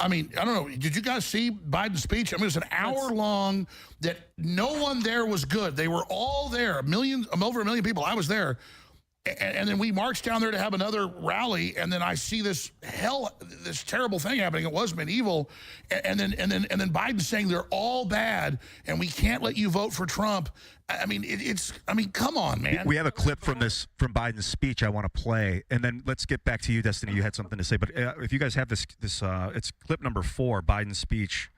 I mean, I don't know. Did you guys see Biden's speech? I mean, it was an hour long that no one there was good. They were all there, over a million people. I was there. And then we marched down there to have another rally, and then I see this terrible thing happening. It was medieval, and then Biden saying they're all bad, and we can't let you vote for Trump. I mean, come on, man. We have a clip from Biden's speech I want to play, and then let's get back to you, Destiny. You had something to say, but if you guys have this, it's clip number 4, Biden's speech.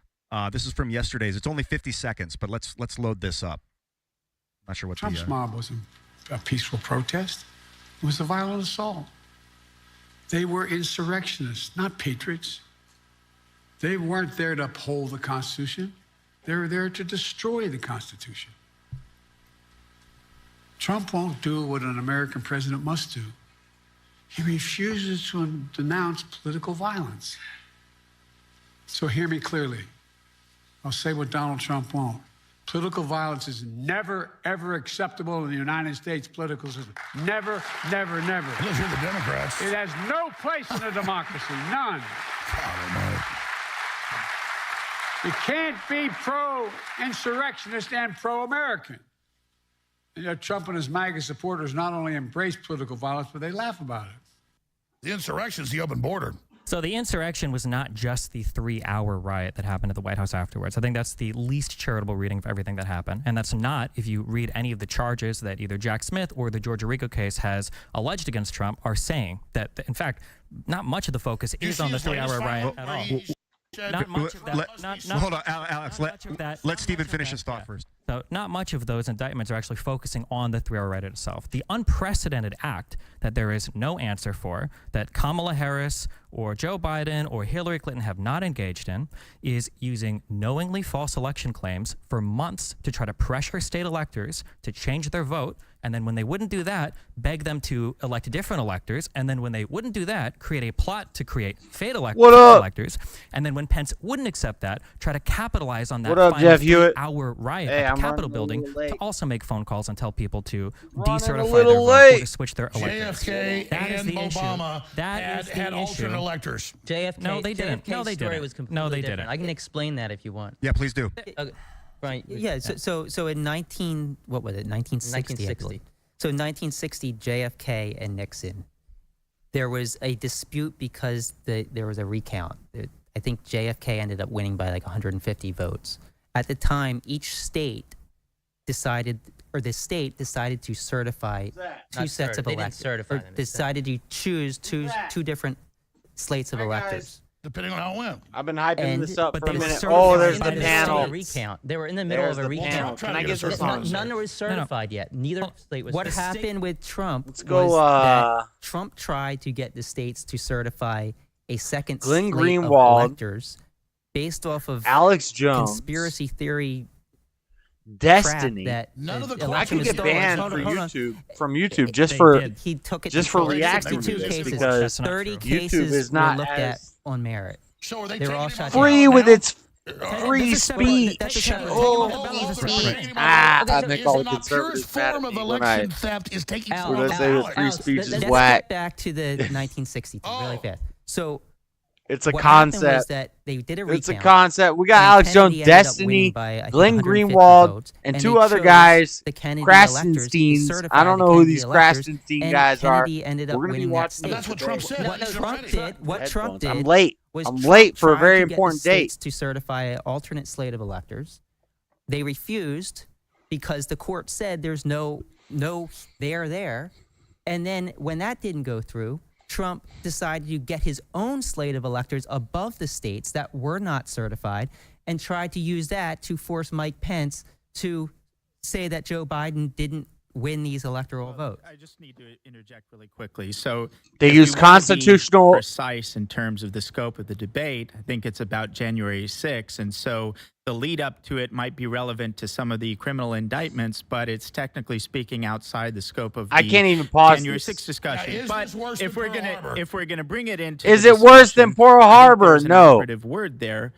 This is from yesterday's. It's only 50 seconds, but let's load this up. Not sure what Trump's mob was a peaceful protest. It was a violent assault. They were insurrectionists, not patriots. They weren't there to uphold the Constitution. They were there to destroy the Constitution. Trump won't do what an American president must do. He refuses to denounce political violence. So hear me clearly. I'll say what Donald Trump won't. Political violence is never, ever acceptable in the United States political system. Never, never, never. Unless you're the Democrats. It has no place in a democracy. None. You can't be pro-insurrectionist and pro-American. You know, Trump and his MAGA supporters not only embrace political violence, but they laugh about it. The insurrection is the open border. So the insurrection was not just the 3-hour riot that happened at the White House afterwards. I think that's the least charitable reading of everything that happened. And that's not, if you read any of the charges that either Jack Smith or the Georgia RICO case has alleged against Trump, are saying that, in fact, not much of the focus is on the 3-hour riot at all. Not much of that. Hold on, Alex. Let Stephen finish his thought first. So not much of those indictments are actually focusing on the 3-hour riot itself. The unprecedented act that there is no answer for, that Kamala Harris or Joe Biden or Hillary Clinton have not engaged in, is using knowingly false election claims for months to try to pressure state electors to change their vote. And then when they wouldn't do that, beg them to elect different electors. And then when they wouldn't do that, create a plot to create fake electors. And then when Pence wouldn't accept that, try to capitalize on that final 3-hour riot at the Capitol building to also make phone calls and tell people to decertify their vote or to switch their electors. JFK and Obama had alternate electors. JFK, no, they didn't. No, they didn't. No, they didn't. I can explain that if you want. Yeah, please do. Right. Yeah. So in 1960. So in 1960, JFK and Nixon, there was a dispute because there was a recount. I think JFK ended up winning by like 150 votes. At the time, each state decided, or the state decided to certify two sets of electors, or decided to choose two different slates of electors. Depending on how it went. I've been hyping this up for a minute. Oh, there's the panel. Recount. They were in the middle of a recount. Can I get this on? None was certified yet. Neither slate was. What happened with Trump was that Trump tried to get the states to certify a second Glenn slate Greenwald, of electors based off of Alex Jones, conspiracy theory. Destiny. That None of the I could get banned from YouTube just he for reacting to this because 30 YouTube cases is not were looked at on merit. So are they were all taking shot free down. with its That's free a separate- speech. that's a separate- I make Is all the it not purest conservatives mad form at of me when election theft is taking Al, someone when I say out. that free speech is let's whack. get back to the 1960 thing really fast. So It's a what happened was concept. that they did a recount. It's a concept. We got and Alex Jones, Kennedy ended up Destiny, winning by, I think, Glenn 150 Greenwald, votes, and they two other chose guys, the Kennedy Krasensteins. electors to I don't certify know who the these Kennedy electors, Krasenstein and guys are. Kennedy ended up We're gonna be winning that watching state. That's what Trump said. What Trump did I'm late. was I'm Trump late for a tried very to get the important date. states to certify an alternate slate of electors. They refused because the court said there's no there. And then when that didn't go through, Trump decided to get his own slate of electors above the states that were not certified and tried to use that to force Mike Pence to say that Joe Biden didn't win these electoral votes. I just need to interject really quickly. So They if use we wanna be constitutional- precise in terms of the scope of the debate. I think it's about January 6th, and so the lead up to it might be relevant to some of the criminal indictments, but it's technically speaking outside the scope of the I can't even pause January this. 6th discussion. Yeah, is but this worse if than we're Pearl gonna Harbor? if we're gonna bring it into Is the it worse than discussion, Pearl I think Harbor? there's an No. operative word there,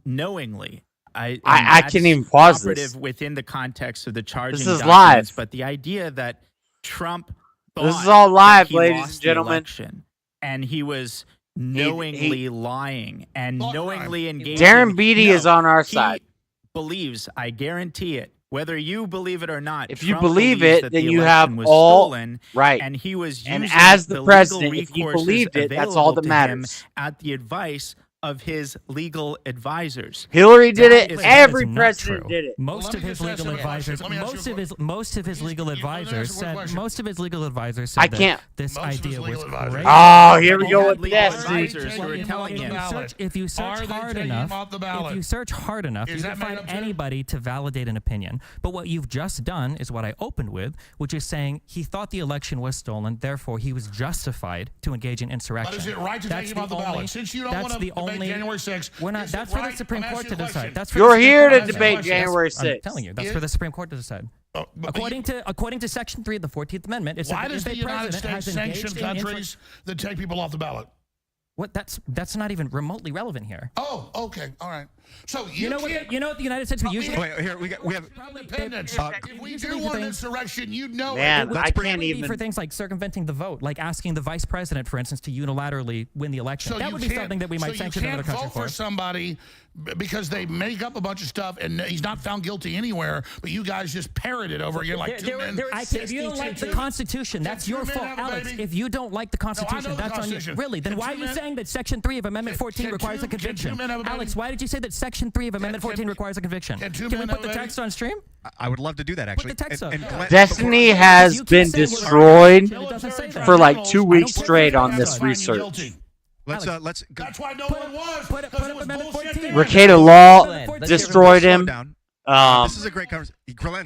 knowingly. I that's can't even pause this. operative within the context of the charging This is documents, live. but the idea that Trump This is thought all live, that he ladies lost and the gentlemen. election, and he was knowingly lying and knowingly engaging. Darren Beatty is on our side. He believes, I guarantee it, whether you believe it or not. If you Trump believe believes it, that then the you election have was all stolen, right. and he was using And as the legal president, if he recourses believed it, that's all that available to him matters. at the advice of his legal advisors. Hillary did That it. is- Every that is not president true. did it. Most Let of me his just ask legal you a question. advisors, Let me ask you a most of his legal let me ask advisors you a said, question. most of his legal advisors said I can't. that this Most of his idea legal was advisors. great. Oh, here we He go had with legal Destiny. advisors who are telling him. If you search Are they hard taking him enough, off the ballot? if you search hard enough, Is you that can made find up too? anybody to validate an opinion. But what you've just done is what I opened with, which is saying he thought the election was stolen, therefore he was justified to engage in insurrection. But is it right to That's take him off the only- ballot? Since you don't that's want to the debate only- January 6th, We're not. is That's it for right? the Supreme I'm Court to asking you a decide. question. That's for You're the Supreme here Court to decide. debate That's- January I'm 6th. telling you, that's Is- for the Supreme Court to decide. But According to Section 3 of the 14th Amendment, it says why that does if the a United president States has engaged sanction in countries that take people off the ballot? What? That's not even remotely relevant here. Oh, okay, all right. So You know can't- what? You know what the United States would usually. Wait, here we have. independence. If we usually do for want an things- insurrection, you know Man, it. I can't Be for even. things like circumventing the vote, like asking the vice president, for instance, to unilaterally win the election. So that you would be can't- something that we so might you sanction another can't country vote for somebody because they make up a bunch of stuff and he's not found guilty anywhere, but you guys just parrot it over again like two men. If you don't like the Constitution, that's your two men fault, have a Alex. baby? If you don't like the Constitution, the that's on Constitution. you. Really? Then Can why are two you men- saying that Section 3 of Amendment 14 can requires two- a can two conviction? men have a baby? Alex, why did you say that Section 3 of Amendment 14 requires a conviction? can two Can we men put have the a baby? text on stream? I would love to do that actually. the text up. Destiny You has keep been saying we're- destroyed It doesn't say that. for like 2 weeks I don't straight care if on that's this fine, you're research. guilty. Let's That's why no Put one it- was. put it- because put it up was Amendment bullshit 14. then. Ricada Law Let's destroyed slow him. down. This is a great conversation.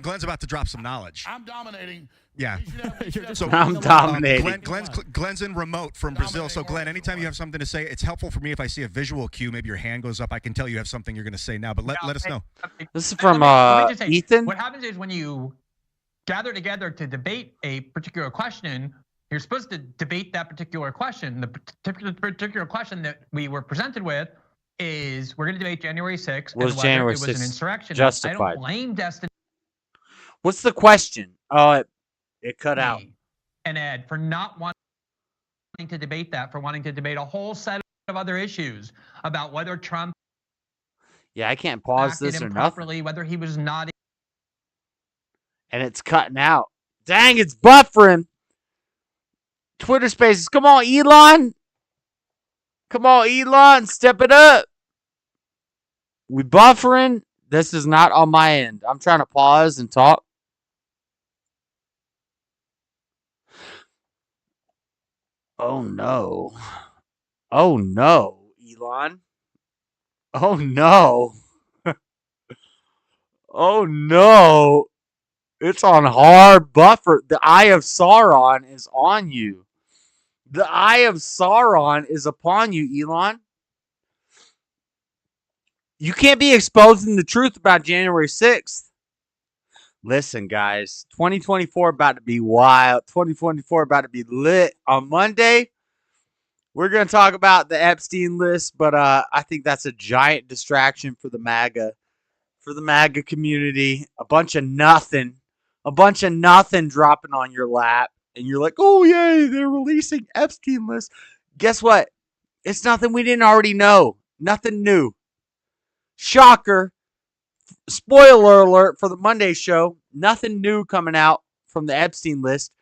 Glenn's about to drop some knowledge. I'm dominating. Yeah. So I'm dominating. Glenn's in remote from Brazil. So Glenn, anytime you have something to say, it's helpful for me if I see a visual cue. Maybe your hand goes up. I can tell you have something you're going to say now. But let us know. This is from Let me just say, Ethan. What happens is when you gather together to debate a particular question, you're supposed to debate that particular question. The particular question that we were presented with is we're going to debate January 6th Was and whether January it was an 6th insurrection. I justified? don't blame Destiny What's the question? Oh, it cut out. and Ed for not wanting to debate that, for wanting to debate a whole set of other issues about whether Trump Yeah, I can't pause acted this or nothing. improperly, whether he was not. And it's cutting out. Dang, it's buffering. Twitter Spaces. Come on, Elon. Come on, Elon. Step it up. We buffering. This is not on my end. I'm trying to pause and talk. Oh, no. Oh, no, Elon. Oh, no. Oh, no. It's on hard buffer. The Eye of Sauron is on you. The Eye of Sauron is upon you, Elon. You can't be exposing the truth about January 6th. Listen, guys. 2024 about to be wild. 2024 about to be lit. On Monday, we're going to talk about the Epstein list, but I think that's a giant distraction for the MAGA community. A bunch of nothing dropping on your lap, and you're like, oh yay, they're releasing Epstein list. Guess what? It's nothing we didn't already know. Nothing new. Shocker. Spoiler alert for the Monday show. Nothing new coming out from the Epstein list.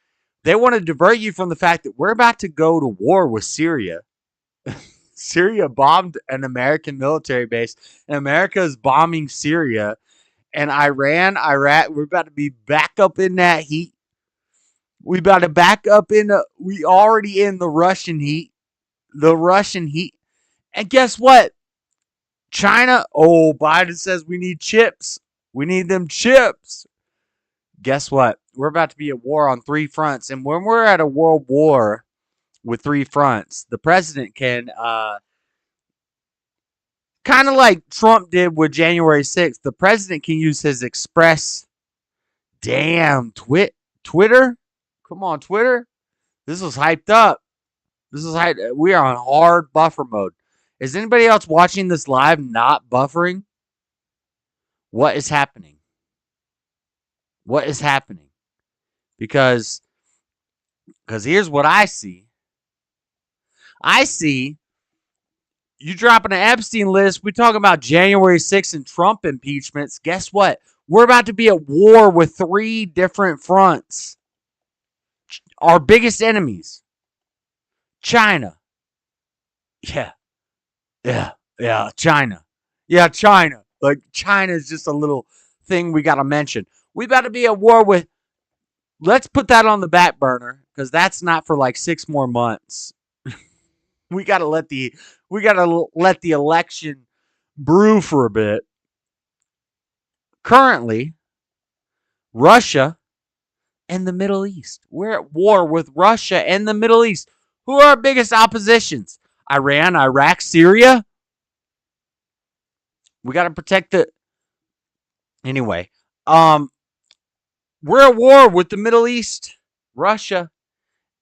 They want to divert you from the fact that we're about to go to war with Syria. Syria bombed an American military base, and America is bombing Syria. And Iran, Iraq, we're about to be back up in that heat. We about to back up we already in the Russian heat. And guess what? China, Biden says we need chips. We need them chips. Guess what? We're about to be at war on 3 fronts. And when we're at a world war with 3 fronts, the president can, kind of like Trump did with January 6th, the president can use his express. Damn, Twitter? Come on, Twitter. This was hyped up. We are on hard buffer mode. Is anybody else watching this live not buffering? What is happening? Because here's what I see. I see You dropping an Epstein list. We talking about January 6th and Trump impeachments. Guess what? We're about to be at war with 3 different fronts. Our biggest enemies. China. Yeah. China. Yeah, China. Like, China is just a little thing we got to mention. We about to be at war with, let's put that on the back burner, because that's not for like 6 more months. we got to let the election brew for a bit. Currently, Russia and the Middle East. We're at war with Russia and the Middle East. Who are our biggest oppositions? Iran, Iraq, Syria. We got to protect the... Anyway, we're at war with the Middle East, Russia,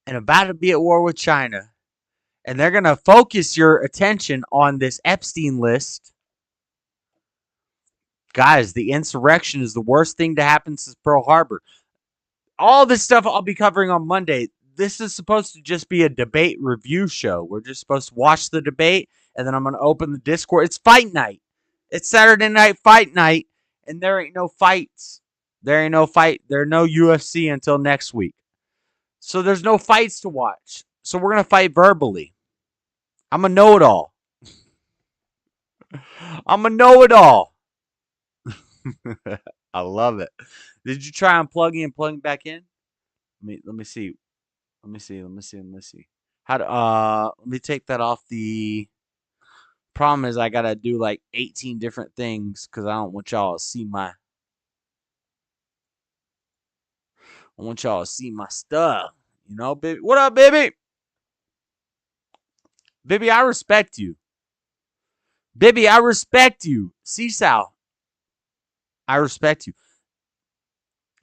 and about to be at war with China. And they're going to focus your attention on this Epstein list. Guys, the insurrection is the worst thing to happen since Pearl Harbor. All this stuff I'll be covering on Monday. This is supposed to just be a debate review show. We're just supposed to watch the debate, and then I'm going to open the Discord. It's fight night. It's Saturday night fight night, and there ain't no fights. There ain't no fight. There are no UFC until next week. So there's no fights to watch. So we're going to fight verbally. I'm a know-it-all. I'm a know-it-all. I love it. Did you try unplugging and plugging back in? Let me see. Let me see. How to let me take that off the... Problem is I gotta do like 18 different things because I don't want y'all to see my... I want y'all to see my stuff. You know, baby. What up, baby? Baby, I respect you. Baby, I respect you. Seesaw. I respect you.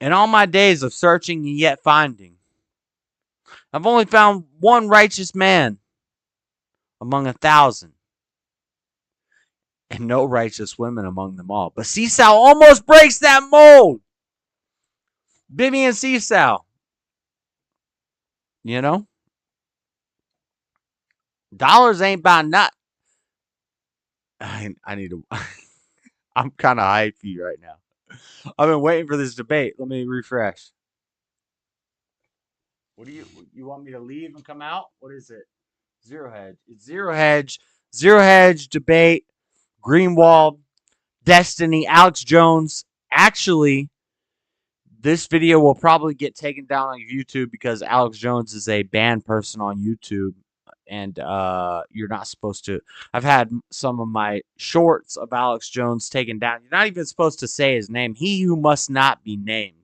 In all my days of searching and yet finding, I've only found one righteous man among 1,000. And no righteous women among them all. But Seesaw almost breaks that mold. Bibby and Seesaw. You know? Dollars ain't about not. I need to... I'm kind of hypey right now. I've been waiting for this debate. Let me refresh. What do you want me to leave and come out? What is it? Zero Hedge. It's Zero Hedge. Zero Hedge debate. Greenwald. Destiny. Alex Jones. Actually, this video will probably get taken down on YouTube because Alex Jones is a banned person on YouTube. And you're not supposed to... I've had some of my shorts of Alex Jones taken down. You're not even supposed to say his name. He who must not be named.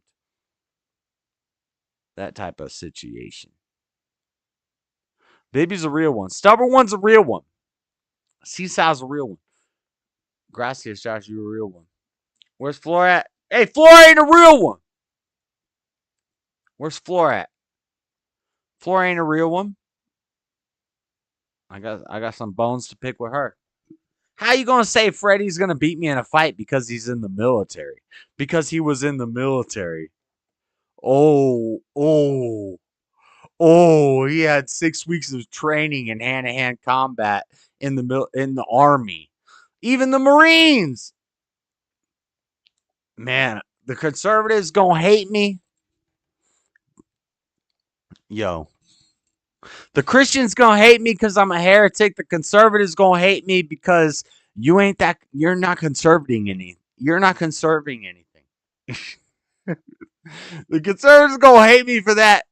That type of situation. Baby's a real one. Stubborn one's a real one. Seesaw's a real one. Gracias, Josh, you're a real one. Where's Floor at? Hey, Floor ain't a real one. Where's Floor at? Floor ain't a real one. I got some bones to pick with her. How you gonna say Freddie's gonna beat me in a fight because he's in the military? Because he was in the military. Oh, he had 6 weeks of training in hand-to-hand combat in the Army. Even the Marines. Man, the conservatives gonna hate me. Yo. The Christians gonna hate me because I'm a heretic. The conservatives gonna hate me because you're not conserving anything. You're not conserving anything. The conservatives gonna hate me for that.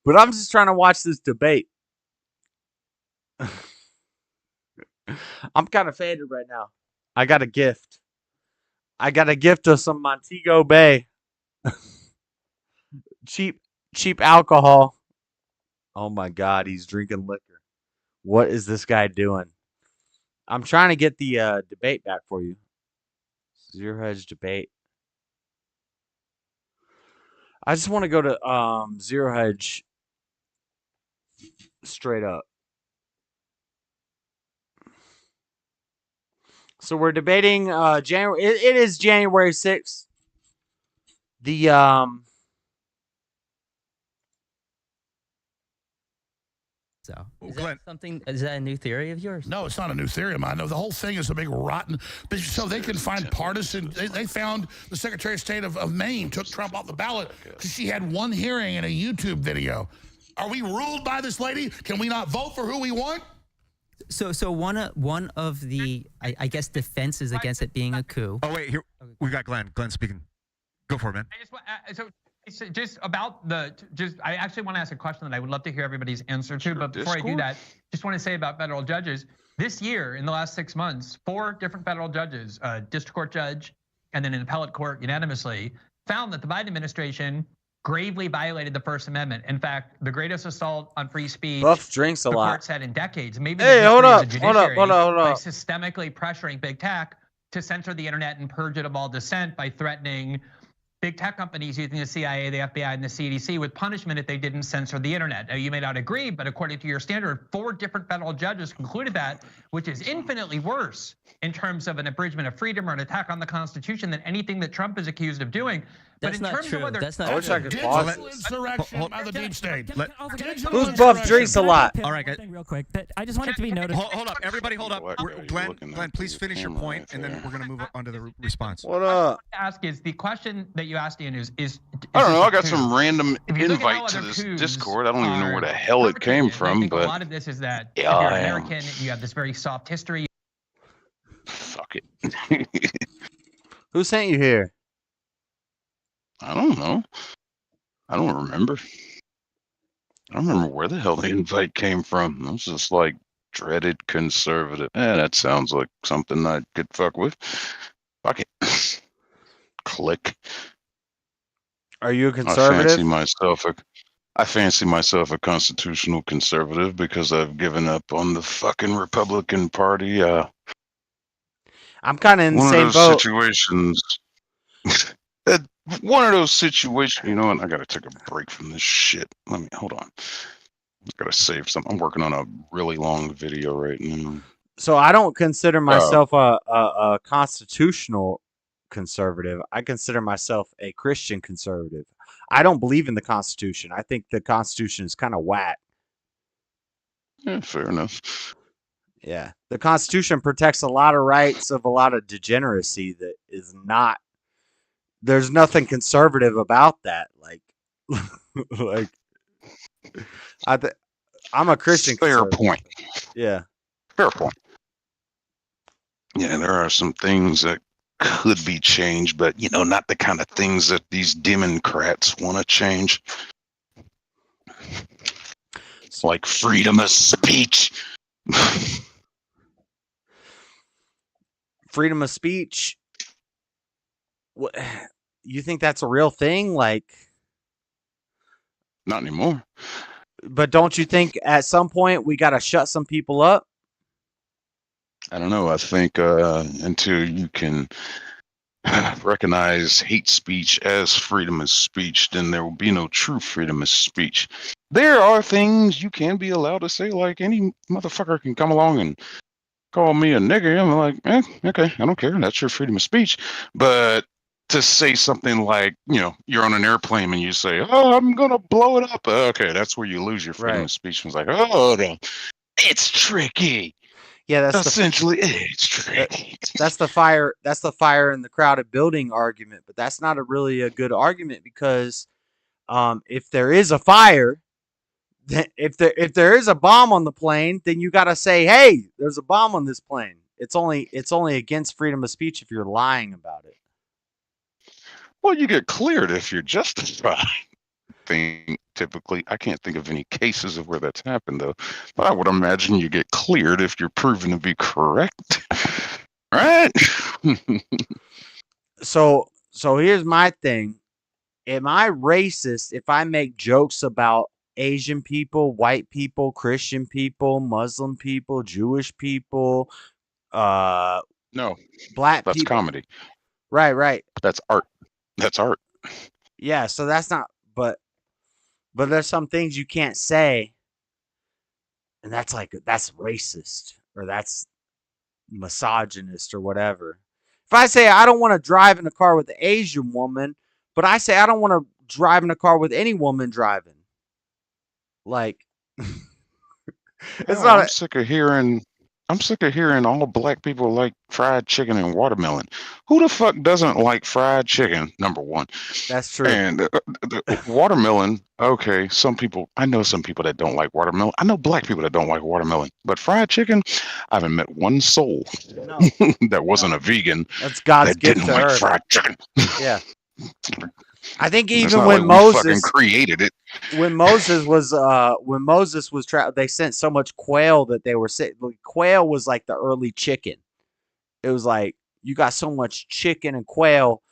But I'm just trying to watch this debate. I'm kind of faded right now. I got a gift. I got a gift of some Montego Bay. cheap alcohol. Oh my God, he's drinking liquor. What is this guy doing? I'm trying to get the debate back for you. Zero Hedge debate. I just want to go to Zero Hedge straight up. So we're debating January. It is January 6th. The So Well, is Glenn- that something? Is that a new theory of yours? No, it's not a new theory of mine. No, the whole thing is a big rotten. But so they can find partisan. They found the Secretary of State of Maine took Trump off the ballot because she had one hearing in a YouTube video. Are we ruled by this lady? Can we not vote for who we want? So one of the I guess defenses against it being a coup. Oh wait, here we got Glenn. Glenn speaking. Go for it, man. I just want, so it's just about I actually want to ask a question that I would love to hear everybody's answer to. But before I do that, just want to say about federal judges. This year, in the last 6 months, 4 different federal judges, a district court judge, and then an appellate court unanimously found that the Biden administration gravely violated the First Amendment. In fact, the greatest assault on free speech Buff drinks a the lot. court's had in decades. Maybe Hey, the hold history of up, the hold up, hold up, hold by up. systemically pressuring big tech to censor the internet and purge it of all dissent by threatening big tech companies using the CIA, the FBI, and the CDC with punishment if they didn't censor the internet. Now, you may not agree, but according to your standard, 4 different federal judges concluded that, which is infinitely worse in terms of an abridgment of freedom or an attack on the Constitution than anything that Trump is accused of doing. But That's in not terms true. of whether That's not I wish true. I could Digital pause this. insurrection by the deep state. Digital Who's insurrection. Buff drinks a lot? All All right, right, guys. Real quick, but I just wanted to be noted. Hold up, everybody, hold up. What are you Glenn, looking Glenn, at please through the finish your camera point, right and then there? we're gonna move on to the response. What up? ask is the question that you asked Ian is I don't know. I got this a some coup? random If you look at how invite to other this coups Discord. I don't even know where the are hell it came perpetrated, and I from, think a but lot of this is that Yeah, if you're I am. American, you have this very soft history. fuck it. Who sent you here? I don't know. I don't remember. I don't remember where the hell the invite came from. It was just like dreaded conservative. That sounds like something I could fuck with. Fuck it. Click. Are you a I fancy conservative? myself a constitutional conservative because I've given up on the fucking Republican Party. I'm kind of in the One of same those boat. situations. One of those situations. You know what? I gotta take a break from this shit. Let me hold on. I gotta save something. I'm working on a really long video right now. So I don't consider myself a constitutional conservative. I consider myself a Christian conservative. I don't believe in the Constitution. I think the Constitution is kind of whack. Yeah, fair enough. Yeah. The Constitution protects a lot of rights of a lot of degeneracy that is not, there's nothing conservative about that. Like, like, I'm a Christian Fair conservative. point. Yeah. Fair point. Yeah, there are some things that could be changed, but you know, not the kind of things that these Democrats want to change. Like freedom of speech. Freedom of speech. What, you think that's a real thing? Like, Not anymore. but don't you think at some point we got to shut some people up? I don't know. I think until you can recognize hate speech as freedom of speech, then there will be no true freedom of speech. There are things you can be allowed to say, like any motherfucker can come along and call me a nigger. I'm like, okay, I don't care. That's your freedom of speech. But to say something like, you know, you're on an airplane and you say, oh, I'm going to blow it up. Okay, that's where you lose your freedom of speech. It's like, oh, no, it's tricky. Yeah, that's essentially it's tricky. That's the fire. That's the fire in the crowded building argument. But that's not really a good argument because if there is a fire, then if there is a bomb on the plane, then you got to say, hey, there's a bomb on this plane. It's only against freedom of speech if you're lying about it. Well, you get cleared if you're justified. Typically, I can't think of any cases of where that's happened though, but I would imagine you get cleared if you're proven to be correct, right? So here's my thing. Am I racist if I make jokes about Asian people, white people, Christian people, Muslim people, Jewish people, No, black that's people? comedy. Right. That's art. That's art. Yeah, so that's not, but there's some things you can't say, and that's racist or that's misogynist or whatever. If I say I don't want to drive in a car with an Asian woman, but I say I don't want to drive in a car with any woman driving, like, It's Hell, not. I'm sick of hearing all black people like fried chicken and watermelon. Who the fuck doesn't like fried chicken? Number one. That's true. And the watermelon, okay, I know some people that don't like watermelon. I know black people that don't like watermelon. But fried chicken, I haven't met one soul No, that wasn't a vegan that's God's that gift didn't to like Earth. fried chicken. Yeah. I think It's even not when like we fucking Moses, created it. when Moses was they sent so much quail that they were sick. Quail was like the early chicken. It was like, you got so much chicken and quail,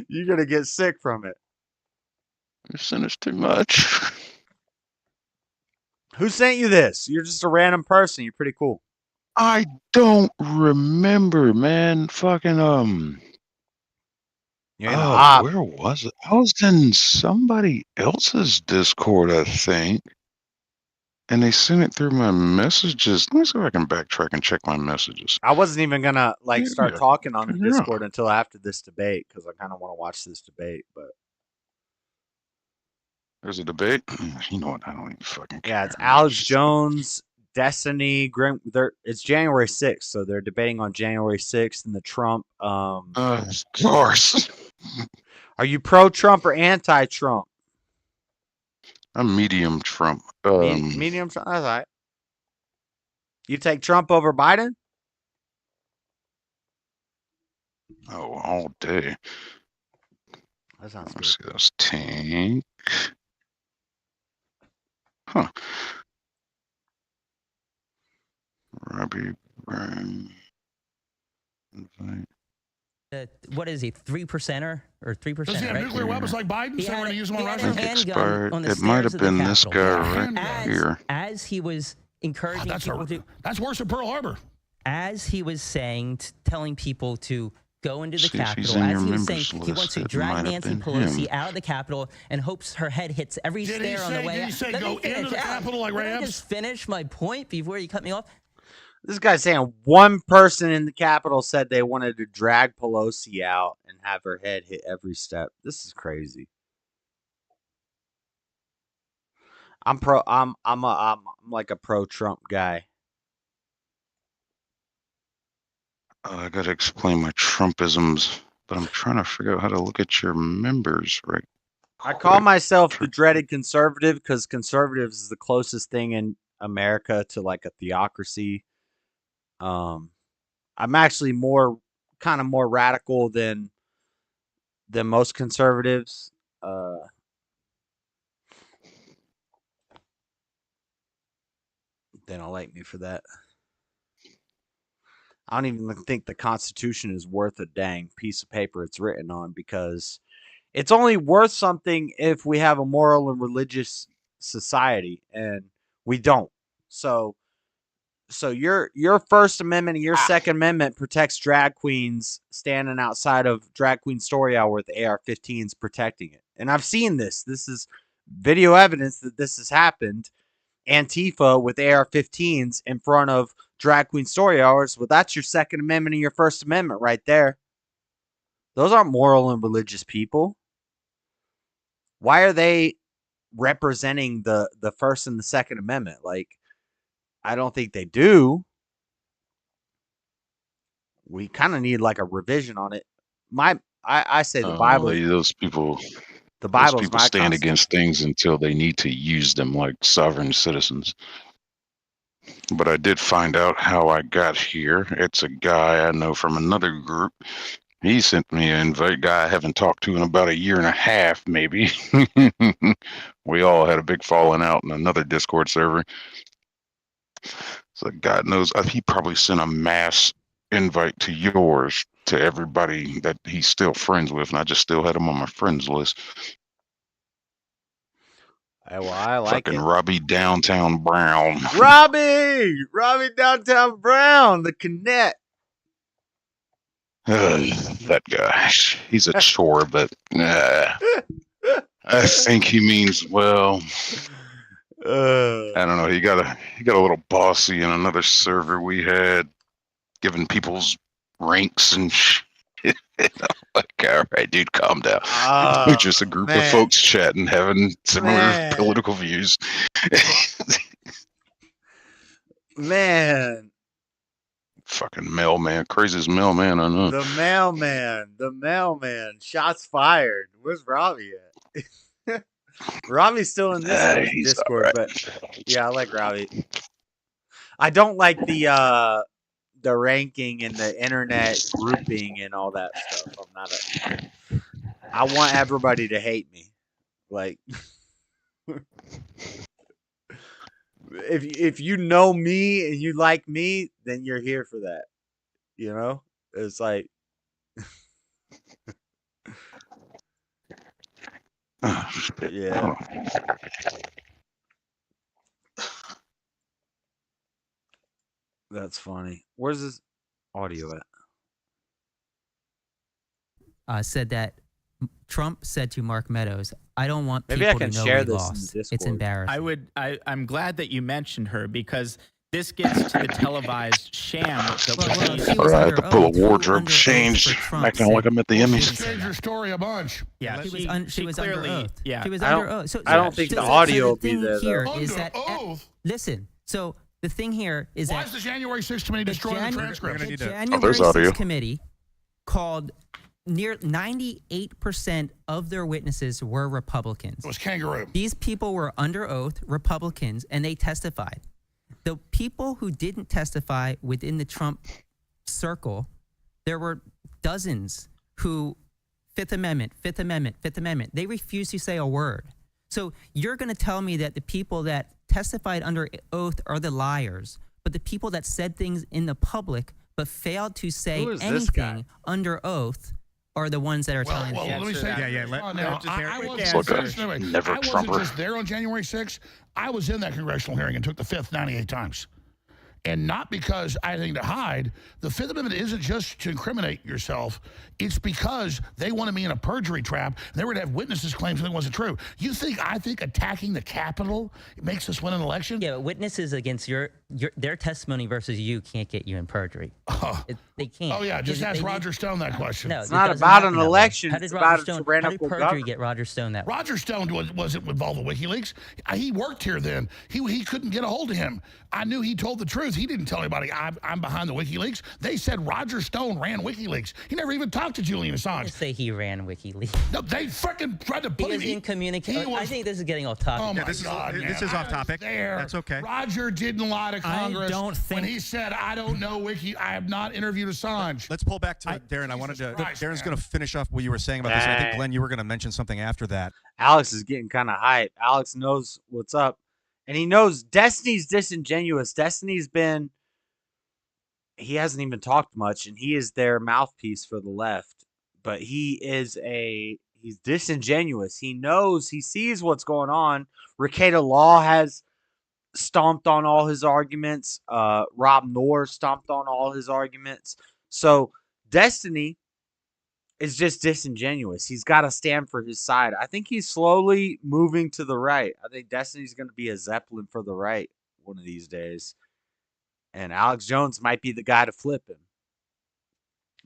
you're gonna get sick from it. You sent us too much. Who sent you this? You're just a random person. You're pretty cool. I don't remember, man. Fucking You're in the op. where was it? I was in somebody else's Discord, I think. And they sent it through my messages. Let me see if I can backtrack and check my messages. I wasn't even gonna start Yeah, talking on the yeah. Discord until after this debate because I kind of want to watch this debate. But There's a debate. You know what? I don't even fucking care. yeah, it's Alex Jones, Destiny, Grim. It's January 6th, so they're debating on January 6th and the Trump. Of course. Are you pro-Trump or anti-Trump? I'm medium Trump. Medium Trump. That's all right. You take Trump over Biden? Oh, all day. That sounds Let's good. see. That's Tank. Huh. Robbie Brown. Invite. What is he? 3%er or 3%? Does he have right? nuclear weapons like Biden? He So we're had going to a- use them on he had Russia? a Link handgun expired. on the It might stairs have of the been this Capitol. guy right here. As he was encouraging people to, That's worse than Pearl Harbor. as he was saying, telling people to go into the See if he's Capitol, in as your he was saying members he list. wants to It drag might have Nancy been Pelosi him. out of the Capitol and hopes her head hits every Did he stair on the say- way did he out. say Let go me finish into the out. Capitol like Let me Rams? just finish my point before you cut me off. This guy's saying one person in the Capitol said they wanted to drag Pelosi out and have her head hit every step. This is crazy. I'm like a pro-Trump guy. I gotta explain my Trumpisms, but I'm trying to figure out how to look at your members right. I call myself the dreaded conservative because conservatives is the closest thing in America to like a theocracy. I'm actually kind of more radical than most conservatives. They don't like me for that. I don't even think the Constitution is worth a dang piece of paper it's written on because it's only worth something if we have a moral and religious society, and we don't. So your First Amendment and your Second Amendment protects drag queens standing outside of Drag Queen Story Hour with AR-15s protecting it. And I've seen this. This is video evidence that this has happened. Antifa with AR-15s in front of Drag Queen Story Hours. Well, that's your Second Amendment and your First Amendment right there. Those aren't moral and religious people. Why are they representing the First and the Second Amendment? Like, I don't think they do. We kind of need like a revision on it. I say the Bible. Those people. The Bible's Those people my stand against things until they need to use them like sovereign citizens. But I did find out how I got here. It's a guy I know from another group. He sent me an invite, guy I haven't talked to in about a year and a half, maybe. We all had a big falling out in another Discord server. So God knows, he probably sent a mass invite to yours, to everybody that he's still friends with, and I just still had him on my friends list. Well, I like Fucking it. Robbie Downtown Brown. Robbie Downtown Brown, the Connect. That guy. He's a chore, but I think he means well. I don't know. He got a little bossy in another server we had, giving people's ranks and shit. Like, all right, dude, calm down. Oh, We're just a group of man. folks chatting, having similar Man. political views. Man, Fucking mailman, craziest mailman I know. the mailman. Shots fired. Where's Robbie at? Robbie's still in this He's Discord, all right. but yeah, I like Robbie. I don't like the ranking and the internet grouping and all that stuff. I want everybody to hate me. Like, if you know me and you like me, then you're here for that. You know, it's like. Oh, shit. Yeah. That's funny. Where's this audio at? Said that Trump said to Mark Meadows, "I don't want Maybe I people can to know share we this in lost. It's Discord. embarrassing." I'm glad that you mentioned her because this gets to the televised sham that Well, was she used. was I had under to pull a oath. Who wardrobe under oath change, for Trump acting like said- I'm at the You Emmys. changed your story a bunch. Yeah, She was under clearly, oath. yeah. She was I under don't- oath. So, I don't think so the so audio will be thing there, here though. is Under that oath? listen. So the thing here is Why that is the January 6th committee destroying the transcripts? gonna need to- January there's audio. 6th committee called near 98% of their witnesses were Republicans. It was kangaroo. These people were under oath, Republicans, and they testified. The people who didn't testify within the Trump circle, there were dozens who Fifth Amendment. They refused to say a word. So you're going to tell me that the people that testified under oath are the liars, but the people that said things in the public but failed to say Who is this guy? anything under oath are the ones that are telling the Well, truth. let me say Yeah, yeah, Now, just I quick wasn't answer. Never I wasn't Trumper. just there on January 6th. I was in that congressional hearing and took the fifth 98 times. And not because I had anything to hide. The Fifth Amendment isn't just to incriminate yourself. It's because they wanted me in a perjury trap. And they were to have witnesses claim something wasn't true. I think attacking the Capitol makes us win an election? Yeah, but witnesses against their testimony versus you can't get you in perjury. They can't. Oh, yeah, just ask They- Roger Stone that question. No, It's it not doesn't about happen an that way. election, How it's did about Roger a Stone? How tyrannical did perjury government. get Roger Stone that way? Roger Stone wasn't involved with WikiLeaks. He worked here then. He couldn't get a hold of him. I knew he told the truth. He didn't tell anybody I'm behind the WikiLeaks. They said Roger Stone ran WikiLeaks. He never even talked to Julian Assange. Just say he ran WikiLeaks. No, they freaking tried to He put was him. in communication. I think this is getting off topic. Oh my this is- God! this man, is off I was topic. There. That's okay. Roger didn't lie to Congress don't when think- he said, "I don't know I have not interviewed Assange." Let's pull back to Darren. I wanted to. Christ, Darren's man. going to finish off what you were saying about this. And I think Dang. Glenn, you were going to mention something after that. Alex is getting kind of hype. Alex knows what's up. And he knows Destiny's disingenuous. He hasn't even talked much, and he is their mouthpiece for the left. But he's disingenuous. He knows, he sees what's going on. Rekieta Law has stomped on all his arguments. Rob Noor stomped on all his arguments. So Destiny is just disingenuous. He's got to stand for his side. I think he's slowly moving to the right. I think Destiny's going to be a Zeppelin for the right one of these days. And Alex Jones might be the guy to flip him.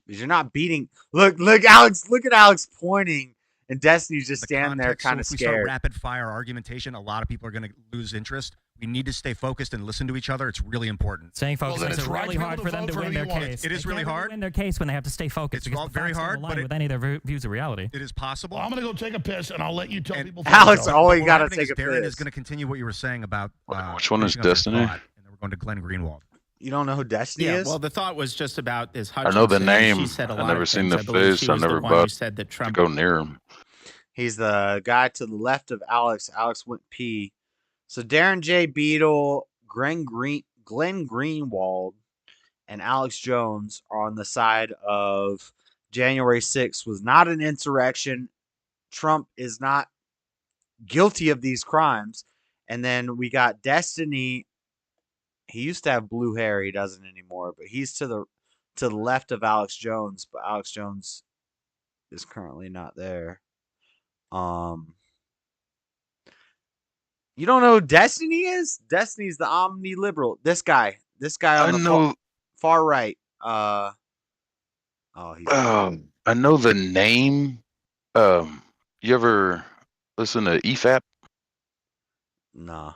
Because you're not beating. Look, Alex. Look at Alex pointing, and Destiny's just standing there, Context, so kind of if we start scared. rapid fire argumentation, a lot of people are going to lose interest. We need to stay focused and listen to each other. It's really important. Staying focused then makes it's it right really to be hard able for to them vote to for win who their you want. case. It is They really can't really hard. win their case when they have to stay focused. It's because all the very facts don't hard, align but with any of their views of reality. It is possible. Well, I'm going to go take a piss, and I'll let you tell And people. for Alex, yourself. always What got to happening take is a Darren piss. is going to continue what you were saying about Which one is finishing up your Destiny? thought, and then we're going to Glenn Greenwald. You don't know who Destiny Yeah, is? well, the thought was just about this I know the Hutchinson. name. She said a I've lot never of seen things. the I believe face. she I was never the one who bought said that to Trump. go near him. He's the guy to the left of Alex. Alex went pee. So Darren J. Beadle, Glenn Greenwald, and Alex Jones are on the side of January 6th was not an insurrection. Trump is not guilty of these crimes. And then we got Destiny. He used to have blue hair. He doesn't anymore. But he's to the left of Alex Jones. But Alex Jones is currently not there. You don't know who Destiny is? Destiny's the omni-liberal. This guy I on the know. far right. Oh, he's I know the name. You ever listen to EFAP? nah.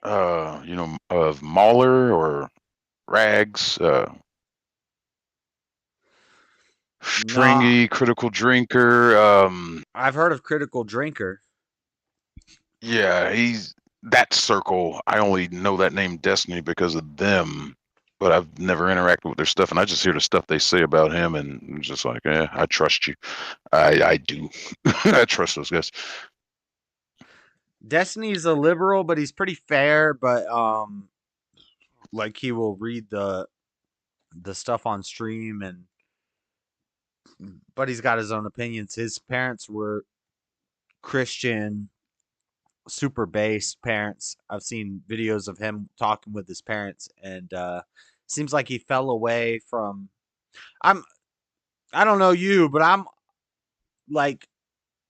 Of Mahler or Rags, Nah. Stringy, Critical Drinker. I've heard of Critical Drinker. Yeah, he's that circle. I only know that name Destiny because of them, but I've never interacted with their stuff, and I just hear the stuff they say about him, and I'm just like, I trust you. I do. I trust those guys. Destiny's a liberal, but he's pretty fair. But like he will read the stuff on stream, but he's got his own opinions. His parents were Christian, super based parents. I've seen videos of him talking with his parents, and seems like he fell away from. I don't know you, but I'm like,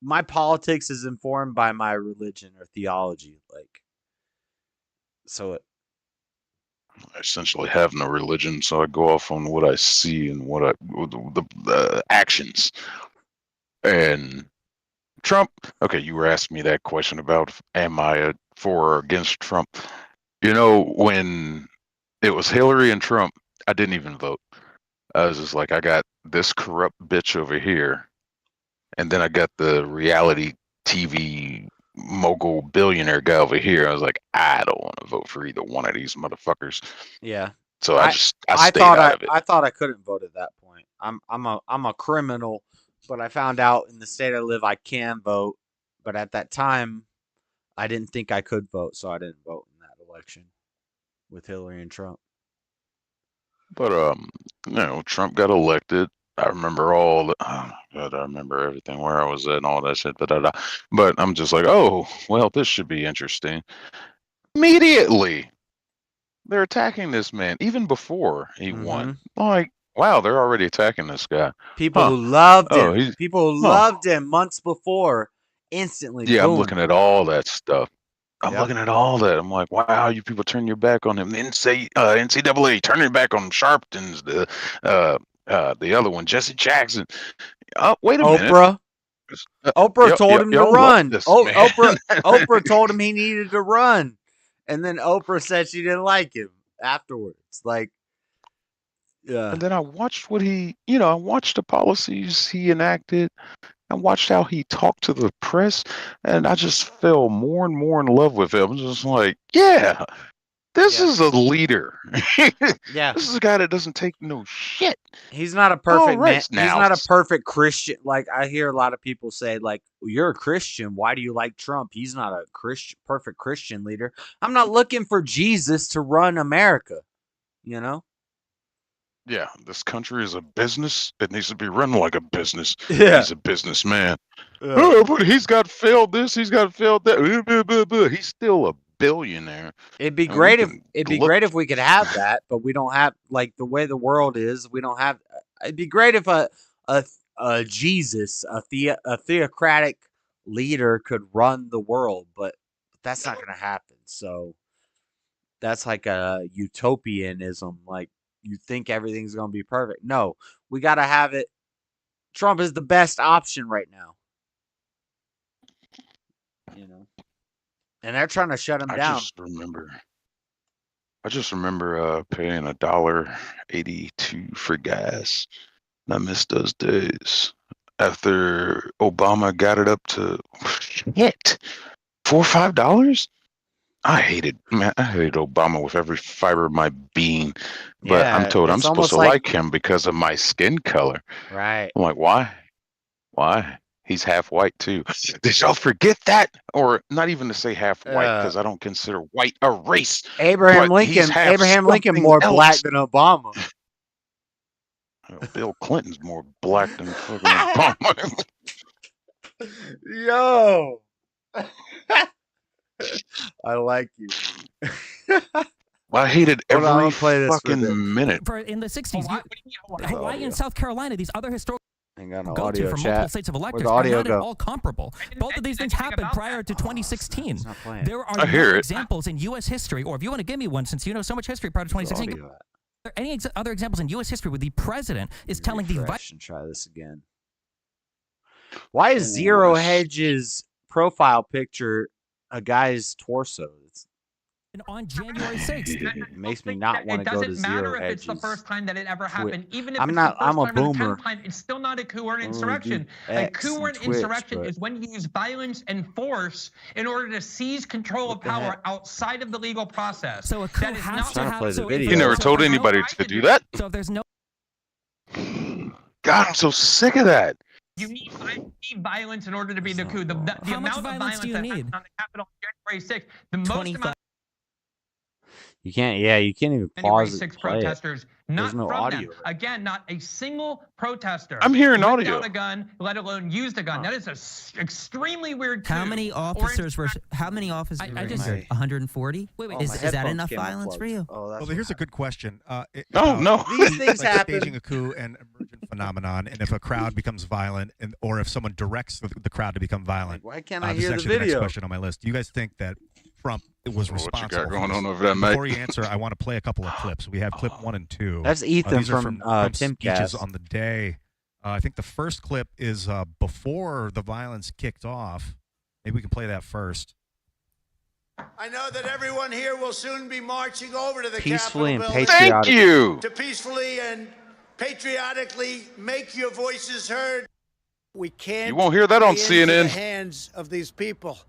my politics is informed by my religion or theology. Like, so I essentially have no religion, so I go off on what I see and what the actions. And Trump. Okay, you were asking me that question about am I for or against Trump? When it was Hillary and Trump, I didn't even vote. I was just like, I got this corrupt bitch over here, and then I got the reality TV mogul billionaire guy over here. I was like, I don't want to vote for either one of these motherfuckers. yeah. So I stayed out of it. I thought I couldn't vote at that point. I'm a criminal, but I found out in the state I live I can vote. But at that time, I didn't think I could vote, so I didn't vote in that election with Hillary and Trump. But Trump got elected. I remember oh my God, I remember everything, where I was at and all that shit. But I'm just like, oh, well, this should be interesting. Immediately, they're attacking this man, even before he won. Like, wow, they're already attacking this guy. People who loved him. he's- People who loved him months before, instantly. Yeah, boom. I'm looking at all that stuff. I'm Yep. looking at all that. I'm like, wow, you people turn your back on him. The NCAA turning your back on Sharpton's, the other one, Jesse Jackson. Oh, wait a minute. Oprah. Oprah told him to y'all run. love this man. Oprah told him he needed to run, and then Oprah said she didn't like him afterwards. Like, yeah. And then I watched I watched the policies he enacted. I watched how he talked to the press, and I just fell more and more in love with him. I'm just like, yeah, this is a leader. Yeah. This is a guy that doesn't take no shit. He's not a perfect man. He's now. not a perfect Christian. Like, I hear a lot of people say, like, you're a Christian. Why do you like Trump? He's not a perfect Christian leader. I'm not looking for Jesus to run America, you know? Yeah, this country is a business. It needs to be run like a business. Yeah. He's a businessman. Yeah. Oh, but he's got failed this. He's got failed that. He's still a billionaire. It'd be And great we if can look- we could have that, but we don't have, like, the way the world is. We don't have. It'd be great if a Jesus, a theocratic leader could run the world, but that's not going to happen. So that's like a utopianism. Like, you think everything's going to be perfect. No, we got to have it. Trump is the best option right now. You know, and they're trying to shut him down. I just remember paying $1.82 for gas. And I miss those days. After Obama got it up to $4 or $5. I hated Obama with every fiber of my being, but Yeah, I'm told I'm it's supposed to almost like him because of my skin color. Right. I'm like, why? Why? He's half white too. Did y'all forget that? Or not even to say half white, because I don't consider white a race. Abraham but he's Lincoln. half Abraham Lincoln something more black else. than Obama. Bill Clinton's more black than fucking Obama. Yo. I like you. I hated Hold on, every I'll play this for a bit. fucking minute. In the 60s, Hawaii and South Carolina, these other historical Hang on, no go to audio from multiple chat. states of Where'd electors the are audio not at go? all comparable. Both of these things happened prior to 2016. It's not playing. There are I hear no it. examples in U.S. history, or if you want to give me one, since you know so much history prior to Where's the 2016. audio at? there any other examples in U.S. history where the president is telling the Refresh and try this again. Why is Zero Hedge's profile picture a guy's torso? on January 6th? It makes me not want to go to It doesn't matter Zero if it's the Hedge's first time that it ever happened. Even if I'm it's not- the first I'm a time or the boomer. 10th time, it's still not a coup or an I only do insurrection. A X coup or and an Twitch, insurrection but- is when you use violence and force in order to seize control of What the power heck? outside of the legal process. So a coup That is has not to Trying to have. play the so if video. You there's never no- told no anybody right to to do do that? So if there's no God, I'm so sick of that. You need violence in order to be the coup. The How much amount of violence do you that need? happened on the Capitol on January 6th, the most 25 amount You can't even of January pause it 6 and play it. protesters, not There's no from audio. them. Again, not a single protester. I'm hearing whipped audio. out a gun, let alone used a gun. That is a extremely weird. How coup. many Or officers were? How many officers I were just- injured? 140. Wait, Oh, is my that headphones enough came violence for unplugged. you? Oh, that's Well, here's a good question. No, about no. These things like happen. staging a coup and emergent phenomenon, and if a crowd becomes violent, or if someone directs the crowd to become violent. Why can't I This is hear the actually the next video? question on my list. Do you guys think that Trump was What you responsible? got for going this? on over there, mate? Before you answer, I want to play a couple of clips. We have clip 1 and 2. That's Ethan These are from Trump's Timcast. speeches on the day. I think the first clip is before the violence kicked off. Maybe we can play that first. I know that everyone here will soon be marching over to the Peacefully and Capitol building Thank patriotic. you. to peacefully and patriotically make your voices heard. We can't. You won't hear that on play into CNN. the hands of these people.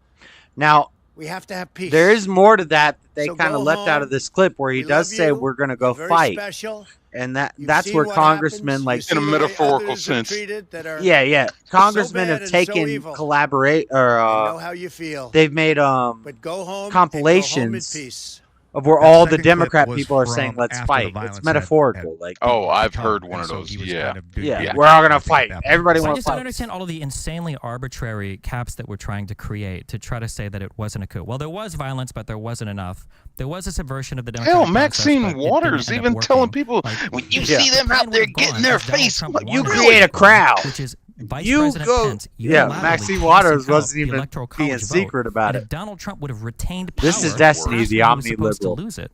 Now, We have to have peace. there is more to that they So kind of go left out home. of this clip where he We does love say you. we're going to go You're very fight. Special. And You've that's seen where what congressmen happens. like You see In a the way metaphorical others are sense. treated that are yeah, congressmen bad have and so taken evil. collaborate I know or how you feel. they've made But go home. compilations And go home in peace. of where That all the second clip Democrat was people are from saying let's after the fight. violence It's had- metaphorical. had Like Oh, I've become, heard one and of so those. he was Yeah. kind of doing yeah, that. we're all going to I think fight. that- Everybody So I wants just to don't fight. understand all of the insanely arbitrary caps that we're trying to create to try to say that it wasn't a coup. Well, there was violence, but there wasn't enough. There was a subversion of the Democratic Hell, process, Maxine but it didn't Waters end up even telling working. people, Like, when you Yeah. see them plan out there would have getting gone their as Donald face, Trump what You wanted create it a to go, crowd. which is Vice You President go- Pence yeah, unilaterally Maxine canceling Waters out wasn't the even Electoral being College vote. secret about And it. if Donald Trump would have retained power, This is Destiny, after the he was supposed to omni-liberal. lose it.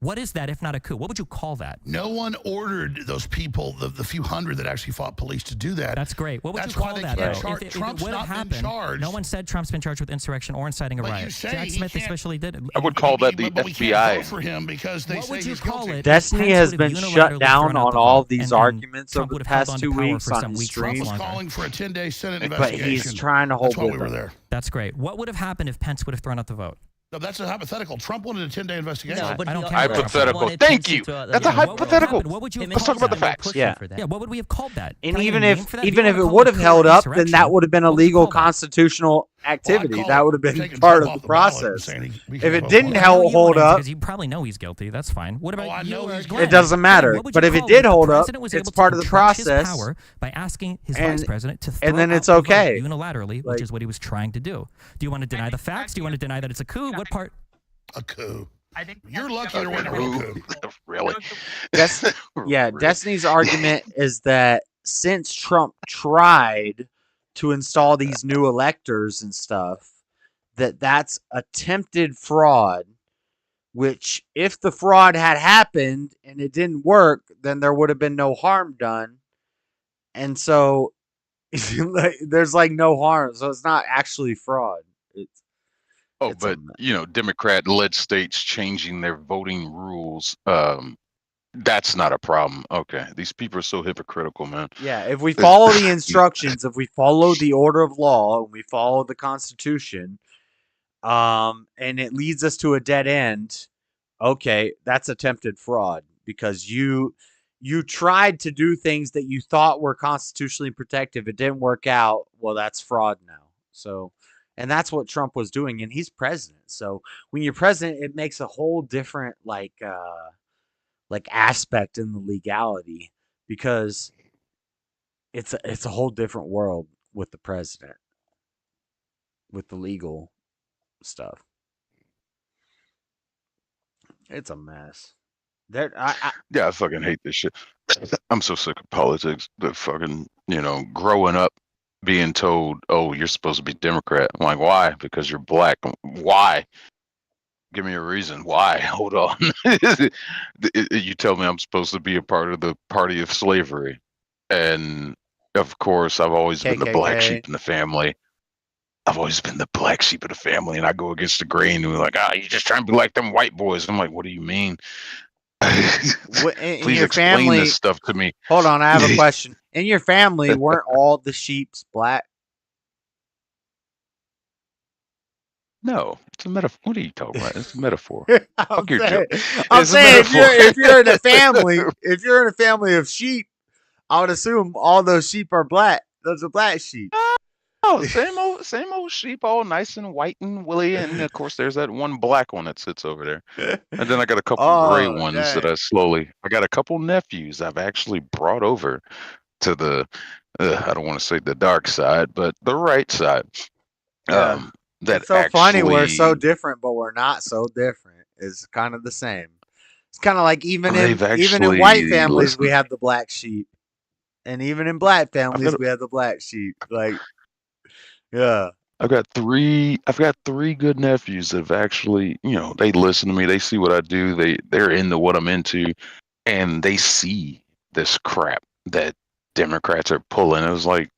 What is that if not a coup? What would you call that? No one ordered those people, the few hundred that actually fought police to do that. That's great. What would That's you why call they that, can't though? charge- If Trump's it would not have been happened, charged. no one said Trump's been charged with insurrection or inciting a But you riot. say Jack he Smith can't- especially did it. I would call that the But we can't FBI. vote for him because they What say would you he's call guilty. it? Destiny Pence has would have been unilaterally shut down thrown out on the all vote, these and then arguments Trump over the would have held past on 2 to power weeks for on some his weeks much streams. Trump's longer. calling for a 10-day Senate But investigation. he's trying to hold That's why we with were them. there. That's great. What would have happened if Pence would have thrown out the vote? No, that's a hypothetical. Trump wanted a 10-day investigation. No, but I don't he care also about Hypothetical. wanted Thank Pence to you. throw out the That's a vote. What would have hypothetical. happened? What would you have Him and Let's talk called about the that? facts. pushing Yeah. for that. Yeah, what would we have called that? And Can I get even a if name for that? even You if wanna it call would it have coup or held up, then insurrection? that would have been a What would you legal call that? constitutional activity. call That it would have been taking part Trump of off the the ballot and process. saying he If can't it vote didn't for it. I know you hold wouldn't, up, because you probably know he's guilty. That's fine. What about Oh, I you know or he's Glenn? guilty. it doesn't matter. Glenn, what would But you if it call did the hold up, president was it's able to part of the entrench his process. power by asking his And- vice president to throw and then out it's the vote okay. unilaterally, Like- which is what he was trying to do. Do you want to deny the facts? Do you want to deny that it's a coup? What part? A coup. I think You're lucky there wasn't a real coup. Really? Yeah, Really? Destiny's argument is that since Trump tried to install these new electors and stuff, that's attempted fraud, which if the fraud had happened and it didn't work, then there would have been no harm done. And so there's like no harm. So it's not actually fraud. It's Oh, It's a but mess. Democrat-led states changing their voting rules, that's not a problem. Okay, these people are so hypocritical, man. Yeah, if we follow the instructions, if we follow the order of law, and we follow the Constitution, and it leads us to a dead end, okay, that's attempted fraud because you tried to do things that you thought were constitutionally protective. It didn't work out. Well, that's fraud now. So, and that's what Trump was doing, and he's president. So when you're president, it makes a whole different like aspect in the legality because it's a whole different world with the president, with the legal stuff. It's a mess. There, Yeah, I fucking hate this shit. I'm so sick of politics. The fucking, growing up being told, oh, you're supposed to be Democrat. I'm like, why? Because you're black. Why? Give me a reason. Why? Hold on. You tell me I'm supposed to be a part of the party of slavery. And of course, I've always been the black KKK. sheep in the family. I've always been the black sheep of the family, and I go against the grain and we're like, you just trying to be like them white boys. I'm like, what do you mean? In Please your explain family, this stuff to me. hold on, I have a question. In your family, weren't all the sheeps black? No, it's a metaphor. What are you talking about? It's a metaphor. I'm Fuck your saying, joke. I'm It's a saying if metaphor. you're in a family, if you're in a family of sheep, I would assume all those sheep are black. Those are black sheep. Oh, same old sheep, all nice and white and woolly, and of course there's that one black one that sits over there. And then I got a couple gray Oh, ones that dang. I got a couple nephews I've actually brought over to the, I don't want to say the dark side, but the right side. Yeah. That It's so funny. We're so actually, different, but we're not so different. It's kind of the same. It's kind of like they've even in white actually families we listened. have the black sheep, and even in black I've families got we have the black sheep. Like, yeah, I've got three good nephews that have actually, they listen to me, they see what I do, they're into what I'm into, and they see this crap that Democrats are pulling. It was like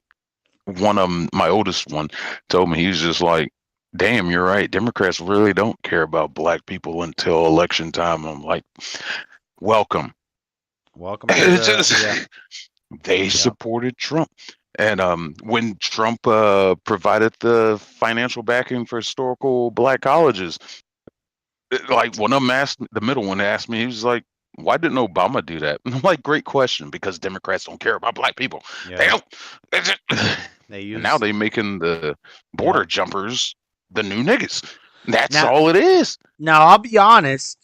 one of them, my oldest one, told me, he was just like, "Damn, you're right. Democrats really don't care about black people until election time." I'm like, "Welcome." welcome to It's the yeah just they yeah supported Trump. And when Trump provided the financial backing for historical black colleges, like one of them asked, the middle one asked me, he was like, "Why didn't Obama do that?" And I'm like, "Great question, because Democrats don't care about black people. They yeah. don't." They And now use they making the yep. border jumpers the new niggas. That's Now, all it is. now I'll be honest.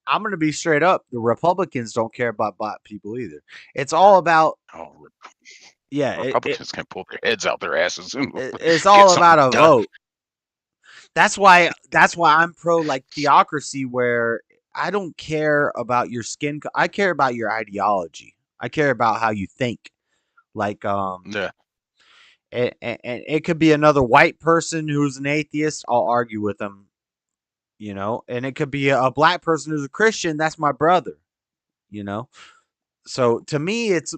I'm gonna be straight up. The Republicans don't care about black people either. It's all about Oh, yeah. Republicans can pull their heads out their asses and It's get all about something a done. vote. That's why I'm pro like theocracy, where I don't care about your skin. I care about your ideology. I care about how you think. Like Yeah. and it could be another white person who's an atheist. I'll argue with them, and it could be a black person who's a Christian. That's my brother, you know. So to me, it's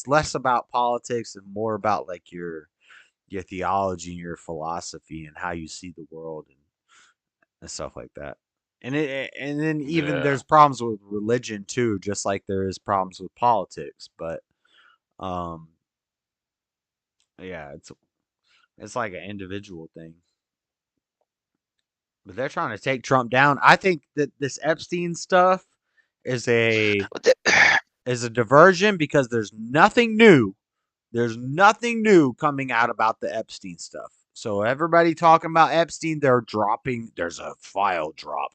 less about politics and more about like your theology and your philosophy and how you see the world and stuff like that. And then even Yeah. there's problems with religion too, just like there is problems with politics. But um, yeah, it's like an individual thing. But they're trying to take Trump down. I think that this Epstein stuff is a diversion because there's nothing new. There's nothing new coming out about the Epstein stuff. So everybody talking about Epstein, there's a file drop.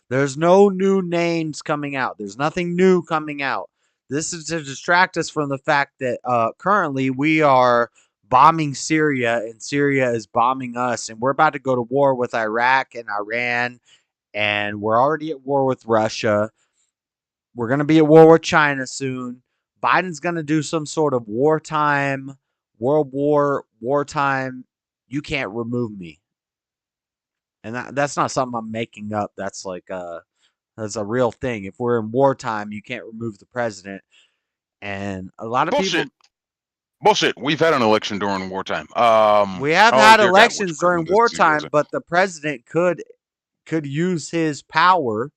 There's no new names coming out. There's nothing new coming out. This is to distract us from the fact that currently we are bombing Syria and Syria is bombing us, and we're about to go to war with Iraq and Iran, and we're already at war with Russia. We're going to be at war with China soon. Biden's going to do some sort of wartime, wartime, you can't remove me. And that's not something I'm making up. That's like that's a real thing. If we're in wartime, you can't remove the president. And a lot of people Bullshit. Bullshit. We've had an election during wartime. we have Oh had dear God, which elections during president is he was wartime, it? but the president could use his power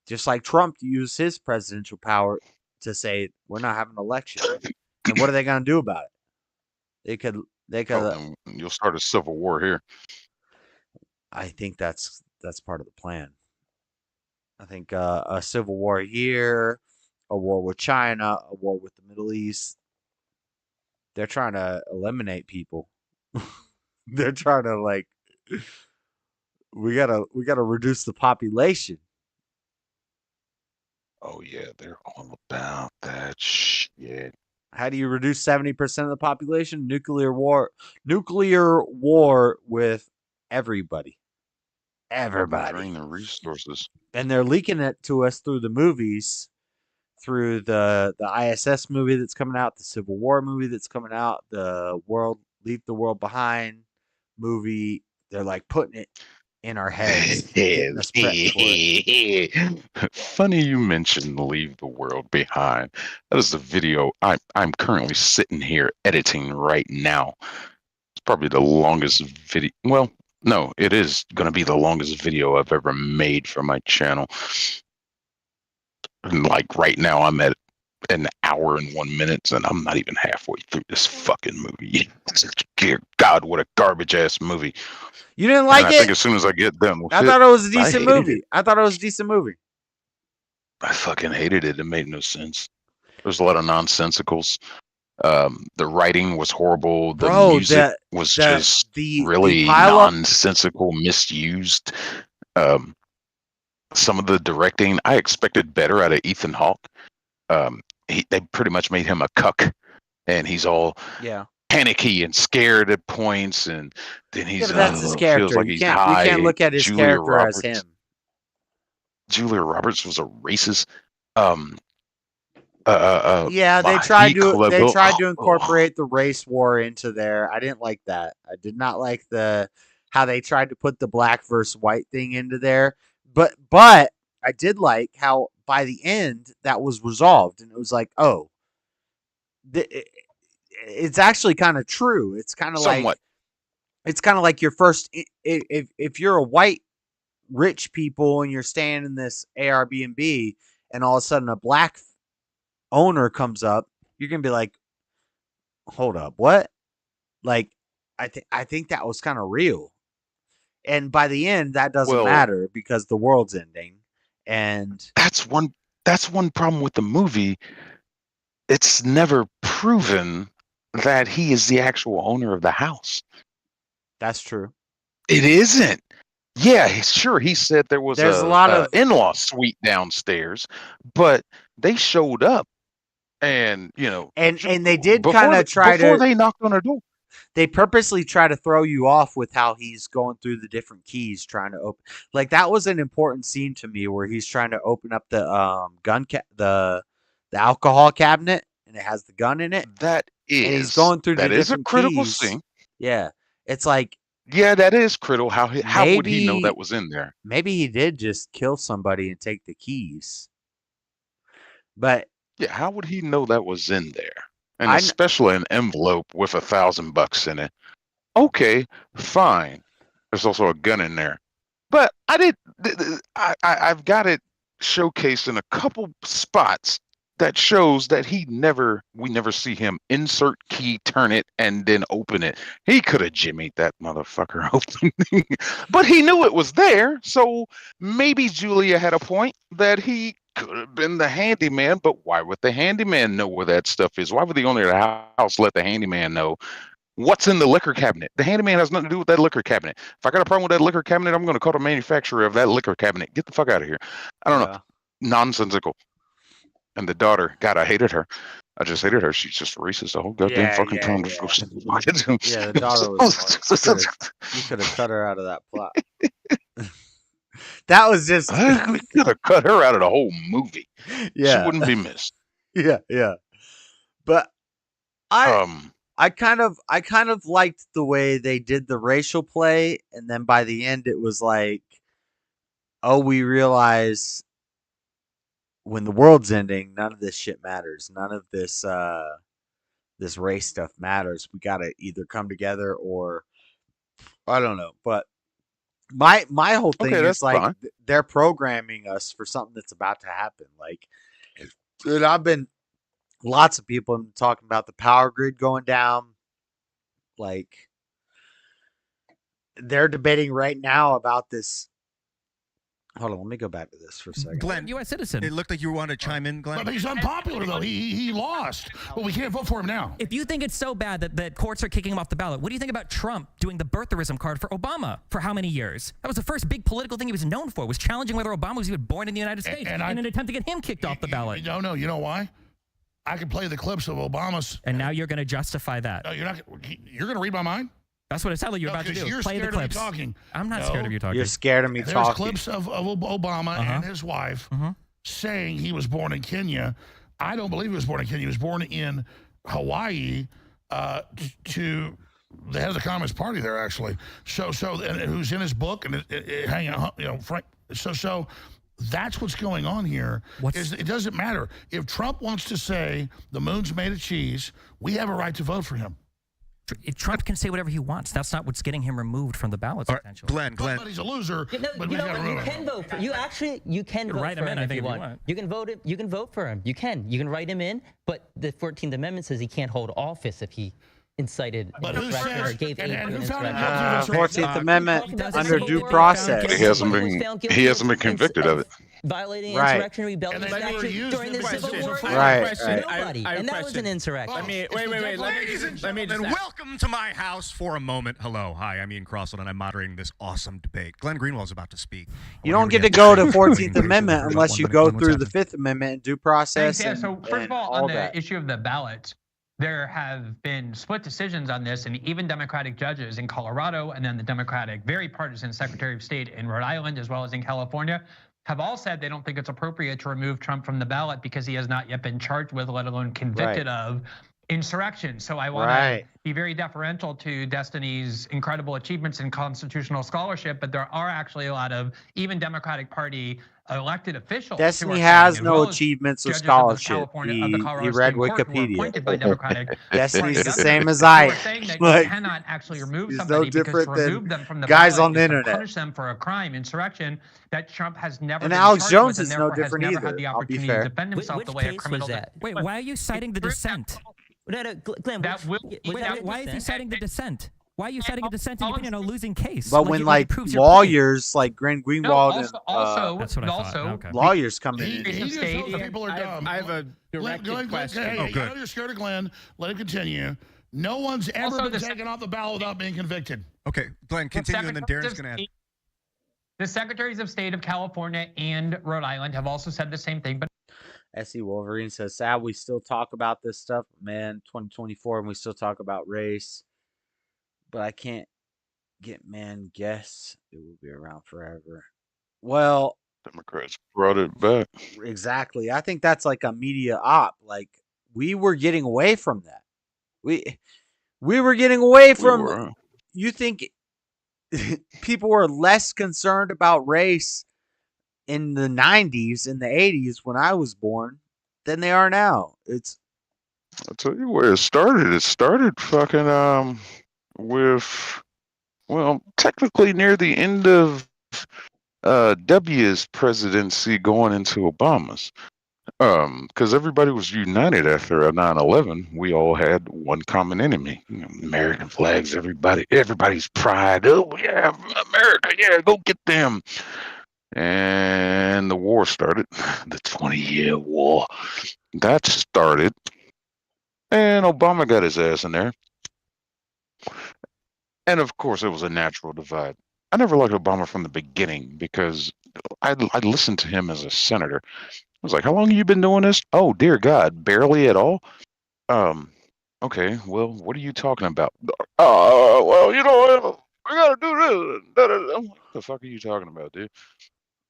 just like Trump used his presidential power to say we're not having an election. And what are they going to do about it? They Oh, could then you'll start a civil war here. I think that's part of the plan. I think a civil war here, a war with China, a war with the Middle East. They're trying to eliminate people. They're trying to like we gotta reduce the population. Oh yeah, they're all about that shit. How do you reduce 70% of the population? Nuclear war. Nuclear war with everybody. Drain Everybody. the resources. And they're leaking it to us through the movies, through the ISS movie that's coming out, the Civil War movie that's coming out, the World Leave the World Behind movie. They're like putting it in our heads, getting us prepped for it. Funny you mentioned Leave the World Behind. That is the video I'm currently sitting here editing right now. It's probably the longest video. Well, no, it is going to be the longest video I've ever made for my channel. And like right now, I'm at an hour and 1 minute, and I'm not even halfway through this fucking movie. Dear God, what a garbage ass movie! You didn't like and it? I think as soon as I get done with I it, thought it was a decent hated movie. it. I thought it was a decent movie. I fucking hated it. It made no sense. There's a lot of nonsensicals. The writing was horrible. The music was just really nonsensical, misused. Some of the directing, I expected better out of Ethan Hawke. They pretty much made him a cuck, and he's all panicky and scared at points, and then he's that's his character. feels like You he's high. You can't look at his Julia character Roberts, as him. Julia Roberts was a racist. Yeah, they tried to incorporate the race war into there. I didn't like that. I did not like how they tried to put the black versus white thing into there. But I did like how by the end that was resolved, and it was like, oh, it's actually kind of true. It's kind of like your first if you're a white rich people and you're staying in this Airbnb, and all of a sudden a black owner comes up, you're gonna be like, hold up, what? Like, I think that was kind of real. And by the end, that doesn't matter because the world's ending. And that's one problem with the movie. It's never proven that he is the actual owner of the house. That's true. It isn't. Yeah, sure. He said there's a lot of in-law suite downstairs, but they showed up, and and they did kind of try before they knocked on our door. They purposely try to throw you off with how he's going through the different keys, trying to open. Like, that was an important scene to me where he's trying to open up the the alcohol cabinet, and it has the gun in it. And he's going through the different a critical keys. scene. Yeah, it's like, yeah, that is critical. How would he know that was in there? Maybe he did just kill somebody and take the keys. But yeah, how would he know that was in there? And especially an envelope with $1,000 in it. Okay, fine. There's also a gun in there, but I've got it showcased in a couple spots that shows that we never see him insert key, turn it, and then open it. He could have jimmied that motherfucker open, but he knew it was there. So maybe Julia had a point that he could have been the handyman, but why would the handyman know where that stuff is? Why would the owner of the house let the handyman know what's in the liquor cabinet? The handyman has nothing to do with that liquor cabinet. If I got a problem with that liquor cabinet, I'm going to call the manufacturer of that liquor cabinet. Get the fuck out of here. I don't know. Nonsensical. And the daughter, God, I hated her. I just hated her. She's just racist the whole goddamn fucking time. Yeah, the daughter was. You could have cut her out of that plot. That was just. We could have cut her out of the whole movie. Yeah, she wouldn't be missed. Yeah. But I kind of liked the way they did the racial play, and then by the end it was like, oh, we realize when the world's ending, none of this shit matters. None of this this race stuff matters. We gotta either come together or I don't know. But my whole thing is like they're programming us for something that's about to happen. Like, dude, lots of people have been talking about the power grid going down. Like, they're debating right now about this. Hold on, let me go back to this for a second. Glenn, U.S. citizen. It looked like you wanted to chime in, Glenn. But he's unpopular, though. He lost. Well, we can't vote for him now. If you think it's so bad that courts are kicking him off the ballot, what do you think about Trump doing the birtherism card for Obama for how many years? That was the first big political thing he was known for, was challenging whether Obama was even born in the United States in an attempt to get him kicked off the ballot. No, you know why? I can play the clips of Obama's. And now you're going to justify that. No, you're not. You're going to read my mind? That's what it sounded like you're about to do. You're Play the scared clips. of me talking. I'm not scared of you talking. You're scared of me There's talking. clips of Obama and his wife saying he was born in Kenya. I don't believe he was born in Kenya. He was born in Hawaii to the head of the Communist Party there, actually. And who's in his book and hanging out, Frank. So that's what's going on here. It doesn't matter if Trump wants to say the moon's made of cheese. We have a right to vote for him. Trump can say whatever he wants. That's not what's getting him removed from the ballots. Potentially. Glenn. But he's a loser. You can vote for. You can vote for him if you want. You can vote. You can vote for him. You can write him in. But the 14th Amendment says he can't hold office if he incited insurrection or gave aid to an insurrection. 14th Amendment under due process. He hasn't been convicted of it. Violating insurrection rebellion statute during the Civil War. Nobody. And that was an insurrection. Wait. Let me just welcome to my house for a moment. Hello. Hi, I'm Ian Crossland, and I'm moderating this awesome debate. Glenn Greenwald is about to speak. You don't get to go to 14th Amendment unless you go through the 5th Amendment and due process. Yeah, so first of all, on the issue of the ballots, there have been split decisions on this, and even Democratic judges in Colorado and then the Democratic, very partisan Secretary of State in Rhode Island, as well as in California, have all said they don't think it's appropriate to remove Trump from the ballot because he has not yet been charged with, let alone convicted of, insurrection. So I want to be very deferential to Destiny's incredible achievements in constitutional scholarship, but there are actually a lot of even Democratic Party elected officials. Destiny has no achievements of scholarship. He read Wikipedia. Destiny's the same as I. Like, cannot actually remove somebody because to remove them from the guys ballot on the internet. Punish them for a crime, insurrection, that Trump has never. And been Alex charged Jones with, is and no therefore different has never either. had the I'll be opportunity fair. to defend himself Which the way a case criminal. was that? Wait, why are you citing the dissent? Glenn, Why is he citing the dissent? Why are you citing a dissenting opinion on a losing case? But when lawyers like Glenn Greenwald and lawyers come in, he just knows that people are dumb. I have a direct question. I know you're scared of Glenn. Let him continue. No one's ever been taken off the ballot without being convicted. Okay, Glenn, continue, and then Darren's going to add. The Secretaries of State of California and Rhode Island have also said the same thing, but SE Wolverine says, sad we still talk about this stuff, man, 2024, and we still talk about race. But I can't guess it will be around forever. Well, Democrats brought it back. Exactly. I think that's like a media op. Like, we were getting away from that. We were getting away from. You think people were less concerned about race in the 90s, in the 80s when I was born than they are now? I'll tell you where it started. It started fucking with, well, technically near the end of W's presidency going into Obama's. Because everybody was united after 9/11. We all had one common enemy. American flags, everybody's pride. Oh, yeah, America, yeah, go get them. And the war started, the 20-year war. That started. And Obama got his ass in there. And of course, it was a natural divide. I never liked Obama from the beginning because I listened to him as a senator. I was like, how long have you been doing this? Oh, dear God, barely at all? Okay, well, what are you talking about? Well, you know, we gotta do this. What the fuck are you talking about, dude?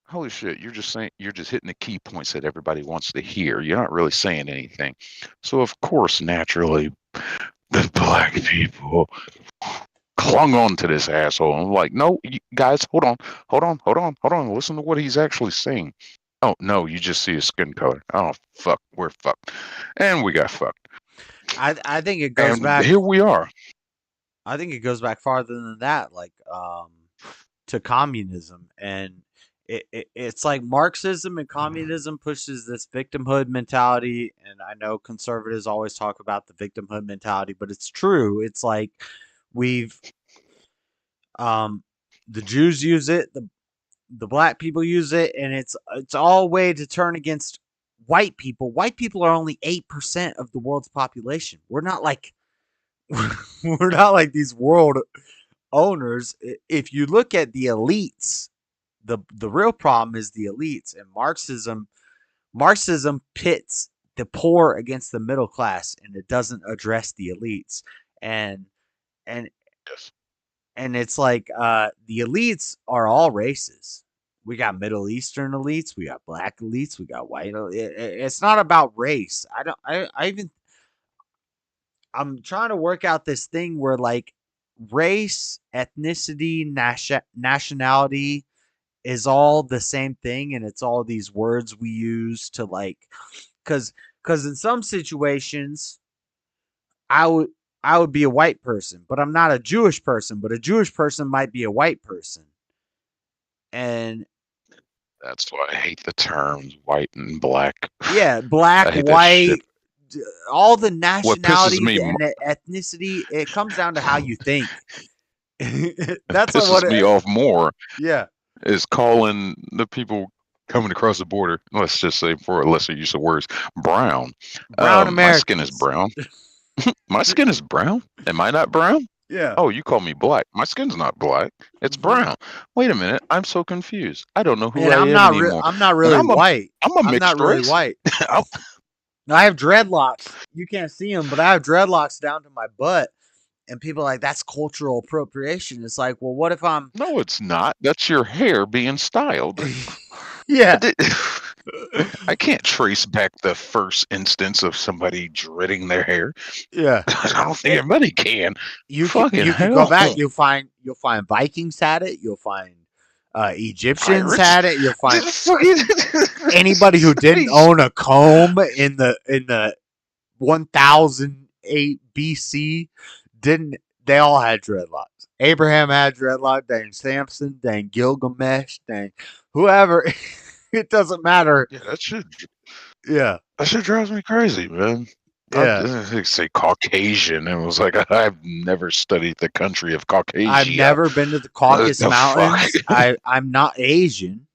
Holy shit, you're just hitting the key points that everybody wants to hear. You're not really saying anything. So, of course, naturally, the black people clung on to this asshole. I'm like, no, guys, hold on. Listen to what he's actually saying. Oh, no, you just see his skin color. Oh, fuck, we're fucked. And we got fucked. I think it goes back. Here we are. I think it goes back farther than that, like to communism. And it's like Marxism and communism pushes this victimhood mentality. And I know conservatives always talk about the victimhood mentality, but it's true. It's like we've the Jews use it, the black people use it, and it's all a way to turn against white people. White people are only 8% of the world's population. We're not like these world owners. If you look at the elites, the real problem is the elites, and Marxism pits the poor against the middle class, and it doesn't address the elites. And it's like the elites are all races. We got Middle Eastern elites, we got black elites, we got white. It's not about race. I'm trying to work out this thing where like race, ethnicity, nationality is all the same thing, and it's all these words we use to like, because in some situations, I would be a white person, but I'm not a Jewish person, but a Jewish person might be a white person, and That's why I hate the terms white and black. yeah, black, I hate that shit. white, all the What pisses nationalities me and ethnicity, it comes down to how you think. That's pisses what me off more Yeah. is calling the people coming across the border, let's just say for a lesser use of words, brown. Brown My skin is Americans. brown. My skin is brown. Am I not brown? Yeah. Oh, you call me black. My skin's not black. It's brown. Wait a minute. I'm so confused. I don't know who And I am anymore. I'm not really white. I'm a mixed not really race. white. I'm- I have dreadlocks. You can't see them, but I have dreadlocks down to my butt. And people are like, that's cultural appropriation. It's like, well, what if I'm... No, it's not. That's your hair being styled. Yeah. I can't trace back the first instance of somebody dreading their hair. Yeah. I don't think anybody can. You Fucking can hell. go back. You'll find Vikings had it. You'll find Egyptians Pirates. had it. You'll find anybody who didn't own a comb in the 1008 BC didn't. They all had dreadlocks. Abraham had dreadlocks. Dang Samson. Dang Gilgamesh. Dang whoever. It doesn't matter. Yeah, that shit. Yeah. That shit drives me crazy, man. Yeah. I say Caucasian. It was like I've never studied the country of Caucasia. I've never been to the Caucasus the Mountains. fuck? I'm not Asian.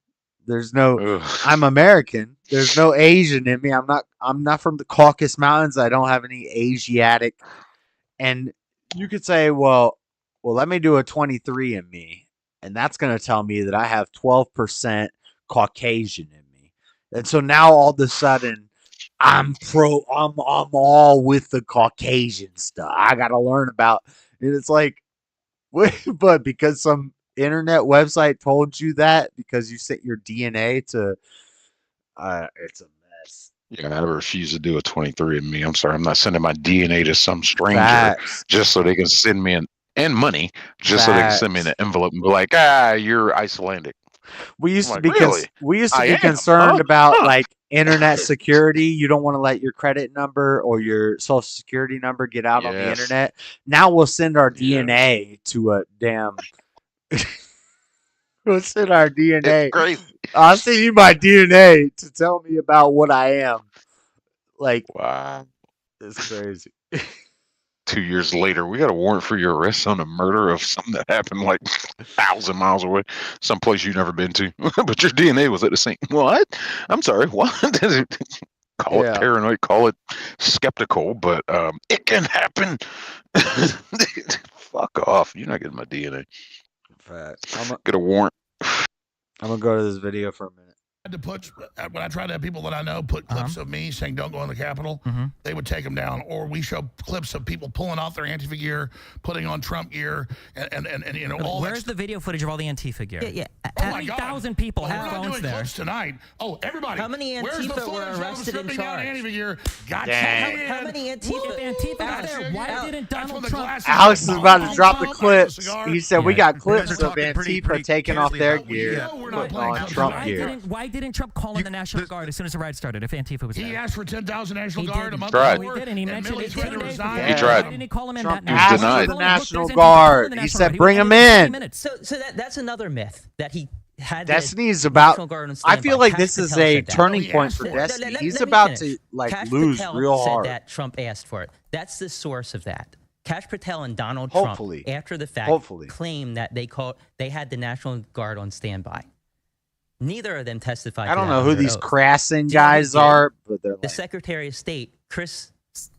There's no. Ugh. I'm American. There's no Asian in me. I'm not from the Caucasus Mountains. I don't have any Asiatic. And you could say, well, let me do a 23andMe, and that's going to tell me that I have 12% Caucasian in me. And so now all of a sudden I'm all with the Caucasian stuff. I got to learn about, and it's like, but because some internet website told you that, because you sent your DNA to, it's a mess. Yeah, I refuse to do a 23andMe. I'm sorry. I'm not sending my DNA to some stranger Facts. just so they can send me and money just so they can send me an envelope and be like, you're Icelandic. We used I'm to like, be really? we used to I be am? concerned Huh? about Huh. like internet security. You don't want to let your credit number or your social security number get out on the Yes. internet. Now we'll send our Yes. DNA to a damn. We'll send our DNA. It's crazy. I'll send you my DNA to tell me about what I am. Like, Wow. it's crazy. 2 years later, we got a warrant for your arrest on a murder of something that happened like 1,000 miles away, someplace you've never been to, but your DNA was at the same. What? I'm sorry. What? Call Yeah. it paranoid, call it skeptical, but it can happen. Fuck off. You're not getting my DNA. Get a warrant. I'm gonna go to this video for a minute. To put when I try to have people that I know put clips of me saying don't go in the Capitol, they would take them down. Or we show clips of people pulling off their Antifa gear, putting on Trump gear, and you know all. Where's the video footage of all the Antifa gear? Yeah. Oh my God. 3,000 people Well, have we're not phones doing there. clips tonight. Oh, everybody! How many where's the Antifa were footage of arrested and stripping down charged? Antifa gear? Gotcha. Dang. How many Antifa? If Antifa was Gotcha. there, why Yeah. didn't That's when Donald the Trump? glasses Alex is go about to bum, drop bum, the bum, clips. cigar. He said we got clips guys are of talking pretty Antifa taking off carefully their about what gear, No, we're not putting playing on clips Trump tonight. gear. Why didn't Trump call in the National Guard as soon as the riot started? If Antifa was He there, asked for 10,000 National He Guard a didn't. month Tried. before, he did, and he mentioned Millie it threatened to 2 days resign. before. He tried. Why didn't he call him in Trump that asked denied. for the Look, National there's Antifa, Guard. call the He National said, Guard. "Bring was him there in 20 in." minutes. So that's another myth that he had. Destiny's the about. National Guard on I feel standby. like Cash this is Patel a said that. turning He point asked for for it. Destiny. Let He's me about finish. to like Cash lose Patel real said hard. that Trump asked for it. That's the source of that. Cash Patel and Donald Hopefully. Trump, after the fact, claimed that they had the National Guard on standby. Neither of them testified. I don't to that know who under these oath. Krassin You know who guys did? are, but they're The like, Secretary of State,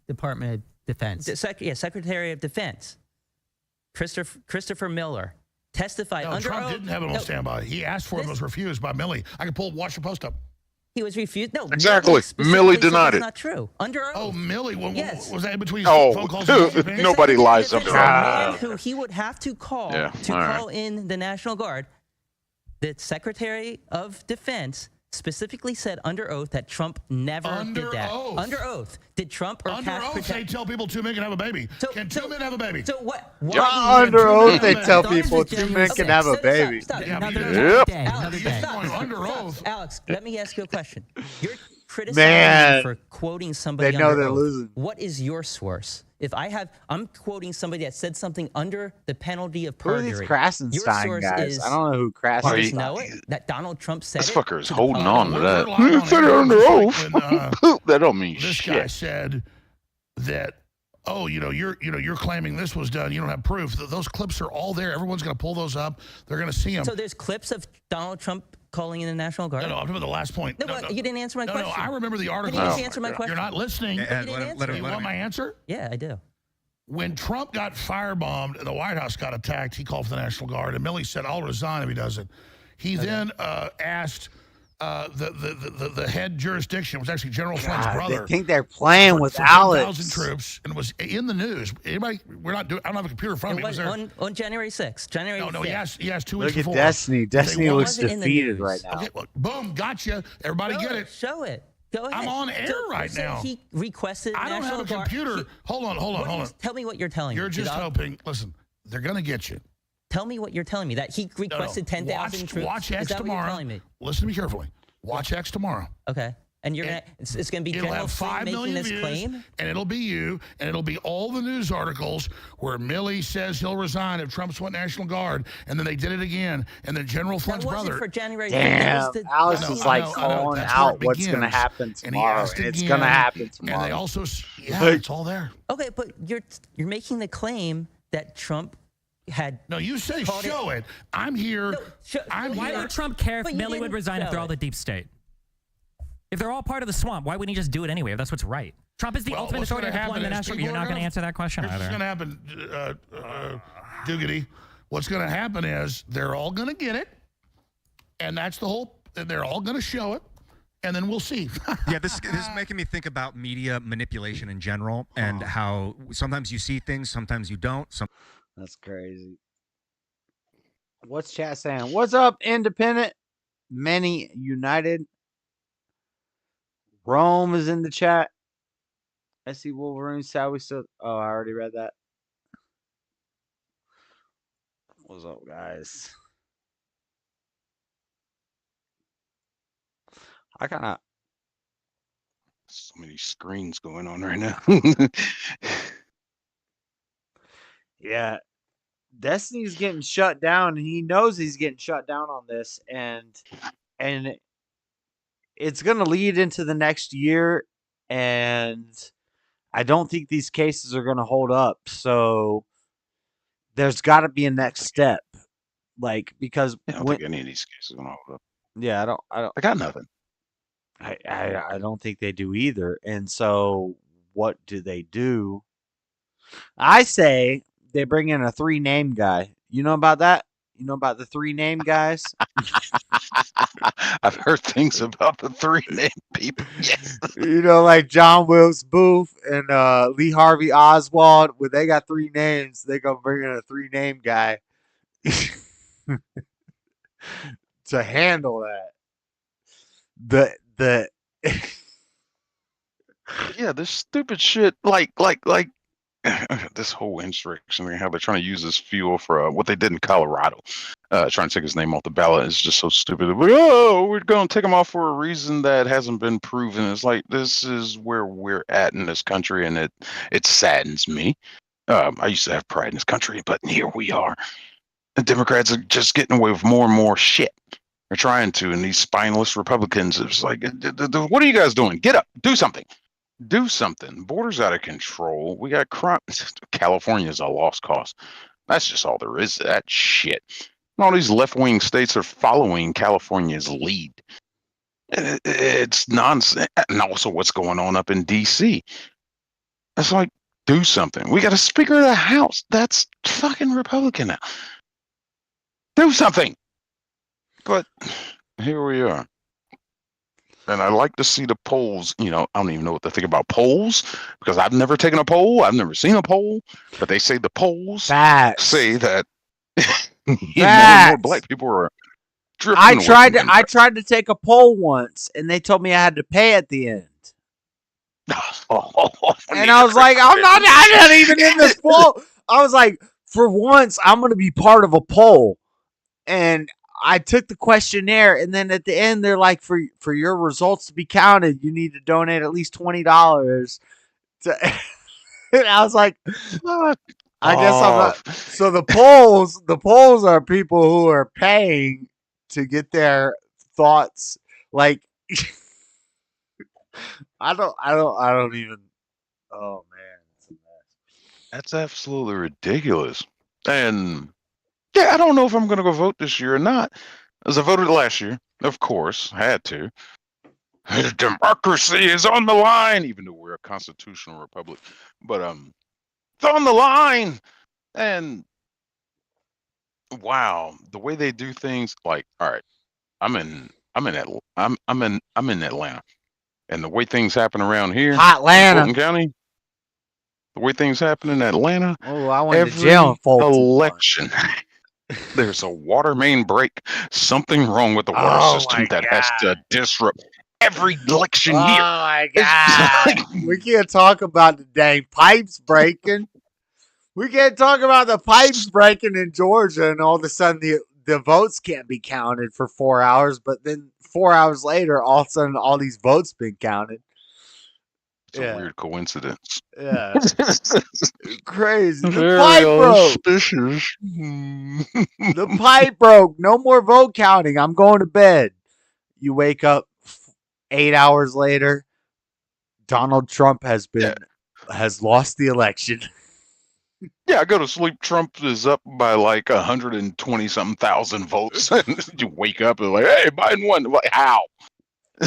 Department of Defense. Secretary of Defense, Christopher Miller, testified No, under Trump oath. didn't have it on standby. He asked for it and was refused by Millie. I can watch the post up. He was refused. No, Exactly. Millie specifically Millie said denied that's it. Not true. Under oath. Oh, Millie, Yes. was that in between Oh, phone calls? dude, and nobody lies Defense, under the oath. man who he would have to call Yeah, to all right. call in the National Guard. The Secretary of Defense specifically said under oath that Trump never Under did that. oath. Under oath. Did Trump or Under Cash oath, they protect? tell people 2 men can have a baby. Can 2 men have a baby? So what? Yeah, Why under oath, they men tell have a baby. people Stop, 2 men can have a stop, baby. Stop, Yeah, but Another you're- day. Yep. Alex, You're stop, going under stop. oath. Alex, let me ask you a question. You're criticizing Man, me for quoting somebody they know under they're oath. losing. What is your source? If I'm quoting somebody that said something under the penalty of Who are perjury. these Your Krasenstein source guys? is, I don't know who you Krasenstein just know is. it, that Donald Trump said This it. fucker is to the holding public. on to that. We're live on Said it air, under just like oath. when, that don't mean this guy shit. said that, oh, you're claiming this was done. You don't have proof. Those clips are all there. Everyone's going to pull those up. They're going to see them. So there's clips of Donald Trump calling in the National Guard? No, I'm talking about the last point. No, you didn't answer my question. No, I remember the article. Can you just answer my question? You're not listening. And didn't answer. let You him want my answer? Yeah, I do. When Trump got firebombed and the White House got attacked, he called for the National Guard, and Milley said, "I'll resign if he doesn't." He then asked the head jurisdiction, it was actually General Flynn's God, brother. they think they're playing with for Alex. 10,000 troops, and it was in the news. Anybody? We're not doing. I don't have a computer in front of It me. was It was there. on January 6th. January 6th. No, he asked 2 Look weeks at before. Destiny. Destiny won. looks Wasn't in the defeated news. right now. Okay, well, boom, gotcha. Everybody Show get it. it. Show it. Go ahead. I'm on air right so now. He requested I don't National have a Guard. computer. Hold on. Tell me what you're telling me. You're just hoping. Listen, they're gonna get you. Tell me what you're telling me. That he requested 10,000 troops. Watch Is X that what you're tomorrow. telling me? Listen to me carefully. Watch X tomorrow. Okay. And you're gonna. It's gonna be It'll General have Flynn 5 making million this views, claim. and it'll be you, and it'll be all the news articles where Milley says he'll resign if Trump's went National Guard, and then they did it again, and then General That Flynn's wasn't brother. for January. Damn, Alex I is know, like I know. calling That's where out it what's going to begins. happen And he tomorrow, asked and it's again, going to happen And tomorrow. they also, yeah, Like- it's all there. Okay, but you're making the claim that Trump had. No, you say Called it- show it. I'm here. I'm Why here. would Trump care if But you Milley would didn't resign if show they're all it. the deep state? If they're all part of the swamp, why wouldn't he just do it anyway if that's what's right? Trump is the Well, ultimate what's authority gonna of deploying the happen is national. people You're are not going to gonna- answer that question Here's what's either. going to happen, Dougherty. What's going to happen is they're all going to get it, and that's the whole. They're all going to show it, and then we'll see. Yeah, this is making me think about media manipulation in general and how sometimes you see things, sometimes you don't. That's crazy. What's chat saying? What's up, independent? Many united. Rome is in the chat. I see Wolverine. Sad we still. Oh, I already read that. What's up, guys? I kind of. So many screens going on right now. Yeah. Destiny's getting shut down, and he knows he's getting shut down on this, and it's going to lead into the next year, and I don't think these cases are going to hold up. So there's got to be a next step, like because I don't think any of these cases are gonna hold up. yeah, I got nothing. I don't think they do either. And so what do? I say they bring in a 3-name guy. You know about that? You know about the 3-name guys? I've heard things about the 3 named people. Yes. You know, like John Wilkes Booth and Lee Harvey Oswald. When they got 3 names, they gonna bring in a 3-name guy to handle that. The Yeah, this stupid shit, like this whole insurrection thing, how they're trying to use this fuel for what they did in Colorado, trying to take his name off the ballot is just so stupid. Like, oh, we're going to take him off for a reason that hasn't been proven. It's like, this is where we're at in this country, and it saddens me. I used to have pride in this country, but here we are. The Democrats are just getting away with more and more shit. They're trying to, and these spineless Republicans, it's like, what are you guys doing? Get up, do something. Do something. Border's out of control. We got crime. California's a lost cause. That's just all there is to that shit. And all these left-wing states are following California's lead. It's nonsense. And also what's going on up in D.C. It's like, do something. We got a Speaker of the House. That's fucking Republican now. Do something. But here we are. And I like to see the polls. You know, I don't even know what to think about polls because I've never taken a poll. I've never seen a poll. But they say the polls say that more and more black people are drifting away from the I tried to take a poll once, and they told me I had to pay at the end. And I was like, I'm not even in this poll. I was like, for once, I'm going to be part of a poll. And I took the questionnaire, and then at the end, they're like, for your results to be counted, you need to donate at least $20. And I was like, I guess I'm not. So the polls are people who are paying to get their thoughts. Like, I don't even. Oh man, it's a mess. That's absolutely ridiculous. And yeah, I don't know if I'm going to go vote this year or not. As I voted last year, of course, had to. Democracy is on the line, even though we're a constitutional republic. But it's on the line. And wow, the way they do things, like, all right, I'm in Atlanta, and the way things happen around here, Hot Atlanta. Fulton County, the way things happen in Atlanta, Oh, I went to jail in Fulton. election, there's a water main break, something wrong with the water system that has to disrupt every election Oh year. my It's god! like- We can't talk about the dang pipes breaking. We can't talk about the pipes breaking in Georgia, and all of a sudden the votes can't be counted for 4 hours. But then 4 hours later, all of a sudden, all these votes been counted. It's a weird coincidence. Yeah, crazy. The Very pipe broke. auspicious. The pipe broke. No more vote counting. I'm going to bed. You wake up 8 hours later. Donald Trump has lost the election. Yeah, I go to sleep. Trump is up by like 120-something thousand votes. You wake up and like, hey, Biden won. Like, how?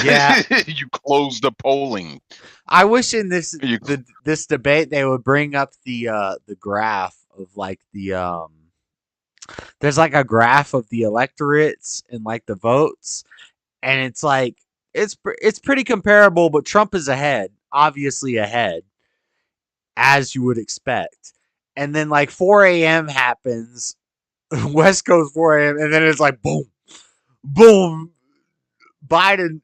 Yeah. You close the polling. I wish in this debate they would bring up the graph of like the there's like a graph of the electorates and like the votes, and it's like it's pretty comparable, but Trump is ahead, obviously ahead, as you would expect. And then like 4 a.m. happens, West Coast 4 a.m., and then it's like boom, boom, Biden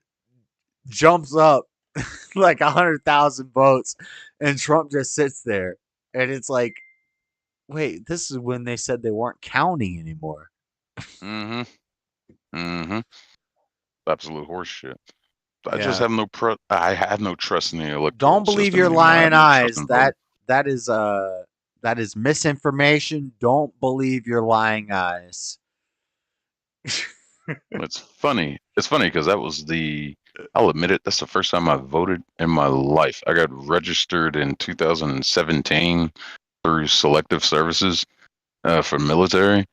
jumps up like 100,000 votes, and Trump just sits there, and it's like, wait, this is when they said they weren't counting anymore. Mm-hmm. Mm-hmm. Absolute horseshit. I Yeah. just have I have no trust in the electoral Don't believe system your anymore. I have lying no eyes. trust in voting. That is misinformation. Don't believe your lying eyes. It's funny. It's funny because I'll admit it, that's the first time I voted in my life. I got registered in 2017 through Selective Services for military.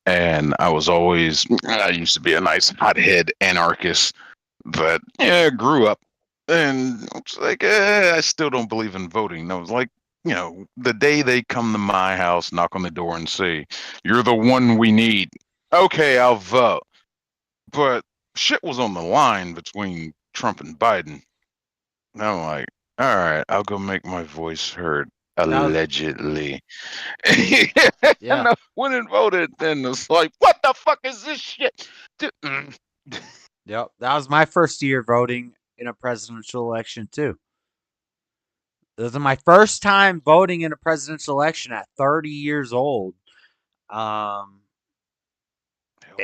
And I used to be a nice hothead anarchist, but yeah, I grew up. And it's like, I still don't believe in voting. And I was like, the day they come to my house, knock on the door and say, you're the one we need. Okay, I'll vote. But shit was on the line between Trump and Biden. And I'm like, all right, I'll go make my voice heard. Allegedly. Yeah. And I went and voted, and it's like, what the fuck is this shit? Yep. That was my first year voting in a presidential election, too. This is my first time voting in a presidential election at 30 years old. Hell,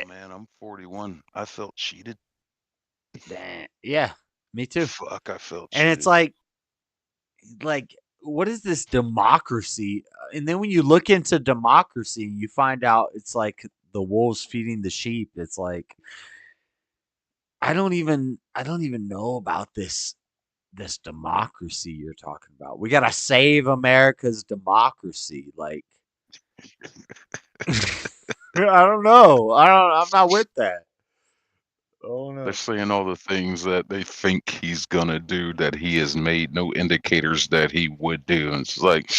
man, I'm 41. I felt cheated. Damn. Yeah, me too. Fuck, I felt And cheated. it's like, what is this democracy? And then when you look into democracy, you find out it's like the wolves feeding the sheep. It's like, I don't even know about this democracy you're talking about. We gotta save America's democracy. Like, I don't know. I'm not with that. Oh no. They're saying all the things that they think he's gonna do that he has made no indicators that he would do. And it's like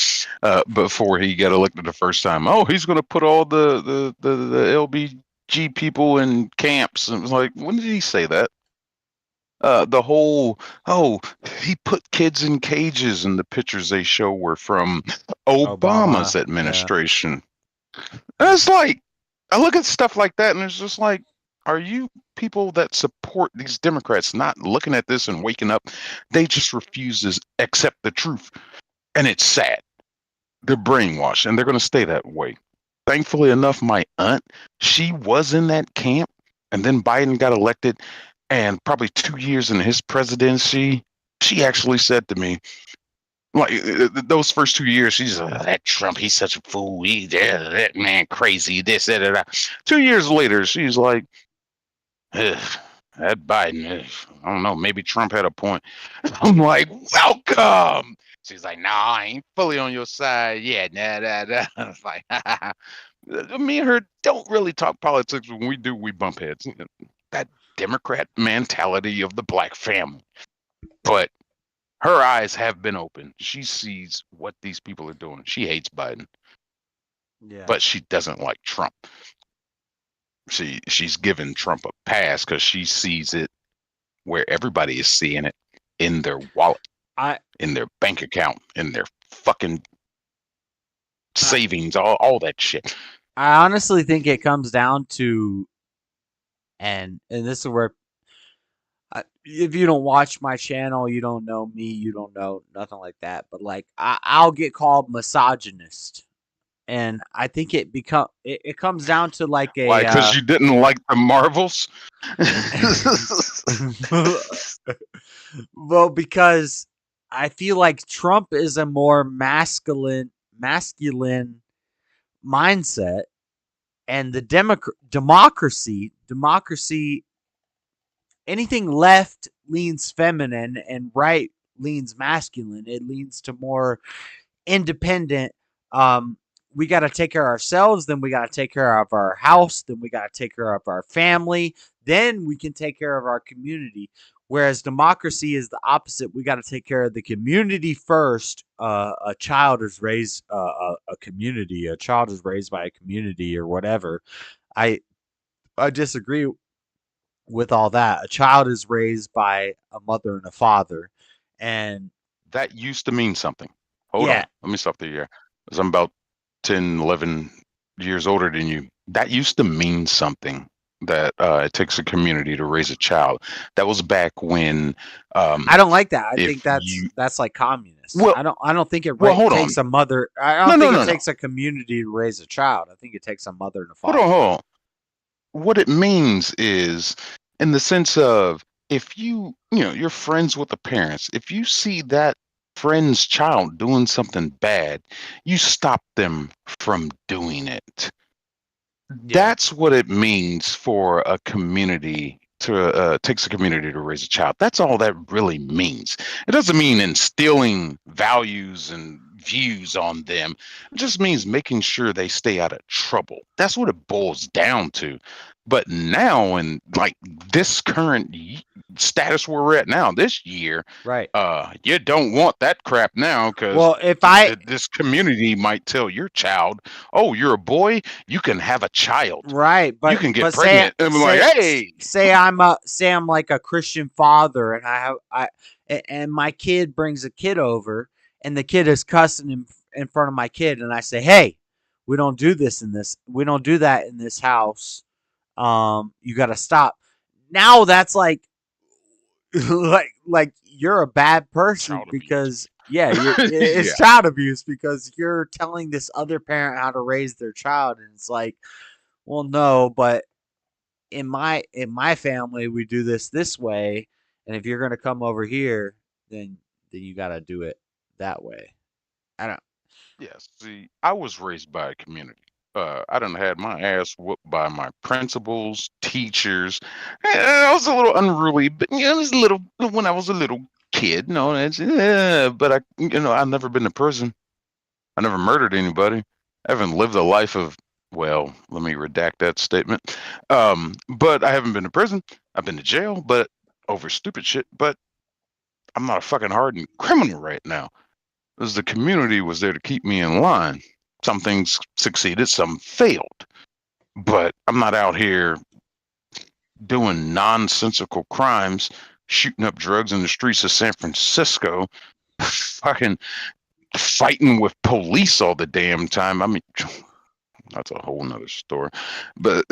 before he got elected the first time, he's gonna put all the LBG people in camps. And it was like, when did he say that? The whole he put kids in cages, and the pictures they show were from Obama's administration. And it's like, I look at stuff like that, and it's just like, Are you people that support these Democrats not looking at this and waking up? They just refuse to accept the truth. And it's sad. They're brainwashed and they're going to stay that way. Thankfully enough, my aunt, she was in that camp, and then Biden got elected, and probably 2 years in his presidency, she actually said to me, like those first 2 years, she's like, that Trump, he's such a fool. That man crazy, this, that. 2 years later, she's like, ugh, that Biden, I don't know, maybe Trump had a point. I'm like, welcome. She's like, no, I ain't fully on your side yet. Nah. I was like, me and her don't really talk politics. When we do, we bump heads. That Democrat mentality of the black family. But her eyes have been opened. She sees what these people are doing. She hates Biden, Yeah. but she doesn't like Trump. She's given Trump a pass because she sees it where everybody is seeing it in their wallet, in their bank account, in their fucking savings, all that shit. I honestly think it comes down to, and this is where, if you don't watch my channel, you don't know me, you don't know nothing like that. But like, I'll get called misogynist, and I think it comes down to like a. Why? Because you didn't like the Marvels? Well, because I feel like Trump is a more masculine mindset, and the democracy, anything left leans feminine and right leans masculine. It leans to more independent. We got to take care of ourselves, then we got to take care of our house, then we got to take care of our family, then we can take care of our community. Whereas democracy is the opposite. We got to take care of the community first. A child is raised a community. A child is raised by a community or whatever. I disagree with all that. A child is raised by a mother and a father, and that used to mean something. Hold on, let me stop there. Yeah, because I'm about 10, 11 years older than you. That used to mean something. That it takes a community to raise a child. That was back when. I don't like that. I think that's like communist. Well, I don't think it takes a mother. I don't think it takes a community to raise a child. I think it takes a mother and a father. Hold on. What it means is, in the sense of, if you're friends with the parents, if you see that friend's child doing something bad, you stop them from doing it. That's what it means for a community to takes a community to raise a child. That's all that really means. It doesn't mean instilling values and views on them. It just means making sure they stay out of trouble. That's what it boils down to. But now, in like this current status where we're at now, this year, right? You don't want that crap now, because this community might tell your child, "Oh, you're a boy, you can have a child, right? But you can get pregnant." And I'm like, "Hey, say I'm like a Christian father, and and my kid brings a kid over, and the kid is cussing in front of my kid, and I say, hey, we don't do we don't do that in this house. You got to stop. Now that's like you're a bad person because it's child abuse, because you're telling this other parent how to raise their child, and it's like, well, no, but in my family we do this way, and if you're gonna come over here, then you got to do it that way. I don't. Yes, see, I was raised by a community. I done had my ass whooped by my principals, teachers. And I was a little unruly, but I was little when I was a little kid. But I've never been to prison. I never murdered anybody. I haven't lived a life of, well, let me redact that statement. But I haven't been to prison. I've been to jail, but over stupid shit. But I'm not a fucking hardened criminal right now. Because the community was there to keep me in line. Some things succeeded, some failed. But I'm not out here doing nonsensical crimes, shooting up drugs in the streets of San Francisco, fucking fighting with police all the damn time. I mean, that's a whole nother story. But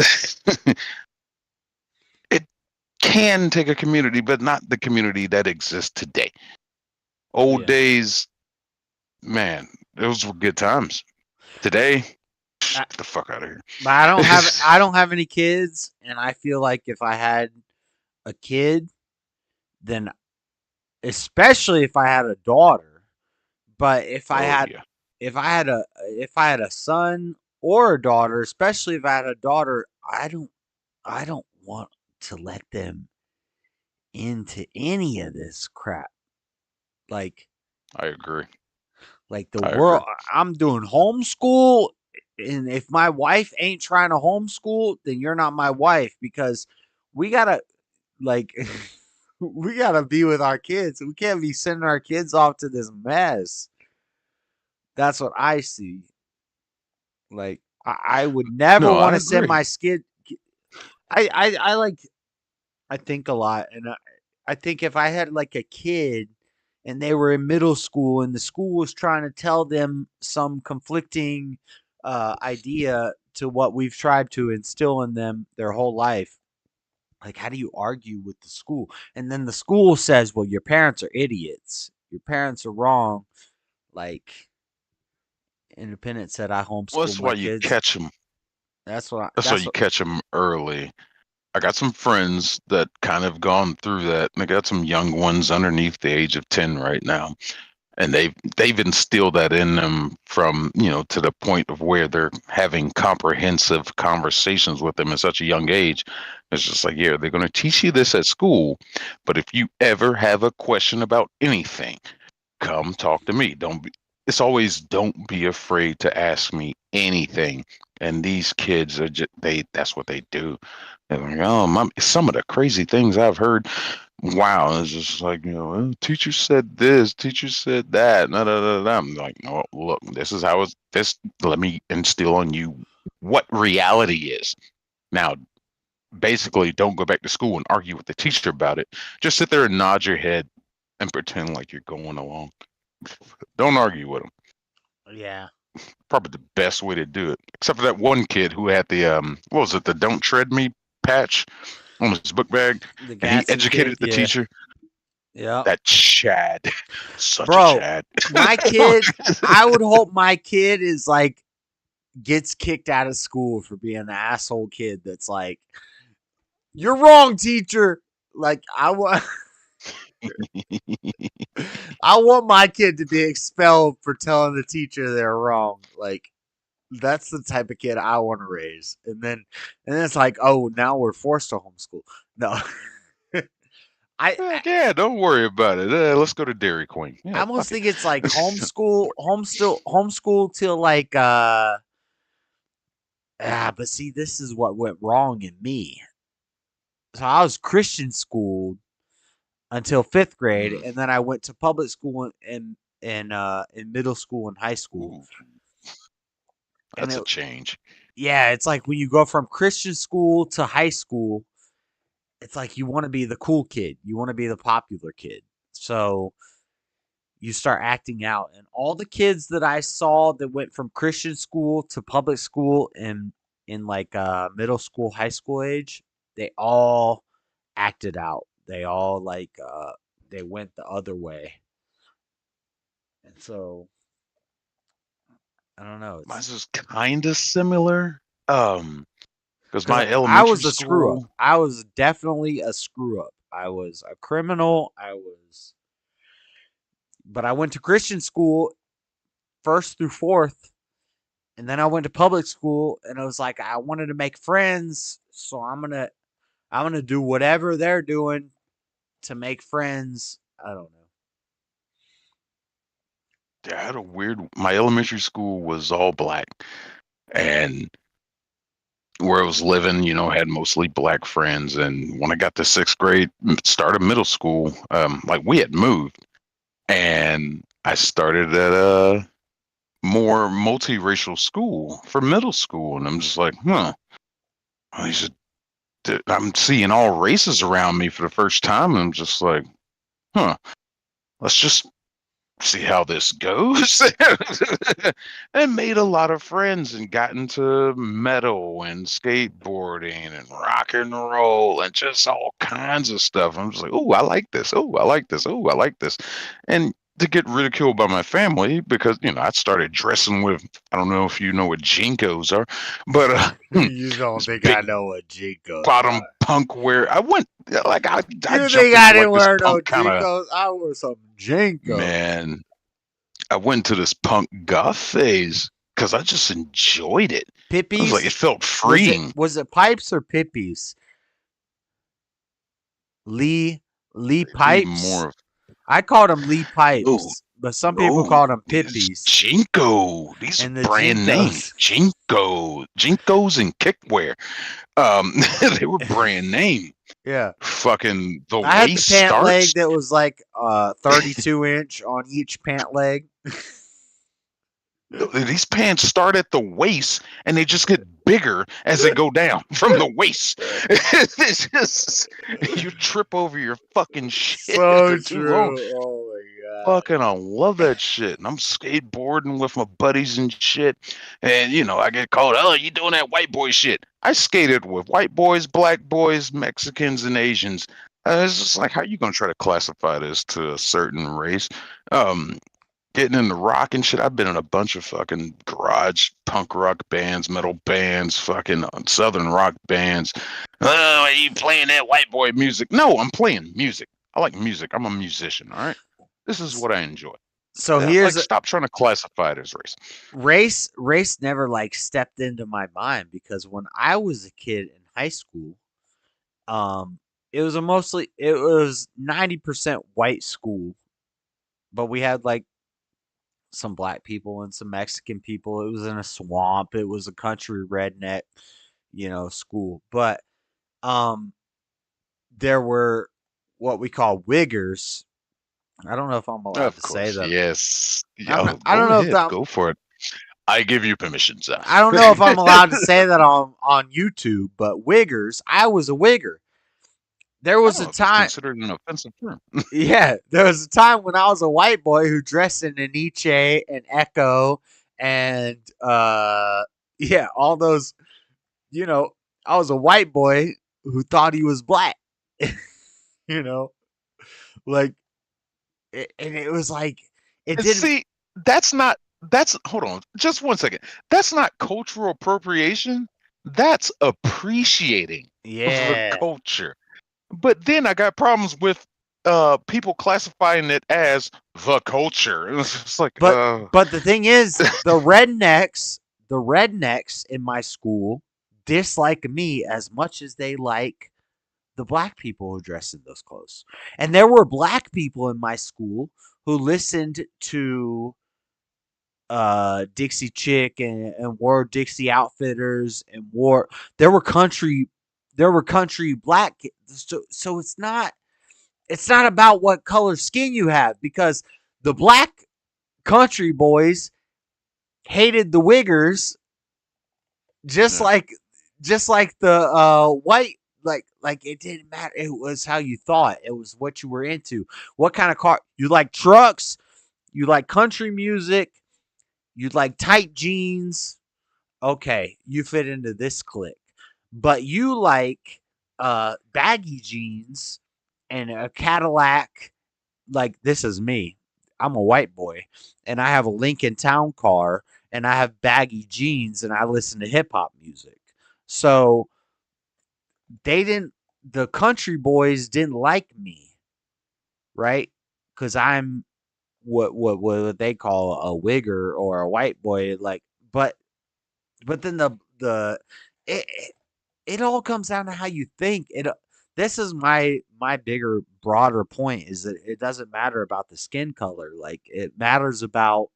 can take a community, but not the community that exists today. Old Yeah. days, man, those were good times. Today, get the fuck out of here. But I don't have any kids, and I feel like if I had a kid, then especially if I had a daughter, but if I had yeah. if I had a son or a daughter, especially if I had a daughter, I don't want to let them into any of this crap. Like I agree. the I world, agree. I'm doing homeschool, and if my wife ain't trying to homeschool, then you're not my wife, because we gotta like we gotta be with our kids. We can't be sending our kids off to this mess. That's what I see. Like I would never No, want I to send agree. my skid. I like I think a lot, and I think if I had like a kid and they were in middle school and the school was trying to tell them some conflicting idea to what we've tried to instill in them their whole life, like how do you argue with the school? And then the school says, "Well, your parents are idiots. Your parents are wrong." Like Independent said, "I Well, homeschool that's my why you kids." catch them. That's what. That's why you catch them early. I got some friends that kind of gone through that. And I got some young ones underneath the age of 10 right now. And they've instilled that in them from, to the point of where they're having comprehensive conversations with them at such a young age. It's just like, yeah, they're going to teach you this at school, but if you ever have a question about anything, come talk to me. It's always, don't be afraid to ask me anything. And these kids are just, that's what they do. They're like, oh, some of the crazy things I've heard. Wow, it's just like, well, teacher said this, teacher said that. Nah, nah, nah, nah. I'm like, no, look, this is how let me instill on you what reality is. Now, basically, don't go back to school and argue with the teacher about it. Just sit there and nod your head and pretend like you're going along. Don't argue with them. Yeah. Probably the best way to do it. Except for that one kid who had the what was it, the "Don't Tread Me" patch on his book bag, The and he Gadsden educated kid, the yeah. teacher. Yeah. That Chad, such a Bro, Chad. my kid, I would hope my kid is like gets kicked out of school for being an asshole kid that's like, "You're wrong, teacher." Like I want I want my kid to be expelled for telling the teacher they're wrong. Like that's the type of kid I want to raise. And then it's like, "Oh, now we're forced to homeschool." No. I Yeah, don't worry about it. Let's go to Dairy Queen. I Yeah, almost fuck it. think it's like homeschool till like but see, this is what went wrong in me. So I was Christian schooled until 5th grade, Mm, and then I went to public school in middle school and high school. ooh, And that's a change. yeah, it's like when you go from Christian school to high school, it's like you want to be the cool kid, you want to be the popular kid. So you start acting out, and all the kids that I saw that went from Christian school to public school in like middle school, high school age, they all acted out. They all like they went the other way. And so I don't know. Mine's It's is kind of similar. Because because my I elementary was a screw up. school, I was definitely a screw up. I was a criminal. But I went to Christian school 1st through 4th. And then I went to public school, and it was like I wanted to make friends, so I'm gonna do whatever they're doing to make friends. I don't know. yeah, I had a weird. My elementary school was all black, and where I was living, had mostly black friends. And when I got to 6th grade, started middle school, like we had moved, and I started at a more multiracial school for middle school, and I'm just like, these I'm seeing all races around me for the first time, and I'm just like, huh, let's just see how this goes. And made a lot of friends and got into metal and skateboarding and rock and roll and just all kinds of stuff. I'm just like, oh, I like this. Oh, I like this. Oh, I like this. And to get ridiculed by my family because, I started dressing with, I don't know if you know what Jinkos are, but You don't this think I big know what Jinkos bottom are. punk wear. I went, like, I You jumped think into I like didn't this wear no punk kind of, Jinkos? I wore some Jinkos. man. I went to this punk goth phase because I just enjoyed it. I was like, it Pippies? felt freeing. Was it pipes or pippies? Lee Be Pipes? more of, I called them Lee oh, Pipes, but some people oh, called them these Pippies. Jinko. These are And the brand names. Jinkos. Jinkos and kickwear. They were brand name. Yeah. Fucking the I had the waist pant leg starts. that was like 32-inch on each pant leg. These pants start at the waist and they just get bigger as they go down from the waist. It's just, you trip over your fucking shit. So They're too long. true. Oh my god. Fucking, I love that shit. And I'm skateboarding with my buddies and shit. And, I get called, oh, you doing that white boy shit. I skated with white boys, black boys, Mexicans, and Asians. It's just like, how you going to try to classify this to a certain race? Getting into rock and shit. I've been in a bunch of fucking garage punk rock bands, metal bands, fucking southern rock bands. Oh, are you playing that white boy music? No, I'm playing music. I like music. I'm a musician, all right? This is what I enjoy. So Like, stop trying to classify it as race. race never like stepped into my mind because when I was a kid in high school, it was 90% white school, but we had like some black people and some Mexican people. It was in a swamp. It was a country redneck, school. But there were what we call wiggers. I don't know if I'm allowed Of to say course, that. yes. I don't Go know if ahead. Go for it. I give you permission, sir. I don't know if I'm allowed to say that on YouTube, but wiggers. I was a wigger. There was a It's time. considered an offensive term. Yeah, there was a time when I was a white boy who dressed in a Nietzsche and Echo and yeah, all those. I was a white boy who thought he was black. you know, like, and it was like it And didn't. see, hold on, just 1 second. That's not cultural appropriation. That's appreciating Yeah, the culture. But then I got problems with people classifying it as the culture. It's like, but the thing is, the rednecks in my school dislike me as much as they like the black people who dress in those clothes. And there were black people in my school who listened to Dixie Chick and wore Dixie Outfitters and wore there were country black so it's not about what color skin you have because the black country boys hated the wiggers just Yeah. like the white like it didn't matter. It was how you thought. It was what you were into. What kind of car you like? Trucks. You like country music. You like tight jeans. Okay, you fit into this clique. But you like baggy jeans and a Cadillac. Like this is me. I'm a white boy, and I have a Lincoln Town car, and I have baggy jeans, and I listen to hip hop music. So the country boys didn't like me, right? Because I'm what they call a wigger or a white boy, like, but then it, it all comes down to how you think. This is my bigger, broader point is that it doesn't matter about the skin color. Like it matters about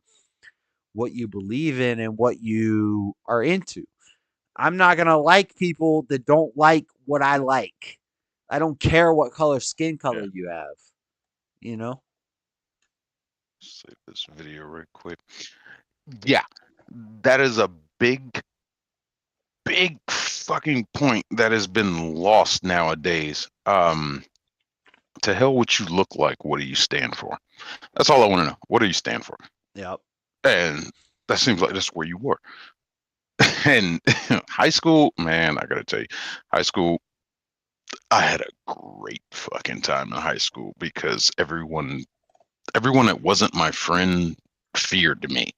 what you believe in and what you are into. I'm not gonna like people that don't like what I like. I don't care what skin color Yeah. you have. You know? Save this video real quick. Yeah, that is a big fucking point that has been lost nowadays. to hell what you look like. What do you stand for? That's all I want to know. What do you stand for? Yep. And that seems like that's where you were. And high school, man, I gotta tell you, high school, I had a great fucking time in high school because everyone that wasn't my friend feared me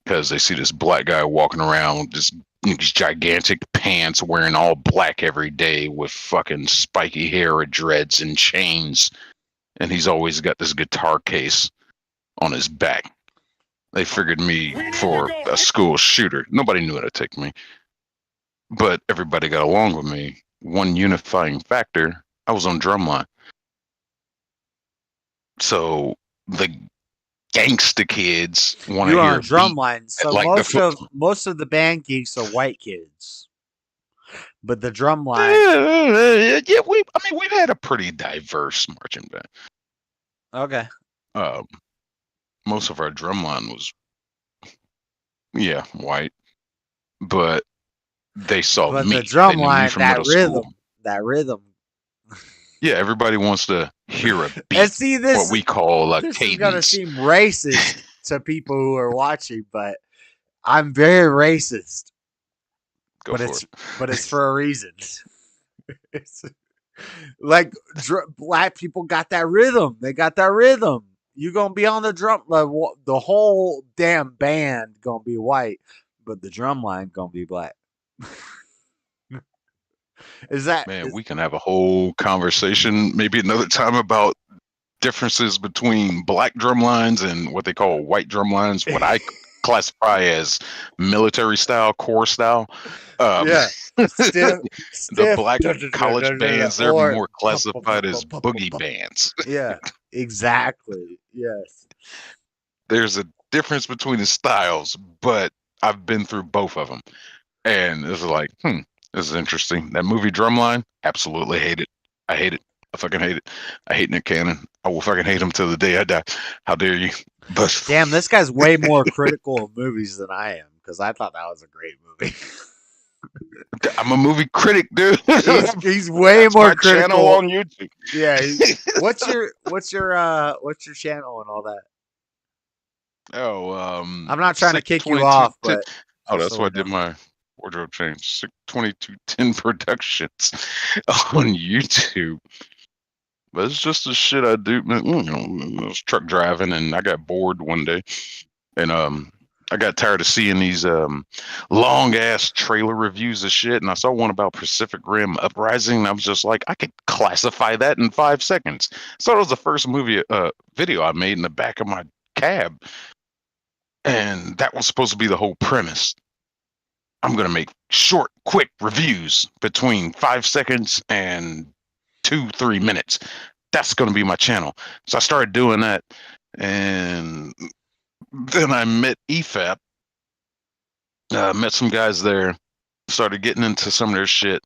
because they see this black guy walking around with these gigantic pants, wearing all black every day with fucking spiky hair or dreads and chains, and he's always got this guitar case on his back. They figured me for a school shooter. Nobody knew how to take me, but everybody got along with me. One unifying factor, I was on drumline. So the gangsta kids want to You're hear on a beat drumline, so like most of the band geeks are white kids, but the drumline. Yeah, we've had a pretty diverse marching band. Okay. Most of our drumline was, white, but they saw But me. the They drum knew me line, from middle school. that rhythm. Yeah, everybody wants to hear a beat. And see, what we call a this is gonna cadence. seem racist to people who are watching, but I'm very racist. Go for it. But it's for a reason. It's like black people got that rhythm. They got that rhythm. You gonna be on the drum. The whole damn band gonna be white, but the drum line gonna be black. We can have a whole conversation maybe another time about differences between black drum lines and what they call white drum lines, what I classify as military style, corps style. Yeah. The black college bands, they're more classified as boogie bands. Yeah, exactly. Yes. There's a difference between the styles, but I've been through both of them. And it's like, this is interesting. That movie Drumline, absolutely hate it. I hate it. I fucking hate it. I hate Nick Cannon. I will fucking hate him till the day I die. How dare you? But damn, this guy's way more critical of movies than I am, because I thought that was a great movie. I'm a movie critic, dude. He's way more critical channel on YouTube. Yeah. What's your channel and all that? Oh, I'm not trying to kick you off, but that's why I did my wardrobe change. 2210 Productions on YouTube. But it's just the shit I do. I was truck driving and I got bored one day, and I got tired of seeing these long ass trailer reviews of shit, and I saw one about Pacific Rim Uprising, and I was just like, I could classify that in 5 seconds. So it was the first video I made in the back of my cab, and that was supposed to be the whole premise. I'm gonna make short, quick reviews between 5 seconds and 2-3 minutes. That's gonna be my channel. So I started doing that, and then I met EFAP, met some guys there, started getting into some of their shit,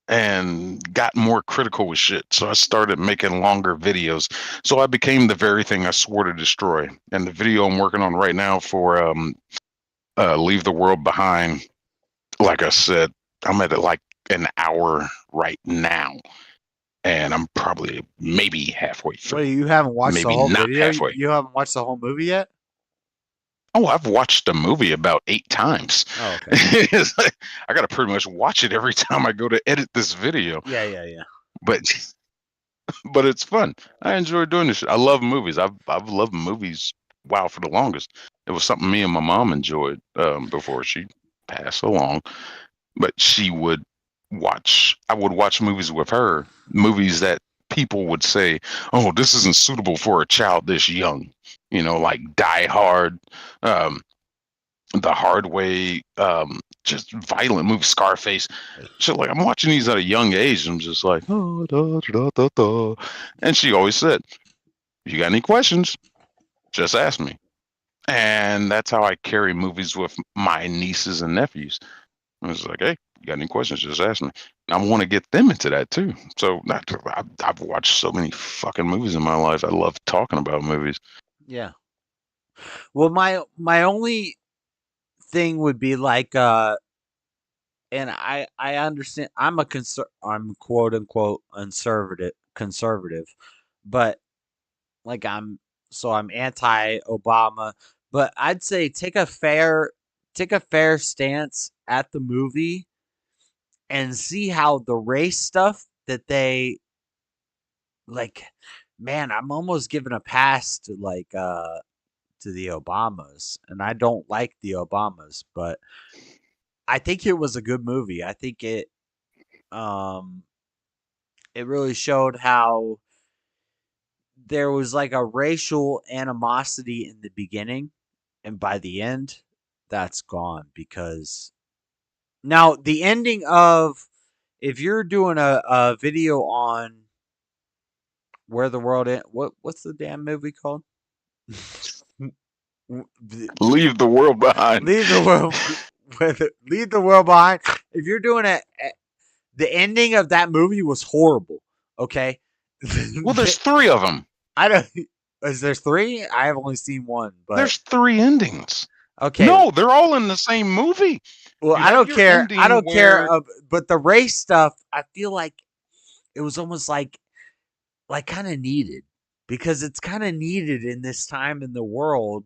and got more critical with shit. So I started making longer videos. So I became the very thing I swore to destroy. And the video I'm working on right now for Leave the World Behind, like I said, I'm at like an hour right now. And I'm probably maybe halfway through. Wait, you haven't watched maybe the whole not video? halfway. You haven't watched the whole movie yet? Oh, I've watched the movie about 8 times. Oh, okay. I got to pretty much watch it every time I go to edit this video. Yeah. But it's fun. I enjoy doing this shit. I love movies. I've loved movies, for the longest. It was something me and my mom enjoyed before she passed along. But I would watch movies with her, movies that people would say, oh, this isn't suitable for a child this young. Like Die Hard, The Hard Way, just violent movies, Scarface. So like I'm watching these at a young age. I'm just like, oh, da, da, da, da. And she always said, if you got any questions, just ask me. And that's how I carry movies with my nieces and nephews. I was like, hey, you got any questions, just ask me. And I want to get them into that too. So I've watched so many fucking movies in my life. I love talking about movies. Yeah. Well, my only thing would be like, and I understand I'm quote unquote conservative, conservative, but like I'm anti-Obama, but I'd say take a fair stance at the movie and see how the race stuff that they like. Man, I'm almost giving a pass to to the Obamas, and I don't like the Obamas, but I think it was a good movie. I think it really showed how there was like a racial animosity in the beginning, and by the end, that's gone. Because now the ending of, if you're doing a video on where the world what's the damn movie called? Leave the world behind. Leave the world. Leave the world behind. If you're doing it, the ending of that movie was horrible. Okay. Well, there's 3 of them. I don't. Is there 3? I have only seen one. But There's 3 endings. okay. No, they're all in the same movie. Well, You I have don't your care. ending I don't care. where- But the race stuff, I feel like it was almost like kind of needed, because it's kind of needed in this time in the world,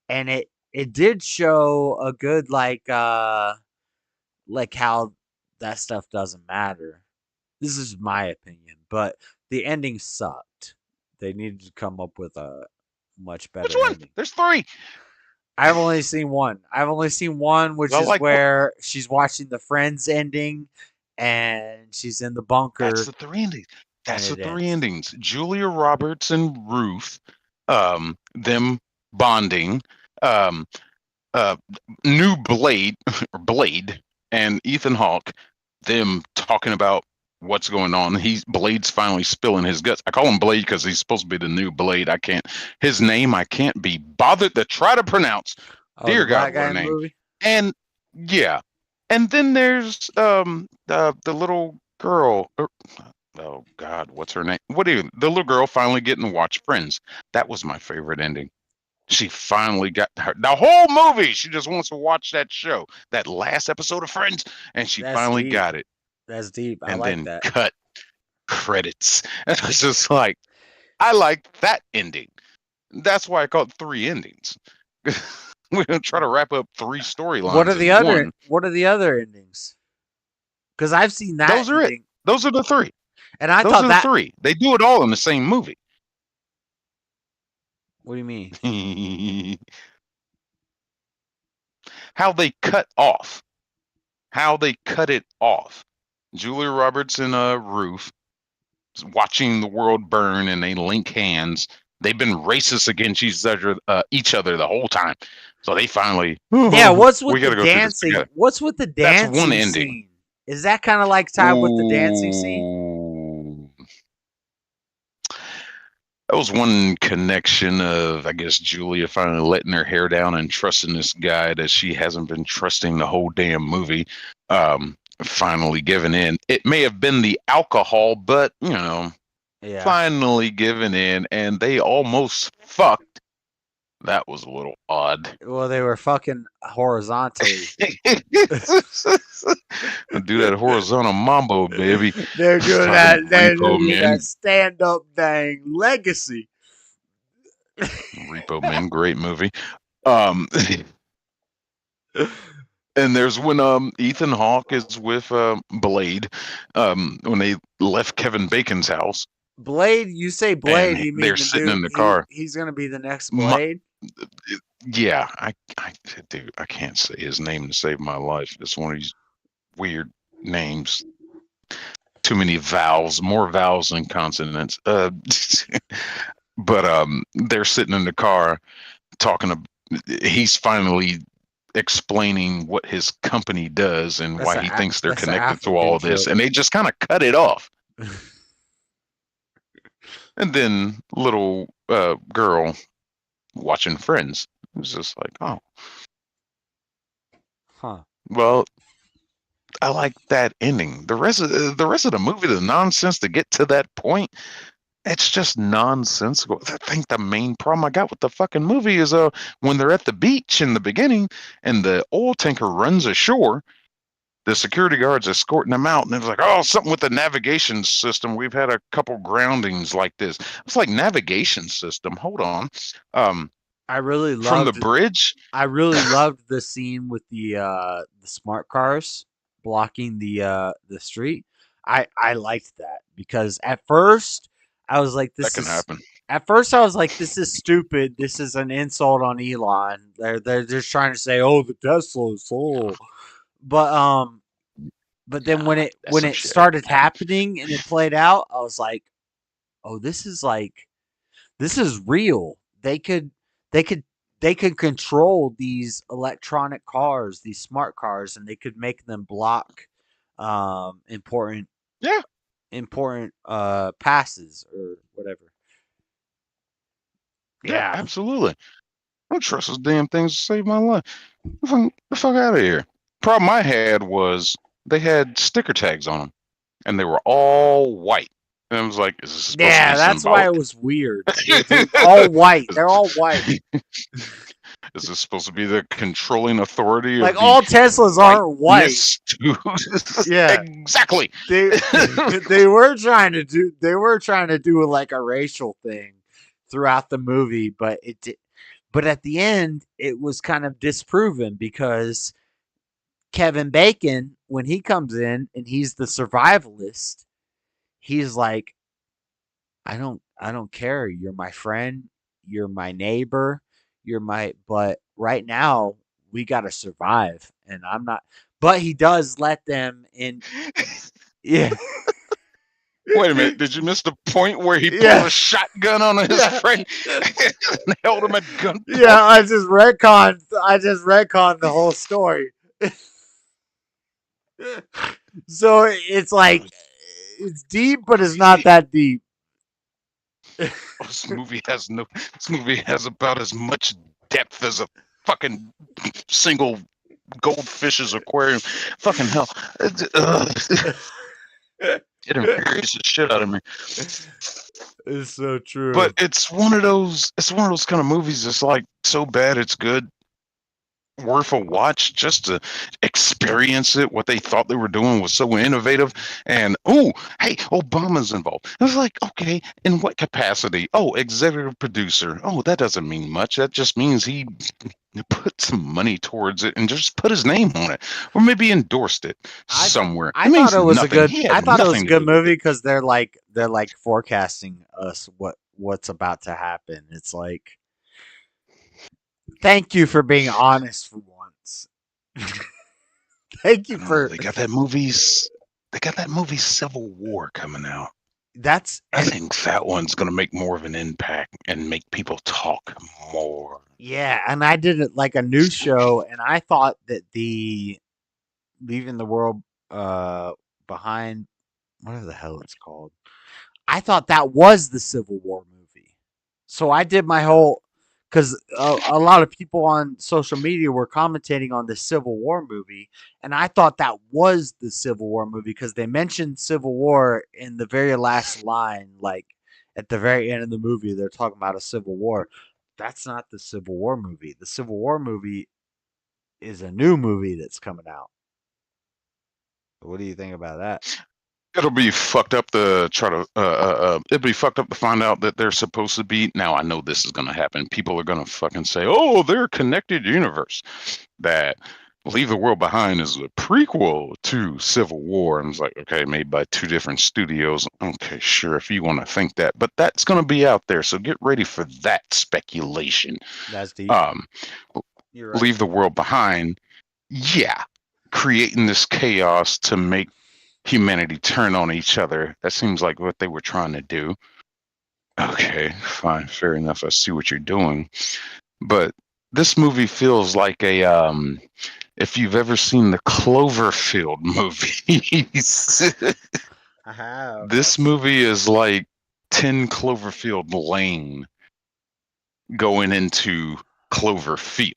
and it did show a good like how that stuff doesn't matter. This is my opinion, but the ending sucked. They needed to come up with a much better Which one? ending. There's 3. I've only seen one. which I is like where she's watching the Friends ending, and she's in the bunker. That's the 3 endings. That's the And it 3 ends. endings. Julia Roberts and Ruth, them bonding, new Blade, and Ethan Hawke, them talking about what's going on. Blade's finally spilling his guts. I call him Blade because he's supposed to be the new Blade. His name I can't be bothered to try to pronounce. Dear the black God, guy what a in the name. movie? And yeah. And then there's the little girl. Oh God, what's her name? The little girl finally getting to watch Friends. That was my favorite ending. She finally got the whole movie. She just wants to watch that show, that last episode of Friends, and she That's finally deep. got it. That's deep. I And like then that. cut credits. And I was just like, I like that ending. That's why I call it 3 endings. We're gonna try to wrap up 3 storylines. What are the in other? one. What are the other endings? Because I've seen that. Those are it. ending, Those are the 3. and I Those thought are that. the 3. They do it all in the same movie. What do you mean? How they cut off. How they cut it off. Julia Roberts and Ruth watching the world burn, and they link hands. They've been racist against each other the whole time. So they finally Yeah. What's we with gotta the go through this dancing? together. What's with the That's dancing one ending. scene? Is that kind of like tied with the dancing scene? Ooh. That was one connection of, I guess, Julia finally letting her hair down and trusting this guy that she hasn't been trusting the whole damn movie. Finally giving in. It may have been the alcohol, but, Yeah. finally giving in, and they almost fucked. That was a little odd. Well, they were fucking horizontally. Do that horizontal mambo, baby. They're doing Fucking that. They're Repo doing Man. that stand-up dang legacy. Repo Man, great movie. And there's when Ethan Hawke is with Blade, when they left Kevin Bacon's house. Blade, you say Blade? And You mean they're the sitting dude, in the car. He's gonna be the next Blade. Yeah, dude, I can't say his name to save my life. It's one of these weird names. Too many vowels, more vowels than consonants. But they're sitting in the car talking. He's finally explaining what his company does and why he thinks they're that's an connected to all African this, joke. and they just kind of cut it off. And then little girl watching Friends. It was just like, oh, Huh. well, I like that ending. The rest of the movie, the nonsense to get to that point, it's just nonsensical. I think the main problem I got with the fucking movie is when they're at the beach in the beginning and the oil tanker runs ashore, the security guards escorting them out, and it was like, oh, something with the navigation system. We've had a couple groundings like this. It's like navigation system. Hold on. I really From the loved. bridge. I really loved the scene with the smart cars blocking the street. I liked that because at first I was like, That can happen. At first I was like, this is stupid. This is an insult on Elon. They're just trying to say, oh, the Tesla is full. But then when it shit. started happening and it played out, I was like, oh, this is real. They could control these electronic cars, these smart cars, and they could make them block important passes or whatever. Yeah, absolutely. I don't trust those damn things to save my life. The fuck out of here. Problem I had was they had sticker tags on them, and they were all white. And I was like, "Is this supposed to be that's why symbolic? it was weird. They're all white. They're all white. Is this supposed to be the controlling authority? Like of all Teslas aren't white. Yeah, exactly. They were trying to do like a racial thing throughout the movie, but at the end it was kind of disproven because Kevin Bacon, when he comes in and he's the survivalist, he's like, I don't care. You're my friend, you're my neighbor, but right now we got to survive, and I'm not. But he does let them in. Yeah. Wait a minute. Did you miss the point where he pulled a shotgun on his friend and held him at gunpoint? Yeah, I just retconned the whole story. So it's like it's deep, but it's not that deep. This movie has about as much depth as a fucking single goldfish's aquarium. Fucking hell. It infuriates the shit out of me. It's so true. But it's one of those kind of movies that's like so bad it's good, worth a watch just to experience it. What they thought they were doing was so innovative. And oh, hey, Obama's involved. I was like, okay, in what capacity? Oh, executive producer. Oh, that doesn't mean much. That just means he put some money towards it and just put his name on it, or maybe endorsed it somewhere. I thought it was a good. I thought it was a good movie because they're like forecasting us what's about to happen. It's like, thank you for being honest for once. Thank you for. They got that movie Civil War coming out. I think that one's gonna make more of an impact and make people talk more. Yeah, and I did it like a news show, and I thought that the Leaving the World Behind, whatever the hell it's called, I thought that was the Civil War movie. So I did my whole, because a lot of people on social media were commentating on the Civil War movie, and I thought that was the Civil War movie because they mentioned Civil War in the very last line, like at the very end of the movie, they're talking about a Civil War. That's not the Civil War movie. The Civil War movie is a new movie that's coming out. What do you think about that? It'll be fucked up to try to. It'll be fucked up to find out that they're supposed to be. Now I know this is gonna happen. People are gonna fucking say, "Oh, they're a connected universe." That Leave the World Behind is a prequel to Civil War. And it's like, okay, made by two different studios. Okay, sure, if you want to think that, but that's gonna be out there. So get ready for that speculation. That's deep. You're right. Leave the World Behind. Yeah, creating this chaos to make humanity turn on each other. That seems like what they were trying to do. Okay, fine, fair enough. I see what you're doing. But this movie feels like a if you've ever seen the Cloverfield movies. I have. This movie is like 10 Cloverfield Lane going into Cloverfield,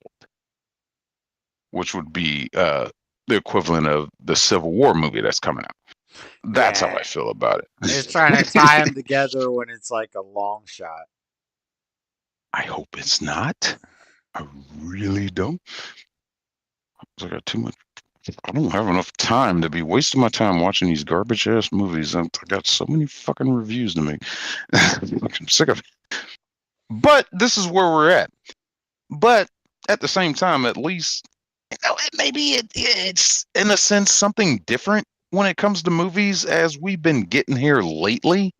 which would be the equivalent of the Civil War movie that's coming out. That's how I feel about it. It's trying to tie them together when it's like a long shot. I hope it's not. I really don't. I got too much I don't have enough time to be wasting my time watching these garbage ass movies. I got so many fucking reviews to make. I'm sick of it. But this is where we're at. But at the same time, at least, maybe it's in a sense something different when it comes to movies as we've been getting here lately.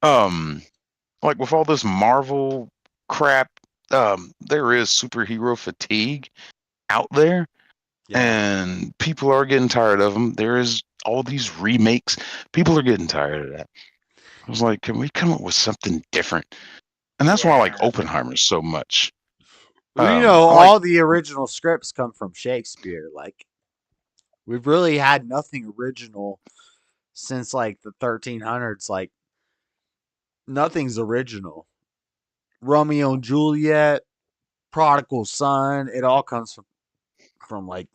Like with all this Marvel crap, there is superhero fatigue out there. And people are getting tired of them. There is all these remakes. People are getting tired of that. I was like, can we come up with something different? And that's why I like Oppenheimer so much. All the original scripts come from Shakespeare. Like, we've really had nothing original since like the 1300s. Like, nothing's original. Romeo and Juliet, Prodigal Son, it all comes from like.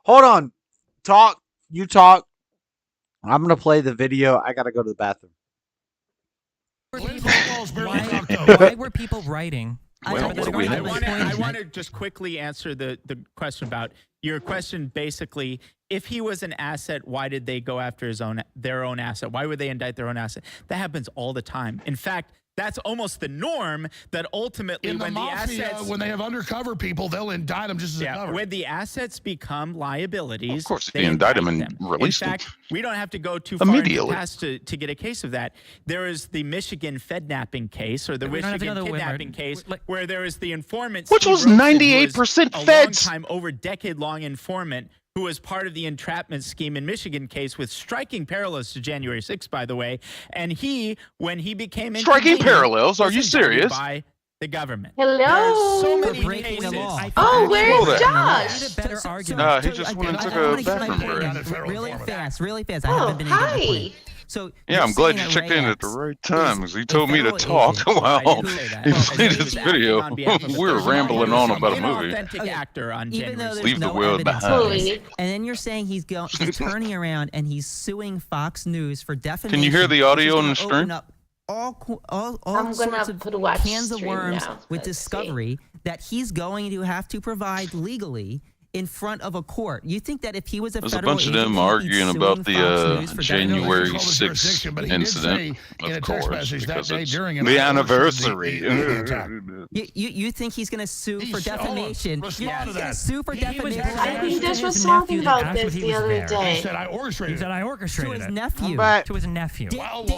Hold on. You talk. I'm going to play the video. I got to go to the bathroom. Why were people writing? I want to just quickly answer the question about your question. Basically, if he was an asset, why did they go after their own asset? Why would they indict their own asset? That happens all the time. In fact, that's almost the norm. That ultimately, in the when mafia, the assets, when they have undercover people, they'll indict them just as a cover. When the assets become liabilities, of course, they indict them and release them. In fact, we don't have to go too far into the past to get a case of that. There is the Michigan Fednapping case, or the Michigan kidnapping case, where there is the informant, which was 98% feds. A long time, over decade-long informant who was part of the entrapment scheme in Michigan case with striking parallels to January 6th, by the way. And when he became striking parallels, are you serious? By the government. Hello. So many cases. Oh, where's Josh? He just went and took a bathroom break. Really fast. I Oh, haven't been able to hi. play. So yeah, I'm glad you checked in at the right time because he told me to talk while he played his video. We were rambling on about a movie. Leave the world behind. And then you're saying he's turning around and he's suing Fox News for defamation. Can you hear the audio on the stream? All I'm sorts gonna of watch cans of stream worms now. with Let's Discovery that he's going to have to provide legally in front of a court. You think that if he was a There's a federal bunch of agent, them he'd be arguing suing about Fox the News for January defamation? 6th incident, of course, because it's the anniversary. You think he's going to sue for defamation? He's going to sue for defamation. I think Dish was talking about this the other day. He said I orchestrated To his nephew. To his nephew. Well, it's a nephew. Why would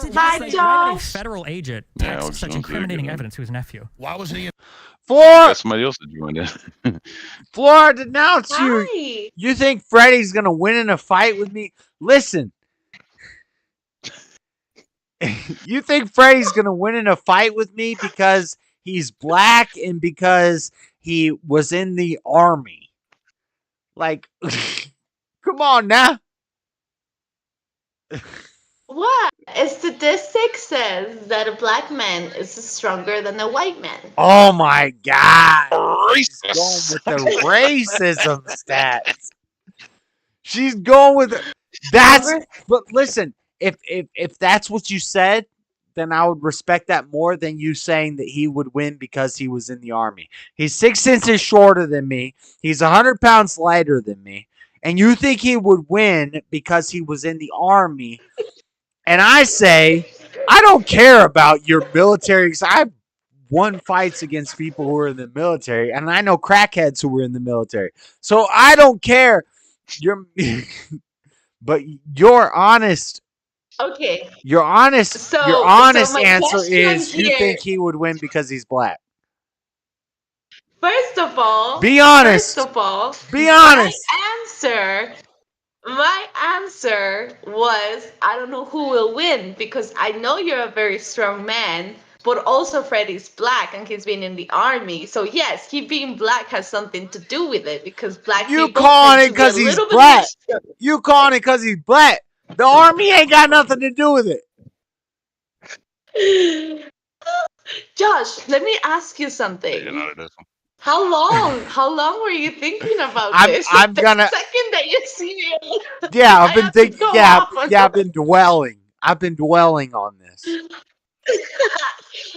a Hi, Josh. federal agent Yeah, text it's such not incriminating good. evidence to his nephew? Why wasn't he in? Somebody else that joined in. Flora, denounce you. Hi. You think Freddie's going to win in a fight with me? Listen. You think Freddie's going to win in a fight with me because he's black and because he was in the army? Like, come on now. What? A statistic says that a black man is stronger than a white man. Oh my God. Racist. She's going with the racism stats. She's going with that's. But listen, if that's what you said, then I would respect that more than you saying that he would win because he was in the army. He's 6 inches shorter than me. He's 100 pounds lighter than me. And you think he would win because he was in the army. And I say, I don't care about your military. I've won fights against people who are in the military. And I know crackheads who were in the military. So I don't care. But you're honest. Okay. Your honest my answer question is you here- think he would win because he's black. First of all, Be honest. Be honest. My answer was I don't know who will win because I know you're a very strong man, but also Freddie's black and he's been in the army. So yes, he being black has something to do with it because black You people calling tend it to be a because he's little bit black. more- You calling it because he's black. The army ain't got nothing to do with it. Josh, let me ask you something. Yeah, no, it doesn't. How long were you thinking about this? I'm The gonna- second that you see it. Yeah, I've I been have to thinking. go Yeah, off on yeah, I've been dwelling. I've been dwelling on this.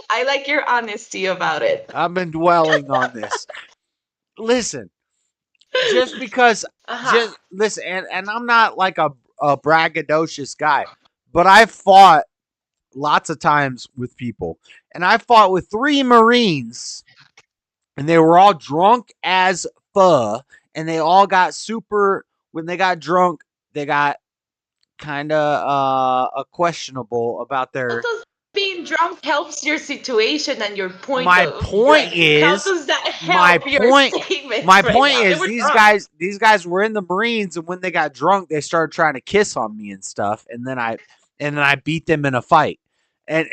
I like your honesty about it. I've been dwelling on this. Listen, just because, Uh-huh. just listen, and I'm not like a braggadocious guy, but I fought lots of times with people, and I fought with 3 Marines, and they were all drunk as fuck, and they all got super. When they got drunk, they got kind of questionable about How their. does being drunk helps your situation and your point My of point like? How is, does that my help your point. statements My right point now? They is, were drunk. these guys were in the Marines, and when they got drunk, they started trying to kiss on me and stuff, and then I beat them in a fight, and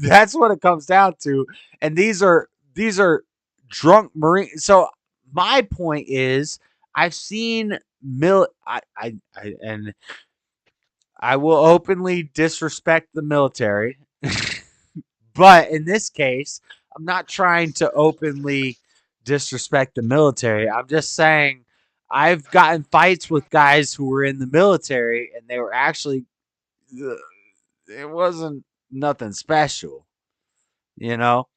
that's what it comes down to. And these are drunk Marines. So my point is, I've seen and I will openly disrespect the military, but in this case, I'm not trying to openly disrespect the military. I'm just saying I've gotten fights with guys who were in the military, and they were actually, it wasn't nothing special, you know?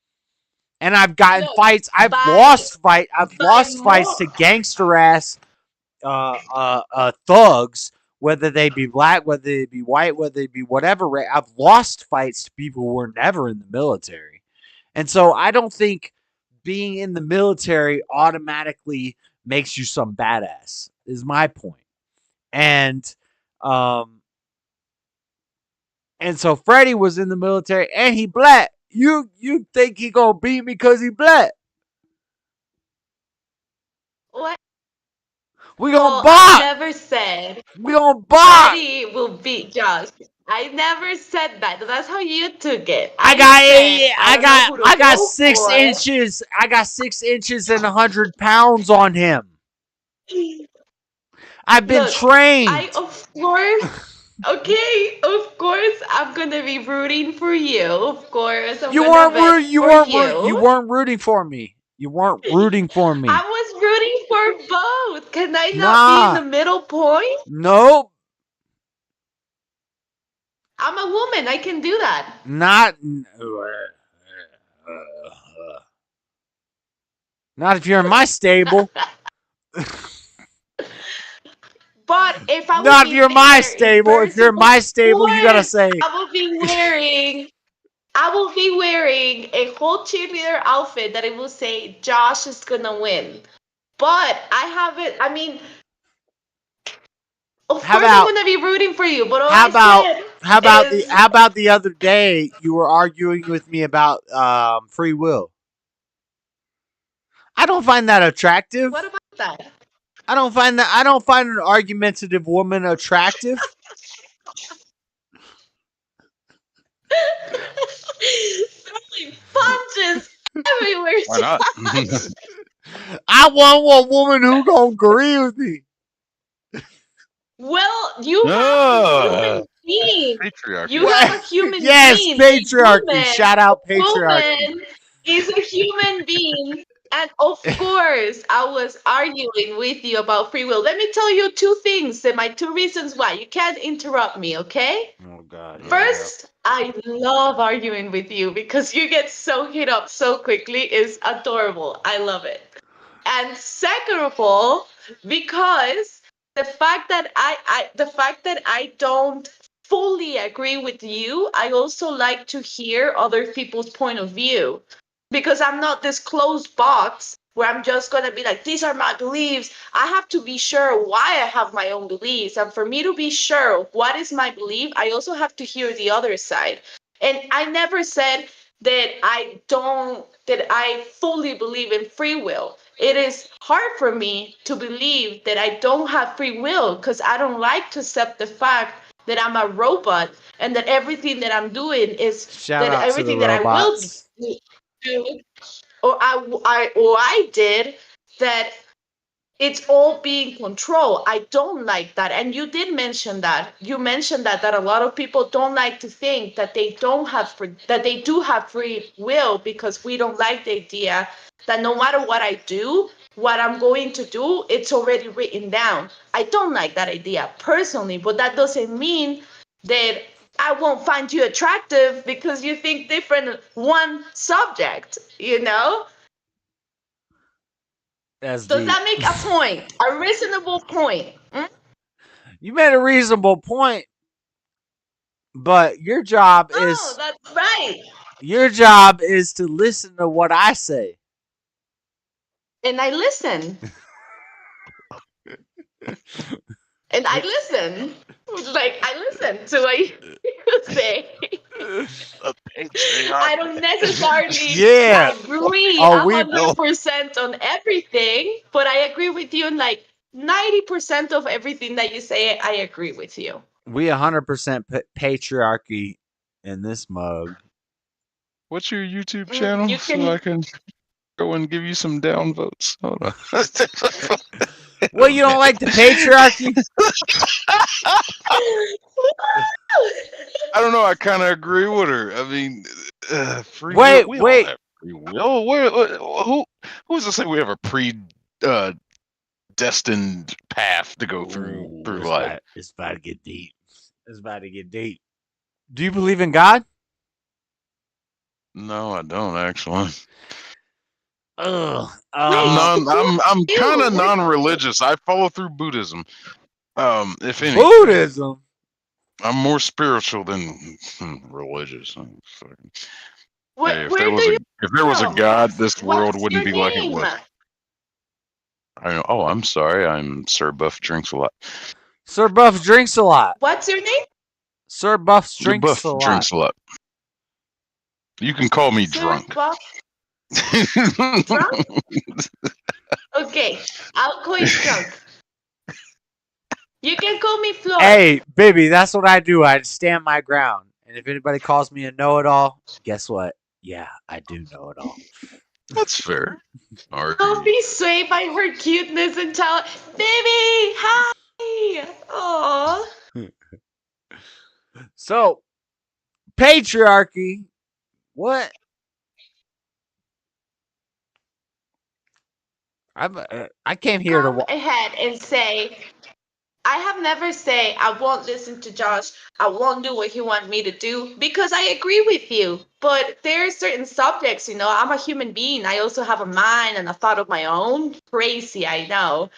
And I've gotten Look, fights. I've by lost fights more. to gangster ass thugs, whether they be black, whether they be white, whether they be whatever. I've lost fights to people who were never in the military. And so I don't think being in the military automatically makes you some badass, is my point. And um and so Freddie was in the military and he black. You think he gonna beat me because he black? What? We gonna Well, I box. never said We gonna box. Freddie will beat Josh. I never said that. That's how you took it. I I said got I don't know who to I got go 6 inches. I got 6 inches and 100 pounds on him. I've been Look, I trained. of course, okay, of course, I'm gonna be rooting for you. Of course, I'm gonna bet for You you. weren't rooting for me. You weren't rooting for I me. was rooting for both. Can I not be in Nah. the middle point? Nope. I'm a woman. I can do that. Not. Not if you're in my stable. But if I would Not if be you're in my there in stable. If you're person, in of my stable, you gotta course, say, I will be wearing a whole cheerleader outfit that it will say Josh is gonna win. But I haven't. I mean, of how course, I'm about gonna be rooting for you. But all how I about said is, how about the other day you were arguing with me about free will? I don't find that what attractive. about that? I don't find an argumentative woman attractive. Throwing punches everywhere. Why not? I want a woman who gonna agree with me. Well, you have a Ah, human being. patriarchy. You have a human Yes, being. patriarchy. Shout out patriarchy. Woman is a human being. And of course, I was arguing with you about free will. Let me tell you 2 things and my 2 reasons why. You can't interrupt me, okay? Oh God. First, I love arguing with you because you get so hit up so quickly. It's adorable. I love it. And second of all, because the fact that I don't fully agree with you, I also like to hear other people's point of view. Because I'm not this closed box where I'm just gonna be like, these are my beliefs. I have to be sure why I have my own beliefs. And for me to be sure what is my belief, I also have to hear the other side. And I never said that I fully believe in free will. It is hard for me to believe that I don't have free will because I don't like to accept the fact that I'm a robot and that everything that I'm doing is Shout that out to the everything that I will robots. do or I did, that it's all being controlled. I don't like that. And you did mention that. You mentioned that a lot of people don't like to think that they don't have that they do have free will because we don't like the idea that no matter what I do, what I'm going to do, it's already written down. I don't like that idea personally, but that doesn't mean that I won't find you attractive because you think different one subject, you know? That's Does deep. that make a point? A reasonable point? Hmm? You made a reasonable point, but your job Oh, is that's right. to listen to what I say. And I listen. And I listen. Like, I listen to what you say. A patriarch. I don't necessarily Yeah. agree Oh, we 100% on everything, but I agree with you on like 90% of everything that you say. I agree with you. 100% patriarchy in this mug. What's your YouTube channel You so can. I can go and give you some down votes? Hold on. Well, you don't like the patriarchy? I don't know. I kind of agree with her. I mean, free Wait, will. We wait. all have free will. Who's to say we have a destined path to go through life? It's about to get deep. It's about to get deep. Do you believe in God? No, I don't actually. Ugh. I'm kind of non-religious. I follow through Buddhism. If anything, Buddhism. I'm more spiritual than religious. Where If do there was you if there was a from? God, this world What's wouldn't your be like it name? was. I know. Oh, I'm sorry. I'm Sir Buff drinks a lot. Sir Buff drinks a lot. What's your name? Sir Buff Your drinks Buff a lot. drinks a lot. You can call me Sir drunk. Buff. Drunk? Okay, I'll call you drunk. You can call me Floyd. Hey, baby, that's what I do. I stand my ground. And if anybody calls me a know-it-all, guess what? Yeah, I do know it all. That's fair. Don't be swayed by her cuteness and tell baby, hi. Aww. So, patriarchy. What? I came here to. Come ahead and say, I have never say I won't listen to Josh. I won't do what he wants me to do because I agree with you. But there are certain subjects, you know, I'm a human being. I also have a mind and a thought of my own. Crazy, I know.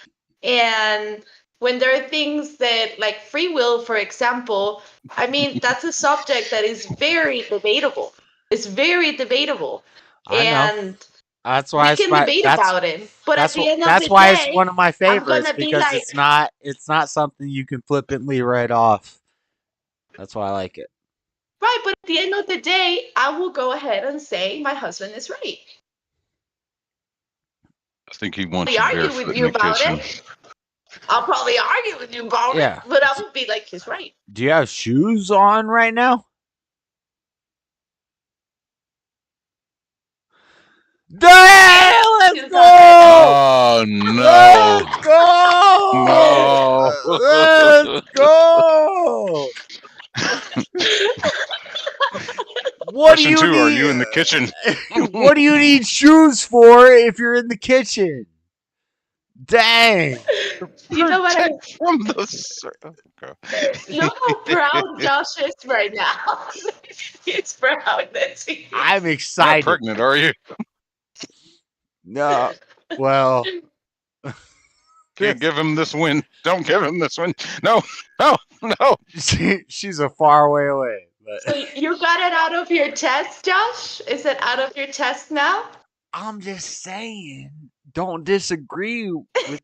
And when there are things that, like free will, for example, I mean, that's a subject that is very debatable. It's very debatable. I know. And That's why we can debate about it. But at the end of that's the why day, it's one of my I'm favorites gonna be because like, it's not something you can flippantly write off. That's why I like it. right, but at the end of the day, I will go ahead and say my husband is right. I think he wants I'll you argue barefoot with in you the about kitchen. it. I'll probably argue with you about Yeah. it, but I will be like, he's right. Do you have shoes on right now? Damn, let's Shoes go! Oh no! Let's go! No! Let's go! What do Question you two: need? Are you in the kitchen? What do you need shoes for if you're in the kitchen? Dang! You know what? Protect from the. Okay. Look how proud Josh is right now. He's proud. That's it. I'm Not excited. pregnant, are you? No. Well, Can't give him this win. Don't give him this win. No, no, no. she's a far way away. So But you got it out of your chest, Josh? Is it out of your chest now? I'm just saying, don't disagree with.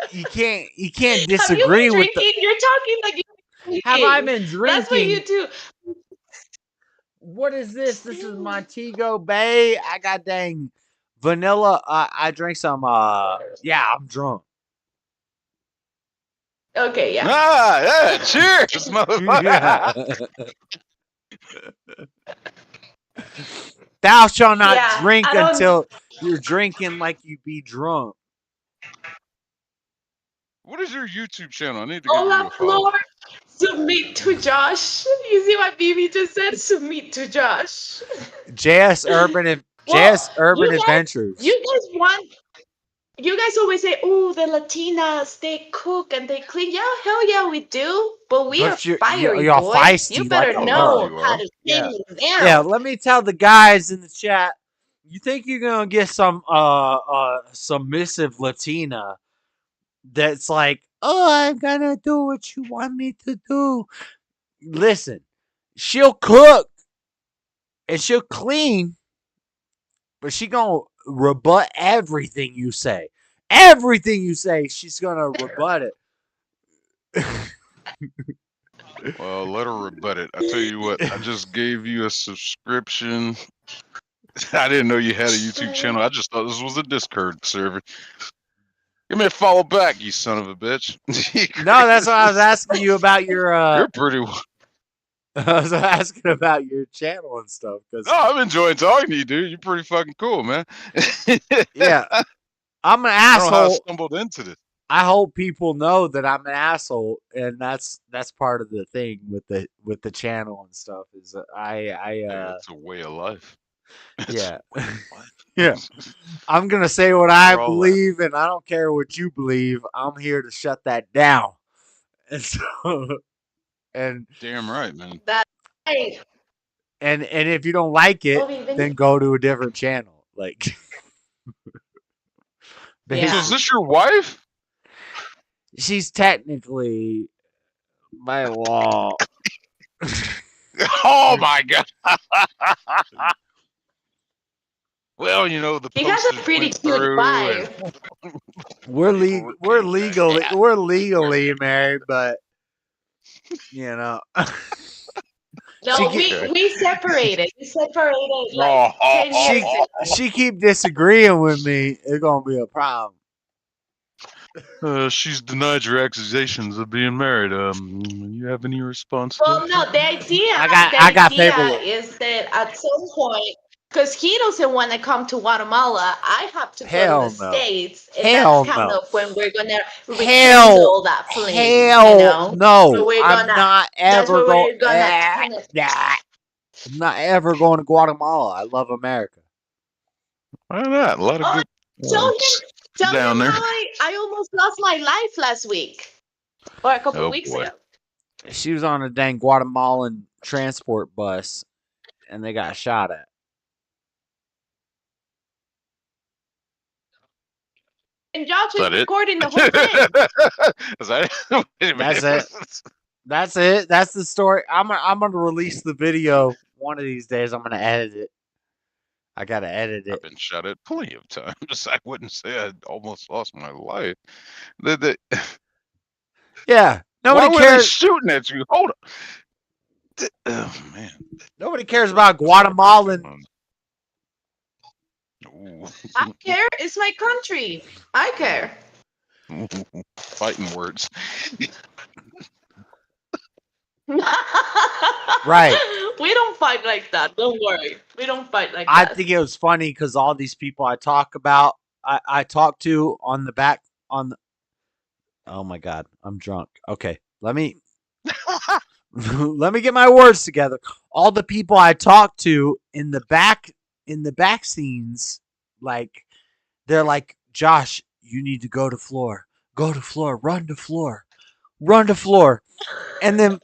You can't Have disagree you been with the. drinking? You're talking like you're Have I drinking. been drinking? That's what you do. What is this? This is Montego Bay. I got dang vanilla. I drank some. Yeah, I'm drunk. Okay, yeah. Ah, yeah. Cheers, motherfucker. Thou shalt not Yeah, drink I don't- until you're drinking like you be drunk. What is your YouTube channel? I need to give you Hola, a follow. Flor. Submit to Josh. You see what BB just said? Submit to Josh. JS Urban you guys- Adventures. You guys always say, "Oh, the Latinas, they cook and they clean." Yeah, hell yeah, we do. But we But are you're fiery, all boy. feisty You better like a know you how are. to Yeah. clean them down. Yeah, let me tell the guys in the chat. You think you're gonna get some submissive Latina that's like, oh, I'm gonna do what you want me to do. Listen, she'll cook and she'll clean, but she gonna rebut everything you say. Everything you say, she's gonna rebut it. Well, let her rebut it. I tell you what, I just gave you a subscription. I didn't know you had a YouTube channel. I just thought this was a Discord server. Give me a follow back, you son of a bitch. No, that's why I was asking you about your. You're pretty. I was asking about your channel and stuff because. No, I'm enjoying talking to you, dude. You're pretty fucking cool, man. Yeah, I'm an I don't know how I asshole. stumbled into this. I hope people know that I'm an asshole, and that's part of the thing with the channel and stuff. Is that It's a way of life. It's yeah. a way of life. Yeah, I'm gonna say what I We're all believe, and I don't care what you believe. I'm here to shut that down, and so and Damn right, man. That's right. and if you don't like it, then go to a different channel. Like, So is this your wife? she's technically by law. Oh my god. Well, you know the. He has a pretty cute wife. We're legally married, but you know. No, we separated. We separated like 10 years ago. She keep disagreeing with me. It's gonna be a problem. She's denied your accusations of being married. You have any response? Well, no, the idea, I got paperwork. is that at some point, because he doesn't want to come to Guatemala, I have to go to the States, and that's kind of when we're gonna rekindle that flame. No, So we're I'm gonna, not that's ever where we're going. gonna kind of. I'm not ever going to Guatemala. I love America. Why not? A lot of good Tell down him there. how I almost lost my life last week, or a couple weeks ago. She was on a dang Guatemalan transport bus, and they got shot at. And Josh was recording the whole thing. Is that it? That's it. That's it. That's the story. I'm gonna release the video one of these days. I'm gonna edit it. I gotta edit it. I've been shot at plenty of times. I wouldn't say I almost lost my life. Yeah. Nobody Why were they shooting at you? Hold on. Oh man. Nobody cares about Guatemalan. I care. It's my country. I care. Fighting words. Right. We don't fight like that. Don't worry. We don't fight like I that. think it was funny because all these people I talk about, I talk to on the back on the. Oh my God, I'm drunk. Okay, let me let me get my words together. All the people I talk to in the back scenes, like they're like, Josh, you need to go to floor, run to floor, and then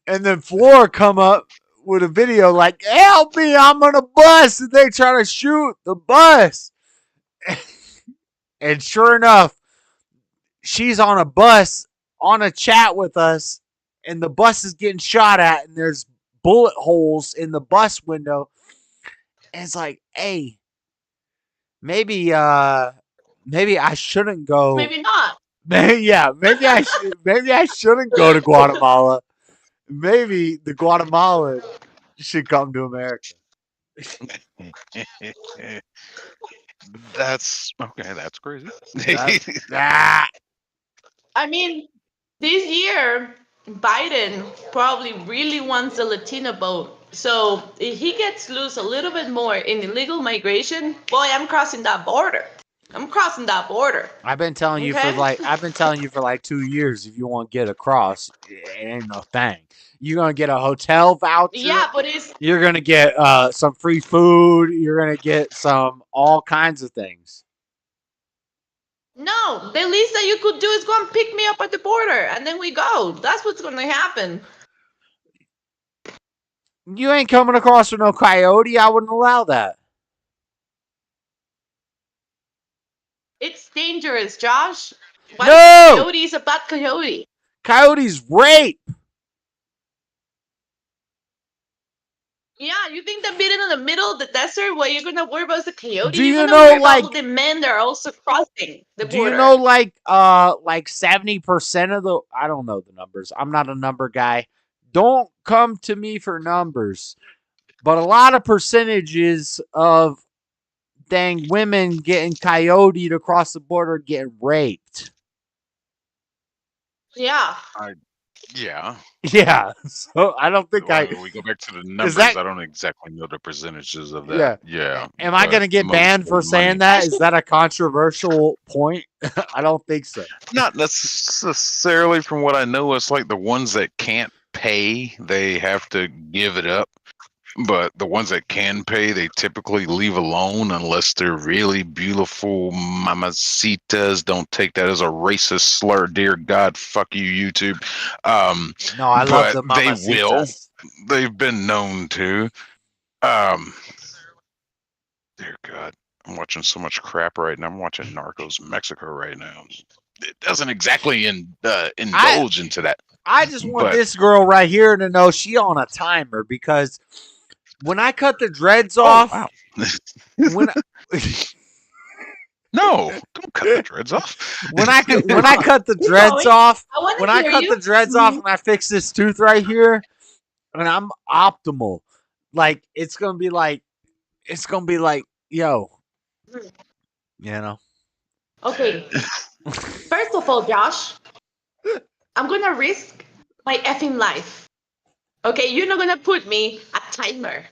and then Floor come up with a video like, help me, I'm on a bus, and they try to shoot the bus. And sure enough, she's on a bus on a chat with us, and the bus is getting shot at, and there's bullet holes in the bus window. And it's like, hey, maybe I shouldn't go. Maybe not. Maybe I shouldn't go to Guatemala. Maybe the Guatemalan should come to America. That's okay. That's crazy. I mean, this year, Biden probably really wants the Latina vote. So if he gets loose a little bit more in illegal migration, boy, I'm crossing that border. I've been telling you for like 2 years. If you want to get across, it ain't no thing. You're gonna get a hotel voucher. Yeah, but you're gonna get some free food. You're gonna get some all kinds of things. No, the least that you could do is go and pick me up at the border, and then we go. That's what's going to happen. You ain't coming across with no coyote. I wouldn't allow that. It's dangerous, Josh. Why No! coyote is a bad coyote? Coyotes rape. Yeah, you think that being in the middle of the desert, what you're gonna worry about is the coyote? Do You're you gonna know, worry about like- all the men that are also crossing the Do you border. know like 70% of the I don't know the numbers. I'm not a number guy. Don't come to me for numbers. But a lot of percentages of dang women getting coyoted across the border getting raped. Yeah. Yeah. Yeah. So I don't think Well, we go back to the numbers. that- I don't exactly know the percentages of Yeah. that. Yeah. Am I but going to get most banned of for the saying money- that? Is that a controversial point? I don't think so. Not necessarily from what I know. It's like the ones that can't pay, they have to give it up. But the ones that can pay, they typically leave alone unless they're really beautiful mamacitas. Don't take that as a racist slur. Dear God, fuck you, YouTube. No, I love but the they will. mamacitas. They've been known to. Dear God, I'm watching so much crap right now. I'm watching Narcos Mexico right now. It doesn't exactly indulge into that. I just want But- this girl right here to know she on a timer because when I cut the dreads off, wow. when No, don't cut the dreads off. when I cut the dreads going. off, I wanna when I hear cut you. the dreads off and I fix this tooth right here, and I'm optimal. Like it's gonna be like, yo, you know. Okay. First of all, Josh, I'm gonna risk my effing life. Okay, you're not gonna put me a timer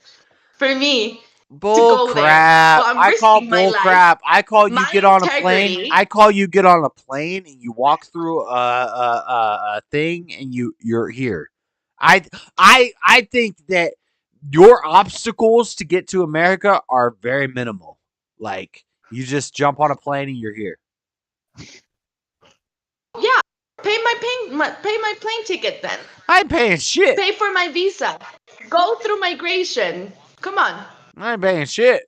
for me. Bull go there. crap. So I'm I call risking my bull life, crap. I call you my get on a plane. integrity. I call you get on a plane and you walk through a thing and you're here. I think that your obstacles to get to America are very minimal. Like you just jump on a plane and you're here. Yeah, pay my plane ticket then. I ain't paying shit. Pay for my visa. Go through migration. Come on. I ain't paying shit.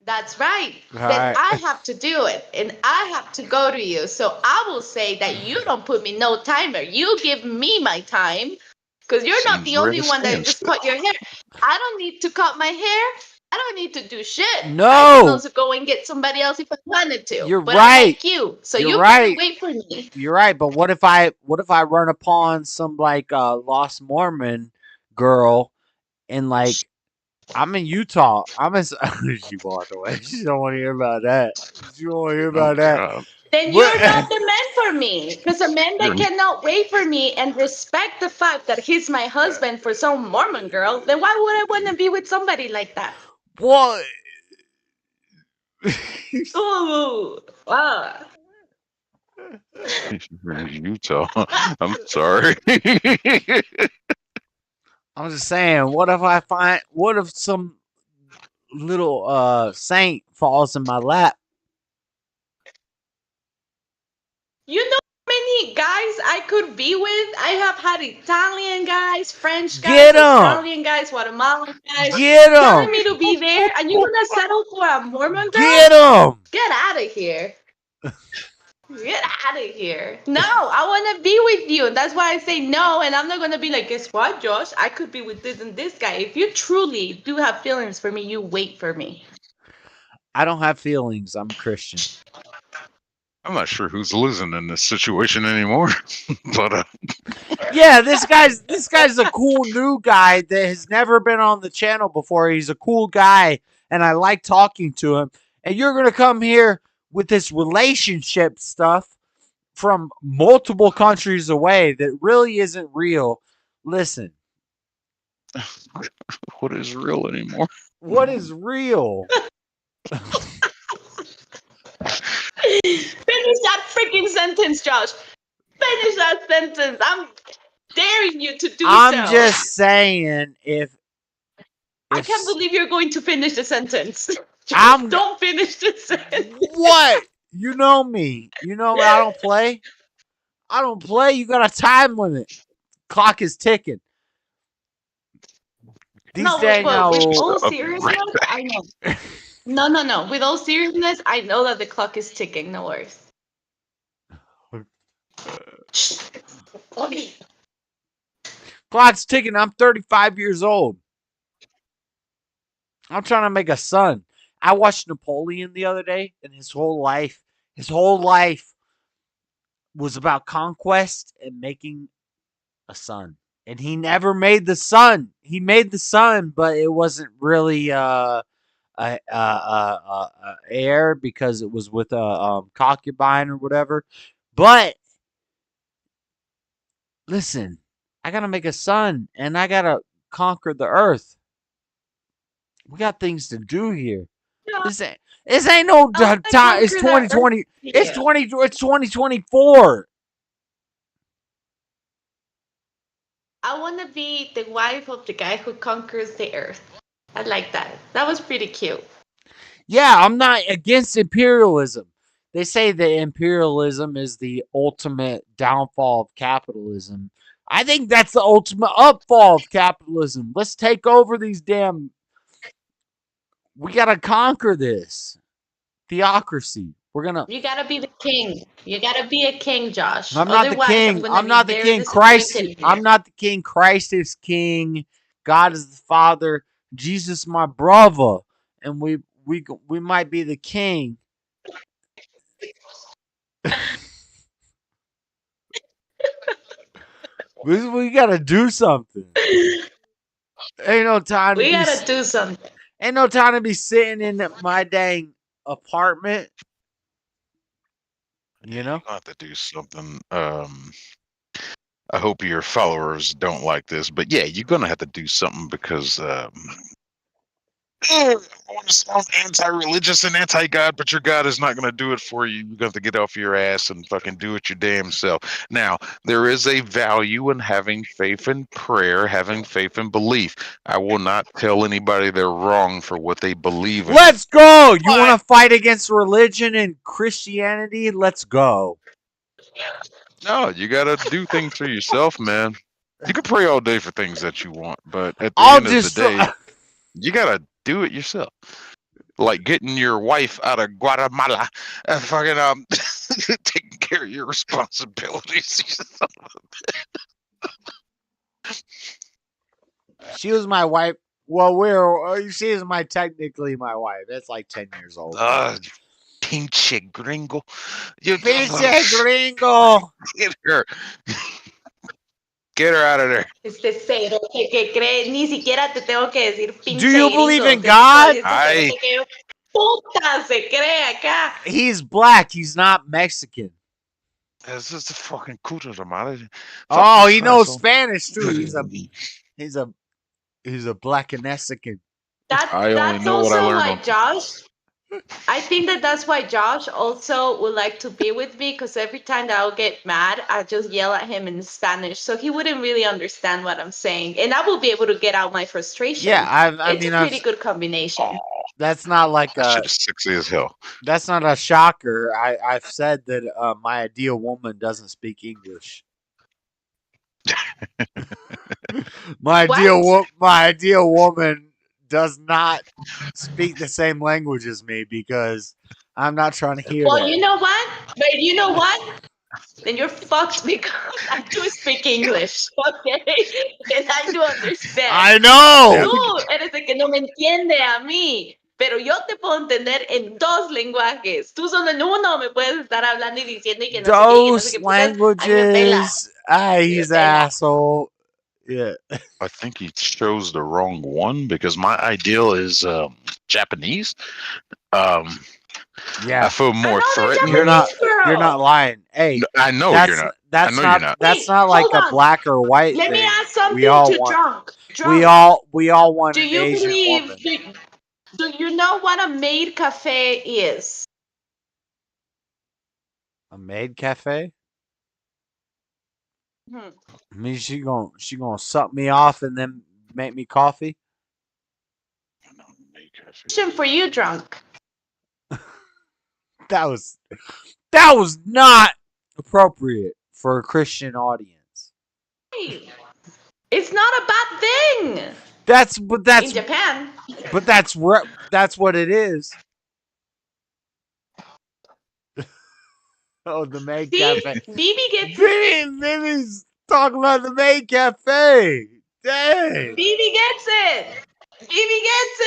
That's right. All Then right. I have to do it, and I have to go to you. So I will say that you don't put me no timer. You give me my time, because you're not the Seems only rare one that stance. just cut your hair. I don't need to cut my hair. I don't need to do shit. No. I can also go and get somebody else if I wanted to. You're but I right. like you, so You're you right. better wait for me. You're right, but what if I run upon some like lost Mormon girl and like I'm in Utah. She walked away. She don't want to hear about that. She don't want to hear about that. God. Then What- you're not the man for me. Because a man that You're- cannot wait for me and respect the fact that he's my husband for some Mormon girl, then why would I want to be with somebody like that? What? Ooh, wow. You're in Utah. I'm sorry. I'm just saying, what if some little saint falls in my lap? You know how many guys I could be with? I have had Italian guys, French guys, Get 'em. Australian guys, Guatemalan guys. Get Telling 'em. me to be there, and you're gonna settle for a Mormon girl? Get 'em. Get out of here. Get out of here. No, I want to be with you. And that's why I say no. And I'm not going to be like, guess what, Josh? I could be with this and this guy. If you truly do have feelings for me, you wait for me. I don't have feelings. I'm a Christian. I'm not sure who's losing in this situation anymore. But Yeah, this guy's a cool new guy that has never been on the channel before. He's a cool guy, and I like talking to him. And you're gonna come here with this relationship stuff from multiple countries away that really isn't real. Listen, what is real anymore? what is real? Finish that freaking sentence, Josh. Finish that sentence. I'm daring you to do I'm so. just saying I can't believe you're going to finish the sentence. I'm- Don't finish the sentence. What? You know me. You know I don't play. I don't play. You got a time limit. Clock is ticking. These No, dang with old. all seriousness, I know. No. With all seriousness, I know that the clock is ticking. No worries. Okay. Clock's ticking. I'm 35 years old. I'm trying to make a son. I watched Napoleon the other day, and his whole life was about conquest and making a son. And he never made the son. He made the son, but it wasn't really heir because it was with a concubine or whatever. But listen, I gotta make a son, and I gotta conquer the earth. We got things to do here. This ain't no time. It's 2020. It's 2024. I want to be the wife of the guy who conquers the earth. I like that. That was pretty cute. Yeah, I'm not against imperialism. They say that imperialism is the ultimate downfall of capitalism. I think that's the ultimate upfall of capitalism. Let's take over these damn. We gotta conquer this theocracy. You gotta be the king. You gotta be a king, Josh. I'm not the king. I'm not the king. Christ. I'm not the king. Christ is king. God is the Father. Jesus, my brother, and we might be the king. We gotta do something. Ain't no time. We gotta do something. Ain't no time to be sitting in my dang apartment. You know? You have to do something. I hope your followers don't like this, but yeah, you're gonna have to do something because I want to sound anti-religious and anti-God, but your God is not going to do it for you. You're going to have to get off your ass and fucking do it your damn self. Now, there is a value in having faith in prayer, having faith in belief. I will not tell anybody they're wrong for what they believe in. Let's go! You want to fight against religion and Christianity? Let's go. No, you got to do things for yourself, man. You can pray all day for things that you want, but at the end of the day, you got to do it yourself. Like getting your wife out of Guatemala and fucking taking care of your responsibilities. She was my wife. Well, she is technically my wife. That's like 10 years old. Pinche gringo. Pinche gringo. Get her out of there. Este cero que cree, ni siquiera te tengo que decir pinche. Do you believe in God? Puta se cree acá. He's black. He's not Mexican. This is the fucking puta de madre. Oh, he knows Spanish too. He's a black Mexican. That's also why Josh. I think that's why Josh also would like to be with me, because every time that I'll get mad, I just yell at him in Spanish, so he wouldn't really understand what I'm saying, and I will be able to get out my frustration. Yeah, it's a pretty good combination. That's not like that shit is sexy as hell. That's not a shocker. I've said that my ideal woman doesn't speak English. My ideal woman does not speak the same language as me because I'm not trying to hear that. Well, you know what? But you know what? Then you're fucked because I do speak English, okay? And I do understand. I know. Tú eres el que no me entiende a mí. Pero yo te puedo entender en dos lenguajes. Tú solo en uno me puedes estar hablando y diciendo y que no Those sé qué. languages. He's an asshole. Yeah. I think he chose the wrong one because my ideal is Japanese. Yeah. I feel more threatened. You're not lying. Hey, I know you're not. That's you're not. That's not like a black or white Let thing. me ask something to Drunk. We all want do an you Asian believe, woman. Do you know what a maid cafe is? A maid cafe? Hmm. I mean, she gonna suck me off and then make me coffee. Question for you, Drunk. That was not appropriate for a Christian audience. Hey, it's not a bad thing. That's In Japan. that's what it is. Oh, the maid See, cafe. BB gets it. Vivi's talking about the maid cafe. Dang. BB gets it. BB gets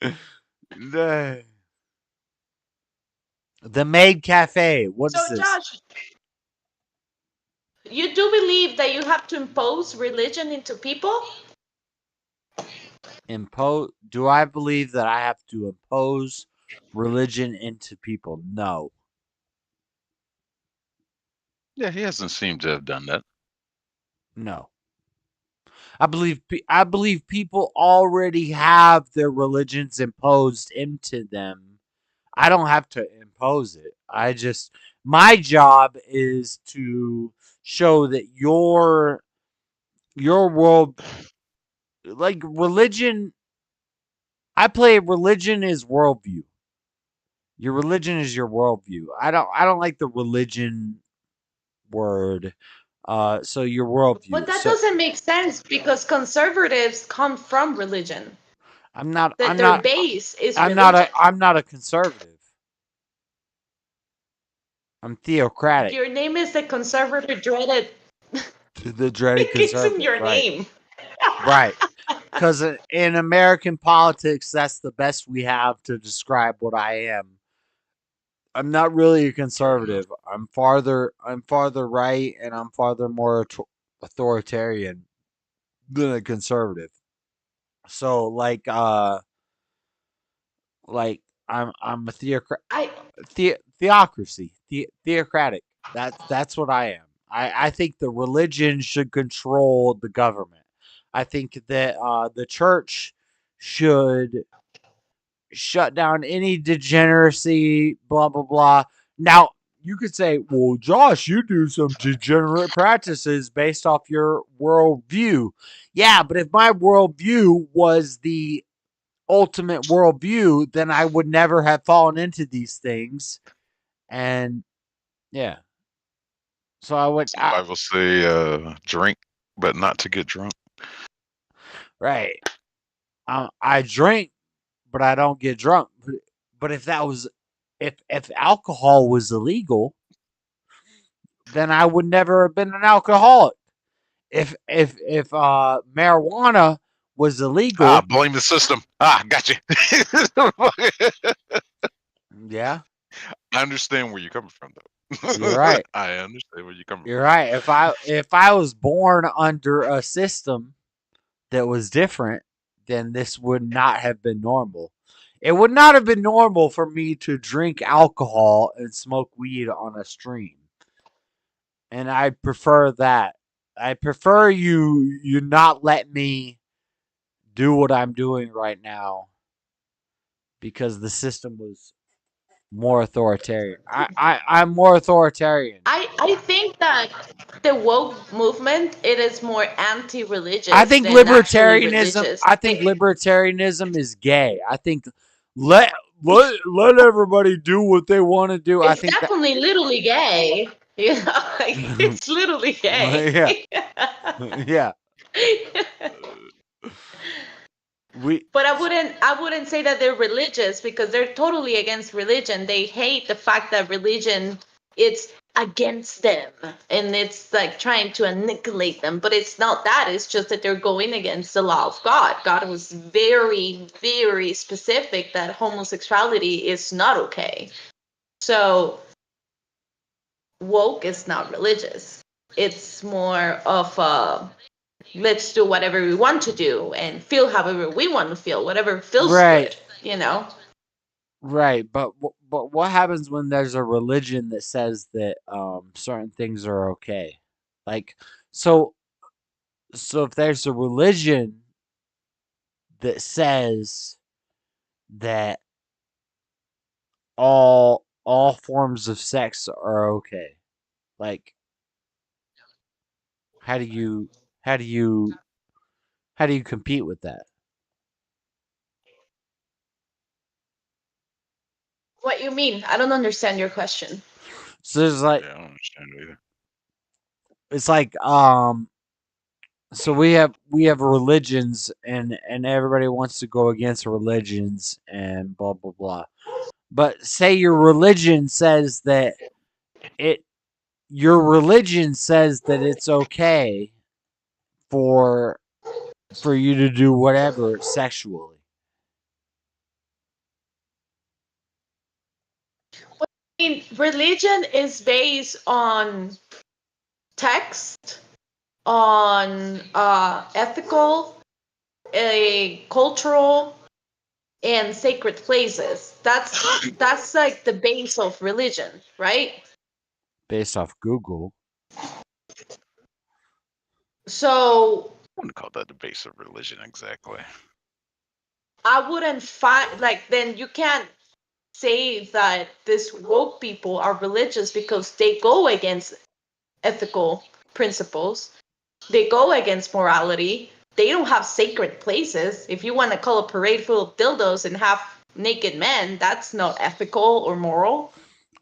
it. Dang. The maid cafe. What is So, this? Josh, you do believe that you have to impose religion into people? Do I believe that I have to impose religion into people? No. Yeah, he hasn't seemed to have done that. No. I believe people already have their religions imposed into them. I don't have to impose it. My job is to show that your world, like religion, I play religion is worldview. Your religion is your worldview. I don't like the religion word. So your But worldview. that So doesn't make sense because conservatives come from religion. I'm not That I'm their not base is I'm not religion. a conservative. I'm theocratic. Your name is the conservative dreaded. The dreaded It's in conservative, your right? name. Right. Because in American politics, that's the best we have to describe what I am. I'm not really a conservative. I'm farther right, and I'm farther more authoritarian than a conservative. So like I'm a I theocracy, theocratic. That's what I am. I think the religion should control the government. I think that the church should shut down any degeneracy, blah blah blah. Now you could say, well, Josh, you do some degenerate practices based off your worldview. Yeah, but if my worldview was the ultimate worldview, then I would never have fallen into these things. And yeah, so I would, The Bible say, drink, but not to get drunk. right. I drink, but I don't get drunk. But if that was, if alcohol was illegal, then I would never have been an alcoholic. If marijuana was illegal, Blame the system. Gotcha. yeah, I understand where you're coming from, though. you're right. I understand where you're coming You're from. right. If I was born under a system that was different, then this would not have been normal. It would not have been normal for me to drink alcohol and smoke weed on a stream. And I prefer that. I prefer you not let me do what I'm doing right now because the system was more authoritarian. I'm more authoritarian. I think that the woke movement it is more I anti-religious think than actually libertarianism. religious. I think libertarianism is gay. I think let let everybody do what they want to do. I It's think that. definitely literally gay. You know, like, it's literally gay. Yeah. We But I wouldn't say that they're religious because they're totally against religion. They hate the fact that religion it's against them and it's like trying to annihilate them. But it's not that. It's just that they're going against the law of God. God was very, very specific that homosexuality is not okay. So woke is not religious. It's more of a let's do whatever we want to do and feel however we want to feel, whatever feels right, good, you know? right. But what happens when there's a religion that says that certain things are okay? Like so if there's a religion that says that all forms of sex are okay, like how do you how do you how do you compete with that? What you mean? I don't understand your question. So there's like Yeah, I don't understand it either. it's like So we have religions, and everybody wants to go against religions and blah blah blah. But say your religion says that it's okay for you to do whatever sexually. I mean, religion is based on text, on ethical, cultural, and sacred places. That's like the base of religion, right? Based off Google. So I wouldn't call that the base of religion exactly. I wouldn't find like then you can't say that these woke people are religious because they go against ethical principles. They go against morality. They don't have sacred places. If you want to call a parade full of dildos and have naked men, that's not ethical or moral.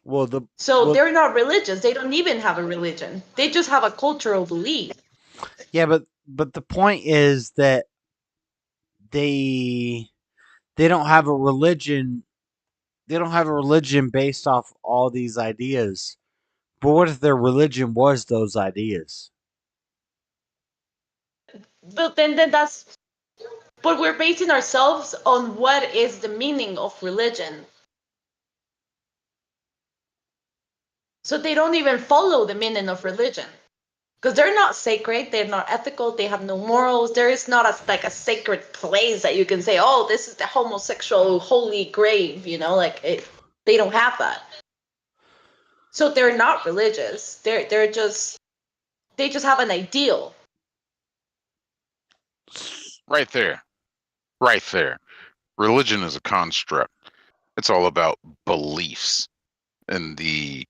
Well, they're not religious. They don't even have a religion. They just have a cultural belief. Yeah, but the point is that they don't have a religion. They don't have a religion based off all these ideas. But what if their religion was those ideas? But then that's. But we're basing ourselves on what is the meaning of religion. So they don't even follow the meaning of religion. Because they're not sacred, they're not ethical, they have no morals. There is not like a sacred place that you can say, oh, this is the homosexual holy grave, they don't have that. So they're not religious. They just have an ideal. Right there. Religion is a construct. It's all about beliefs and the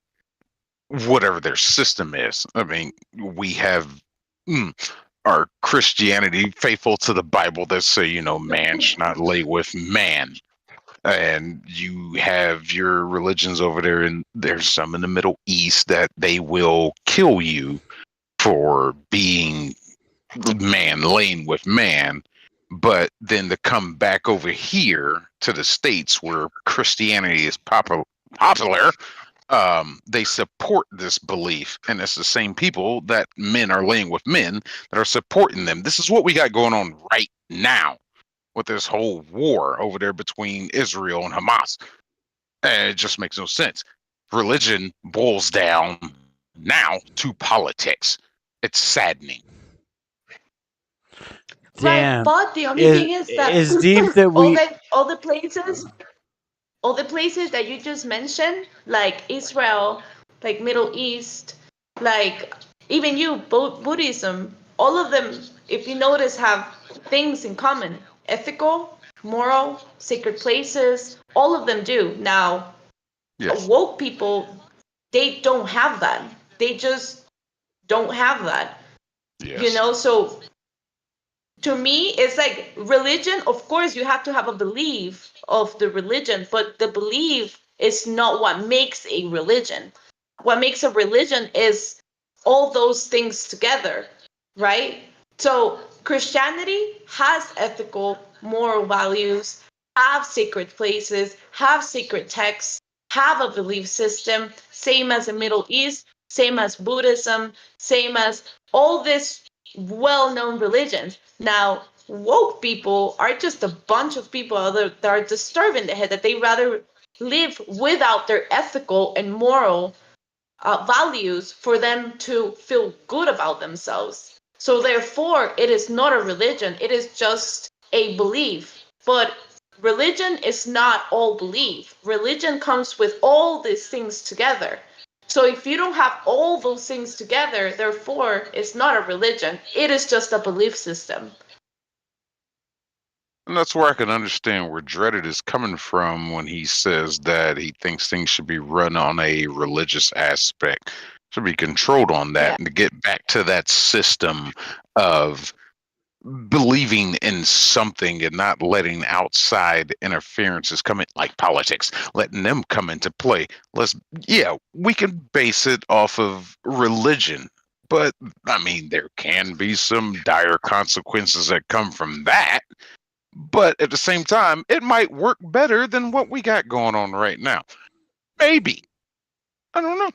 whatever their system is. I mean, we have our Christianity faithful to the Bible that say, man should not lay with man. And you have your religions over there, and there's some in the Middle East that they will kill you for being man, laying with man. But then to come back over here to the States where Christianity is popular, they support this belief, and it's the same people that men are laying with men that are supporting them. This is what we got going on right now with this whole war over there between Israel and Hamas. And it just makes no sense. Religion boils down now to politics. It's saddening. Damn. Right, but the only thing is that it's deep that we all the places that you just mentioned, like Israel, like Middle East, like even Buddhism, all of them, if you notice, have things in common: ethical, moral, sacred places. All of them do. Now, yes. Woke people, they don't have that. They just don't have that. Yes. So to me, it's like religion. Of course, you have to have a belief of the religion, but the belief is not what makes a religion. What makes a religion is all those things together, right? So Christianity has ethical, moral values, have sacred places, have sacred texts, have a belief system, same as the Middle East, same as Buddhism, same as all these well-known religions. Now, woke people are just a bunch of people that are disturbed in the head, that they rather live without their ethical and moral values for them to feel good about themselves. So therefore, it is not a religion. It is just a belief. But religion is not all belief. Religion comes with all these things together. So if you don't have all those things together, therefore, it's not a religion. It is just a belief system. And that's where I can understand where Dreaded is coming from when he says that he thinks things should be run on a religious aspect, should be controlled on that, and to get back to that system of believing in something and not letting outside interferences come in, like politics, letting them come into play. We can base it off of religion, But I mean, there can be some dire consequences that come from that. But at the same time, it might work better than what we got going on right now. Maybe. I don't know.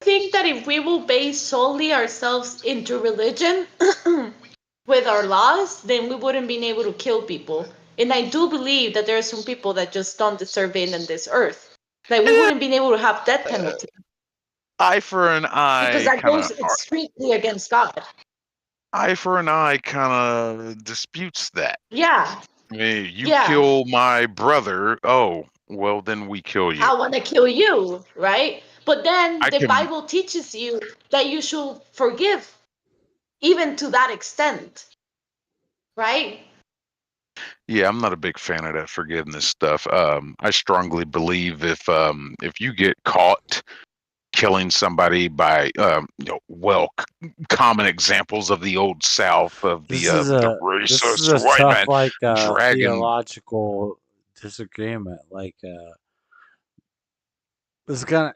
I think that if we will base solely ourselves into religion with our laws, then we wouldn't be able to kill people. And I do believe that there are some people that just don't deserve being on this earth. Like we wouldn't be able to have death penalty Eye for an because eye that kind goes of extremely against God. eye for an eye kind of disputes that. Yeah, Hey, you yeah. kill my brother. Oh, well, then we kill you. I want to kill you, right? But then I the can. Bible teaches you that you should forgive, even to that extent, right? Yeah, I'm not a big fan of that forgiveness stuff. I strongly believe if you get caught killing somebody by common examples of the old South of This the is a racist white tough man like dragging. theological disagreement. Like it's kind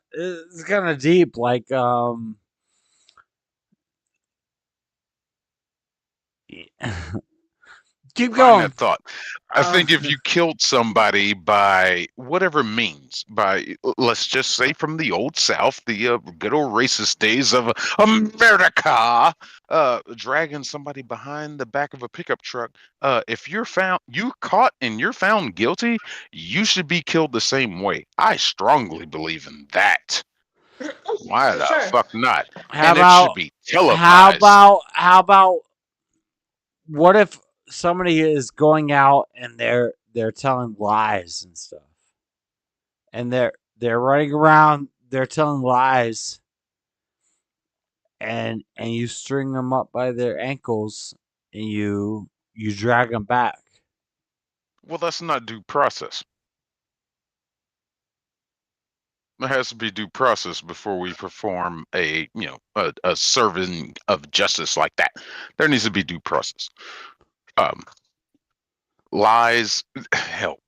of deep. Like keep Find going. that thought. I think if you killed somebody by whatever means, by let's just say from the old South, the good old racist days of America, dragging somebody behind the back of a pickup truck, if you're caught and you're found guilty, you should be killed the same way. I strongly believe in that. Why the Sure. fuck not? How And it about should be televised. how about what if somebody is going out and they're telling lies and stuff, and they're running around, they're telling lies, and you string them up by their ankles and you drag them back. Well, that's not due process. There has to be due process before we perform a serving of justice like that. There needs to be due process. Lies, hell,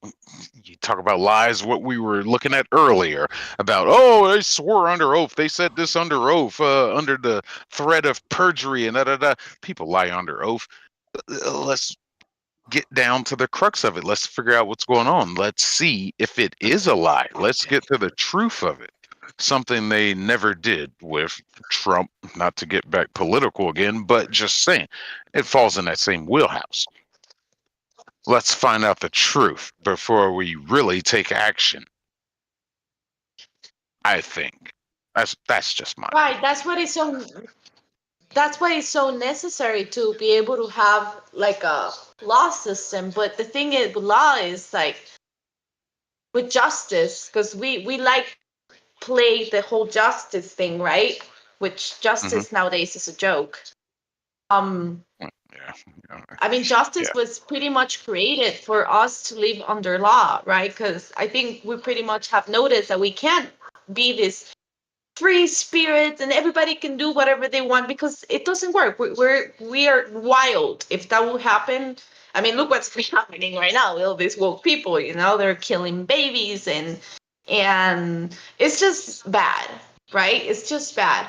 you talk about lies. What we were looking at earlier about, oh, they swore under oath. They said this under oath, under the threat of perjury, and da da da. People lie under oath. Let's get down to the crux of it. Let's figure out what's going on. Let's see if it is a lie. Let's get to the truth of it. Something they never did with Trump, not to get back political again, but just saying it falls in that same wheelhouse. Let's find out the truth before we really take action. I think that's just my Right. That's why it's so necessary to be able to have like a law system. But the thing is, with law is like with justice, because we like play the whole justice thing, right? Which justice nowadays is a joke. I mean, justice was pretty much created for us to live under law, right? Because I think we pretty much have noticed that we can't be this free spirit and everybody can do whatever they want because it doesn't work. We are wild. If that will happen, I mean, look what's happening right now. All these woke people, they're killing babies and it's just bad, right? It's just bad.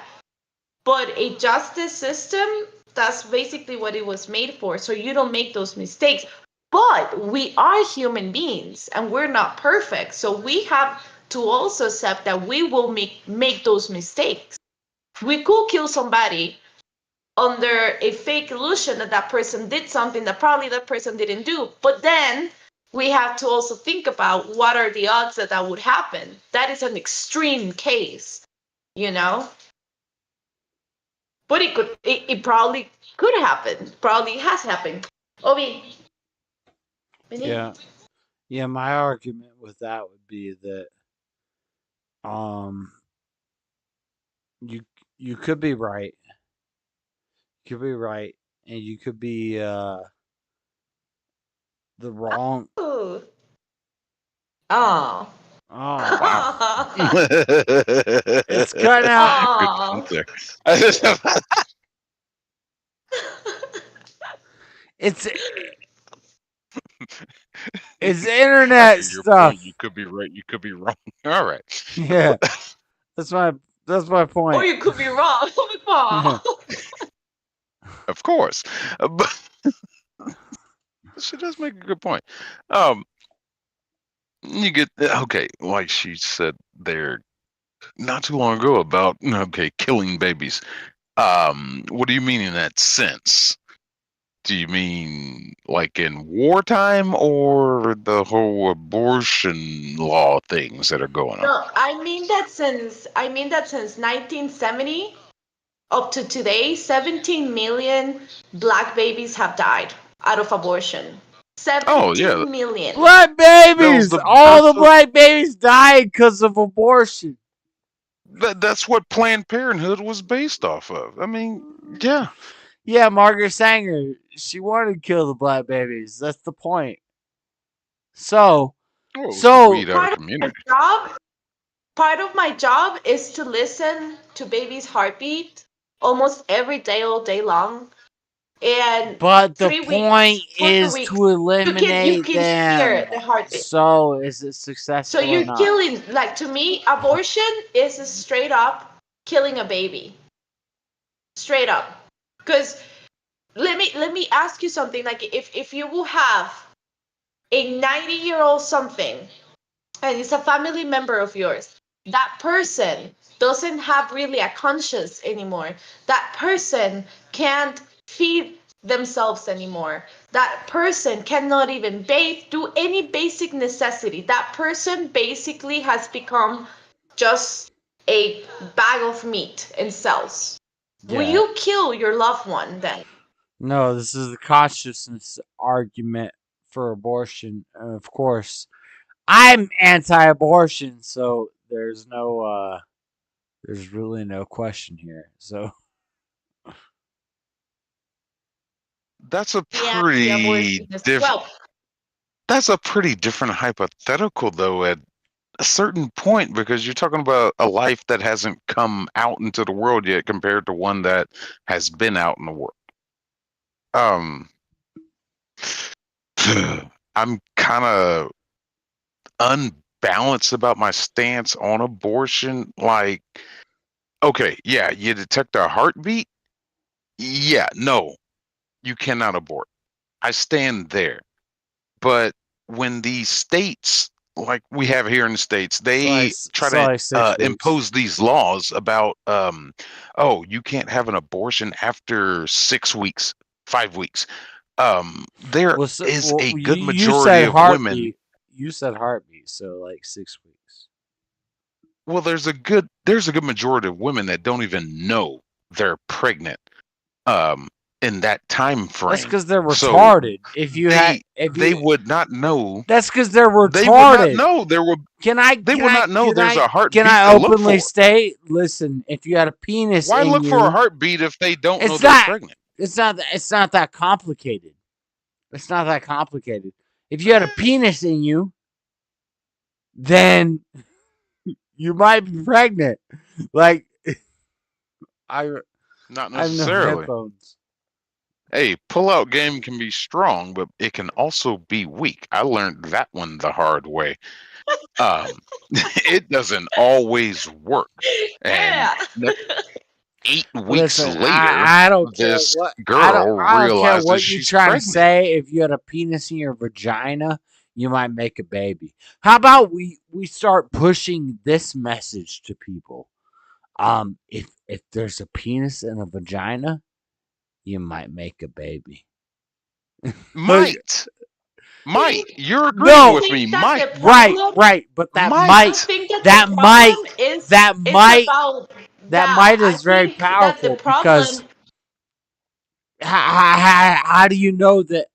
But a justice system, that's basically what it was made for. So you don't make those mistakes. But we are human beings and we're not perfect. So we have to also accept that we will make those mistakes. We could kill somebody under a fake illusion that that person did something that probably that person didn't do. But then we have to also think about what are the odds that that would happen. That is an extreme case, But it probably could happen. Probably has happened. Obi. Yeah, my argument with that would be that you could be right. You could be right, and you could be the wrong. Oh. Oh, wow. it's cut out. Oh. It's internet Your stuff. point, you could be right, you could be wrong. All right. Yeah, that's my That's my point. Or you could be wrong. Paul. Of course. But she does make a good point. You get okay, like she said there not too long ago about killing babies. What do you mean in that sense? Do you mean like in wartime or the whole abortion law things that are going on? No, I mean that since 1970 up to today, 17 million black babies have died out of abortion. 17 million. Black babies! All the black babies died because of abortion. That's what Planned Parenthood was based off of. I mean, yeah. Yeah, Margaret Sanger, she wanted to kill the black babies. That's the point. So part of my job is to listen to baby's heartbeat almost every day, all day long. But the point is to eliminate you can hear the heartbeat. So is it successful? So you're or not? killing, like, to me, abortion is straight up killing a baby. Straight up. Because let me ask you something. Like, if you will have a 90-year-old something, and it's a family member of yours, that person doesn't have really a conscience anymore. That person can't feed themselves anymore. That person cannot even bathe, do any basic necessity. That person basically has become just a bag of meat and cells. Yeah. Will you kill your loved one then? No, this is the consciousness argument for abortion. And of course, I'm anti-abortion, so there's really no question here. So that's a pretty different. That's a pretty different hypothetical, though, at a certain point, because you're talking about a life that hasn't come out into the world yet compared to one that has been out in the world. I'm kind of unbalanced about my stance on abortion. Like, okay, yeah, you detect a heartbeat. Yeah, no, you cannot abort. I stand there. But when these states, like we have here in the States, they try to impose these laws about, you can't have an abortion after 6 weeks, 5 weeks. There is a good majority of women. You said heartbeat, so like 6 weeks. Well, there's a good majority of women that don't even know they're pregnant. In that time frame. That's because they're retarded. So they would not know. That's because they're retarded. They would not know there were. They would not know there's a heartbeat. Can I openly state? Listen, if you had a penis, why look for a heartbeat if they don't know they're pregnant? It's not that complicated. It's not that complicated. If you had a penis in you, then you might be pregnant. Like not necessarily. Hey, pull-out game can be strong, but it can also be weak. I learned that one the hard way. It doesn't always work. And 8 weeks later, I don't care this what, girl I don't care realizes what you're she's trying pregnant. to say. If you had a penis in your vagina, you might make a baby. How about we start pushing this message to people? If there's a penis in a vagina, you might make a baby. Might. You're agreeing with me. Might. Right. But that might is very powerful because how do you know that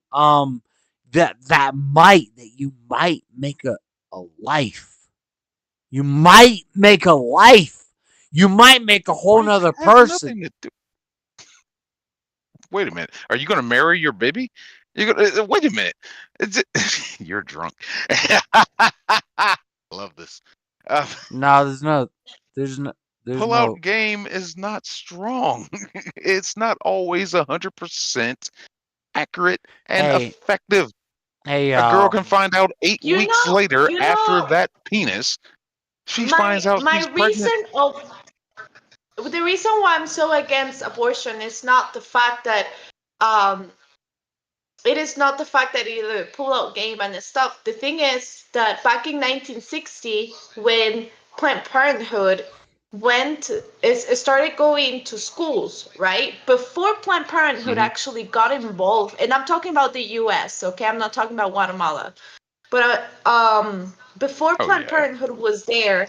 that you might make a life? You might make a life. You might make a whole nother person. Wait a minute. Are you going to marry your baby? Wait a minute. You're drunk. Love this. No, there's no. Pull-out game is not strong. It's not always 100% accurate and effective. Hey, a girl can find out 8 weeks later after that penis. She finds out she's pregnant. the reason why I'm so against abortion is not the fact that um it is not the fact that either pull-out game and stuff. The thing is that back in 1960, when Planned Parenthood it started going to schools, right? Before Planned Parenthood actually got involved, and I'm talking about the U.S., okay? I'm not talking about Guatemala. But before Planned Parenthood was there,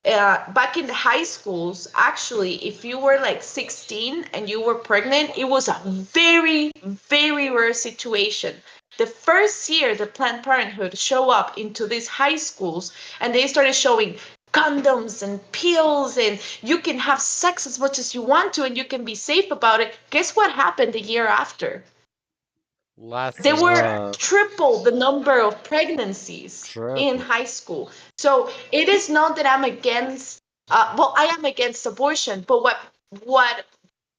back in the high schools, actually, if you were like 16 and you were pregnant, it was a very, very rare situation. The first year the Planned Parenthood show up into these high schools and they started showing condoms and pills and you can have sex as much as you want to and you can be safe about it. Guess what happened the year after? There were triple the number of pregnancies in high school. So it is not that I'm against. I am against abortion, but what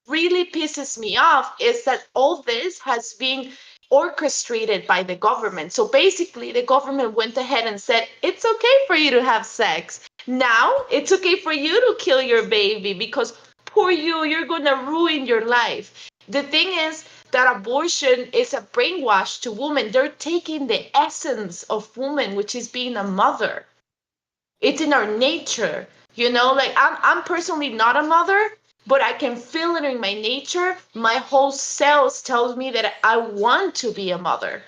really pisses me off is that all this has been orchestrated by the government. So basically, the government went ahead and said it's okay for you to have sex. Now it's okay for you to kill your baby because poor you, you're gonna ruin your life. The thing is that abortion is a brainwash to women. They're taking the essence of woman, which is being a mother. It's in our nature, you know. Like I'm personally not a mother, but I can feel it in my nature. My whole cells tells me that I want to be a mother,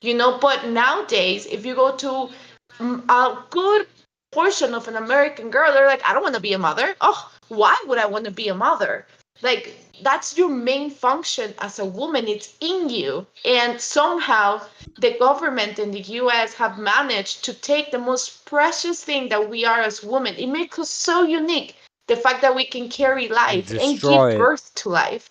you know. But nowadays, if you go to a good portion of an American girl, they're like, I don't want to be a mother. Oh, why would I want to be a mother? Like, that's your main function as a woman. It's in you. And somehow the government in the US have managed to take the most precious thing that we are as women. It makes us so unique. The fact that we can carry life and give birth to life.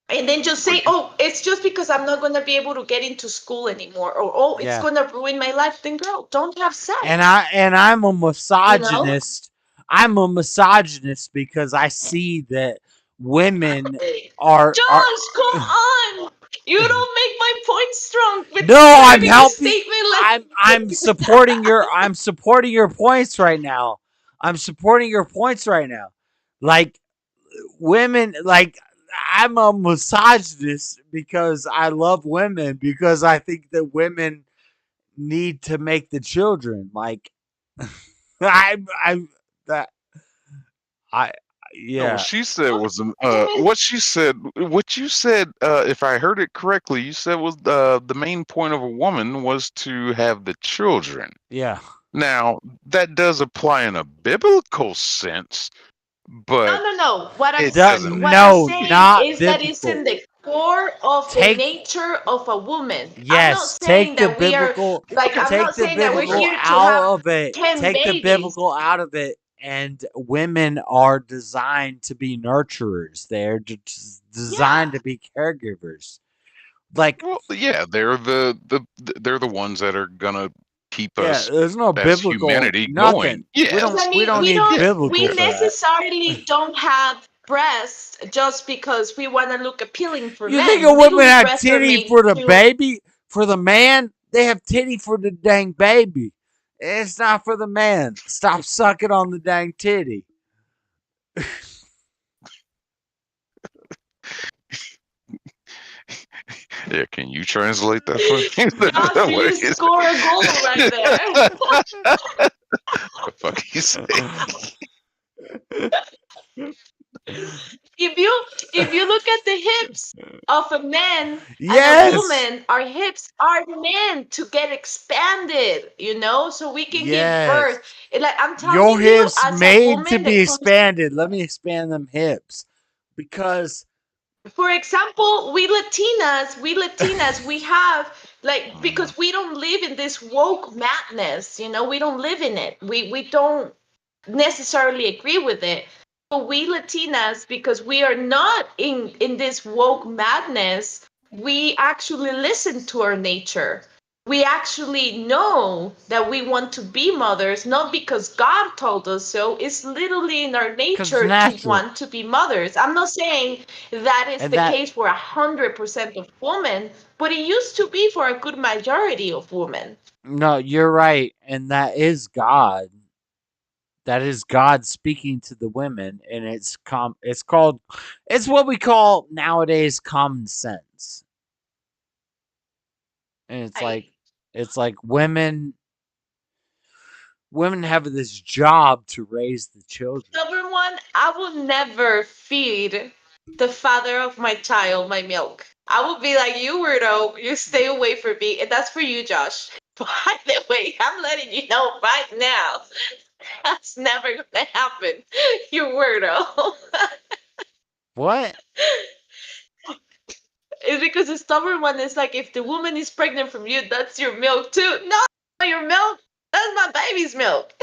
And then just say, oh, it's just because I'm not going to be able to get into school anymore. Or, oh, it's going to ruin my life. Then, girl, don't have sex. And I'm a misogynist. I'm a misogynist because I see that women are. Josh, come on! You don't make my point strong. No, I'm helping. I'm supporting your. I'm supporting your points right now. I'm supporting your points right now. Like women, like I'm a misogynist because I love women because I think that women need to make the children. Like that. No, Yeah. what she said was what you said, if I heard it correctly, you said was the main point of a woman was to have the children. Yeah. Now, that does apply in a biblical sense, but no. What I'm doesn't. saying is that it's in the core of the nature of a woman. Yes, I'm not saying take the that we are biblical. like I'm Take not the saying that we're biblical here to out have of it. 10 Take the babies. biblical out of it. And women are designed to be nurturers. They're designed to be caregivers. Like, well, yeah, they're they're the ones that are gonna keep us there's no as biblical humanity nothing. going. Yeah, We don't need biblical we for that. necessarily don't have breasts just because we want to look appealing for You men. think a woman Literally, have breasts are titty made for the to- baby? For the man? They have titty for the dang baby. It's not for the man. Stop sucking on the dang titty. yeah. Can you translate that for me? Josh, you score a goal right there. The fuck you say? If you look at the hips of a man Yes. and a woman, our hips are meant to get expanded, you know, so we can give birth. Like I'm telling Your you, hips as a made woman to that be comes- expanded. Let me expand them hips. Because For example, we Latinas, we have like because we don't live in this woke madness, you know, we don't live in it. We don't necessarily agree with it. But we Latinas, because we are not in this woke madness, we actually listen to our nature. We actually know that we want to be mothers, not because God told us so. It's literally in our nature to want to be mothers. I'm not saying that is the case for 100% of women, but it used to be for a good majority of women. no, you're right, and that is God. That is God speaking to the women, and it's what we call nowadays common sense. And it's like women have this job to raise the children. Number one, I will never feed the father of my child my milk. I will be like, you weirdo, you stay away from me. And that's for you, Josh. By the way, I'm letting you know right now. That's never gonna happen. You weirdo. What? It's because the stubborn one is like, if the woman is pregnant from you, that's your milk too. No, not your milk. That's my baby's milk.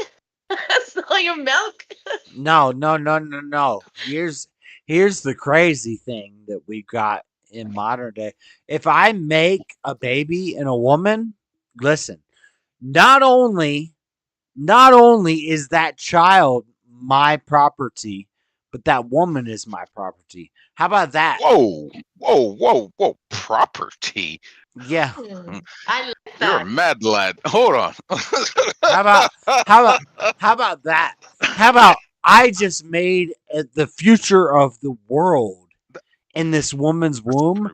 That's not your milk. No. Here's the crazy thing that we've got in modern day. If I make a baby in a woman, listen, not only is that child my property, but that woman is my property. How about that? Whoa. Property. Yeah. I like You're that. a mad lad. Hold on. How about that? How about I just made the future of the world in this woman's womb?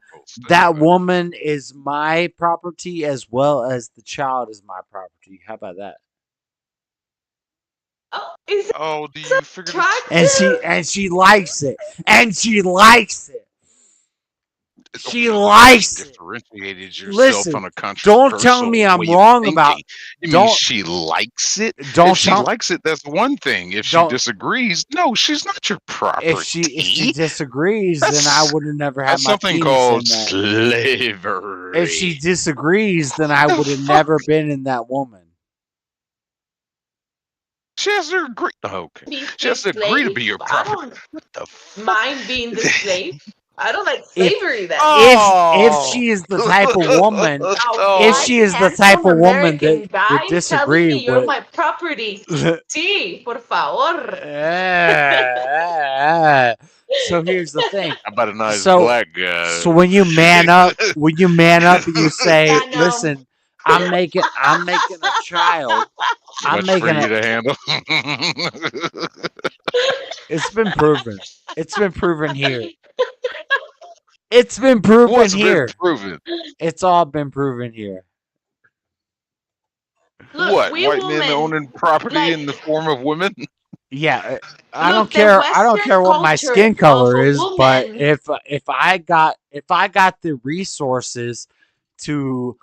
That woman is my property as well as the child is my property. How about that? Oh, is Oh, do you figure attractive? And she likes it. And she likes it. She likes it. differentiated yourself Listen, on a don't tell me I'm controversial way of wrong about. thinking. You mean Don't she likes it? don't If she tell. likes it, that's one thing. If she Don't. disagrees, no, she's not your property. If she disagrees, then I would have never had That's my something penis called in that. slavery. If she disagrees, then I would have never been in that woman. She has to agree. Okay. Be She has to the agree to slave? be your I property. don't What the fuck? mind being the slave. I don't like If slavery then. if she is the type of woman, A if white, she is the type handsome of woman American that guy telling disagree me you're with. my property. Sí, por favor. So here's the thing. How about a nice So black guy? so when you man up and you say, Yeah, no. listen, I'm making a child. I'm Much for making you a. to handle. It's been proven. It's been proven here. It's been proven What's here. been proven? It's all been proven here. Look, What? we White men women, owning property like, in the form of women? Yeah, I look, don't the care. I don't Western care what my culture skin of color a is, but woman. if I got the resources to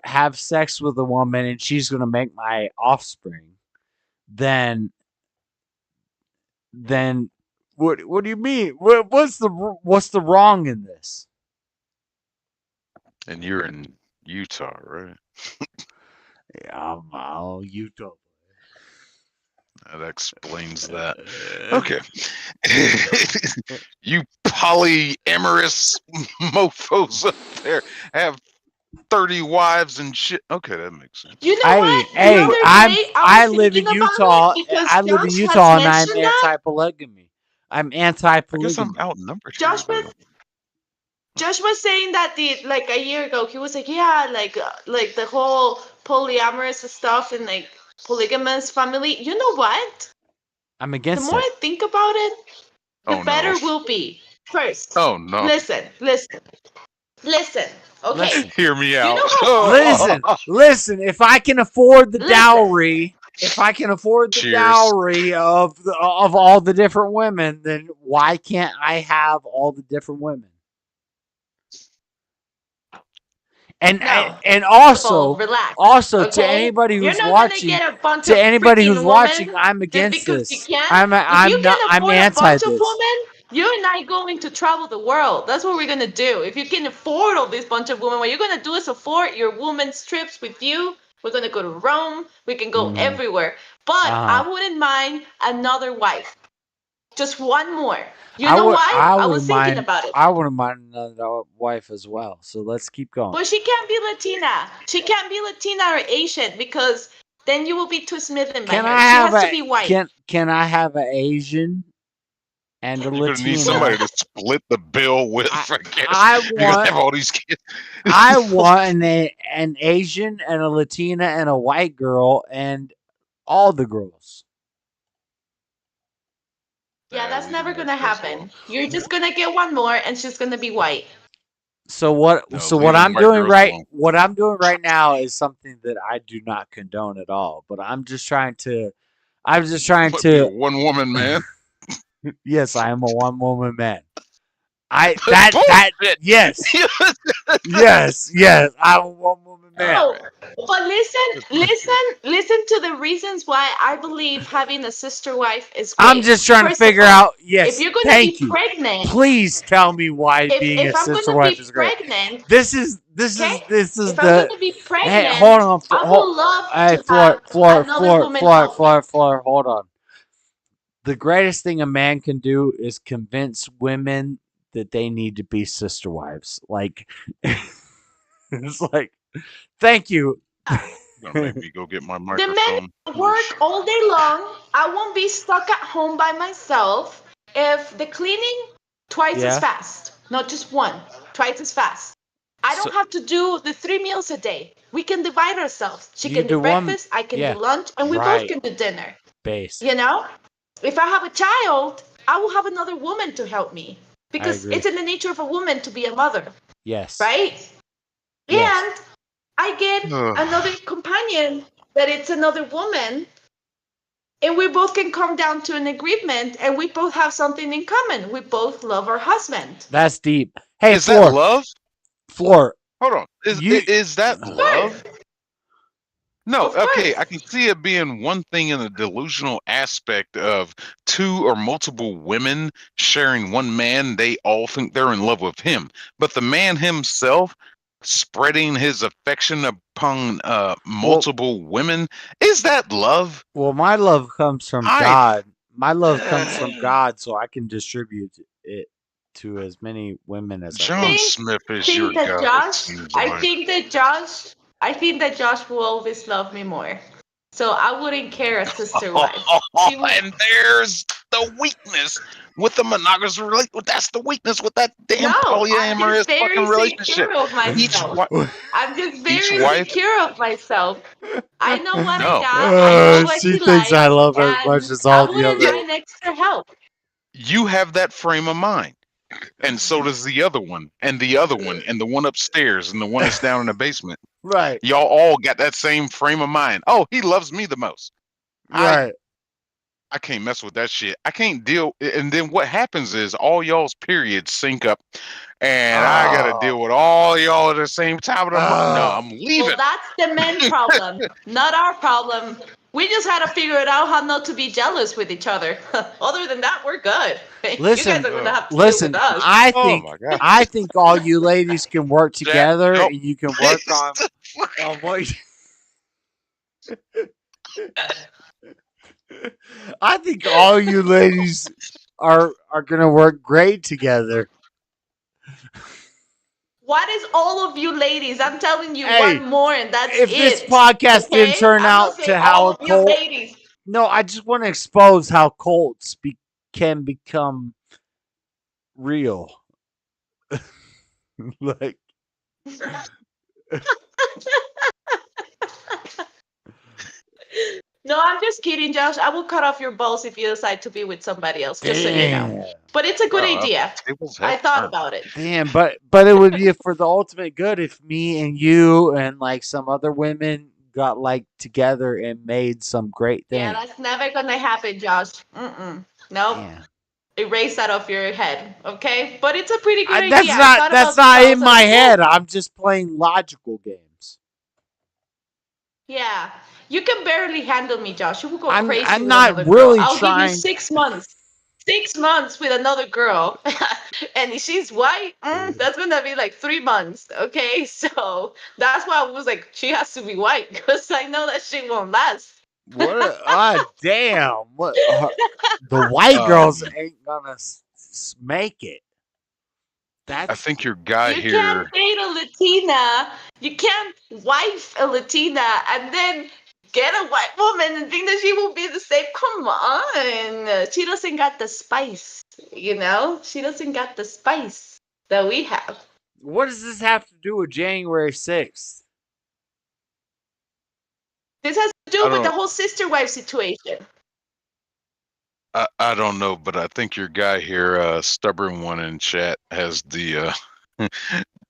have sex with a woman and she's gonna make my offspring, then what do you mean? What's the wrong in this? And you're in Utah, right? Yeah, well, you don't. That explains that. Okay. You polyamorous mofos up there have 30 wives and shit. Okay, that makes sense. You know what? The other day, I was live in thinking about Utah. it because I live in Josh Utah, has and I'm mentioned that. anti-polygamy. I'm I guess I'm anti-polygamy. outnumbered here, though. Josh was saying that like a year ago, he was like, yeah, like the whole polyamorous stuff and like polygamous family. You know what? I'm The against more it. I think about it, the Oh, better no. will be. First, Oh, no. listen. Okay, Listen, Hear me you out. know how listen. If I can afford the Listen. dowry, Cheers. of all the different women, then why can't I have all the different women? And No. and also relax. to Okay, anybody you're who's not watching, gonna get a bunch of freaking watching, women I'm just against because you this. can. I'm If you not. can I'm afford a anti bunch of this. women, you and I going to travel the world. That's what we're gonna do. If you can afford all this bunch of women, what you're gonna do is afford your women's trips with you. We're gonna go to Rome. We can go Mhm. everywhere. But I wouldn't mind another wife. Just one more. You know why? I was thinking about it. I wouldn't mind another wife as well. So let's keep going. But she can't be Latina. She can't be Latina or Asian because then you will be too smitten by Can her. I She have has to be white. Can I have an Asian and a You're going to need Latina? somebody to split the bill with, I guess. I You're going to have want all these kids. I want an Asian and a Latina and a white girl and all the girls. Yeah, that's we never didn't gonna get this happen. one. You're just gonna get one more, and she's gonna be white. So what? No, So leave what them I'm white doing girls right, alone. what I'm doing right now is something that I do not condone at all. But I'm just trying to. I'm just trying Might be a to. one-woman man. Yes, I am a one woman man. I That's that bullshit. yes. Yes, I'm a one woman man. No, but listen to the reasons why I believe having a sister wife is great. I'm just trying to First of figure all, out. if Yes, you're gonna thank be you. pregnant, Please tell me why being a if I'm sister gonna wife be is great. pregnant, This is okay? the. If I'm gonna be Hey, hold pregnant, on. I would love Hey, to have another woman help me. Floor. Hold on. The greatest thing a man can do is convince women that they need to be sister wives. Like, it's like, thank you. Gonna make me go get my The microphone. men work all day long. I won't be stuck at home by myself. If the cleaning twice as Yeah. fast, not just one, twice as fast. I don't have to do the 3 meals a day. We can divide ourselves. She You can can do do one. breakfast, I can Yeah. do lunch, and we both Right. can do dinner. Base. You know? If I have a child, I will have another woman to help me. Because agree. it's in the nature of a woman to be a mother, Yes. right? Yes. And I get another companion that it's another woman, and we both can come down to an agreement, and we both have something in common. We both love our husband. That's deep. Hey, Is that love? Floor. Hold on. Is that Of love? course. No, Of okay, course. I can see it being one thing in the delusional aspect of two or multiple women sharing one man. They all think they're in love with him. But the man himself spreading his affection upon multiple women, is that love? Well, my love comes from I God. My love comes from God, so I can distribute it to as many women as I John want. Smith is think your that God, it Josh, seems I like. think that Josh, I think that Josh will always love me more. So I wouldn't care a sister wife. She will, And there's the weakness with the monogamous relationship. That's the weakness with that damn no, I'm polyamorous just very fucking relationship. secure of Each myself. wi- I'm just each very wife, secure of myself. I know what I no. got. I know what She he thinks I likes, love her as much and as I all the wouldn't other. mind extra help. You have that frame of mind. And so does the other one, and the other one, and the one upstairs, and the one that's down in the basement. Right. Y'all all got that same frame of mind. Oh, he loves me the most. Right. I can't mess with that shit. I can't deal. And then what happens is all y'all's periods sync up, and I got to deal with all y'all at the same time of the month. No, I'm leaving. Well, that's the men problem, not our problem. We just had to figure it out how not to be jealous with each other. Other than that, we're good. You guys are gonna have to deal with us. Oh my God. I think all you ladies can work Jack, together, nope. and you can work on what. I think all you ladies are gonna work great together. What is all of you ladies? I'm telling you Hey, one more, and that's if it. this podcast didn't Okay? turn I'm gonna out say to all how a of you cult, ladies. no, I just want to expose how cults can become real. Like, No, I'm just kidding, Josh. I will cut off your balls if you decide to be with somebody else, just so you know. damn, But it's a good Wow, idea. tables I have thought turned. about it. damn, but it would be for the ultimate good if me and you and like some other women got like together and made some great Yeah, thing. that's never gonna happen, Josh. Nope. Yeah. Erase that off your head, okay? But it's a pretty good idea. That's I thought that's about the not pros in and my the head. cons. I'm just playing logical games. Yeah, you can barely handle me, Josh. You will go I'm crazy with not another girl. really I'll give you trying. 6 months. 6 months with another girl, and if she's white, that's gonna be like 3 months. Okay, so that's why I was like, she has to be white because I know that she won't last. What? Damn! What? The white girls ain't gonna make it. I That's think your guy You can't here. date a Latina. You can't wife a Latina and then get a white woman and think that she will be the same. Come on. She doesn't got the spice, you know? She doesn't got the spice that we have. what does this have to do with January 6th? This has to I do with the don't. whole sister wife situation. I don't know, but I think your guy here, stubborn one in chat, has the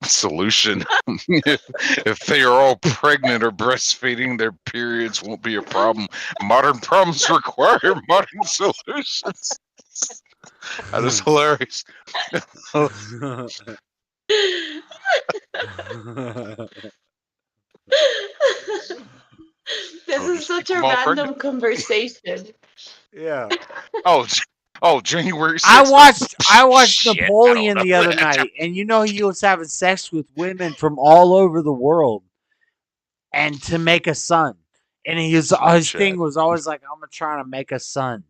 solution. If they are all pregnant or breastfeeding, their periods won't be a problem. Modern problems require modern solutions. That is hilarious. This is Just such keep a 'em all random pregnant. conversation. Yeah. Oh, January 6th. I watched Shit, I Napoleon don't the know. other night, and he was having sex with women from all over the world, and to make a son. And his thing was always like, "I'm trying to make a son."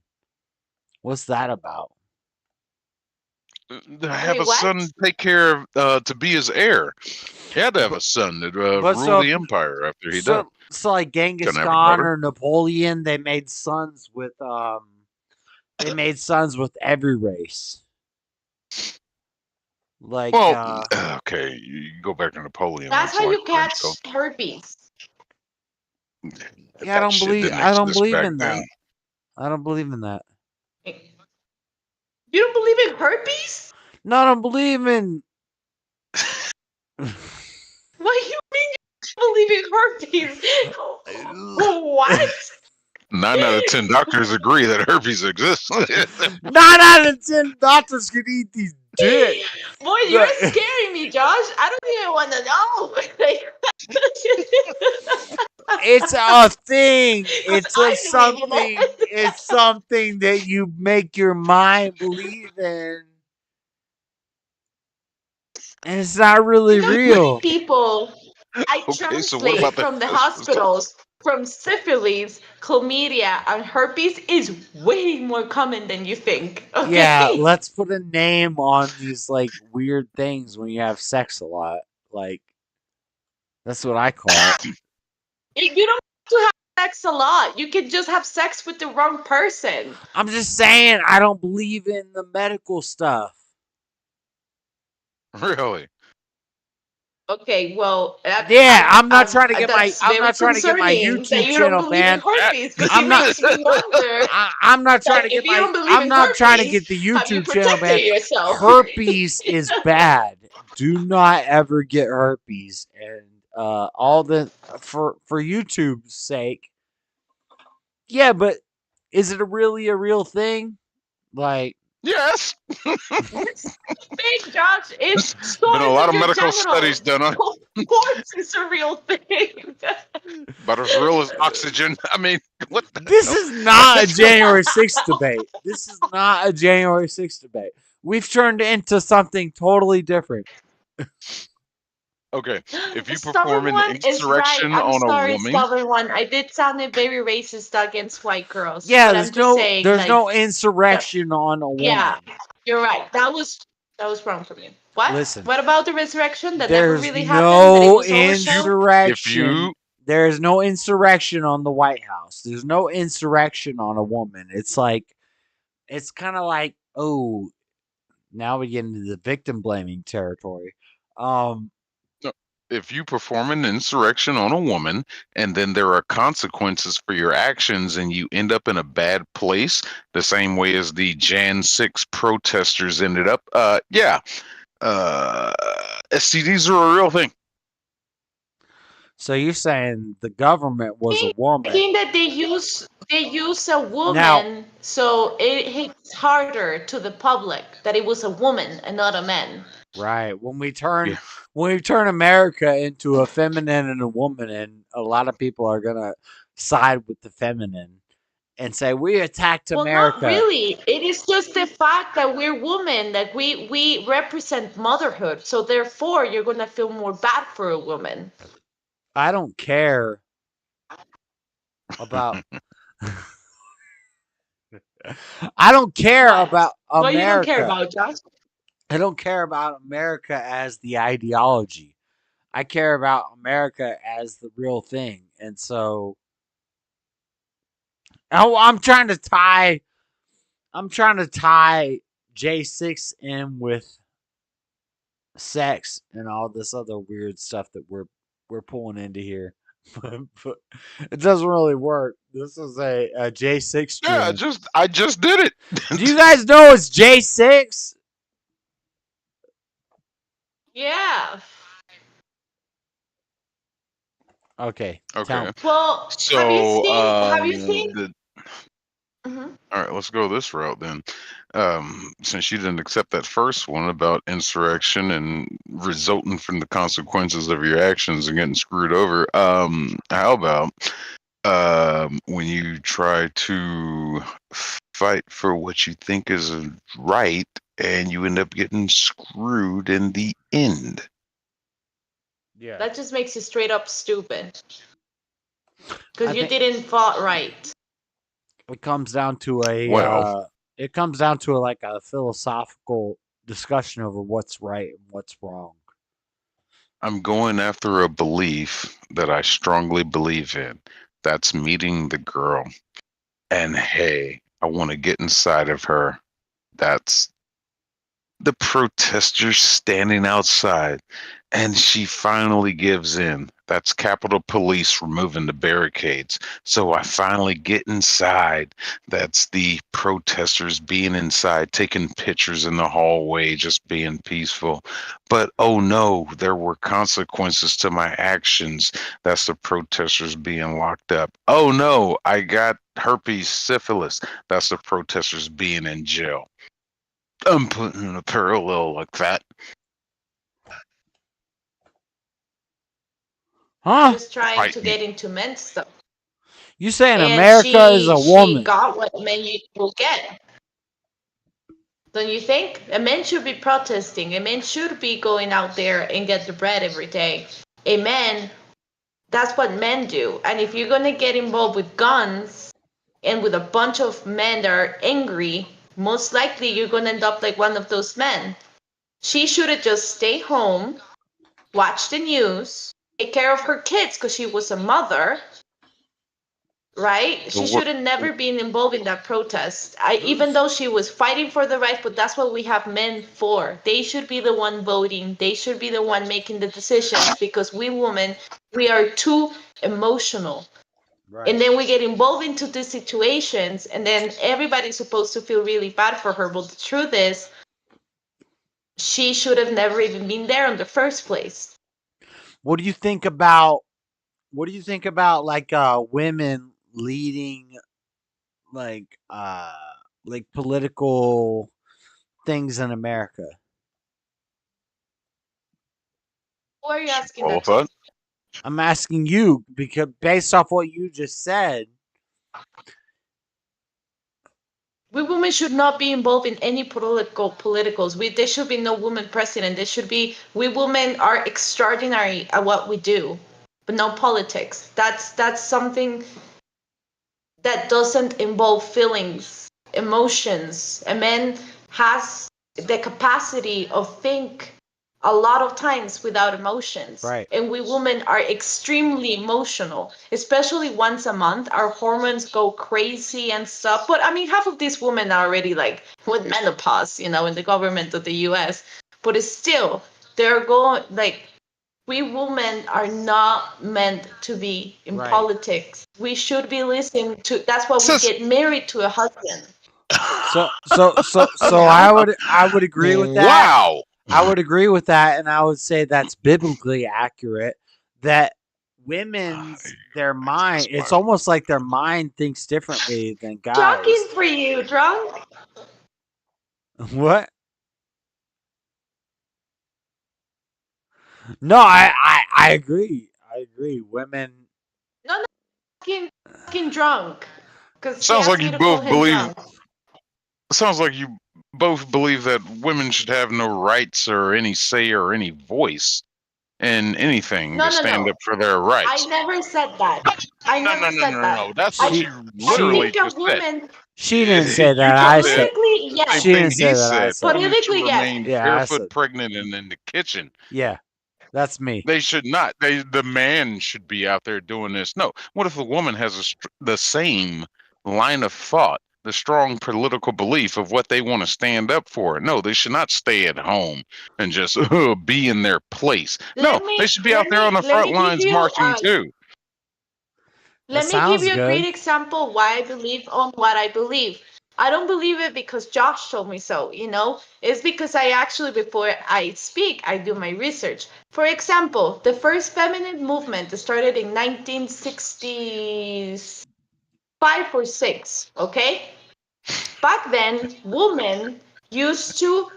What's that about? To have Wait, a what? son take care of, to be his heir. He had to have a son that rule the empire after he died. So like Genghis Couldn't have a Khan daughter. or Napoleon, they made sons with every race. Like Well, okay, you go back to Napoleon. That's It's how like you French catch culture. herpes. yeah, That shit didn't I don't exist believe back in then. that. I don't believe in that. You don't believe in herpes? No, I don't believe in What do you mean you don't believe in herpes? What? 9 out of 10 doctors agree that herpes exists. 9 out of 10 doctors could eat these dick. Boy, you're scaring me, Josh. I don't even want to know. It's a thing. It's I a believe in something. it. It's something that you make your mind believe in. And it's not really real. People I Okay, so what translate about the from the test results? hospitals from syphilis, chlamydia, and herpes is way more common than you think. Okay. Yeah, let's put a name on these like weird things when you have sex a lot. Like that's what I call it. You don't have to have sex a lot. You can just have sex with the wrong person. I'm just saying I don't believe in the medical stuff. Really? Okay, well, Yeah, I'm not trying to get that's my very concerning that YouTube you don't channel believe in banned. herpes because I'm it not makes me wonder. I'm not trying to Like, if get you don't believe I'm in not trying to herpes, get the have you YouTube channel protected banned. yourself? Herpes is bad. Do not ever get herpes. And all the for YouTube's sake. Yeah, but is it really a real thing? Like Yes. It's big, Josh. It's Been a stores lot in of your medical studies genitals. done on Of course, it's a real thing. about as real as oxygen. I mean, what the this hell? is not a January 6th debate. This is not a January 6th debate. We've turned into something totally different. Okay, if The you stubborn perform an one is right. insurrection I'm on a sorry, woman, stubborn one. I did sound very racist against white girls. Yeah, But I'm just saying, there's like, no insurrection on a woman. yeah, you're right. That was wrong from you. What? Listen. What about the resurrection that never There's really happened? That it no was all a show? insurrection. There's no insurrection on the White House. There's no insurrection on a woman. It's kind of like, oh, now we get into the victim blaming territory. if you perform an insurrection on a woman and then there are consequences for your actions and you end up in a bad place, the same way as the Jan 6 protesters ended up, STDs are a real thing. So you're saying the government was a I woman? think that they use a woman, so it hits harder to the public that it was a woman and not a man. Right. When we turn America into a feminine and a woman, and a lot of people are gonna side with the feminine and say we attacked America. Well, not really. It is just the fact that we're women, that we represent motherhood. So therefore, you're gonna feel more bad for a woman. I don't care about. I don't care about America. What you don't care about, Josh? I don't care about America as the ideology. I care about America as the real thing. And so I'm trying to tie J6 in with sex and all this other weird stuff that we're pulling into here. It doesn't really work. This is a J6 stream. Yeah, I just did it. Do you guys know it's J6? Yeah. Okay. Okay. Well, So, have you seen? Mhm. all right, let's go this route then. Since you didn't accept that first one about insurrection and resulting from the consequences of your actions and getting screwed over, how about when you try to fight for what you think is right and you end up getting screwed in the end? Yeah. That just makes you straight up stupid. I Because you think- didn't fought right. It comes down to a Well. like a philosophical discussion over what's right and what's wrong. I'm going after a belief that I strongly believe in. That's meeting the girl. And hey, I want to get inside of her. That's the protesters standing outside. And she finally gives in. That's Capitol Police removing the barricades. So I finally get inside. That's the protesters being inside, taking pictures in the hallway, just being peaceful. But oh no, there were consequences to my actions. That's the protesters being locked up. Oh no, I got herpes syphilis. That's the protesters being in jail. I'm putting a parallel like that. Huh? Just trying Fight to me. get into men's stuff. You saying And America is a she woman? got what men will get. Don't you think? A man should be protesting. A man should be going out there and get the bread every day. A man, that's what men do. And if you're gonna get involved with guns and with a bunch of men that are angry, most likely you're gonna end up like one of those men. She should have just stayed home, watched the news, take care of her kids because she was a mother, right? She should have never been involved in that protest. Even though she was fighting for the right, but that's what we have men for. They should be the one voting. They should be the one making the decisions because we women, we are too emotional. Right. And then we get involved into these situations and then everybody's supposed to feel really bad for her. But the truth is, she should have never even been there in the first place. What do you think about like women leading like political things in America? Who are you asking that to? Qualified. I'm asking you because based off what you just said. We women should not be involved in any politicals. There should be no woman president. We women are extraordinary at what we do, but no politics. That's something that doesn't involve feelings, emotions. A man has the capacity of think a lot of times without emotions. Right. And we women are extremely emotional, especially once a month. Our hormones go crazy and stuff. But I mean, half of these women are already like with menopause, in the government of the US. But it's still, they're going like, we women are not meant to be in Right. politics. We should be listening to, that's why we get married to a husband. So I would agree with that. Wow. I would agree with that, and I would say that's biblically accurate. That women's their mind, it's almost like their mind thinks differently than guys. Talking for you, drunk. What? No, I agree. I agree. Women. No, fucking drunk. Because Sounds like you both believe. Sounds like you both believe that women should have no rights or any say or any voice in anything to stand up for their rights. I never said that. I never said that. No. That's what you literally just said. She didn't say that. I said. Politically, yes. She didn't say that. I said. Politically, yes. Remain Yeah, I barefoot, said. pregnant, and in the kitchen. Yeah, that's me. They should not. The man should be out there doing this. No. What if a woman has the same line of thought, the strong political belief of what they want to stand up for? No, they should not stay at home and just be in their place. No, they should be out there on the front lines marching too. Let me give you a great example why I believe on what I believe. I don't believe it because Josh told me so, It's because I actually, before I speak, I do my research. For example, the first feminine movement started in 1965 or 6, okay? Back then, women used to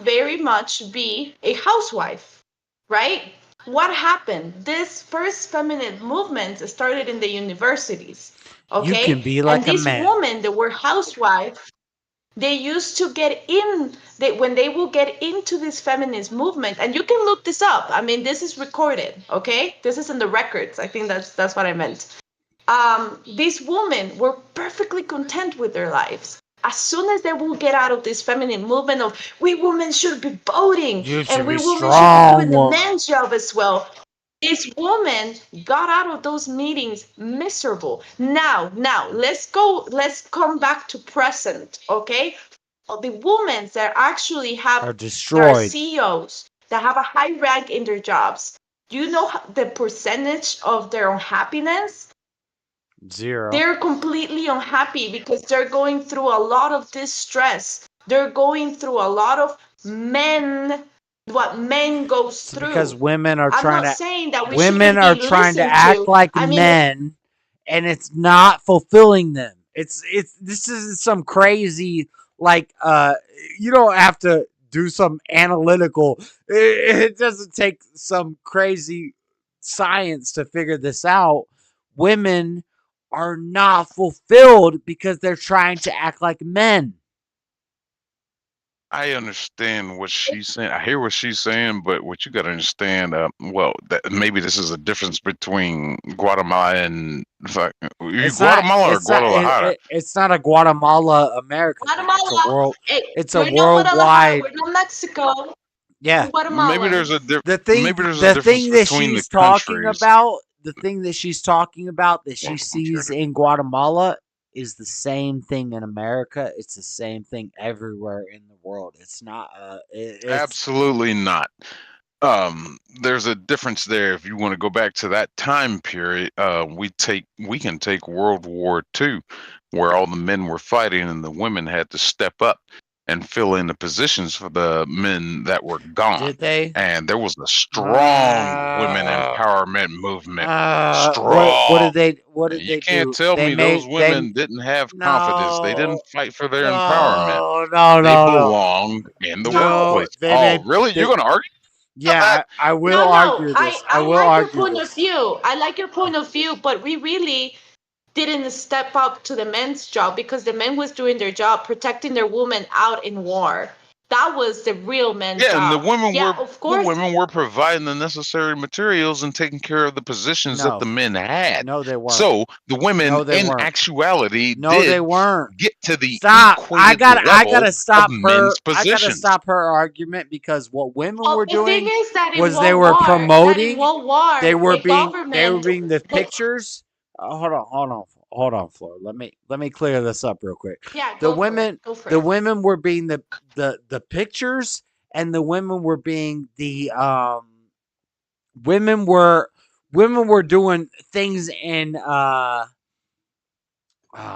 very much be a housewife, right? What happened? This first feminine movement started in the universities, You okay? can be And like a these man. women that were housewives, they used to get in, when they will get into this feminist movement, and you can look this up. I mean, this is recorded, okay? This is in the records. I think that's what I meant. These women were perfectly content with their lives. As soon as they will get out of this feminine movement of we women should be voting You should and we be women should be strong, doing the woman. man's job as well, these women got out of those meetings miserable. Now, let's come back to present, okay? The women that actually Are that are destroyed. CEOs, that have a high rank in their jobs, do you know the percentage of their unhappiness? 0. They're completely unhappy because they're going through a lot of distress. They're going through a lot of what men goes It's because through. women are I'm trying not to saying that we women shouldn't are be trying to listened act to. like I mean, men, and it's not fulfilling them. This isn't some crazy you don't have to do some analytical. It doesn't take some crazy science to figure this out. Women are not fulfilled because they're trying to act like men. I understand what she's saying. I hear what she's saying, but what you got to understand, that maybe this is a difference between Guatemala and It's not. Guatemala or It's not. Guadalajara. It's not a Guatemala America thing. It's a Guatemala, world. It's a we're not Guadalajara, worldwide. we're not Mexico, Yeah. we're Guatemalan. Maybe there's a The difference thing that between the she's talking countries. about, that she Well, sees in Guatemala is the same thing in America. It's the same thing everywhere in the world. It's not. It's Absolutely not. There's a difference there. If you want to go back to that time period, we can take World War II, where all the men were fighting and the women had to step up and fill in the positions for the men that were gone. Did they? And there was a strong women empowerment movement. Strong. What did they? What did You they can't do? tell They me those made. They women didn't have confidence. They no. didn't fight for their empowerment. They No. belonged in the No. workplace. They Oh, made. really? You're going to argue about Yeah, that? I will No, argue I, this. I I will like your argue point of this. view. I like your point of view, but we really didn't step up to the men's job because the men was doing their job, protecting their women out in war. That was the real men's Yeah, and job. Yeah, of course. the women were providing the necessary materials and taking care of the positions that the No. men had. No, they weren't. So the women, No, they in weren't. actuality, No, they did weren't. get to the Stop. I equated level gotta stop of her. men's I gotta positions. stop her argument because what women Well, were the thing doing is that in was they World were War, promoting. They were the being the government. pictures. Hold on, Flora. Let me clear this up real quick. Yeah, The go for it. women, Go for the it. women were being the pictures, and the women were being the women were doing things in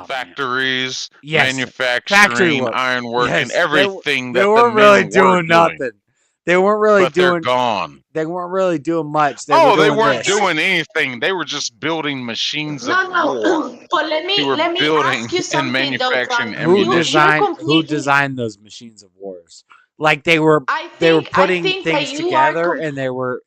Factories, yes, factory manufacturing, work. ironwork, and Yes, everything they that the weren't really men were doing doing. nothing. They weren't really But they're doing. gone. They weren't really doing much. They were Oh, they doing weren't this. doing anything. They were just building machines of No, war. but They were let me building ask you and something though, manufacturing John. Who ammunition. designed those machines of wars? Like they were I putting think that things you are together, and they were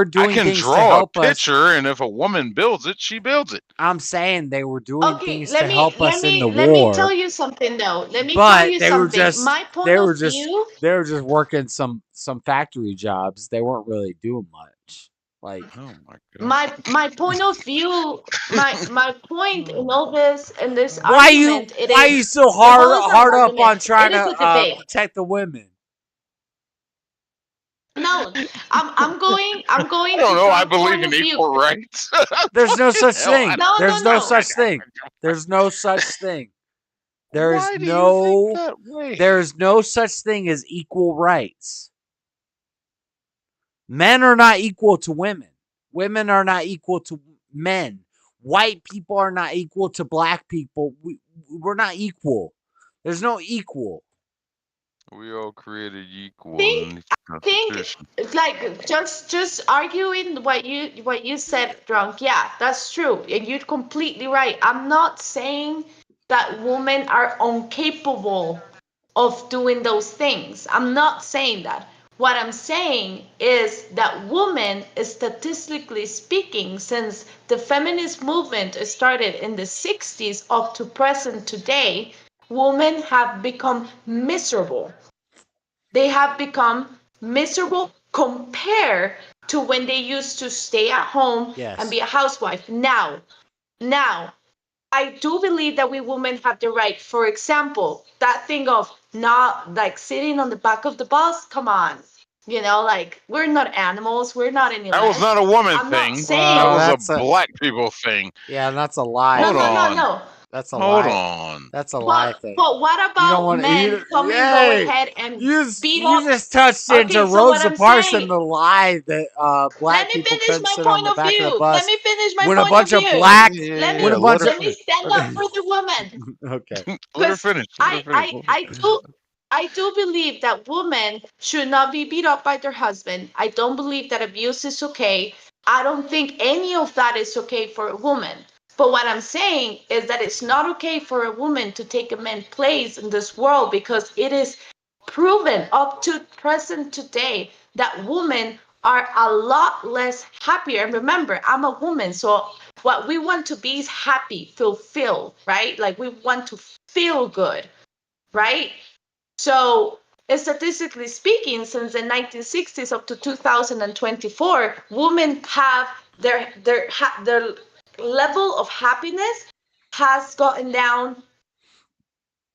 I doing can things to draw a help us. picture, and if a woman builds it, she builds it. I'm saying they were doing Okay, things to help us in the let me tell war, you something though. Let me tell but you they were something. just My point of view. they were just working some factory jobs. They weren't really doing much. Like Oh my god. My point of view, my point in all this in this why you argument, it why is you so the whole is an hard up on argument. trying It is to a debate. protect the women? No, I'm going I to don't know. I John's believe point in of view. equal rights. There's no such Hell, thing. No, There's no, no no. such thing. There's no such thing. There is Why do you think that way? there is no such thing as equal rights. Men are not equal to women. Women are not equal to men. white people are not equal to black people. We're not equal. There's no equal. We all created equal think in I the think Constitution. like just arguing what you said, drunk. Yeah, that's true, and you're completely right. I'm not saying that women are incapable of doing those things. I'm not saying that. What I'm saying is that women, statistically speaking, since the feminist movement started in the 60s up to present today, women have become miserable. They have become miserable compared to when they used to stay at home and Yes. be a housewife. Now, I do believe that we women have the right. For example, that thing of not like sitting on the back of the bus. Come on, like we're not animals. We're not any That was less. not a woman I'm not thing. That saying. Well, was a that's a black people thing. yeah. That's a lie No, Hold no, thing. no, on. no. That's a Hold lie. on. That's a lie But thing. but what You don't about want men to. go Yay! ahead and You beat you up? just touched into Okay, so what Rosa I'm Parks saying, and the lie that let black me people finish couldn't my sit on point the of back of the view. Let bus me finish my when a point of bunch of view. black Let when me a bunch of let me stand up okay for the woman. okay. Let her Because finish. Let her I, finish. I, I do, I do believe that women should not be beat up by their husband. I don't believe that abuse is okay. I don't think any of that is okay for a woman. But what I'm saying is that it's not okay for a woman to take a man's place in this world, because it is proven up to present today that women are a lot less happier. And remember, I'm a woman, so what we want to be is happy, fulfilled, right? Like we want to feel good, right? So statistically speaking, since the 1960s up to 2024, women have their level of happiness has gotten down.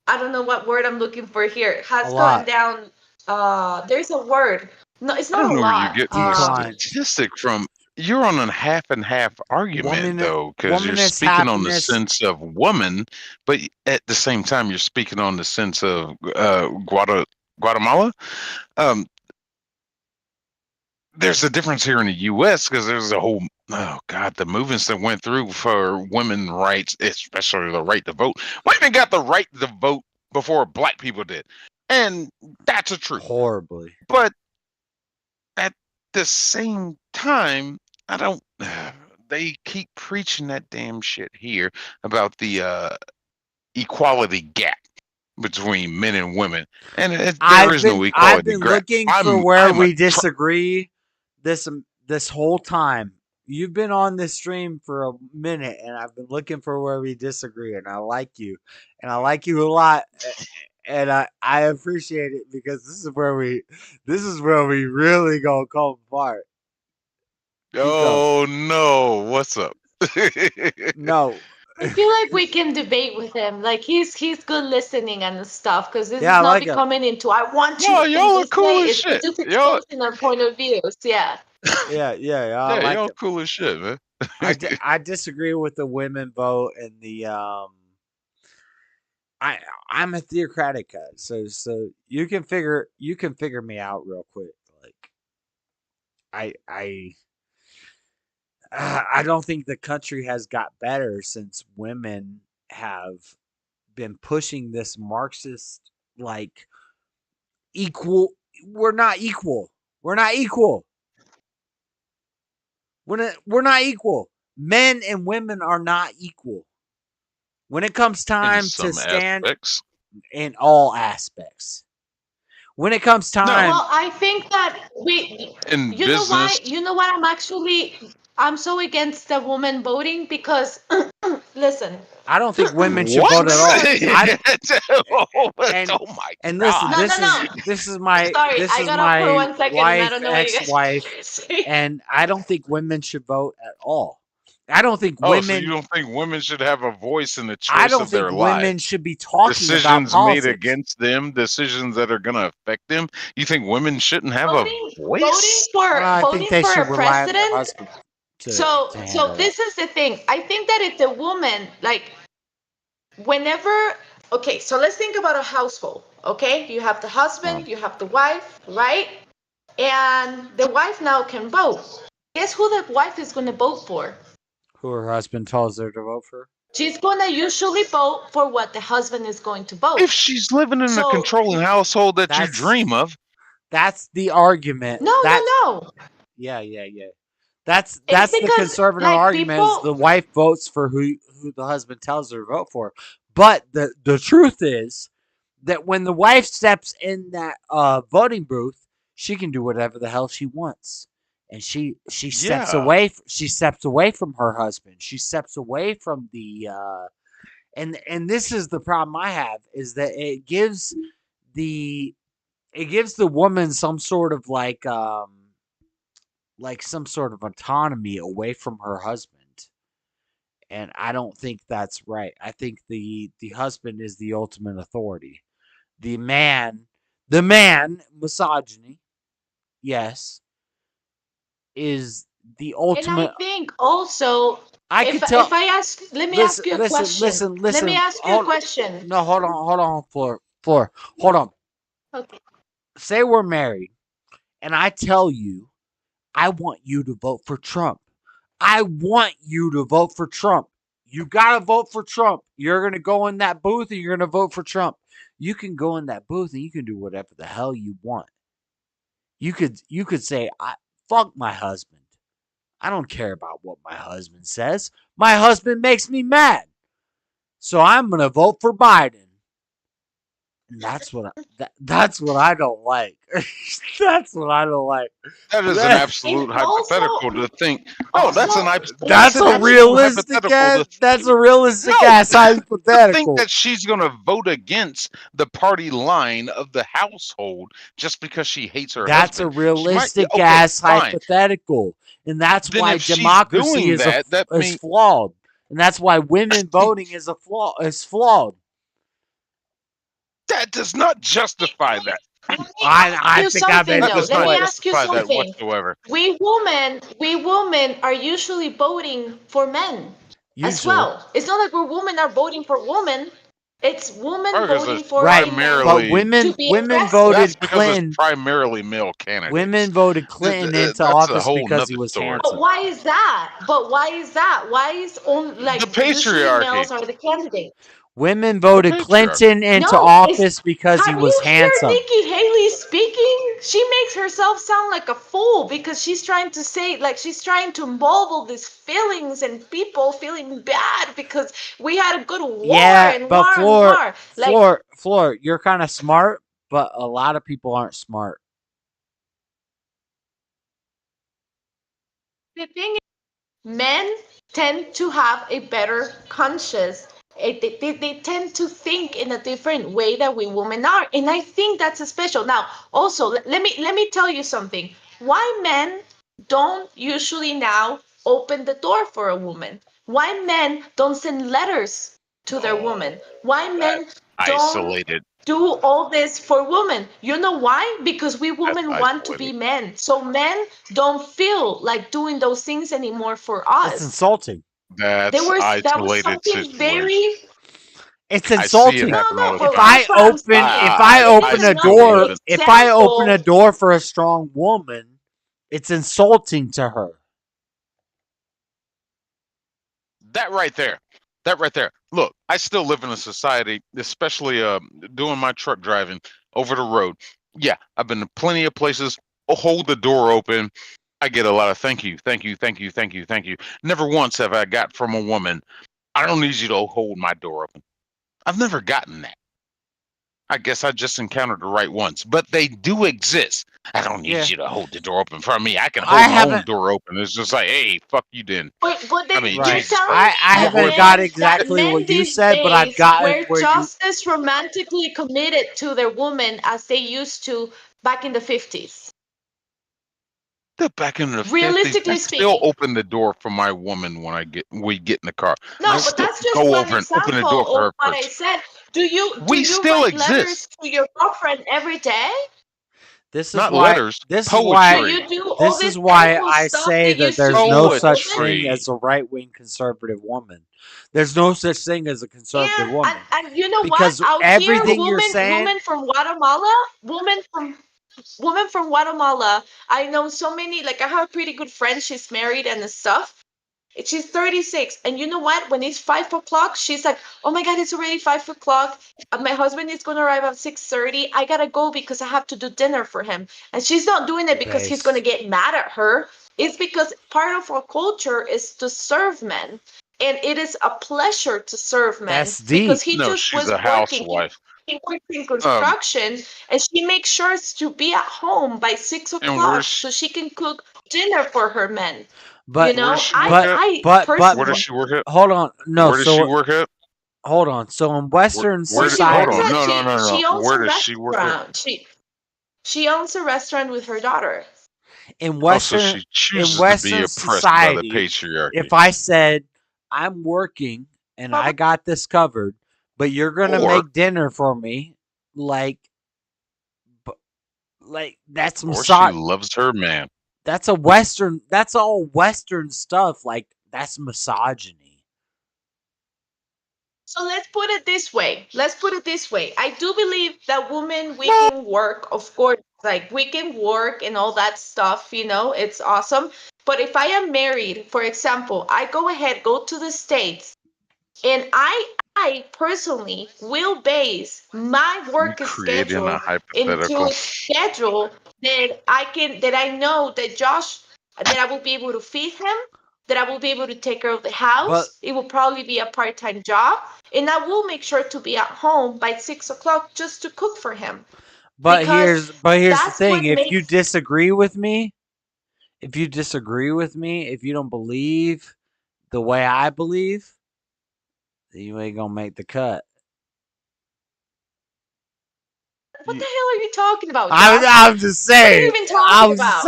I don't know what word I'm looking for here. A Has gotten lot down. There's a word. No, it's I not don't a know where you're lot. getting this decline. statistic from. You're on a half and half argument, Woman though, because you're womanist speaking on the happiness. sense of woman, but at the same time, you're speaking on the sense of Guatemala. Um, there's a difference here in the U.S. because there's a whole, oh God, the movements that went through for women rights, especially the right to vote. Women got the right to vote before black people did, and that's a truth. Horribly. But at the same time, I don't. They keep preaching that damn shit here about the equality gap between men and women, and there is no I've equality been gap. looking for I'm where I'm a we disagree this whole time. You've been on this stream for a minute, and I've been looking for where we disagree, and I like you, and I like you a lot, and I appreciate it because this is where we really gonna come apart. Keep going. Oh no, what's up? No, I feel like we can debate with him. Like he's good listening and stuff, because this yeah, is I not like it. becoming into I want you No, to think y'all are this cool way. as It's shit. just Y'all, exposing our point of views. Yeah. Yeah, I yeah, like y'all it. cool as shit, man. I disagree with the women vote and the I'm a theocratic guy, so you can figure me out real quick. Like I don't think the country has got better since women have been pushing this Marxist like equal. We're not equal. We're not equal. We're not equal. Men and women are not equal. When it comes In time to some stand aspects. in all aspects. When it comes No, time, Well, I think that in you know business. why? You know what? I'm so against the woman voting because, listen, I don't think women should What? vote at all. Oh, And oh my and listen, God. no, no, no. Sorry, this I is got off for my 1 second and I wife, don't know what you guys ex-wife, are saying. and I don't think women should vote at all. I don't think Oh, so you women don't think women should have a voice in the I choice don't of think their women lives? should be talking about Decisions made politics. against them, decisions that are going to affect them. You think women shouldn't have a voting voice? I think voting they for should a rely on their president. husband to So handle that. this is the thing. I think that if the woman, like, whenever, okay, so let's think about a household. Okay, you have the husband, you have the wife, right? And the wife now can vote. Guess who the wife is going to vote for? Who her husband tells her to vote for? She's gonna usually vote for what the husband is going to vote. If she's living in a So- controlling household that you That's- dream of, That's the argument. No, That's, no. Yeah. That's It's the because, conservative like, argument is people- the wife votes for who the husband tells her to vote for. But the truth is that when the wife steps in that voting booth, she can do whatever the hell she wants. And she steps Yeah. away. She steps away from her husband. She steps away from the and this is the problem I have, is that it gives the woman some sort of like some sort of autonomy away from her husband. And I don't think that's right. I think the husband is the ultimate authority. The man, misogyny, yes, is the And ultimate. I think also, I if, could tell. if I ask, let me ask you a question. Let me ask you a question. No, hold on, Floor. Hold on. Okay. Say we're married, and I tell you, I want you to vote for Trump. I want you to vote for Trump. You gotta vote for Trump. You're gonna go in that booth and you're gonna vote for Trump. You can go in that booth and you can do whatever the hell you want. You could say, fuck my husband. I don't care about what my husband says. My husband makes me mad. So I'm gonna vote for Biden. And that's what I don't like. That's what I don't like. that is an absolute And also- hypothetical to think. No, that's an That's a realistic ass. That's a realistic ass To think hypothetical. that she's going to vote against the party line of the household just because she hates her That's a husband. realistic Okay, ass fine. hypothetical, and that's Then why if she's democracy doing is that is mean- flawed, and that's why women voting is flawed. That does not justify that. I think I've made That this does not Let me ask you justify that something. whatsoever. We women are usually voting for men as Usually. well. It's not like women are voting for women. It's women Because voting it's for Right, a man primarily- but women to be women oppressed. voted That's because Clinton. it's primarily male candidates. Women voted Clinton into that's a office whole because he nother was story. handsome. But why is that? Why is only like The usually patriarchy. males are the candidates? Women voted patriarchy. Clinton into No, office because he Have was you handsome. heard Nikki Haley speaking? She makes herself sound like a fool because she's trying to say, like, she's trying to involve all these feelings and people feeling bad because we had a good war and but war and war. Like, Floor, you're kind of smart, but a lot of people aren't smart. the thing is, men tend to have a better conscience. They tend to think in a different way that we women are, and I think that's special. Now, also, let me tell you something. Why men don't usually now open the door for a woman? Why men don't send letters to their woman? Why men don't Isolated. do all this for women? You know why? Because we women That's want to be isolated. men, so men don't feel like doing those things anymore for us. It's insulting. That's That was isolated something situation. very. It's I see it insulting. happen all the but If time. that's what I'm saying. I It open is a another door, if I open a example. door for a strong woman, it's insulting to her. That right there. Look, I still live in a society, especially doing my truck driving over the road. Yeah, I've been to plenty of places. I'll hold the door open. I get a lot of thank you. Never once have I got from a woman, I don't need you to hold my door open. I've never gotten that. I guess I just encountered the right ones, but they do exist. I don't need you to hold the door open for me. I can hold my own door open. It's just like, hey, fuck you then. But then I mean, you're Jesus telling Christ. me I that haven't men- got that exactly men what you these said, but I've days gotten were where you. just as romantically committed to their woman as they used to back in the 50s. Back in the 50s, Realistically I speaking. still open the door for my woman when we get in the car. No, I but still that's just go one over and open the example door for her of what I first. said. Do you We still write letters exist. to your girlfriend every day? This is Not why. letters, This is Do why. poetry. you do all This this is why animal I stuff say that that used to there's be no with such women? thing as a right-wing conservative woman. There's no such thing as a conservative woman. And you know Because what? Out everything here, you're saying- women from Guatemala, women from Guatemala. I know so many. Like I have a pretty good friend. She's married and stuff. She's 36. And you know what? When it's 5 o'clock, she's like, oh my God, it's already 5 o'clock. My husband is going to arrive at 6:30. I got to go because I have to do dinner for him. And she's not doing it because he's going to get mad at her. It's because part of our culture is to serve men. And it is a pleasure to serve men. That's deep. Because he No, just she's was a working. housewife. He works in construction, and she makes sure to be at home by 6 And o'clock so she can cook dinner for her men. But You know, does she work at? I but Where does personally, she work at? hold on. No, Where does she so work at? hold on. So in Western Where she hold works society, on, at no, no, no, she no. owns Where a does she work at? restaurant. She owns a restaurant with her daughter. in Also, Western she chooses to be Western oppressed by the society, patriarchy. if I said I'm working and I got this covered, but you're gonna Or, make dinner for me, like that's or she massage. loves her man. That's a Western. That's all Western stuff. Like that's misogyny. So let's put it this way. I do believe that women, we can work, of course, like we can work and all that stuff, it's awesome. But if I am married, for example, I go to the States, and I personally will base my You work creating a schedule into hypothetical. a schedule that I know that that I will be able to feed him, that I will be able to take care of the But house. It will probably be a part-time job, and I will make sure to be at home by 6 o'clock just to cook for him. Because here's the that's thing. what If you makes disagree with me, if you don't believe the way I believe, then you ain't gonna make the cut. what the hell are you talking about, I'm, Josh? I'm just What are you saying. even talking about?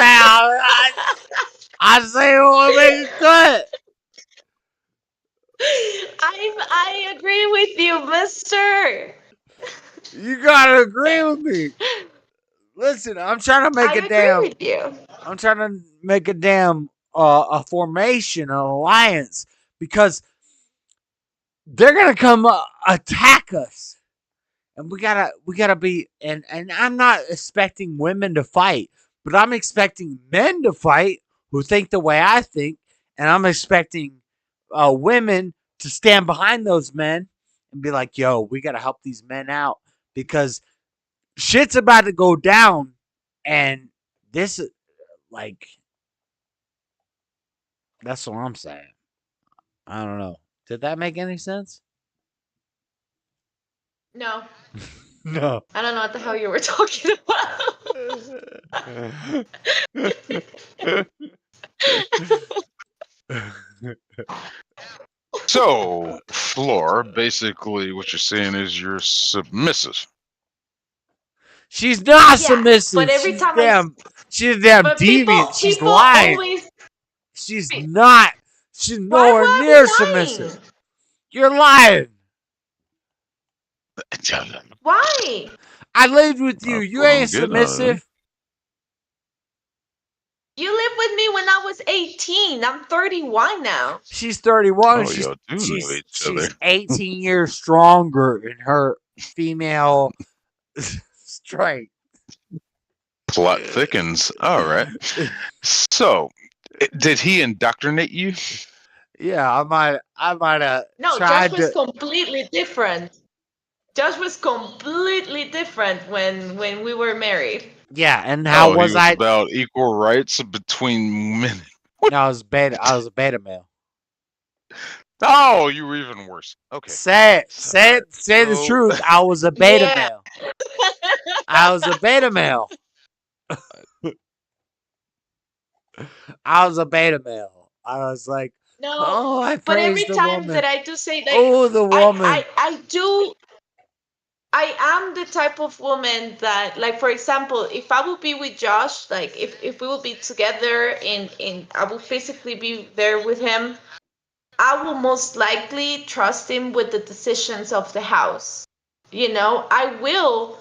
I say I want to make a cut. I agree with you, mister. You gotta agree with me. Listen, I'm trying to make I a agree damn. with you. I'm trying to make a damn a formation, an alliance, because they're gonna come attack us, and we gotta be. And I'm not expecting women to fight, but I'm expecting men to fight who think the way I think, and I'm expecting women to stand behind those men and be like, "Yo, we gotta help these men out because shit's about to go down, and this like." That's what I'm saying. I don't know. Did that make any sense? No, No. I don't know what the hell you were talking about. So, Floor, basically what you're saying is you're submissive. She's not Yeah, submissive. but every She's time she's damn but deviant. She's people lying. always. She's not. She's Why nowhere would near I be submissive. lying? You're lying. Why? I lived with you. That's You what I'm ain't getting at. submissive. You lived with me when I was 18. I'm 31 now. She's 31. Oh, y'all do know each other. She's 18 years stronger in her female strength. Plot thickens. All right. So, did he indoctrinate you? Yeah, I might have No, tried Josh was to. completely different. Josh was completely different when we were married. Yeah, and how Oh, he was was I? about equal rights between men. No, I was a beta male. Oh, you were even worse. Okay. Say the So, truth. I was a beta Yeah. male. I was a beta male. I was a beta male. I was like, No, oh, I but every praise the time woman. that I do say that, Oh, the woman. I am the type of woman that, like, for example, if I would be with Josh, like if we would be together and I will physically be there with him, I will most likely trust him with the decisions of the house. I will,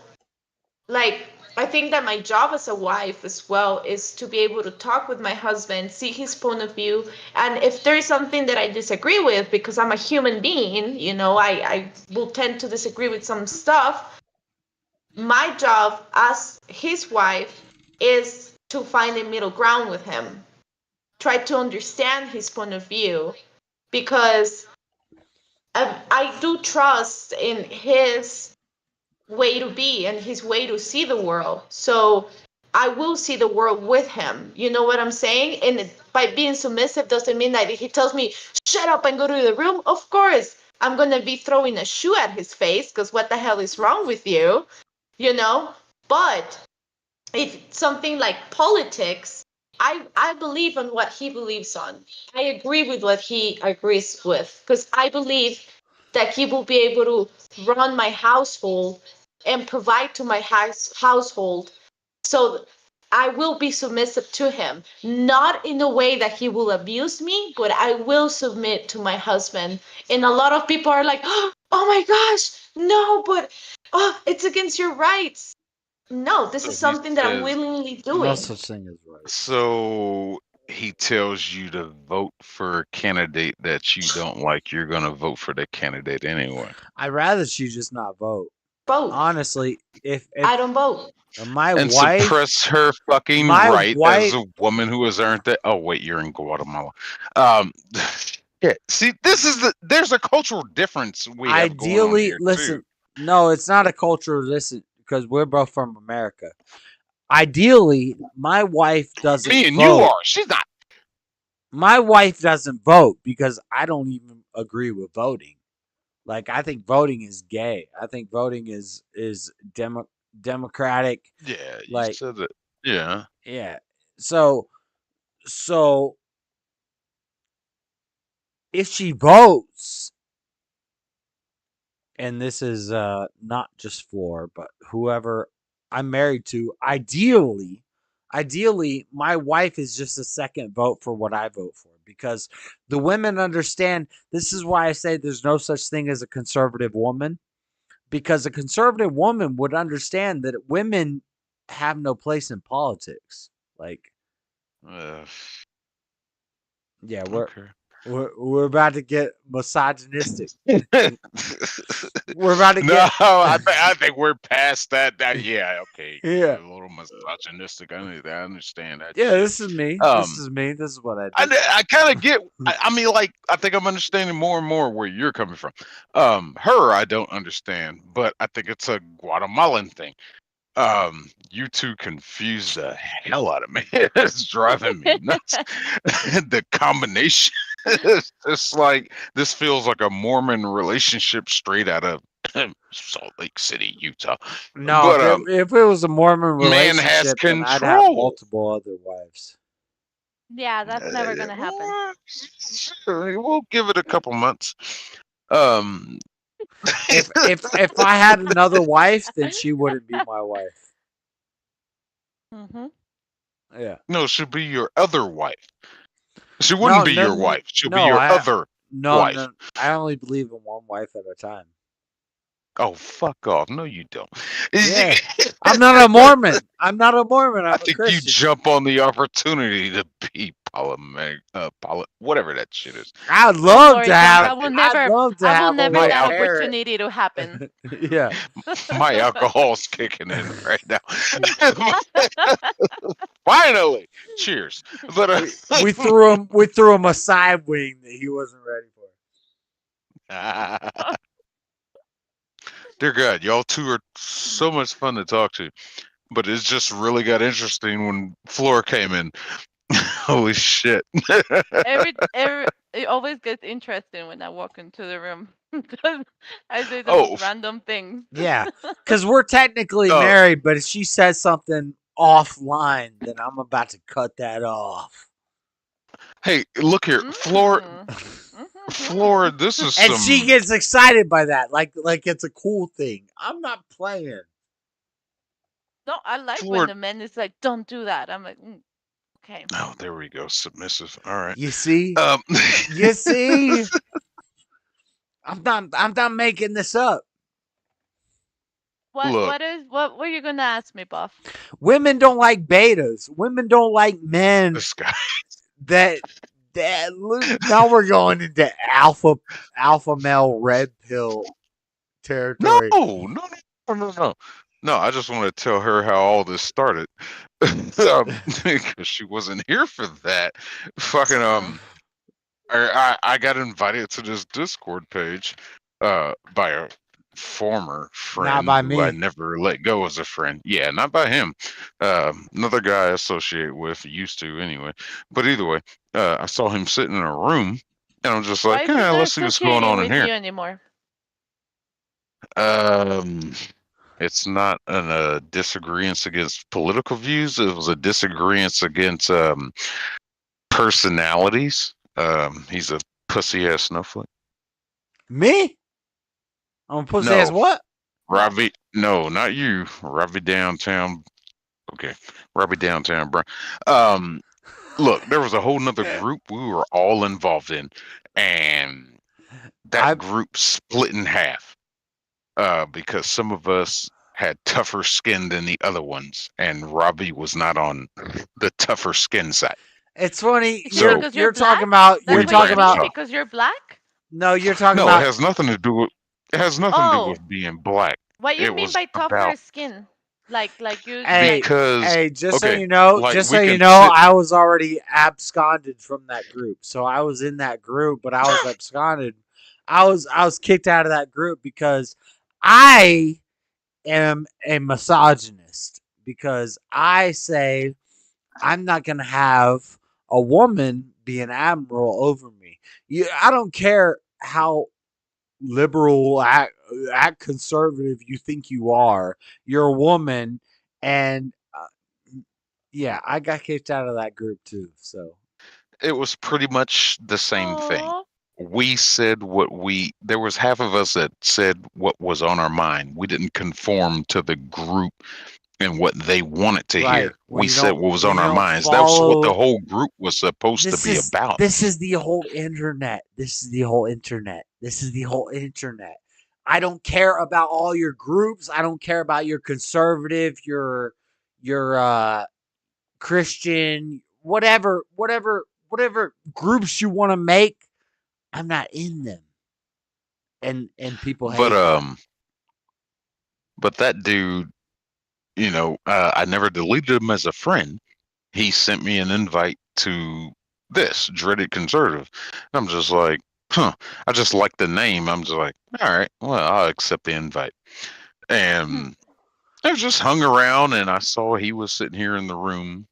like, I think that my job as a wife as well is to be able to talk with my husband, see his point of view, and if there is something that I disagree with, because I'm a human being, I will tend to disagree with some stuff. My job as his wife is to find a middle ground with him. try to understand his point of view, because I do trust in his way to be and his way to see the world. So I will see the world with him. You know what I'm saying? And by being submissive doesn't mean that if he tells me, shut up and go to the room, of course, I'm going to be throwing a shoe at his face because what the hell is wrong with you? You know? But if something like politics, I believe in what he believes on. I agree with what he agrees with, because I believe that he will be able to run my household and provide to my household. So I will be submissive to him, not in a way that he will abuse me, but I will submit to my husband. And a lot of people are like, oh my gosh, no, but it's against your rights. No, this So is he something that I'm says, willingly No doing. such thing as right. so he tells you to vote for a candidate that you don't like. You're gonna vote for the candidate anyway. I'd rather she just not vote. Vote. Honestly, if I don't vote. my And wife, suppress her fucking my right wife, as a woman who has earned that. Oh wait, you're in Guatemala. Um, yeah. See, there's a cultural difference we have going on ideally, here listen, too. no, it's not a cultural listen because we're both from America. Ideally, my wife doesn't Me and you vote. are. She's not. My wife doesn't vote because I don't even agree with voting. Like I think voting is gay. I think voting is democratic. Yeah, you Like said it. Yeah. yeah. So if she votes, and this is not just Floor, but whoever I'm married to, ideally, my wife is just a second vote for what I vote for because the women understand. This is why I say there's no such thing as a conservative woman, because a conservative woman would understand that women have no place in politics. Like, yeah, Okay. we're about to get misogynistic. We're about to No, get I think we're past that. Yeah, okay. yeah. A little misogynistic. I understand that Yeah, shit. this is me. This is me. This is what I do. I kind of get. I mean, like, I think I'm understanding more and more where you're coming from. Her, I don't understand, but I think it's a Guatemalan thing. You two confuse the hell out of me. It's driving me nuts. The combination. It's just like this feels like a Mormon relationship straight out of Salt Lake City, Utah. No, But if it was a Mormon man has relationship, then I'd have control. multiple other wives. Yeah, that's never gonna happen. We'll give it a couple months. Um, If I had another wife, then she wouldn't be my wife. Mm-hmm. Yeah. no, she'll be your other wife. She wouldn't be your wife. She'll be your other wife. No. I only believe in one wife at a time. Oh, fuck off. No, you don't. Yeah. I'm not a Mormon. I'm a I think you Christian. jump on the opportunity to be whatever that shit is. I'd love Sorry, to John, have. that will never. I'd love to I will have never a little that parrot. opportunity to happen. Yeah. My alcohol's kicking in right now. Finally, cheers. But We threw him a side wing that he wasn't ready for. They're good. Y'all two are so much fun to talk to. But it's just really got interesting when Floor came in. Holy shit. It always gets interesting when I walk into the room because I say the most random things. Yeah, because we're technically married, but if she says something offline, then I'm about to cut that off. Hey, look here, Floor. Floor, this is and she gets excited by that, like it's a cool thing. I'm not playing. No, I like when the man is like, "Don't do that." I'm like, okay. Oh, there we go. Submissive. All right. You see? You see? I'm not making this up. What were you gonna ask me, Buff? Women don't like betas. Women don't like men. This guy. That now we're going into alpha male red pill territory. No. No, I just want to tell her how all this started. Because she wasn't here for that. Fucking I got invited to this Discord page by a former friend by who I me. never let go as a friend. Yeah, not by him. Another guy I associate with, used to anyway. But either way, I saw him sitting in a room, and I'm just Why like, is he not let's see what's going associating on in with you here. anymore? It's not a disagreement against political views. It was a disagreement against personalities. He's a pussy ass snowflake. Me? I'm a pussy No, ass what? Robbie. No, not you, Robbie downtown. Okay, Robbie downtown, bro. Look, there was a whole nother group we were all involved in, and that group split in half. Because some of us had tougher skin than the other ones, and Robbie was not on the tougher skin side. It's funny. So You're talking about. That's You're what talking you mean about. because you're black? No, you're talking no, it about. has nothing to do with. It has nothing to do Oh, with being black. what you It mean was by tougher about skin? Like you like because Hey, just so okay, you know, like we can I was already absconded from that group. So I was in that group, but I was absconded. I was kicked out of that group because I am a misogynist, because I say I'm not going to have a woman be an admiral over me. I don't care how liberal, act conservative you think you are. You're a woman, and yeah, I got kicked out of that group too. So It was pretty much the same thing. oh, We said there was half of us that said what was on our mind. We didn't conform to the group and what they wanted to right, hear. We said what was when on you our don't minds. That's what the follow. whole group was supposed to be about. This is the whole internet. This is the whole internet. This is the whole internet. I don't care about all your groups. I don't care about your conservative, your Christian, whatever groups you want to make. I'm not in them. And people hate. But that dude, I never deleted him as a friend. He sent me an invite to this Dreaded Conservative. I'm just like, I just like the name. I'm just like, all right, well, I'll accept the invite. And I just hung around, and I saw he was sitting here in the room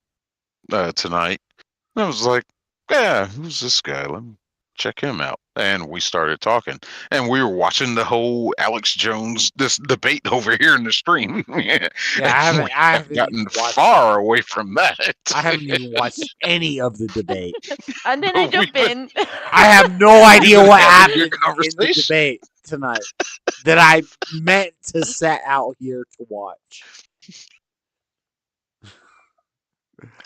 tonight. And I was like, yeah, who's this guy? Let me check him out. And we started talking, and we were watching the whole Alex Jones this debate over here in the stream. Yeah, I haven't gotten far away from that. I haven't even watched any of the debate. and then I jump in. I have no idea what happened in the conversation. debate tonight that I meant to set out here to watch.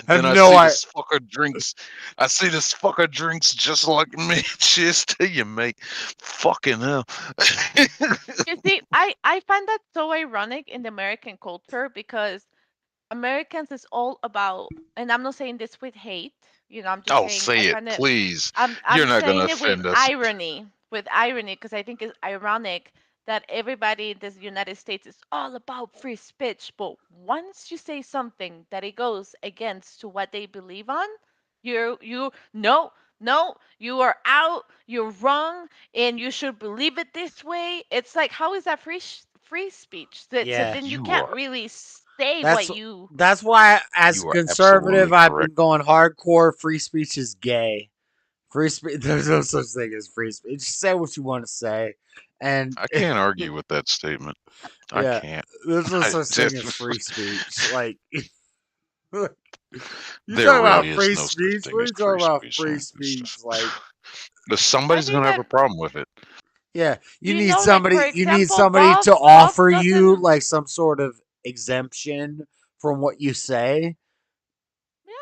And then this fucker drinks. I see this fucker drinks just like me. Cheers to you, mate. Fucking hell. You see, I find that so ironic in the American culture because Americans is all about, and I'm not saying this with hate. I'm just saying. Say it, please. I'm You're not saying gonna it with offend us. irony, because I think it's ironic that everybody in the United States is all about free speech, but once you say something that it goes against to what they believe on, no, you are out, you're wrong, and you should believe it this way. It's like, how is that free speech? So then you can't really say what you. That's why, as a You are conservative, absolutely I've correct. been going hardcore. Free speech is gay. Free speech. There's no such thing as free speech. Say what you want to say, and I can't argue with that statement. yeah, I can't. there's no such thing as free speech. Like, you There talking about really is free no such speech? thing What are as you talking about? speech, Free man. It's speech, just- like. But somebody's gonna have a problem with it. Yeah, you need like, somebody. for You need example, somebody to Bob offer you doesn't. like some sort of exemption from what you say.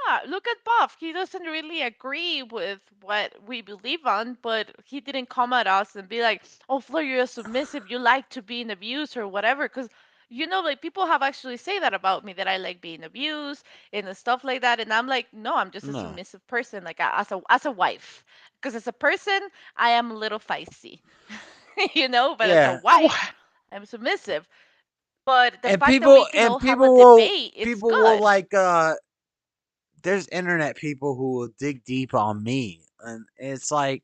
Yeah, look at Buff. He doesn't really agree with what we believe on, but he didn't come at us and be like, "Oh, Flo, you're submissive. You like to be abused or whatever." Because like people have actually say that about me, that I like being abused and stuff like that, and I'm like, no, I'm just a submissive person, like as a wife. Because as a person, I am a little feisty, but as a wife, I'm submissive. But the And fact that we people can and all have a people will debate, it's people will good. like there's internet people who will dig deep on me, and it's like,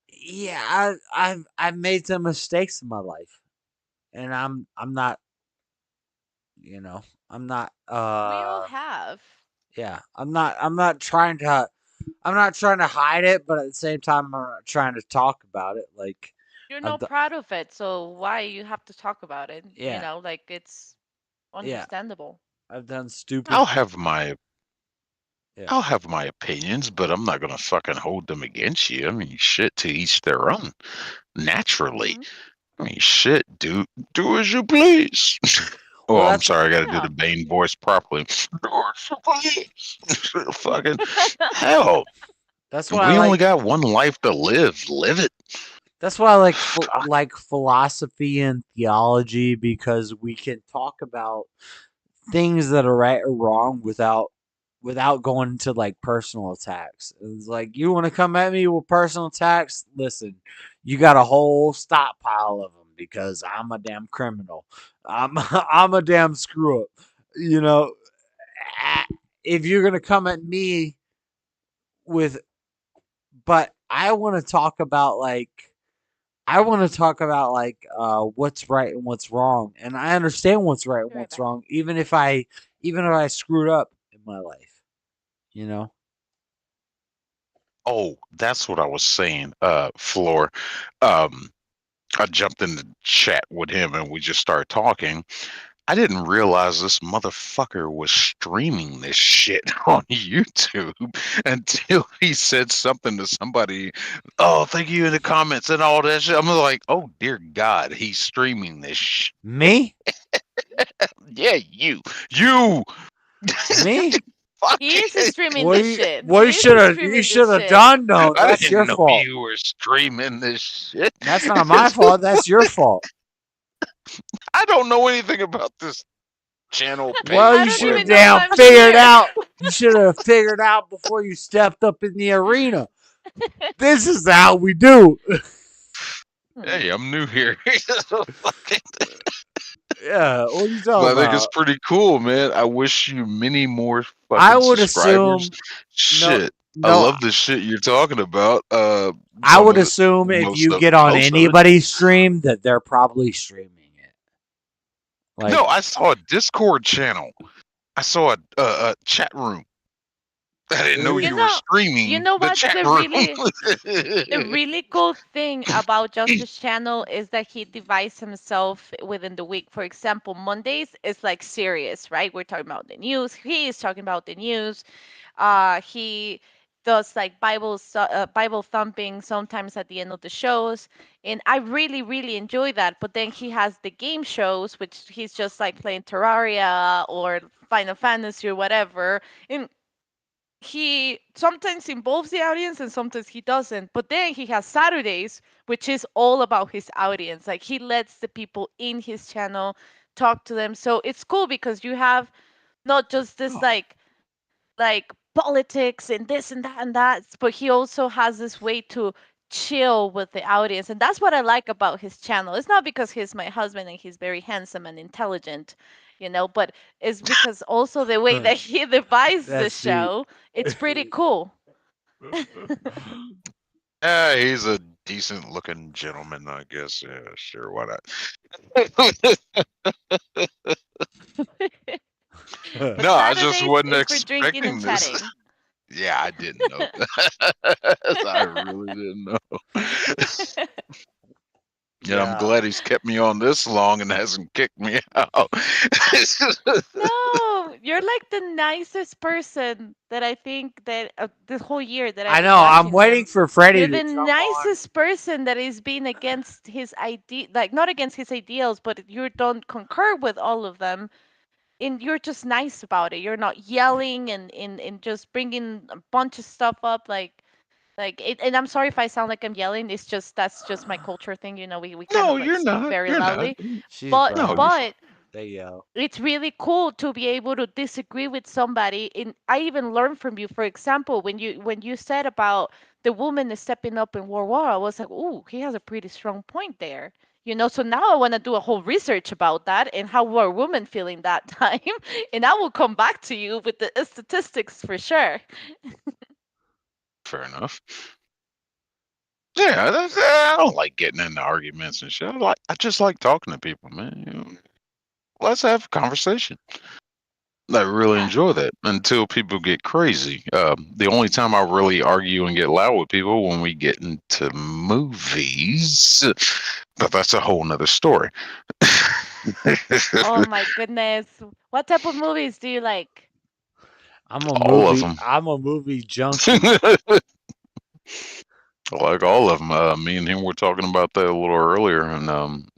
yeah, I've made some mistakes in my life, and I'm not, you know, I'm not We all have. yeah, I'm not trying to hide it, but at the same time, I'm not trying to talk about it. Like, You're I've not done, proud of it, so why you have to talk about it? You yeah, know, like it's yeah, understandable. I've done stupid, I'll have my yeah, I'll have my opinions, but I'm not gonna fucking hold them against you. I mean, shit, to each their own. Naturally. Hmm. I mean, shit, do as you please. Oh, well, I'm that's sorry, I gotta do Yeah. the Bane voice properly. Do as you please. Fucking hell. that's why I We only like got one life to live. Live it. That's why I like Fuck. like philosophy and theology, because we can talk about things that are right or wrong without going to like personal attacks. It's like, you want to come at me with personal attacks? Listen, you got a whole stockpile of them because I'm a damn criminal. I'm I'm a damn screw up. You know, if you're gonna come at me with, but I want to talk about like what's right and what's wrong, and I understand what's right and Be right what's back. wrong, even if I screwed up in my life, you know. Oh, that's what I was saying, Floor. Um, I jumped in the chat with him and we just started talking. I didn't realize this motherfucker was streaming this shit on YouTube until he said something to somebody. Oh, thank you in the comments and all that shit. I'm like, oh dear God, he's streaming this shit. Me, Yeah, you, me. He is fucking. streaming Well, this you shit. well He you is should have you streaming this should have shit. done. No, I that's didn't your know fault. you were streaming this shit. That's not my fault. That's your fault. I don't know anything about this channel, Well, I you page, don't should whatever. have even know if damn I'm figured here. out. You should have figured out before you stepped up in the arena. This is how we do. Hey, Hmm. I'm new here. Fucking- Yeah, what are you talking But I think it's about? pretty cool, man. I wish you many more I fucking would subscribers. assume no, Shit. I no. love the shit you're talking about. I Some would of it, assume if most you of get on most of it. anybody's stream that they're probably streaming it. No, Like, I saw a Discord channel. I saw a chat room. I didn't know You you were know, you streaming know the what's chat room. the really cool thing about Justice Channel is that he divides himself within the week. For example, Mondays is like serious, right? We're talking about the news. He is talking about the news. He does like Bible thumping sometimes at the end of the shows, and I really really enjoy that. But then he has the game shows, which he's just like playing Terraria or Final Fantasy or whatever, and he sometimes involves the audience and sometimes he doesn't. But then he has Saturdays, which is all about his audience. Like he lets the people in his channel talk to them. So it's cool because you have not just this like politics and this and that, but he also has this way to chill with the audience. And that's what I like about his channel. It's not because he's my husband and he's very handsome and intelligent, but it's because also the way that he divides the that's deep. show, it's pretty cool. Yeah, he's a decent looking gentleman, I guess. Yeah, sure, why not? But No, I just Saturdays wasn't is for drinking and expecting this. chatting. Yeah, I didn't know that. I really didn't know. And I'm Yeah. glad he's kept me on this long and hasn't kicked me out. No, you're like the nicest person that I think that this whole year that I've I been know. I'm watching waiting him. for Freddie You're to the jump on. nicest person that is being against his like not against his ideals, but you don't concur with all of them, and you're just nice about it. You're not yelling and just bringing a bunch of stuff up like it. And I'm sorry if I sound like I'm yelling. It's just that's just my culture thing. We kind No, of like you're speak not. very You're not. loudly, She's but No, brown. you're fine. but They yell. it's really cool to be able to disagree with somebody. And I even learned from you. For example, when you said about the woman is stepping up in World War, I was like, ooh, he has a pretty strong point there. So now I want to do a whole research about that and how were women feeling that time, and I will come back to you with the statistics for sure. Fair enough. Yeah, I don't like getting into arguments and shit. I just like talking to people, man. Let's have a conversation. I really enjoy that until people get crazy. The only time I really argue and get loud with people when we get into movies, but that's a whole nother story. Oh my goodness. What type of movies do you like? I'm a All of movie. them. I'm a movie junkie. I like all of them. Me and him were talking about that a little earlier, and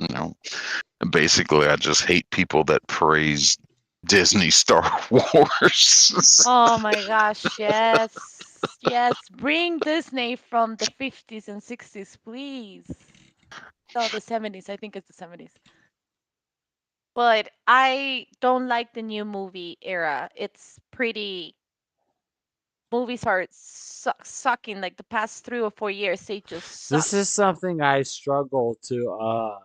basically, I just hate people that praise Disney Star Wars. Oh my gosh, yes. Yes, bring Disney from the 50s and 60s, please. No, the 70s. I think it's the 70s. But I don't like the new movie era. It's pretty. Movies are sucking like the past 3 or 4 years. They just suck. This is something I struggle to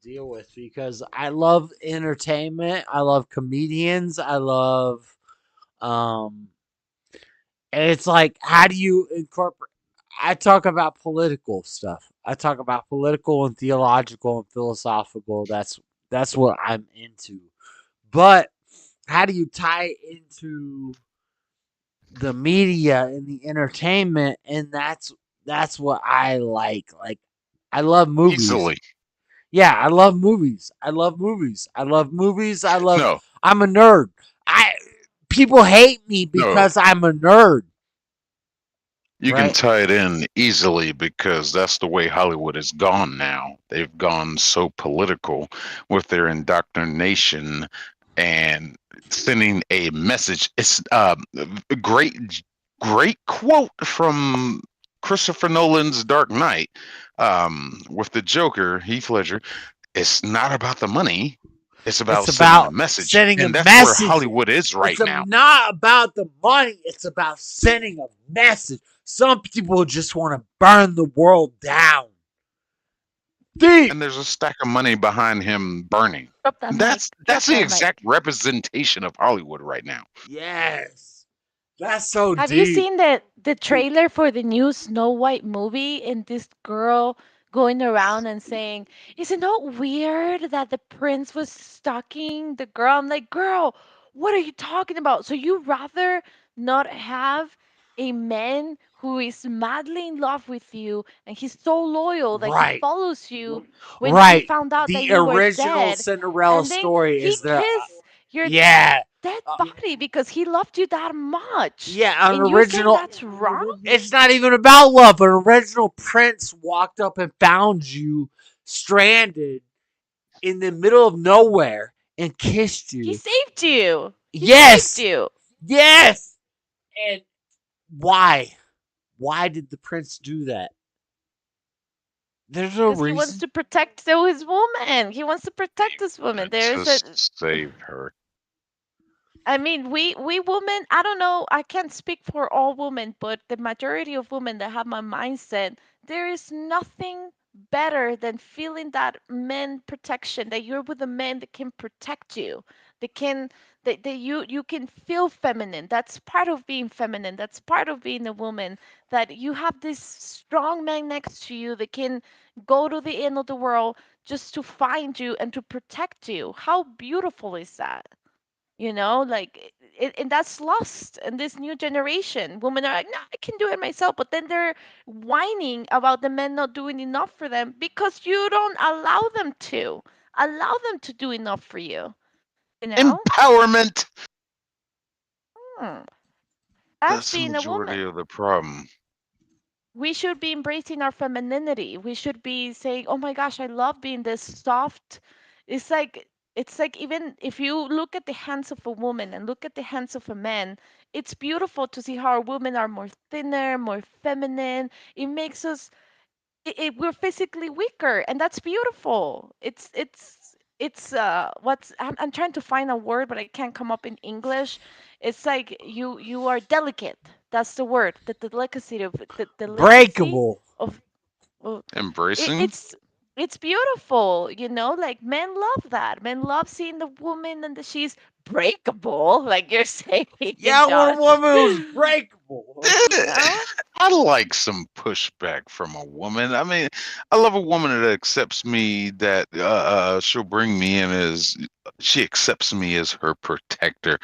deal with because I love entertainment. I love comedians. I love and it's like, how do you incorporate? I talk about political stuff. I talk about political and theological and philosophical. That's what I'm into. But how do you tie it into the media and the entertainment? And that's what I like. Like, I love movies. Easily. Yeah, I love movies. I love movies. I love movies. No. I'm a nerd. People hate me No. because I'm a nerd. You can Right? tie it in easily because that's the way Hollywood has gone now. They've gone so political with their indoctrination and sending a message. It's a great quote from Christopher Nolan's Dark Knight with the Joker, Heath Ledger. It's not about the money. It's about sending a message. Sending and a that's message. where Hollywood is right It's now. not about the money. It's about sending a message. Some people just want to burn the world down. Deep. And there's a stack of money behind him burning. Drop that That's mic. Drop the that exact representation of Hollywood right now. Yes. That's so Have deep. you seen the trailer for the new Snow White movie and this girl going around and saying, "Is it not weird that the prince was stalking the girl?" I'm like, "Girl, what are you talking about? So you rather not have a man who is madly in love with you and he's so loyal that he Right. follows you when he Right. found out that The you were original dead, Cinderella and then story he is there. kissed your Yeah. dead body because he loved you that much?" Yeah, an And you're saying original. that's wrong? It's not even about love. An original prince walked up and found you stranded in the middle of nowhere and kissed you. He saved you. He Yes. saved you. Yes. And why? Why did the prince do that? There's no Because he wants reason. to protect his woman. He wants to protect this woman. There's a. Just save her. I mean, we women. I don't know. I can't speak for all women, but the majority of women that have my mindset, there is nothing better than feeling that men protection. That you're with a man that can protect you. That can that you can feel feminine. That's part of being feminine. That's part of being a woman. That you have this strong man next to you that can go to the end of the world just to find you and to protect you. How beautiful is that? Like and that's lost in this new generation. Women are like, no, I can do it myself, but then they're whining about the men not doing enough for them because you don't allow them to do enough for you. Empowerment. Hmm. That's That's the being a majority woman. of the problem. We should be embracing our femininity. We should be saying, "Oh my gosh, I love being this soft." It's like even if you look at the hands of a woman and look at the hands of a man, it's beautiful to see how our women are more thinner, more feminine. It makes us we're physically weaker, and that's beautiful. What's I'm trying to find a word, but I can't come up in English. It's like you are delicate. That's the word. The delicacy of the delicacy Breakable. of Embracing. it's it's beautiful, like men love that. Men love seeing the woman and she's breakable, like you're saying, Yeah, we're a Josh. woman who's breakable. You know? I like some pushback from a woman. I mean, I love a woman that accepts me, that she'll bring me in as, she accepts me as her protector.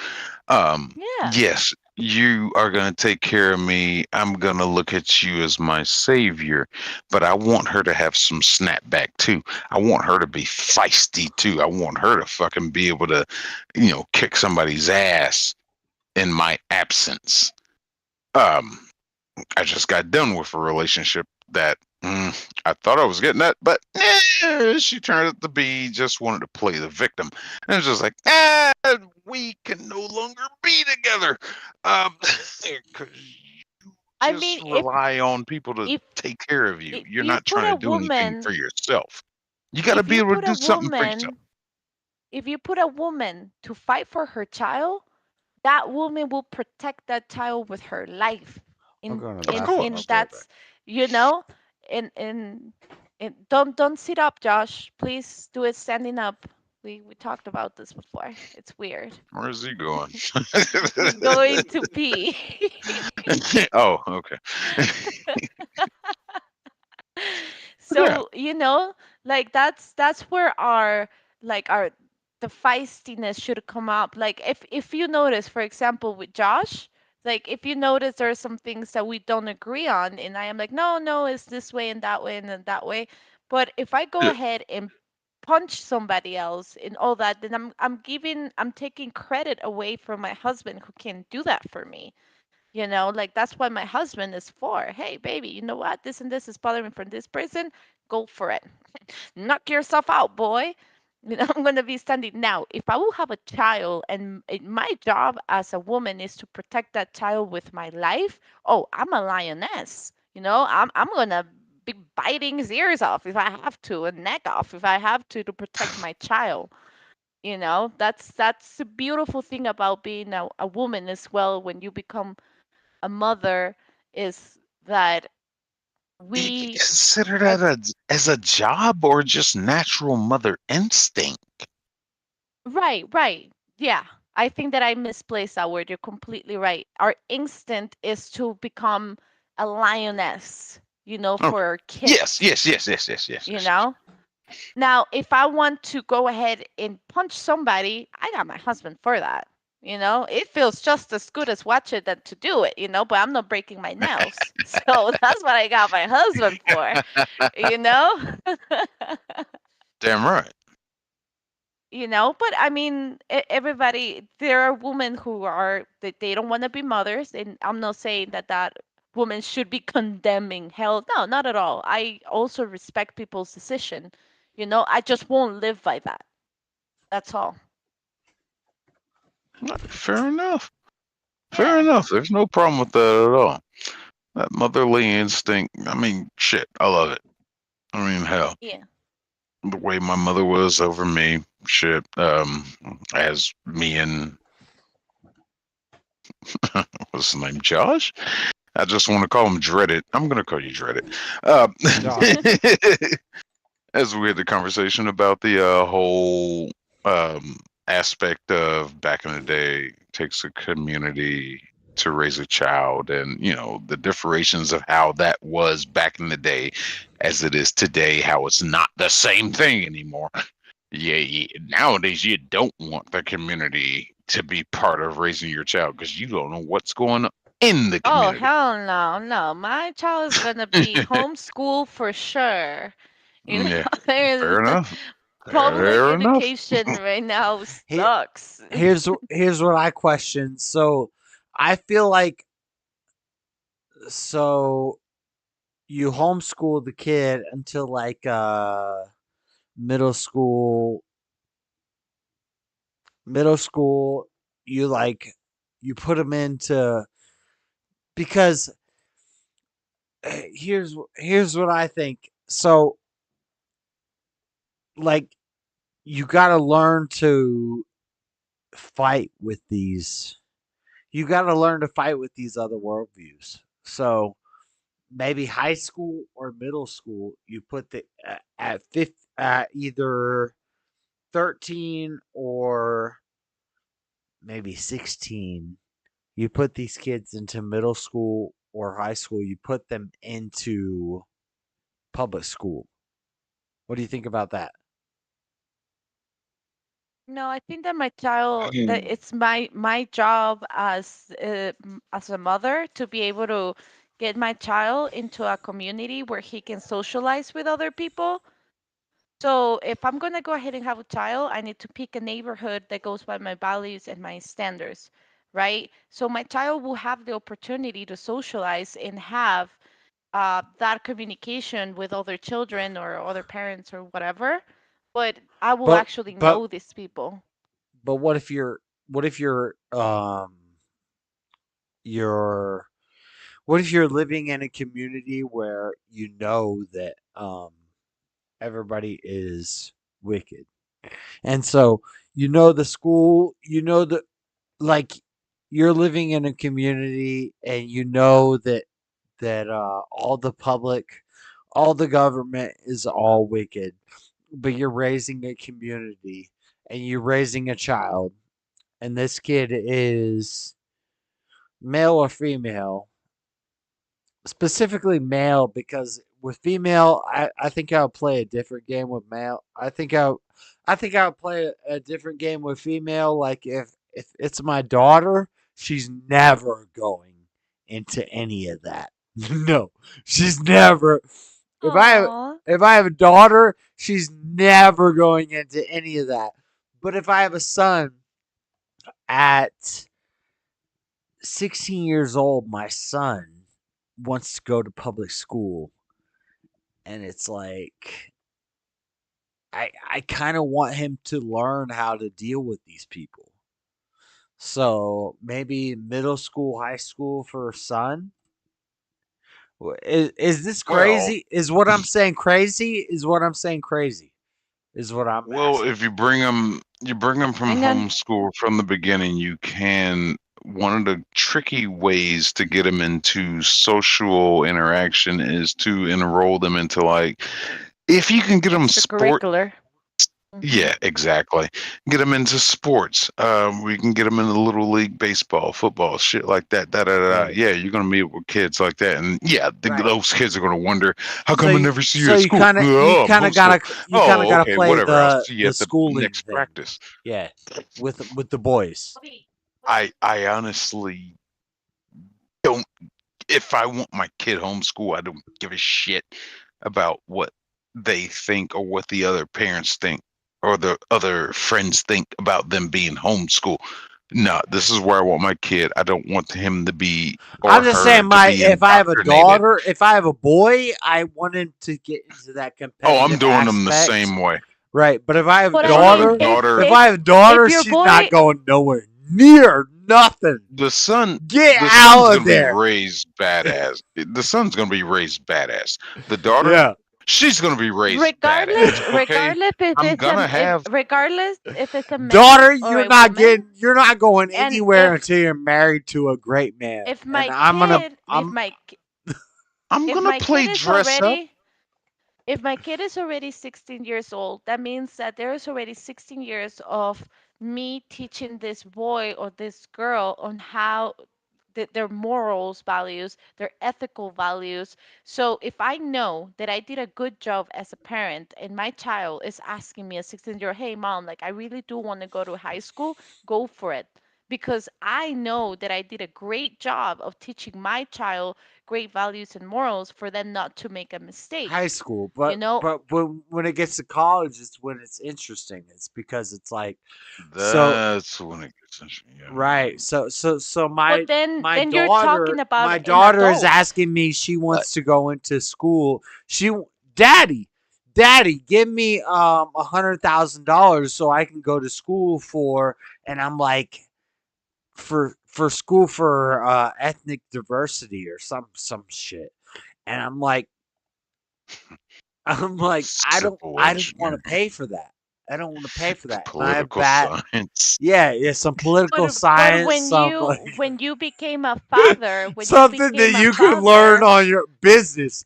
Yeah. Yes, you are going to take care of me. I'm going to look at you as my savior, but I want her to have some snapback too. I want her to be feisty too. I want her to fucking be able to, kick somebody's ass in my absence. Um, I just got done with a relationship that I thought I was getting at, but she turned out to be just wanted to play the victim. And it's just like, we can no longer be together. 'Cause you I just mean, rely on people to if take care of you. if You're you not put trying a to do anything for woman yourself. You got to if be you able to put a do something for yourself. woman if you put a woman to fight for her child, that woman will protect that child with her life. I'm In going to the Of bathroom. I'll in course. be right back. that's you know, in don't sit up, Josh. Please do it standing up. We talked about this before. It's weird. Where's he going? He's going to pee. Oh, okay. Yeah. So, like that's where our the feistiness should come up. Like if you notice, for example, with Josh, like if you notice there are some things that we don't agree on, and I am like, no, no, it's this way and that way and then that way. But if I go Yeah. ahead and punch somebody else and all that, then I'm taking credit away from my husband who can do that for me. Like that's what my husband is for. Hey, baby, you know what? This and this is bothering me from this person. Go for it. Knock yourself out, boy. I'm going to be standing now. If I will have a child and my job as a woman is to protect that child with my life, oh, I'm a lioness. I'm going to be biting his ears off if I have to, and neck off if I have to protect my child. That's the beautiful thing about being a woman as well when you become a mother is that You we consider uh, that as a job or just natural mother instinct? right, yeah, I think that I misplaced that word. You're completely right. Our instinct is to become a lioness, Okay. for our Yes, kids. yes, yes, yes, yes, yes, you yes, yes. know Now, if I want to go ahead and punch somebody, I got my husband for that. It feels just as good as watch it than to do it, but I'm not breaking my nails. So that's what I got my husband for, you know? Damn right. But I mean, everybody, there are women who are, that they don't want to be mothers. And I'm not saying that woman should be condemning hell. No, not at all. I also respect people's decision. I just won't live by that. That's all. Fair enough. Fair Yeah. enough. There's no problem with that at all. That motherly instinct, I mean, shit, I love it. I mean, hell, Yeah. the way my mother was over me, shit, as me and, what's his name, Josh? I just want to call him Dreaded. I'm going to call you Dreaded. Uh, Josh. as we had the conversation about the whole aspect of back in the day, it takes a community to raise a child, and the differentiations of how that was back in the day as it is today, how it's not the same thing anymore. Yeah, nowadays you don't want the community to be part of raising your child because you don't know what's going on in the Oh, community. hell no, no. My child is gonna be homeschooled for sure. You know, Yeah, there's fair enough. public Fair enough. education right now Here, sucks. here's what I question. So, I feel like so you homeschool the kid until like middle school. Middle school, you like you put them into because here's what I think. So, like, you got to learn to fight with these. You got to learn to fight with these other worldviews. So maybe high school or middle school, you put the at either 13 or maybe 16, you put these kids into middle school or high school, you put them into public school. What do you think about that? No, I think that I that mean, it's my job as a mother to be able to get my child into a community where he can socialize with other people. So if I'm gonna go ahead and have a child, I need to pick a neighborhood that goes by my values and my standards, right? So my child will have the opportunity to socialize and have that communication with other children or other parents or whatever. But I will But actually but know these people. but you're what if you're living in a community where you know that everybody is wicked? And so you know the school, you know the like you're living in a community and you know that all the public, all the government is all wicked, but you're raising a community and you're raising a child, and this kid is male or female, specifically male, because with female, I think I would play a different game with male. I think I would play a different game with female. Like if it's my daughter, she's never going into any of that. No, she's never. If I have, Aw. if I have a daughter, she's never going into any of that. But if I have a son at 16 years old, my son wants to go to public school, and it's like I kind of want him to learn how to deal with these people. So maybe middle school, high school for son. Is this well, crazy? Is what I'm saying crazy? Is what I'm saying crazy? Is what I'm well, asking. if you bring them from Hang on. homeschool from the beginning, you can. One of the tricky ways to get them into social interaction is to enroll them into like, if you can get them sport. Extracurricular. Hmm. Yeah, exactly. Get them into sports. We can get them into little league baseball, football, shit like that. Da da da. Right. Yeah, you're gonna meet with kids like that, and yeah, Right. those kids are gonna wonder, how So come I you never see you so at you school? kind of Oh, I'm homeschooled. Oh, okay, play whatever. I'll see you the at the schooling next thing. practice. Yeah, with the boys. I honestly don't. If I want my kid homeschool, I don't give a shit about what they think or what the other parents think or the other friends think about them being homeschool. No, this is where I want my kid. I don't want him to be or I'm just saying, her to my be if I have a indoctrinated. daughter, if I have a boy, I want him to get into that Oh, I'm competitive doing them the aspect. same way. Right, but if I have a But If I I have a mean, daughter, daughter, if I have a if daughter, your she's boy, not going nowhere near nothing. the son Get the son's out of gonna be there. raised badass. The son's gonna be raised badass. The daughter, Yeah, she's gonna be raised regardless, badass. Okay, regardless if I'm it's a, gonna have. if it's a man daughter, or a woman, you're not going and anywhere until you're married to a great man. if And my kid, I'm if gonna my kid play is dress up. already if my kid is already 16 years old, that means that there is already 16 years of me teaching this boy or this girl on how their morals values, their ethical values. So if I know that I did a good job as a parent and my child is asking me at 16-year-old, hey mom, like I really do want to go to high school, go for it. Because I know that I did a great job of teaching my child great values and morals for them not to make a high mistake. school, You know, but when it gets to college, it's when it's interesting. It's because it's like so That's when it gets interesting. Yeah. right. So but then my then you're talking about my an daughter is adult. asking me. She wants to go into school. Daddy, Daddy, give me $100,000 so I can go to school for. And I'm like, for school for ethnic diversity or some shit. And I'm like, I Civil don't want to engineering. pay for that. I don't want to pay for that. And I have Political bad. science. Yeah, some political But science, when some you became a father, when you something that became a you could learn father, on your business.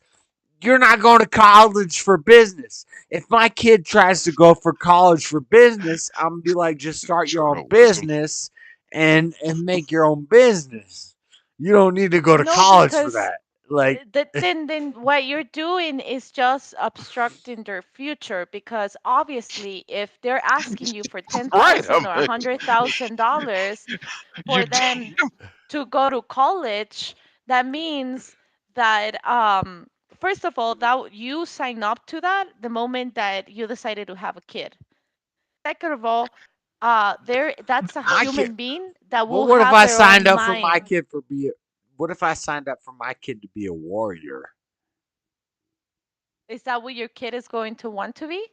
You're not going to college for business. If my kid tries to go for college for business, I'm gonna be like, just start your own Journalism. business and make your own business. You don't need to go to no, college for because that. Like, then what you're doing is just obstructing their future, because obviously if they're asking you for Right. $10,000 or $100,000 You for them to go to college, that means that first of all, that you sign up to that the moment that you decided to have a kid. Second of all, that's a my kid. human being that Well, will what if have I their own signed up for my mind. kid for be? What if I signed up for my kid to be a warrior? Is that what your kid is going to want to be?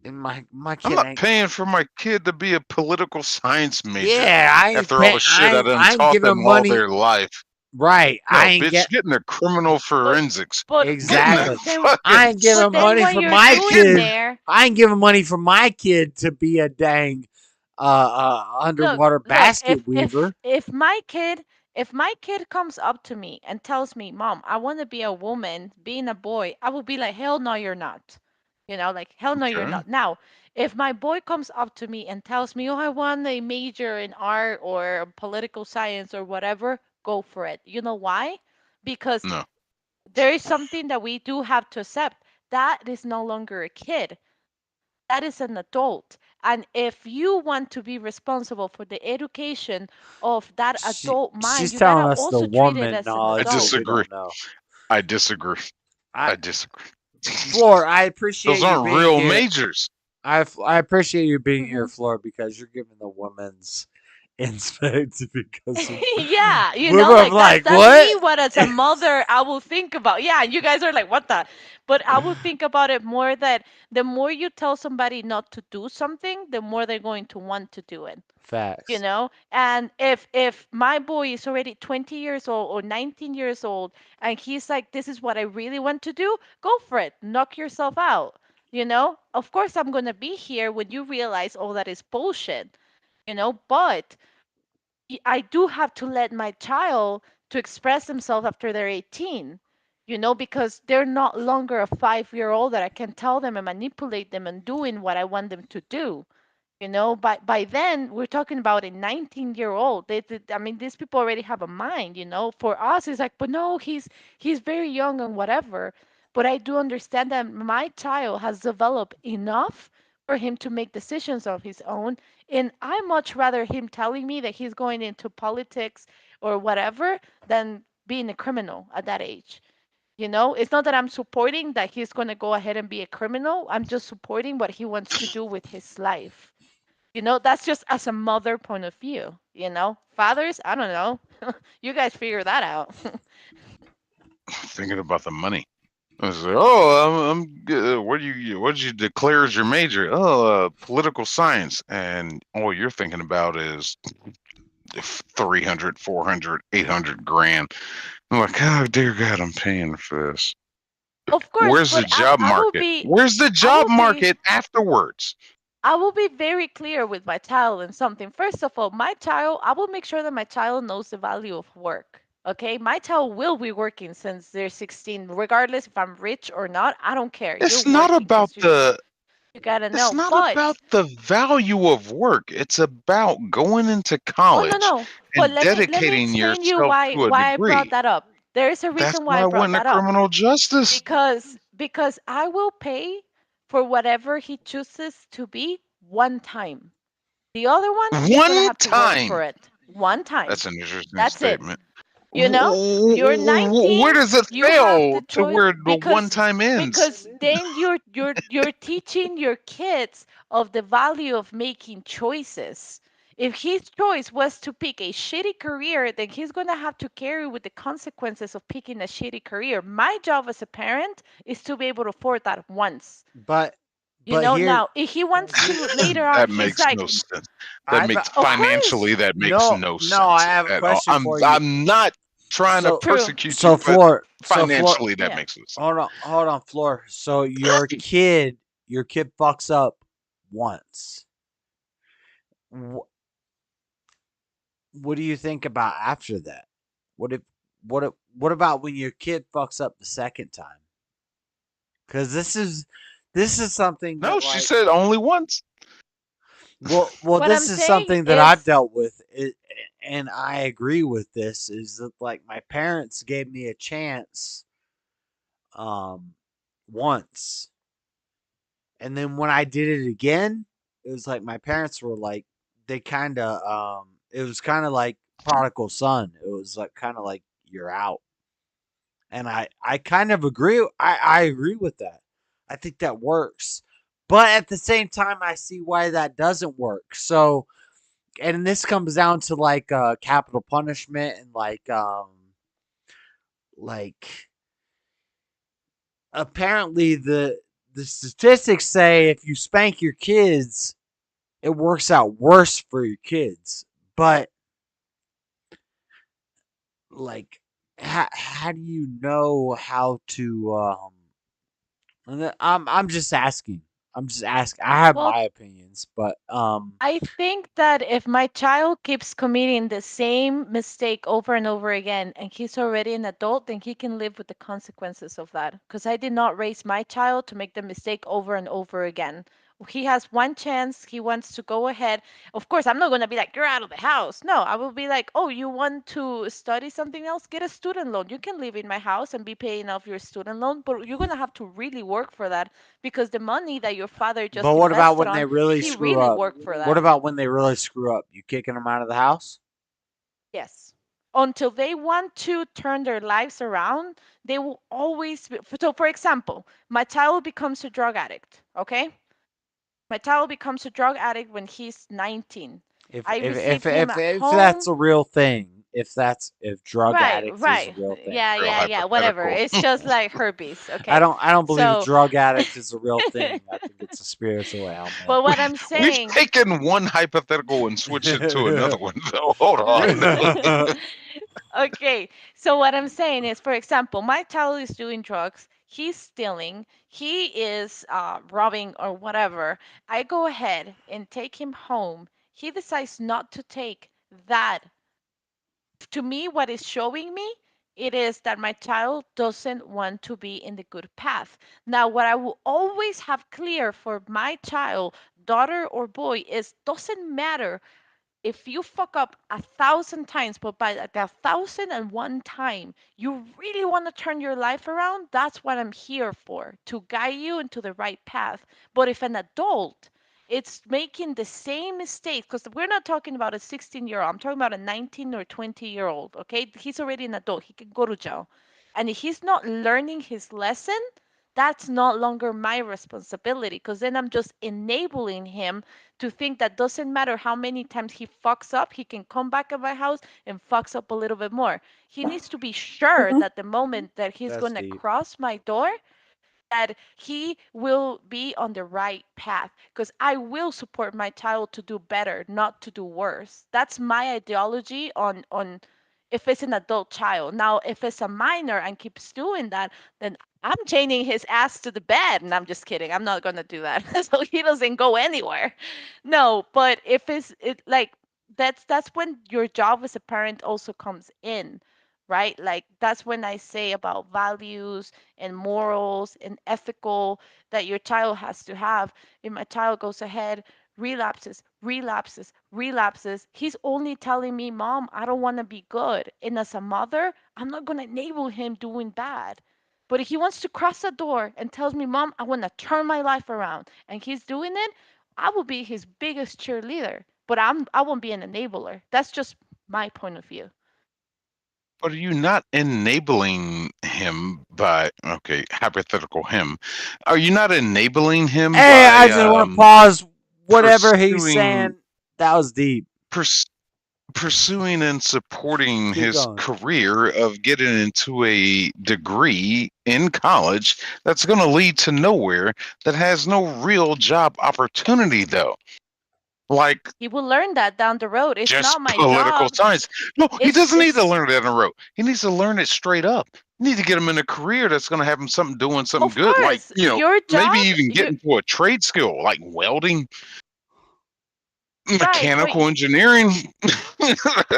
And my I'm kid not ain't. paying for my kid to be a political science major Yeah, I ain't after all the shit I done I ain't taught giving them all money. their life. Right. No, I ain't bitch, get getting a criminal But forensics. but Getting a exactly. then I fucking ain't giving money what for you're my doing kid. there, I ain't giving money for my kid to be a dang look, underwater look, basket weaver. if my kid comes up to me and tells me, "Mom, I want to be a woman, being a boy," I will be like, "Hell no, you're not." Like, "Hell no, you're okay. not." Now, if my boy comes up to me and tells me, "Oh, I want a major in art or political science or whatever," go for it. You know why? Because No. there is something that we do have to accept. That is no longer a kid. That is an adult. And if you want to be responsible for the education of that adult mind, She's you gotta telling us the also treat it woman as an I knowledge that adult. we disagree. don't know. I disagree. I I disagree. Floor, I appreciate Those you aren't being real here. majors. I appreciate you being here, Hmm. Floor, because you're giving the woman's insight because Yeah, I'm like like, that's what? me. What as a mother I will think about. Yeah, and you guys are like, what the? But I will think about it more that the more you tell somebody not to do something, the more they're going to want to do it. Facts. And if my boy is already 20 years old or 19 years old and he's like, this is what I really want to do, go for it. Knock yourself out. Of course I'm going to be here when you realize all that is bullshit. But I do have to let my child to express themselves after they're 18, because they're not longer a 5-year-old that I can tell them and manipulate them and doing what I want them to do. By then we're talking about a 19-year-old. I mean, these people already have a mind. For us it's like, but no, he's very young and whatever. But I do understand that my child has developed enough for him to make decisions of his own, and I much rather him telling me that he's going into politics or whatever than being a criminal at that age. It's not that I'm supporting that he's going to go ahead and be a criminal. I'm just supporting what he wants to do with his life. That's just as a mother point of view. Fathers, I don't know. You guys figure that out. Thinking about the money. I was like, oh, I'm good. What did you declare as your major? Oh, political science. And all you're thinking about is 300, 400, 800 grand. I'm like, oh, dear God, I'm paying for this. Of course, Where's the but job I will market? be Where's the I job will be market afterwards? I will be very clear with my child in something. First of all, I will make sure that my child knows the value of work. Okay? My child will be working since they're 16, regardless if I'm rich or not. I don't care. You're It's not working about because you gotta it's know. not about But the value of work. It's about going into oh no college no. But and let me dedicating explain you yourself why to a why I brought degree. that up. There is a That's reason why why I I brought went into that up. criminal justice. Because I will pay for whatever he chooses to be one time. The other one, he's gonna One have to work for time. it one time. That's an interesting That's it. statement. You're 19, Where does it you have the fail to choice where the one time ends? because then you're teaching your kids of the value of making choices. If his choice was to pick a shitty career, then he's going to have to carry with the consequences of picking a shitty career. My job as a parent is to be able to afford that once. But here, Now, if he wants to later on, That he's makes like, no sense. That I've makes of course, financially that makes no, no no. I sense have a at all. question for you. I'm not trying to So, true. persecute you, but Floor. financially that Yeah. makes no sense. Hold on, Floor. So your kid fucks up once. What do you think about after that? What about when your kid fucks up the second time? Because this is something No, that, she like, said only once. well, What I'm this is saying something that I've is, dealt with, and I agree with this. Is that, like, my parents gave me a chance, once, and then when I did it again, it was like my parents were like, they kind of, it was kind of like prodigal son. It was like kind of like, you're out, and I kind of agree. I agree with that. I think that works, but at the same time, I see why that doesn't work. So, and this comes down to, like, capital punishment, and like apparently the statistics say if you spank your kids, it works out worse for your kids. But, like, how do you know how to? I'm just asking. I'm just asking. I have well, my opinions, but I think that if my child keeps committing the same mistake over and over again and he's already an adult, then he can live with the consequences of that. Because I did not raise my child to make the mistake over and over again. He has one chance. He wants to go ahead. Of course, I'm not going to be like, you're out of the house. No, I will be like, oh, you want to study something else? Get a student loan. You can live in my house and be paying off your student loan, but you're going to have to really work for that because the money that your father just what about invested when they on, really he screw really up? worked for What that. about when they really screw up? You kicking them out of the house? Yes. Until they want to turn their lives around, they will always be. So, for example, my child becomes a drug addict, okay? My child becomes a drug addict when he's 19. If I if receive if him if, at if home. that's a real thing, if drug Right, addicts is a right. real thing, Yeah, Real yeah, yeah, whatever. hypothetical. It's just like herpes, okay? I don't believe a So, drug addict is a real thing. I think it's a spiritual ailment. but what I'm We've saying. taken one hypothetical and switched it to another one. So hold on. Okay, so what I'm saying is, for example, my child is doing drugs, he's stealing, he is robbing or whatever. I go ahead and take him home. He decides not to take that. To me, what is showing me it is that my child doesn't want to be in the good path. Now, what I will always have clear for my child, daughter or boy, is doesn't matter if you fuck up 1,000 times, but by the 1,001 time, you really want to turn your life around, that's what I'm here for, to guide you into the right path. But if an adult it's making the same mistakes, because we're not talking about a 16-year-old, I'm talking about a 19 or 20-year-old, okay? He's already an adult, he can go to jail. And if he's not learning his lesson, that's no longer my responsibility because then I'm just enabling him to think that doesn't matter how many times he fucks up, he can come back at my house and fucks up a little bit more. He needs to be sure that the moment that he's That's going to deep. cross my door, that he will be on the right path because I will support my child to do better, not to do worse. That's my ideology on if it's an adult child. Now, if it's a minor and keeps doing that, then I'm chaining his ass to the bed. And I'm just kidding. I'm not gonna do that. So he doesn't go anywhere. No, but if it's like that's when your job as a parent also comes in, right? Like that's when I say about values and morals and ethical that your child has to have. If my child goes ahead, relapses, relapses, relapses, he's only telling me, Mom, I don't want to be good. And as a mother, I'm not going to enable him doing bad. But if he wants to cross the door and tells me, Mom, I want to turn my life around, and he's doing it, I will be his biggest cheerleader. But I won't be an enabler. That's just my point of view. But are you not enabling him by, okay, hypothetical him? Are you not enabling him Hey, I by just want to pause whatever he's pursuing saying. That was deep. purs- pursuing and supporting Keep his going. career of getting into a degree in college that's going to lead to nowhere, that has no real job opportunity though? like He will learn that down the road. It's just not my political job. science. No, he It's doesn't need to it's learn it in a row. He needs to learn it straight up. You need to get him in a career that's going to have him doing something of good, like, course your maybe job. even get Your into a trade skill like welding, right, but mechanical engineering.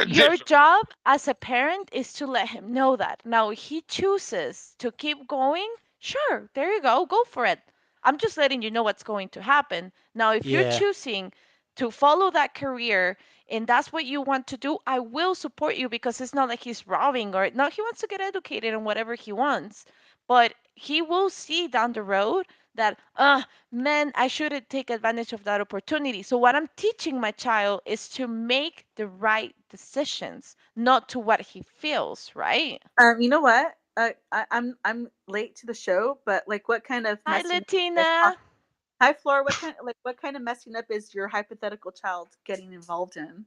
your job as a parent is to let him know that. Now, if he chooses to keep going, sure, there you go for it. I'm just letting you know what's going to happen. Now, if you're Yeah. choosing to follow that career and that's what you want to do, I will support you because it's not like he's robbing or no, he wants to get educated in whatever he wants. But he will see down the road that, man, I shouldn't take advantage of that opportunity. So what I'm teaching my child is to make the right decisions, not to what he feels, right? You know what? I'm late to the show, but like, what kind of Hi, messing up you guys Latina. Hi, Flora. What kind of messing up is your hypothetical child getting involved in?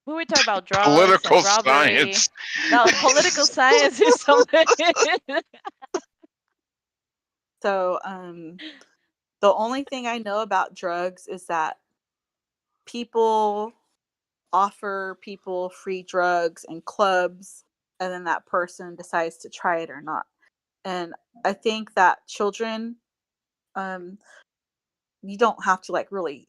We were talking about drugs Political and robbery. science. Now, political science is something. So, the only thing I know about drugs is that people offer people free drugs and clubs, and then that person decides to try it or not. And I think that children, um, you don't have to like really,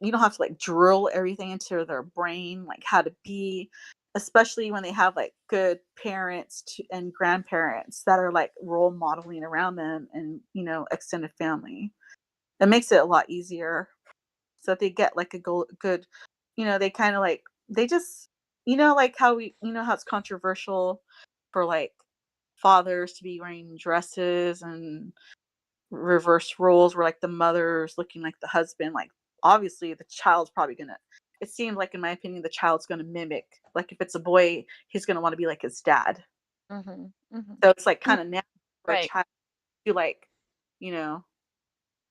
you don't have to like drill everything into their brain, like how to be, especially when they have like good parents and grandparents that are like role modeling around them and, extended family. It makes it a lot easier. So if they get like a good, they kind of like, they just, like how how it's controversial for like fathers to be wearing dresses and reverse roles where like the mother's looking like the husband. Like, obviously the child's probably gonna, it seems like, in my opinion, the child's gonna mimic, like if it's a boy, he's gonna want to be like his dad. Mm-hmm, mm-hmm. So it's like kind of natural for a Right. child to like, you know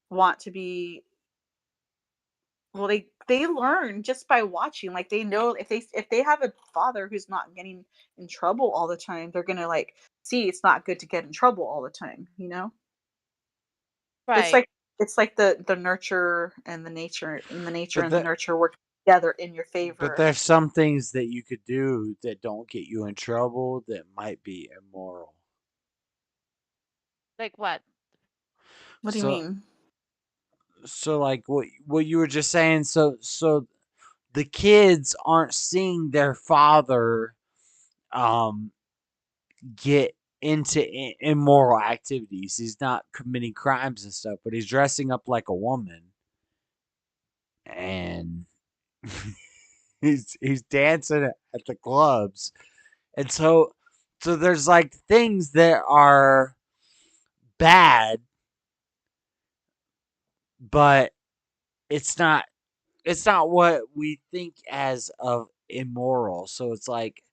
want to be, well, they learn just by watching. Like, they know if they have a father who's not getting in trouble all the time, they're gonna like see it's not good to get in trouble all the time. It's Right. like the nurture and the nature, and the nature But and the the nurture work together in your but favor. there's some things that you could do that don't get you in trouble that might be immoral. Like what? What do you So mean? so like what you were just saying, so the kids aren't seeing their father um get into immoral activities. He's not committing crimes and stuff, but he's dressing up like a woman and he's dancing at the clubs. And so there's like things that are bad, but it's not what we think as of immoral. So it's like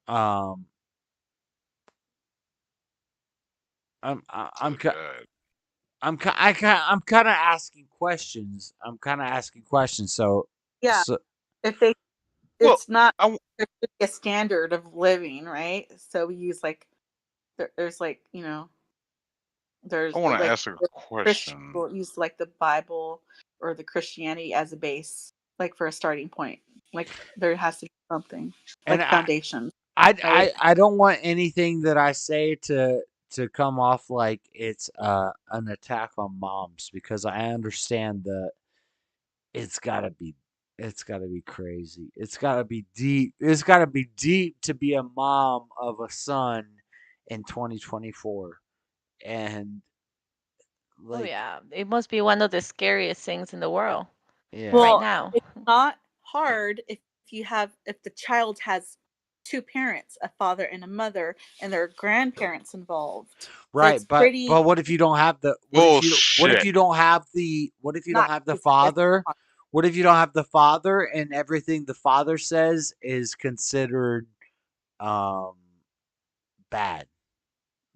um I'm So bad. I'm kind of asking questions. I'm kind of asking questions. Yeah, So if they, Well, it's not, I, there should be a standard of living, right? So we use like, there's like, I there's want to like ask a the Christian question. will use like the Bible or the Christianity as a base, like for a starting point. Like, there has to be something and like foundation, I right? I don't want anything that I say to come off like it's an attack on moms, because I understand that it's got to be crazy. It's got to be deep. It's got to be deep to be a mom of a son in 2024. And Oh like, yeah, it must be one of the scariest things in the world yeah. right Well, now. it's not hard if the child has two parents, a father and a mother, and there are grandparents involved. So Right, it's pretty but what if you don't have the what if Bullshit. you don't have the not easy. It's father? not. What if you don't have the father and everything the father says is considered um bad?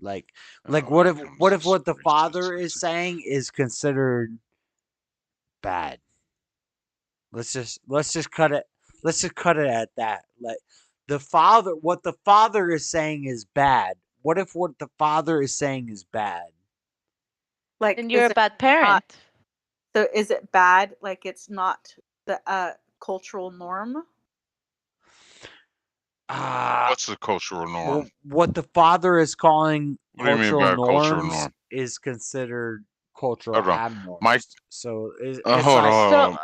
Like Oh, what here if comes this what the racist. father is saying is considered bad? Let's just cut it. Let's just cut it at that. Like, what the father is saying is bad. What if what the father is saying is bad? Like, Then you're is a it bad not? parent. So is it bad? Like it's not the cultural norm? What's the cultural norm? What the father is calling What do you mean cultural by cultural norms norm? is considered cultural Hold on. My abnorms. So it's hold like, on.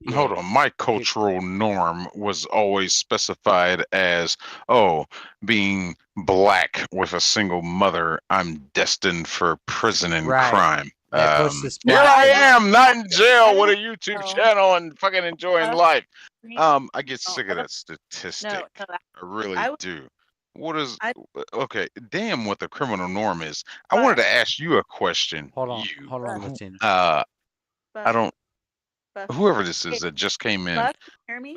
yeah, Hold on. My cultural norm was always specified as, oh, being black with a single mother, I'm destined for prison and right. crime. That puts this Here black I man. am, not in I jail with a didn't YouTube know. channel and fucking enjoying life. I get No, sick of that statistic. no, I really I, do. What is I, okay? Damn, what the criminal norm is. I wanted to ask you a question. Hold on, You, Latina. I don't. Buff. Whoever this Hey, is that just came in. Buff, can you hear me?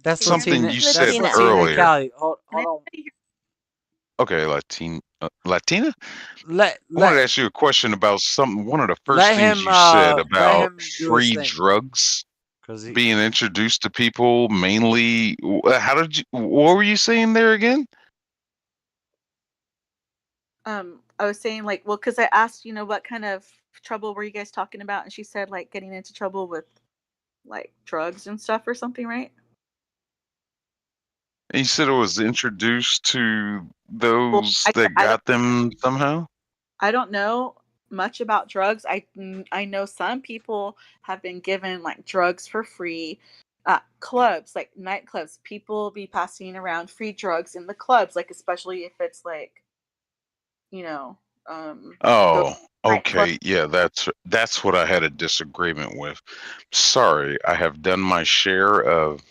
That's Can you hear me? Something Latina. you That's said Latina. Latina earlier. Cali. Hold Can on. anybody hear Okay, Latina. Let I wanted to let ask you a question about something. One of the first let things him you said let about him do his free thing. drugs Cause being introduced to people mainly. How did you? What were you saying there again? I was saying like, well, because I asked, what kind of trouble were you guys talking about, and she said like getting into trouble with like drugs and stuff or something, right? And you said it was introduced to Well, those that got them somehow. I don't know much about drugs. I know some people have been given like drugs for free. Clubs, like nightclubs, people be passing around free drugs in the clubs, like especially if it's like, you know, those Oh, nightclubs. okay. Yeah, that's what I had a disagreement with. Sorry, I have done my share of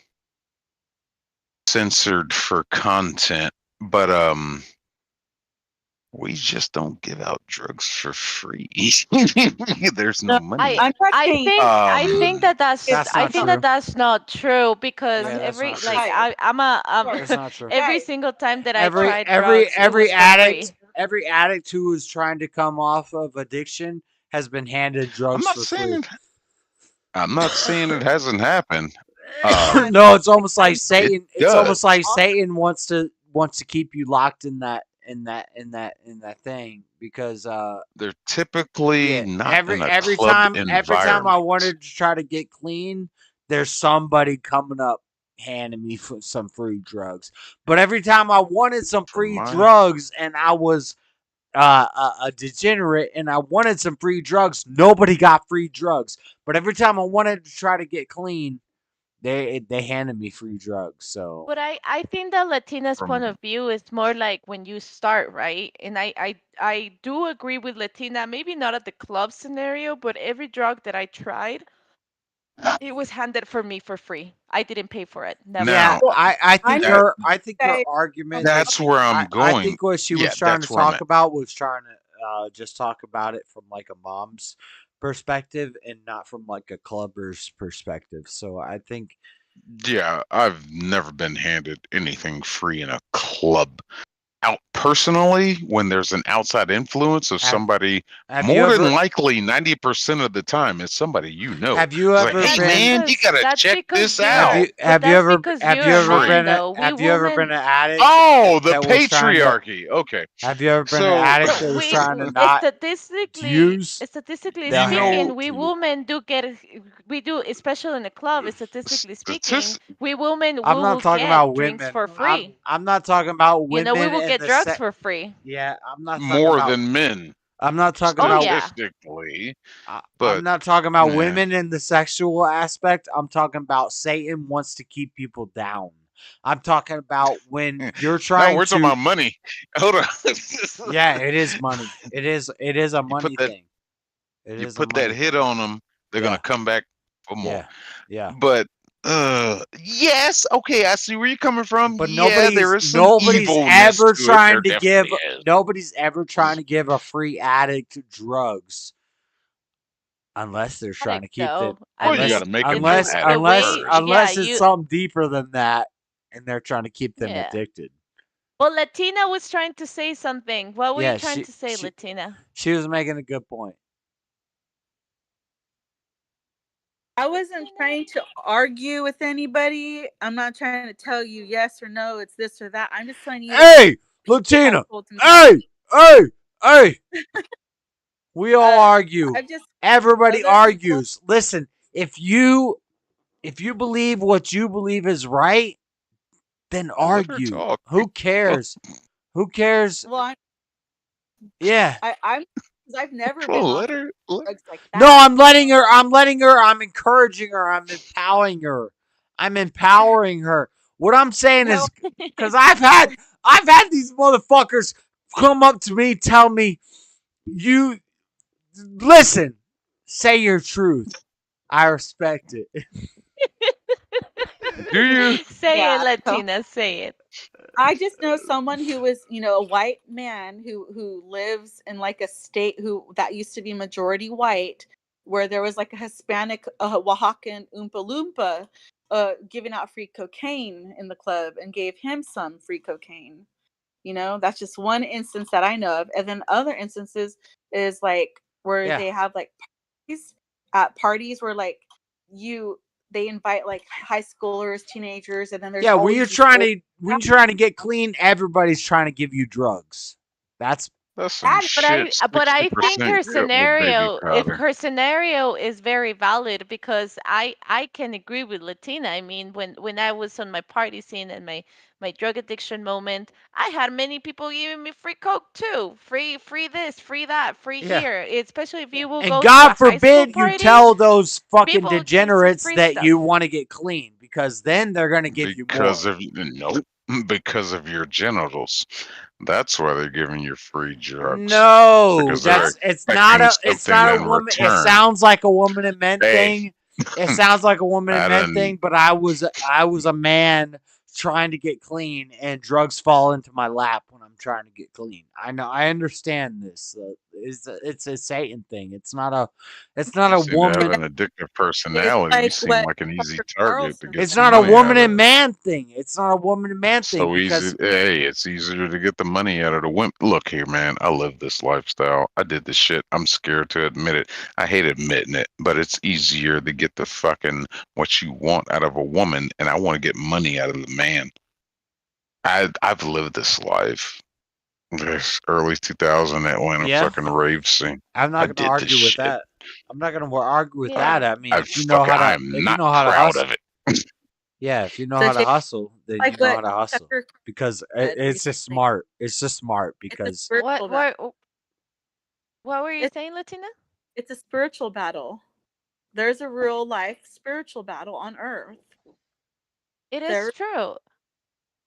censored for content, but we just don't give out drugs for free. There's no money. I'm not I saying think that that's That's I not think true. that that's not true because Yeah, that's every not true. like I'm That's not true. every single time that I Every tried every drugs, it every was for addict free. every addict who is trying to come off of addiction has been handed I'm drugs not for saying free. it. I'm not saying it hasn't happened. No, it's almost like It Satan. It's does. almost like Satan wants to keep you locked in that thing because They're typically yeah, not in a every club time I environment. wanted to try to get clean, there's somebody coming up handing me some free drugs. But every time I wanted some free my- drugs and I was a degenerate and I wanted some free drugs, nobody got free drugs. But every time I wanted to try to get clean, they handed me free drugs. So But I think that Latina's point From of view is more like when you start, right? And I do agree with Latina, maybe not at the club scenario, but every drug that I tried, it was handed for me for free. I didn't pay for it. Never. yeah, now, I think that her argument. that's where I'm I going. think what she Yeah, was trying to that's where I'm talk at. about was trying to just talk about it from like a mom's perspective and not from like a clubber's perspective. So I think Yeah, I've never been handed anything free in a club. Out personally, when there's an outside influence of somebody, have you more than ever likely 90% of the time, it's somebody you know. have you It's like, ever hey That's been man, you because gotta that's check because this you're out. but that's because have you're you a ever Free. man been though. We have you ever been women an addict Oh, the that was trying to patriarchy. Okay, have you ever been an so addict so that was we trying to not use? statistically They'll you hand know, speaking, it we to you. women do get we do, especially in the club, statistically speaking, statistic. we women I'm not will talking get about drinks women. for free. I'm not talking about You know, we women will in get the drugs for free. yeah, I'm not talking More about than men, I'm not talking Oh about yeah. statistically. I'm But not talking about yeah, women in the sexual aspect. I'm talking about Satan wants to keep people down. I'm talking about when you're no, trying we're talking to about money. Hold on. yeah, it is money. It is a You put money that thing. It you is a put that money hit thing. on them, they're gonna Yeah. come back for more. Yeah. Yeah. But yes, okay, I see where you're coming from. But Yeah, there is some evilness to it. There definitely is. nobody's ever trying to give a free addict drugs unless they're trying to Addict keep them though. I Well, you got mean, to make them an addict the way, first. yeah, unless it's you, something deeper than that and they're trying to keep them yeah. addicted. Well, Latina was trying to say something. What were you Yeah, trying to say, Latina? she was making a good point. I wasn't trying to argue with anybody. I'm not trying to tell you yes or no, it's this or that. I'm just telling you. Hey, Latina. told me. Hey, hey, hey. We all argue. I've just Everybody other people. argues. Listen, if you believe what you believe is right, then Let her argue. talk. Who cares? Who cares? Well, Yeah. I'm because I've never been Well, offered let drugs like No, that. I'm letting her. I'm encouraging her. I'm empowering her. I'm empowering her. What I'm saying No, is, because I've had these motherfuckers come up to me, tell me, you listen, say your truth. I respect it. do you? Say yeah. it, So Latina. Say it. I just know someone who was, a white man who lives in like a state who that used to be majority white, where there was like a Hispanic Oaxacan Oompa Loompa giving out free cocaine in the club and gave him some free cocaine. That's just one instance that I know of. And then other instances is like where Yeah. they have like parties at parties where like they invite like high schoolers, teenagers, and then there's Yeah, when you're always these old trying to get clean, everybody's trying to give you drugs. That's That's some That, shit. but I think 60% her drip with baby scenario, if powder. her scenario is very valid, because I can agree with Latina. I mean, when I was on my party scene and my drug addiction moment, I had many people giving me free coke too, free this, free that, free yeah. here. Especially if you will And go to God a high school forbid you party, tell those fucking people give some degenerates free that you stuff. want to get clean, because then they're going to give you Because more. of nope, because of your genitals. That's why they're giving you free drugs. No, Because they're it's expecting not something a in woman. It return. sounds like a woman and men Hey, thing. It sounds like a woman and I men didn't. thing, but I was a man trying to get clean, and drugs fall into my lap when I'm trying to get clean. I understand this. It's a Satan thing. It's not a You seem to have woman. an addictive it's personality. You like seem what like an easy Tucker target to Carlson get It's some not a money woman out of. and man thing. It's not a woman and man thing So easy. because Hey, it's easier to get the money out of the wimp. Look here, man. I live this lifestyle. I did this shit. I'm scared to admit it. I hate admitting it, but it's easier to get the fucking what you want out of a woman, and I want to get money out of the man. I've lived this life. This early 2000 Atlanta yeah, fucking rave scene. I'm I not going to did this argue with shit. that. I'm not going to argue with that. Yeah. I mean, I am if you not know how to proud hustle, of it. yeah, if you know So how to Jay, hustle, then you like know how what to hustle, Tucker because said it's just recently, smart. It's just smart it's a because spiritual battle. What were you It's saying, Latina? it's a spiritual battle. There's a real life spiritual battle on Earth. It is There true.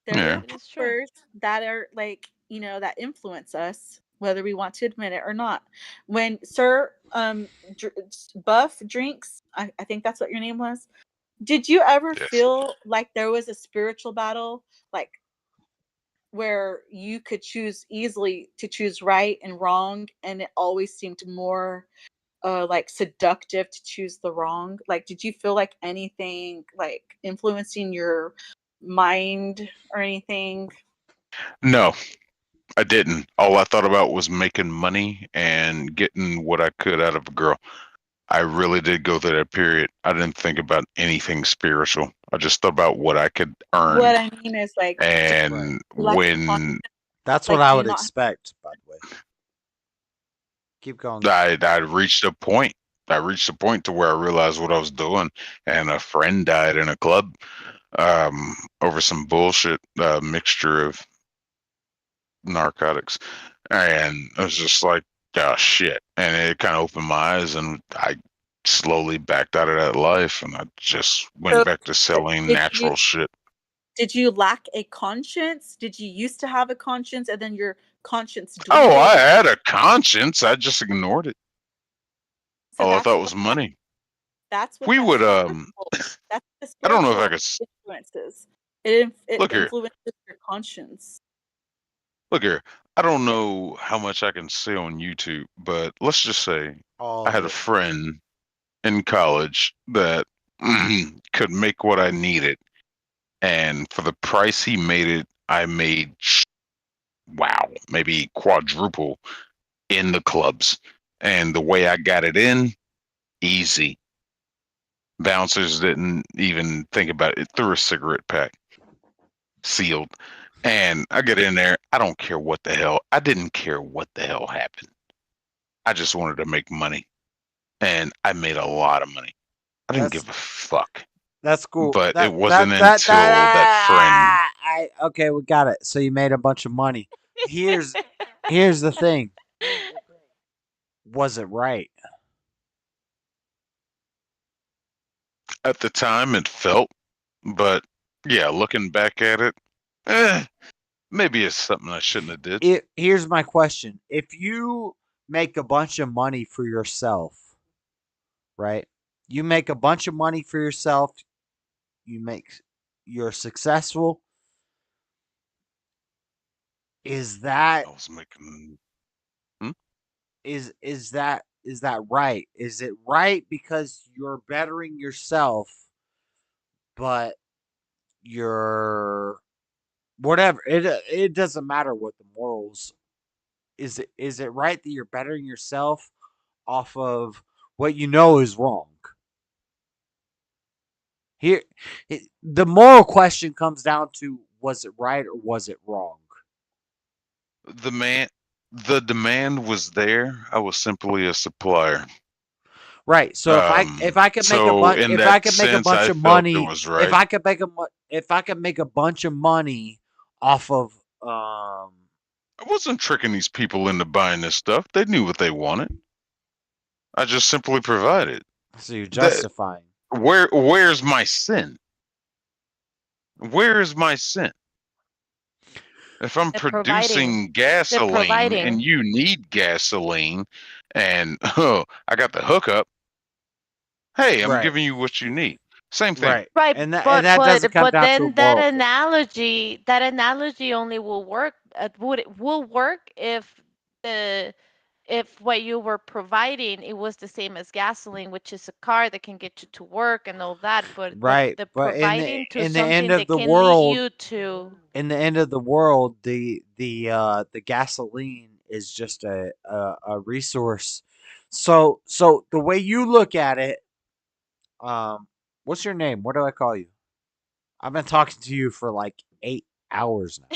there Yeah. are It is true. powers that are like, that influence us, whether we want to admit it or not. When Sir Buff Drinks, I think that's what your name was. Did you ever Yes. feel like there was a spiritual battle, like where you could choose easily to choose right and wrong, and it always seemed more like seductive to choose the wrong? Like, did you feel like anything like influencing your mind or anything? No, I didn't. All I thought about was making money and getting what I could out of a girl. I really did go through that period. I didn't think about anything spiritual. I just thought about what I could earn. What I mean is like, And like when that's what like, I do you would not? expect. By the way, keep going. I reached a point. I reached a point to where I realized what I was doing, and a friend died in a club over some bullshit mixture of narcotics, and I was just like, oh shit, and it kind of opened my eyes, and I slowly backed out of that life, and I just went So, back to selling did natural shit. you lack a conscience? Did you used to have a conscience and then your conscience Oh, dwindled? I had a conscience. I just ignored it. So All I that's thought what was money. that's what We that would that's the I don't know if I spiritual could influences. It look here. influences your conscience. Look here. I don't know how much I can say on YouTube, but let's just say All I of had a it. friend in college that could make what I needed, and for the price he made it, I made wow, maybe quadruple in the clubs. And the way I got it in, easy. Bouncers didn't even think about it. Threw a cigarette pack, sealed. And I get in there. I don't care what the hell. I didn't care what the hell happened. I just wanted to make money, and I made a lot of money. I didn't give a fuck. That's cool. But it wasn't until that friend. Okay, we got it. So you made a bunch of money. Here's the thing. Was it right? At the time, it felt, but yeah, looking back at it, maybe it's something I shouldn't have did. Here's my question. If you make a bunch of money for yourself, right? You make a bunch of money for yourself, you're successful. Is that I was making is that right? Is it right because you're bettering yourself, but you're whatever, it doesn't matter what the morals is. It right that you're bettering yourself off of what you know is wrong? Here, the moral question comes down to: was it right or was it wrong? the demand was there. I was simply a supplier. Right. So if I could make a So bunch in if I that could make a sense, bunch I of felt it money was right. if I could make a bunch of money off of I wasn't tricking these people into buying this stuff. They knew what they wanted. I just simply provided. so you're justifying. Where's my sin? Where is my sin? If I'm They're producing providing. gasoline and you need gasoline, and I got the hookup, hey, I'm Right. giving you what you need. Same thing. Right. Right, And that but doesn't come but down to a then that moral thing. analogy only will work. Will work if what you were providing it was the same as gasoline, which is a car that can get you to work and all that. But Right. the But providing to in the end something of that the can world, lead you to in the end of the world, the gasoline is just a resource. So the way you look at it, what's your name? What do I call you? I've been talking to you for like 8 hours now.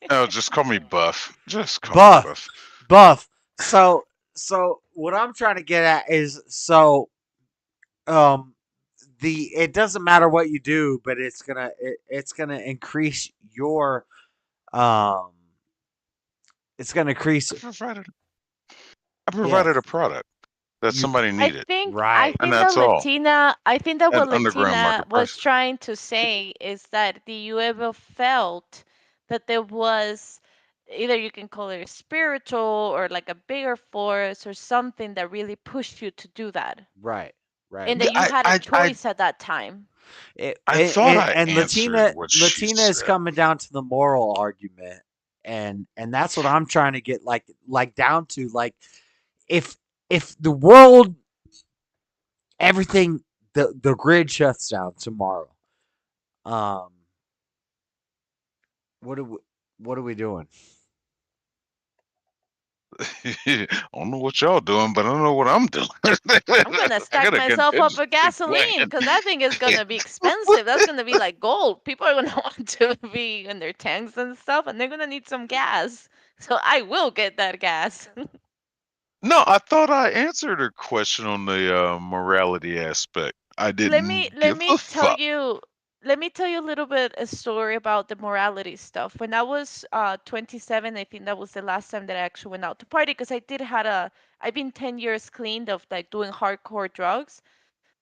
No, just call me Buff. Just call me Buff. Buff. Buff. So what I'm trying to get at is it doesn't matter what you do, but it's gonna increase your it's gonna increase I provided a product that somebody I needed. think right. And that's all. I think that what An underground Latina market was price. trying to say is that do you ever felt that there was either you can call it a spiritual or like a bigger force or something that really pushed you to do that, Right. Right. and that you had a choice at that time. I thought I And answered what she Latina is said. coming down to the moral argument, and that's what I'm trying to get like down to. Like, if the world, everything, the grid shuts down tomorrow, what are we doing? I don't know what y'all doing, but I don't know what I'm doing. I'm gonna stack myself up with gasoline because that thing is gonna be expensive. That's gonna be like gold. People are gonna want to be in their tanks and stuff, and they're gonna need some gas. So I will get that gas. No, I thought I answered her question on the morality aspect. I didn't give a fuck. Let me tell you a little bit a story about the morality stuff. When I was 27, I think that was the last time that I actually went out to party because I've been 10 years cleaned of like doing hardcore drugs.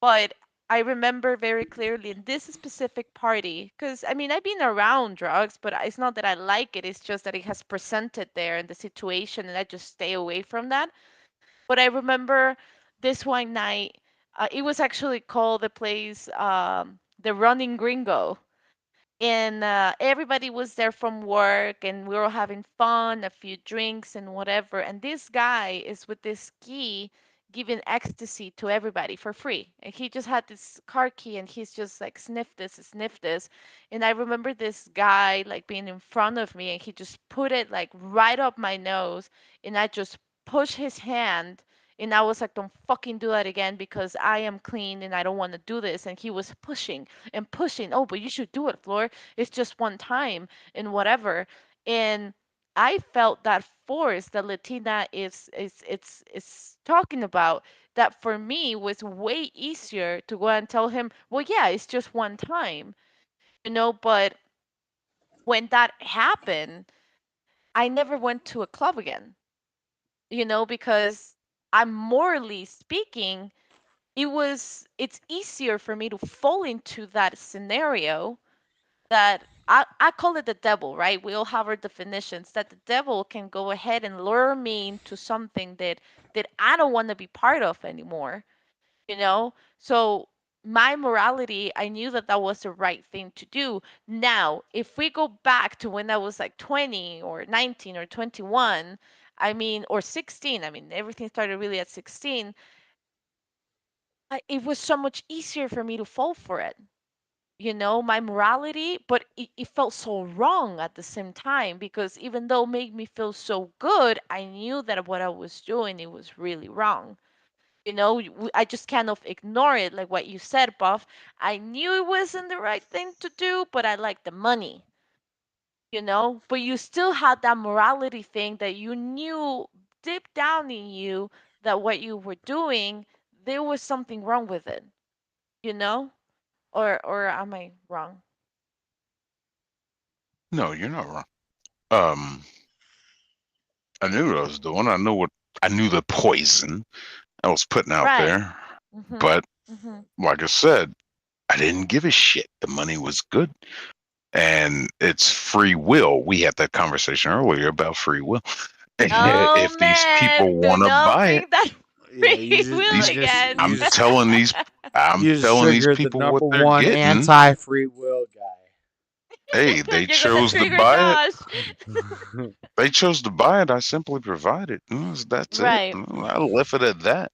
But I remember very clearly in this specific party, because I mean, I've been around drugs, but it's not that I like it. It's just that it has presented there in the situation, and I just stay away from that. But I remember this one night, it was actually called the place the Running Gringo, and everybody was there from work and we were having fun, a few drinks and whatever, and this guy is with this key giving ecstasy to everybody for free, and he just had this car key and he's just like sniff this, and I remember this guy like being in front of me and he just put it like right up my nose, and I just pushed his hand, and I was like, don't fucking do that again because I am clean and I don't want to do this. And he was pushing and pushing. Oh, but you should do it, Floor. It's just one time and whatever. And I felt that force that Latina is talking about. That for me was way easier to go and tell him, well, yeah, it's just one time, But when that happened, I never went to a club again, because I'm morally speaking, it's easier for me to fall into that scenario that I call it the devil, right? We all have our definitions that the devil can go ahead and lure me into something that I don't want to be part of anymore, So my morality, I knew that that was the right thing to do. Now, if we go back to when I was like 20 or 19 or 21, or 16, everything started really at 16. It was so much easier for me to fall for it, my morality, but it felt so wrong at the same time because even though it made me feel so good, I knew that what I was doing, it was really wrong. I just kind of ignore it, like what you said, Buff. I knew it wasn't the right thing to do, but I liked the money, But you still had that morality thing that you knew deep down in you that what you were doing, there was something wrong with it, you know? Or am I wrong? No, you're not wrong. I knew what I was doing. I knew the poison I was putting out Right. there. Mm-hmm. But Mm-hmm. like I said, I didn't give a shit. The money was good. And it's free will. We had that conversation earlier about free will. Oh If these people man, do want to not buy it, bring that Yeah, you free just will you these just again. you I'm just telling these you just triggered the people what number they're one getting. anti-free will Hey, they You're gonna chose to trigger buy it. Josh. guy. They chose to buy it. I simply provide it. That's it. Right. I left it at that.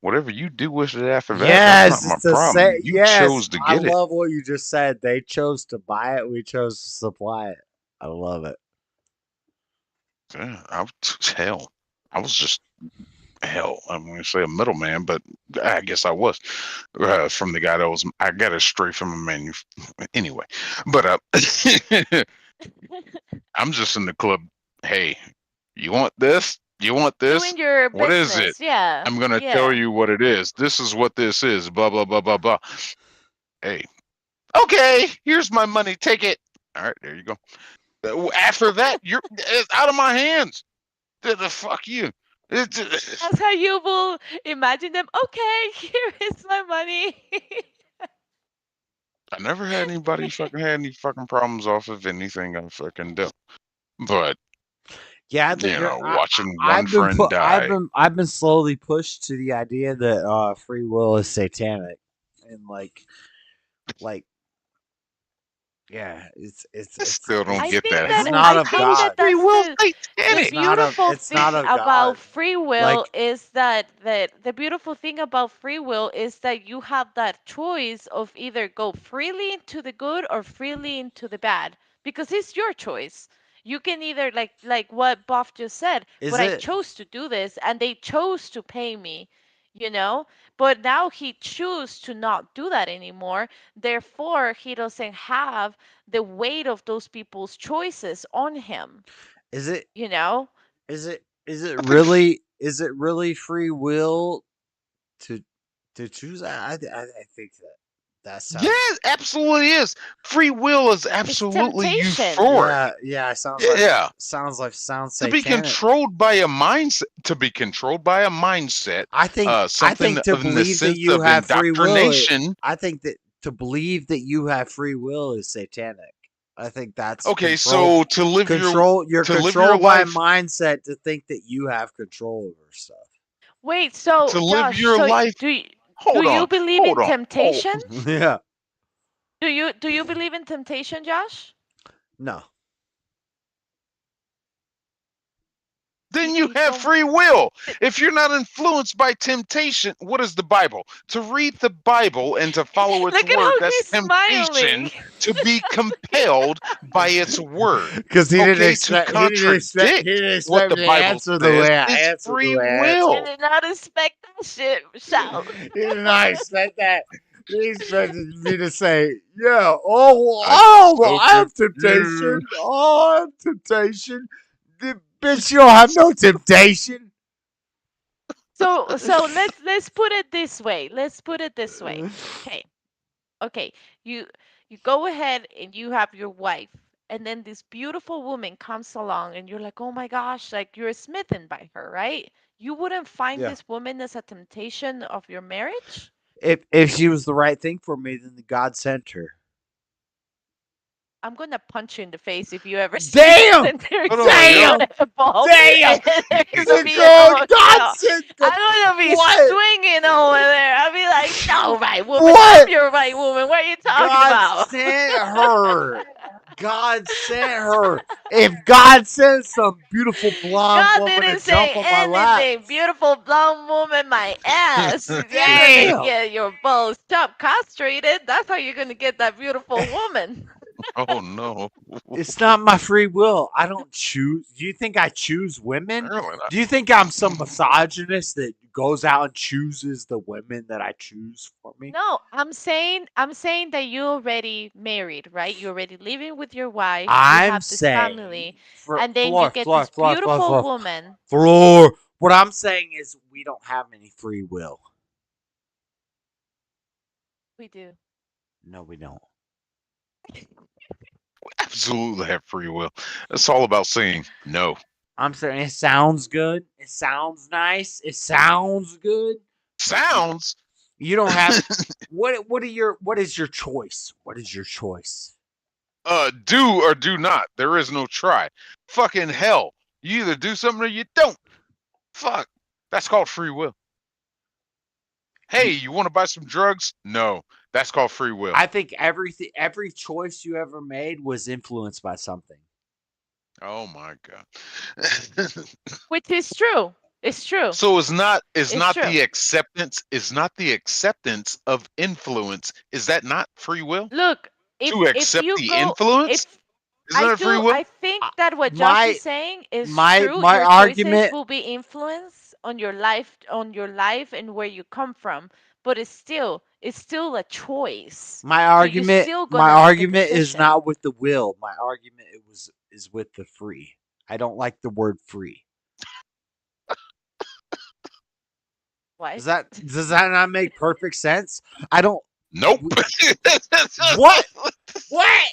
Whatever you do with it after that, that's not Yes, my it's the problem. same. You Yes, chose to I get it. love what you just said. They chose to buy it. We chose to supply it. I love it. Yeah, hell. I was just hell. I'm going to say a middleman, but I guess I was from the guy that was. I got it straight from a menu. Anyway, but I'm just in the club. Hey, you want this? You want this? Doing your What is it? business, yeah. I'm gonna tell Yeah. you what it is. This is what this is. Blah blah blah blah blah. Hey, okay. Here's my money. Take it. All right, there you go. After that, it's out of my hands. The fuck you. That's how you will imagine them. Okay, here is my money. I never had anybody fucking had any fucking problems off of anything I fucking do. But Yeah, I think watching one friend die. I've been slowly pushed to the idea that free will is satanic, and like yeah, I still don't I get think that. it's that How not the I of hell think is God. that free that's will the It's satanic? not of beautiful it's not thing of about God. free will Like is that the beautiful thing about free will is that you have that choice of either go freely into the good or freely into the bad because it's your choice. You can either like what Buff just said, is but I it chose to do this and they chose to pay me, you know? But now he choose to not do that anymore. Therefore, he doesn't have the weight of those people's choices on him, is it you know? is it I think really free will to choose? I think that yeah, sounds absolutely is. Free will is It's absolutely temptation. euphoric. yeah, it Yeah. sounds To be satanic. controlled by a mindset, I something think to in the believe that sense you of have free will indoctrination. I think that to believe that you have free will is satanic. I think that's Okay, so you're to live your controlled by a life mindset to think that you have control over stuff. Wait, so to live Josh, your so life do hold you on believe hold in on hold temptation? Yeah. Do you believe in temptation, Josh? No. then you You have don't. free will. If you're not influenced by temptation, what is the Bible? To read the Bible and to follow its Look at word, how that's he's temptation. smiling. To be compelled by its word. Because Okay, to he contradict didn't what expect the me to Bible answer the says way I is answered the free way I answered. I will. did not expect that shit, shout. He did not expect that. He expected me to say, yeah, oh, I'm well, so I have temptation. confused. Oh, I have temptation. Bitch, you don't have no temptation. So let's put it this way. Okay. You go ahead and you have your wife, and then this beautiful woman comes along, and you're like, oh my gosh, like you're smitten by her, right? You wouldn't find Yeah. this woman as a temptation of your marriage? If she was the right thing for me, then God sent her. I'm gonna punch you in the face if you ever Damn! see there's Damn! ball, Damn! and there's He's gonna a be God hotel. sent. I'm gonna be What? swinging over there. I'll be like, no, right woman, What? I'm your right woman. What are you talking God about? sent her. God sent her. If God sent some beautiful blonde God woman to didn't jump say on my lap, anything. Beautiful blonde woman, my ass. You're gonna damn. get your balls chopped, castrated. That's how you're gonna get that beautiful woman. Oh no. It's not my free will. I don't choose. Do you think I choose women? Apparently not. Do you think I'm some misogynist that goes out and chooses the women that I choose for me? No, I'm saying that you're already married, right? You're already living with your wife. You I'm have this saying, family, and then you get floor, this beautiful woman. floor. What I'm saying is we don't have any free will. We do. No, we don't. Absolutely have free will. It's all about saying no. I'm saying it sounds good. It sounds nice. It sounds good. Sounds. You don't have what is your choice? What is your choice? Do or do not. There is no try. Fucking hell. You either do something or you don't. Fuck. That's called free will. Hey, you want to buy some drugs? No. That's called free will. I think every choice you ever made was influenced by something. Oh my god. Which is true. It's true. So it's not true. the acceptance of influence. Is that not free will? Look, To if accept you the go, influence? if Isn't that free will? I think that what Josh is saying is true. my Your argument choices will be influenced on your life, and where you come from. But it's still a choice. My So you're argument still my gonna make a argument is decision. not with the will. My argument is with the free. I don't like the word free. What? Does that not make perfect sense? I don't. Nope. What? What?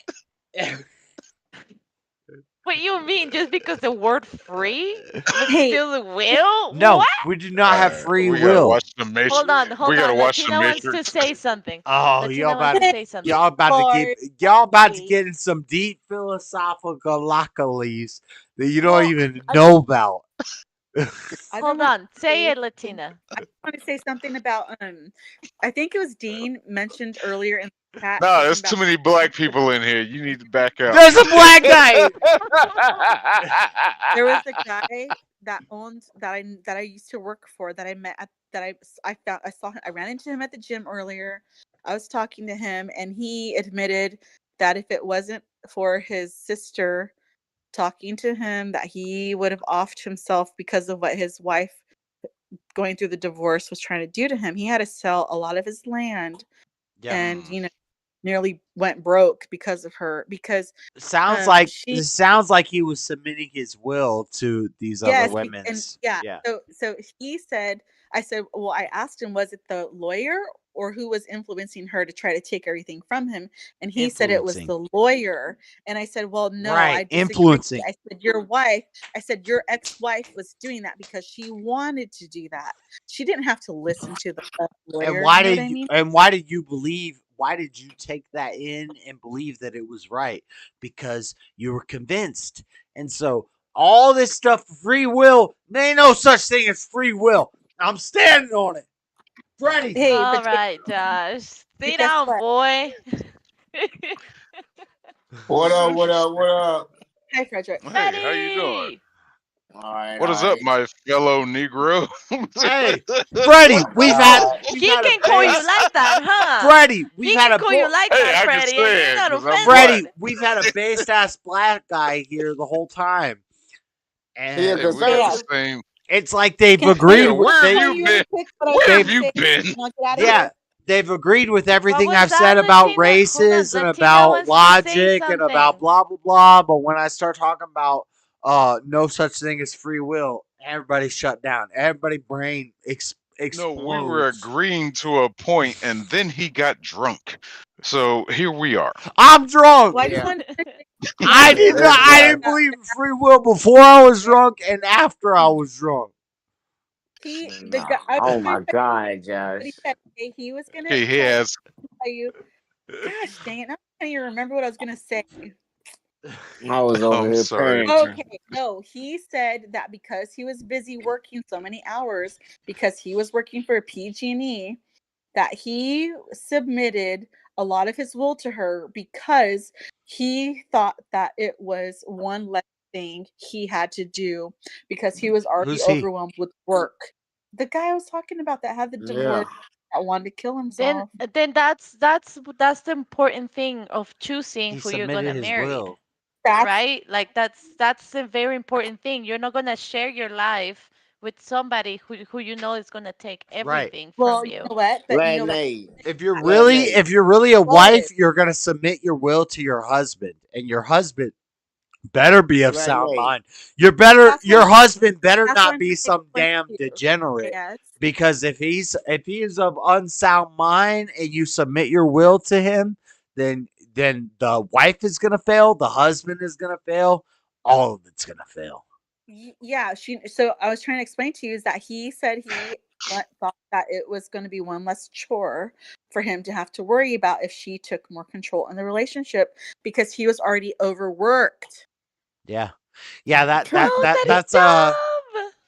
What you mean? Just because the word free, but Hey. still the will? No, What? we do not have free we gotta will. watch the Matrix. Hold on. We gotta watch the Latina wants to Matrix. say something. Oh, Latina wants to say something. y'all about to get in some deep philosophical localies that you don't even know about. Hold on. Say it, Latina. I want to say something about I think it was Dean mentioned earlier in the chat. No, there's something too many black people in here. You need to back up. There's a black guy. There was a guy that owned that I used to work for that I met at I saw him. I ran into him at the gym earlier. I was talking to him, and he admitted that if it wasn't for his sister talking to him, that he would have offed himself because of what his wife going through the divorce was trying to do to him. He had to sell a lot of his land, and nearly went broke because of her. Because sounds like he was submitting his will to these other women. So he said, I said, well, I asked him, was it the lawyer or who was influencing her to try to take everything from him? And he said it was the lawyer. And I said, well, no, I disagree. Influencing. I said, your ex-wife was doing that because she wanted to do that. She didn't have to listen to the lawyer. And why you know did what I mean? and why did you believe? Why did you take that in and believe that it was right? Because you were convinced. And so all this stuff, free will, there ain't no such thing as free will. I'm standing on it. Freddie. Hey, all right, Josh. Stay down, boy. What up? What up? What up? Hi, Frederick. Hey, how you doing? All right. What is up, my fellow Negro? Hey, Freddie, we've had He can call you like that, huh? Freddie, we've had a call you like that, Freddie. You're not offended. Freddie, we've had a based ass black guy here the whole time. And Yeah, because that's the same. It's like they've agreed. Where have you been? Where have you been? Yeah, they've agreed with everything was I've that, said about Latina? races Hold and on, Latina about wants to say logic and about something. blah blah blah. But when I start talking about no such thing as free will. Everybody shut down. Everybody brain No, we were explodes. agreeing to a point, and then he got drunk. So here we are. I'm drunk. Well, I just Yeah. wanted to I didn't believe in free will before I was drunk and after I was drunk. the guy. Oh my God, What Josh. he said, he was gonna He has. tell you. Gosh dang it! I can't even remember what I was gonna say. I was over I'm here sorry. parenting. Okay, no, he said that because he was busy working so many hours, because he was working for PG&E, that he submitted a lot of his will to her because he thought that it was one less thing he had to do because he was already Who's he? overwhelmed with work. The guy I was talking about that had the divorce that wanted to kill himself. Then that's the important thing of choosing He who you're gonna submitted his marry. will. Right? Like that's a very important thing. You're not gonna share your life with somebody who you know is gonna take Right. everything Well, from you you. know what? But you know what? Nate. If you're Glad really a What? wife, you're gonna submit your will to your husband, and your husband better be of sound Nate. mind. Your husband better That's what not I'm be trying to some explain damn to you. degenerate. Yes. Because if he is of unsound mind and you submit your will to him, then the wife is gonna fail, the husband is gonna fail, all of it's gonna fail. Yeah, so I was trying to explain to you is that he said he thought that it was going to be one less chore for him to have to worry about if she took more control in the relationship because he was already overworked. Yeah. Yeah, No, that is that's dumb.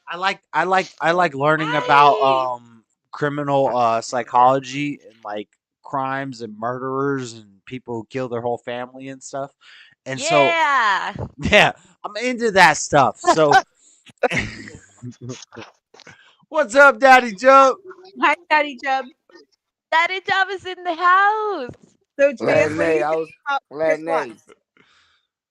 I like learning about criminal psychology and like crimes and murderers and people who kill their whole family and stuff. And so Yeah. yeah, I'm into that stuff. So what's up, Daddy Jump? Hi, Daddy Jub. Daddy Job is in the house. So, Glad JS, what do you Nate. I think was about glad Chris Watts? Nate.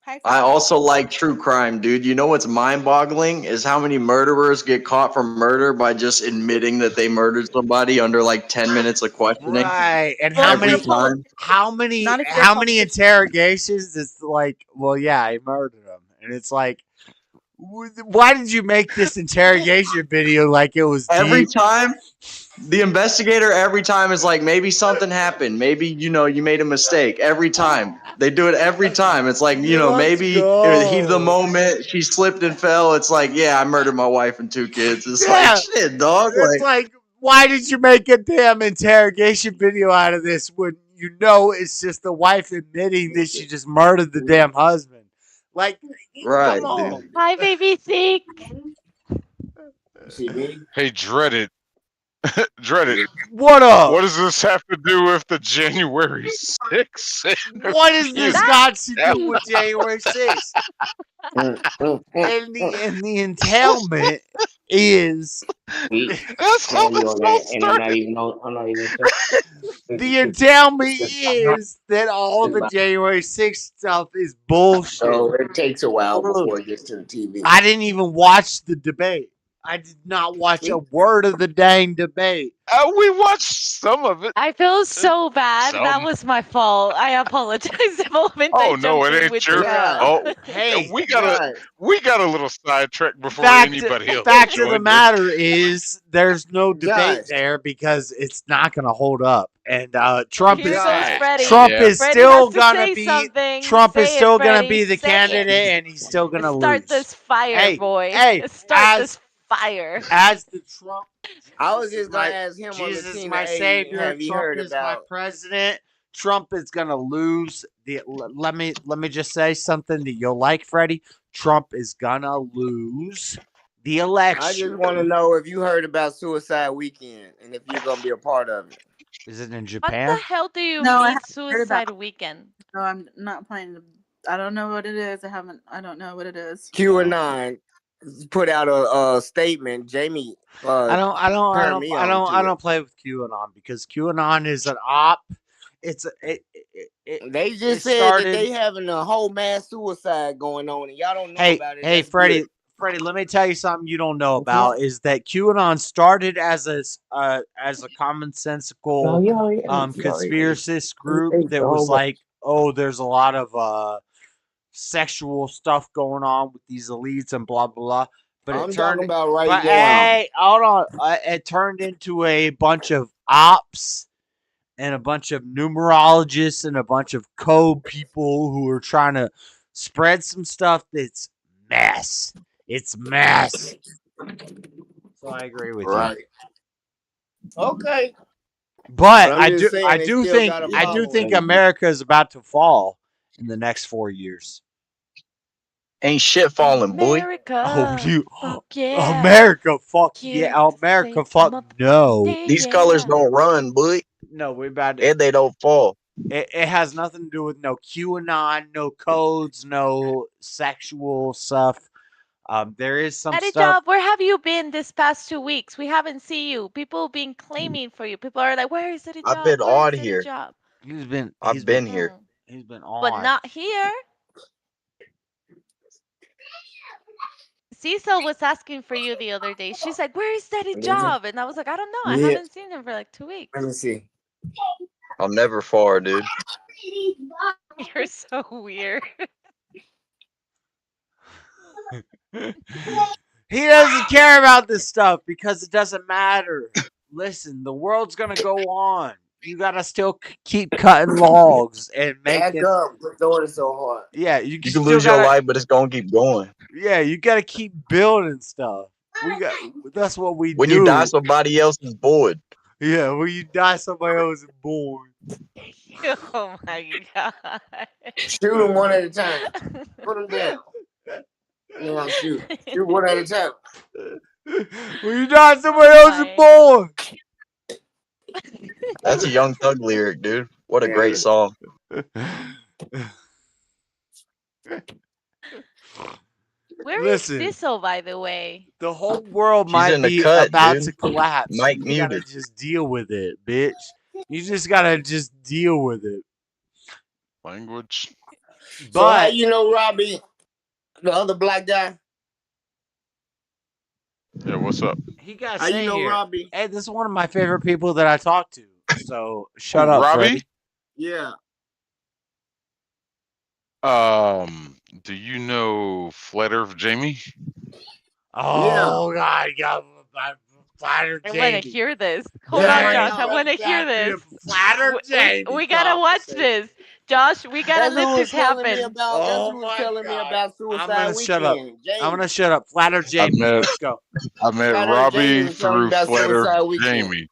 Hi, I Fred. also like true crime, dude. You know what's mind-boggling is how many murderers get caught for murder by just admitting that they murdered somebody under like 10 minutes of questioning. Right. And Well, Every time. how many not if you're a politician. interrogations is like, well, yeah, I murdered him. And it's like, why did you make this interrogation video like it was Every deep? time, the investigator every time is like, maybe something happened. Maybe, you made a mistake. Every time. They do it every time. It's like, Let's maybe in the heat of the go. moment, she slipped and fell. It's like, yeah, I murdered my wife and 2 kids. It's Yeah. like, shit, dog. It's like, why did you make a damn interrogation video out of this when you know it's just the wife admitting that she just murdered the damn husband? Like, right, come on. dude. Hi, baby Zeke. Hey, Dreaded. Dreaded. What up? What does this have to do with the January 6th? What does this got to do with January 6th? And the entailment is That's how this all started. the entailment is that all the January 6th stuff is bullshit. So it takes a while before it gets to the TV. I didn't even watch the debate. I did not watch a word of the dang debate. We watched some of it. I feel so bad. That Some. was my fault. I apologize the moment I Oh no, jumped it in ain't with your. you. Oh, Hey, we got a little sidetracked before fact anybody else. of the joined us. matter is there's no debate Josh. there because it's not going to hold up. And Trump Here is goes Freddie. is Freddie still has to going say be something. Trump is Say still it, going to Freddie. be the Say candidate it. and he's still going to lose. Start this fire, Hey, boy. hey, Start this fire. as the Trump, I was just gonna ask him on Jesus the is team. my savior. Have you Trump heard is my about? president. Trump is gonna lose. Let me just say something that you'll like, Freddie. Trump is gonna lose the election. I just want to know if you heard about Suicide Weekend and if you're gonna be a part of it. Is it in What Japan? the hell do you No, I mean haven't heard about suicide weekend? No, I'm not planning. I don't know what it is. I don't know what it is. QAnon put out a statement. Jamie, I turned me on to don't play with QAnon because QAnon is an op. They just said that they having a whole mass suicide going on, and y'all don't know about it. Hey, That's Freddie. good. Freddie, let me tell you something you don't know about is that QAnon started as a commonsensical conspiracist group that was like, oh, there's a lot of sexual stuff going on with these elites and blah blah blah. But I'm it turned. talking about right But now. hey, hold on. It turned into a bunch of ops and a bunch of numerologists and a bunch of code people who are trying to spread some stuff that's mess. It's mess. So I agree with you. Right. Okay. But I'm I just do saying I they do still think got a I do problem think with it. America is about to fall in the next 4 years. Ain't shit falling, boy. America. Oh, you Fuck yeah. America, fuck Here yeah, to America, say fuck no. motherfucking These yeah. colors don't run, boy, No, we're about to. and they don't fall. It has nothing to do with no QAnon, no codes, no sexual stuff. There is some Daddy stuff. Job, where have you been this past 2 weeks? We haven't seen you. People been claiming for you. People are like, "Where is Daddy I've Job? been Where is on Daddy here. Job?" I've been here. He's been But on. not here. Cecil was asking for you the other day. She's like, "Where is Daddy Job?" And I was like, "I don't know. I Yeah. haven't seen him for like 2 weeks." Let me see. I'm never far, dude. You're so weird. He doesn't care about this stuff because it doesn't matter. Listen, the world's gonna go on. You gotta still keep cutting logs and Back making. up. The door is so hard. Yeah, You can lose your life, but it's gonna keep going. Yeah, you gotta keep building stuff. That's what we When do. you die, somebody else is bored. Yeah, when you die, somebody else is born. Oh my god. Shoot them one at a time. Put them down. You want to shoot. Shoot one at a time. When you die, somebody else is born. That's a Young Thug lyric, dude. What a great song. Where is Listen. Cecil, by the way? The whole world She's might in the be cut, about dude. to collapse. Mike You gotta muted. just deal with it, bitch. You just gotta just deal with it. Language. So how But you know Robbie, the other black guy? Yeah, what's up? he got How say you know here. Robbie? Hey, this is one of my favorite people that I talk to. So shut Who, up, Robbie? Freddie. Yeah. Do you know Flat Earth Jamie? Oh God, God, Flatter I want to Jamie. hear this. Hold Yeah, on, right Josh. now, I want to hear this. Flatter Jamie. We gotta watch this. Josh, we gotta That's who let was this telling me happen. about. That's Oh who was my telling me God. about I'm Suicide gonna Weekend. shut up. Jamie. I'm gonna shut up. Flatter Jamie. met- Let's go. I met Flat Earth Robbie Jamie was telling me through about Flat Earth Suicide Weekend. Jamie.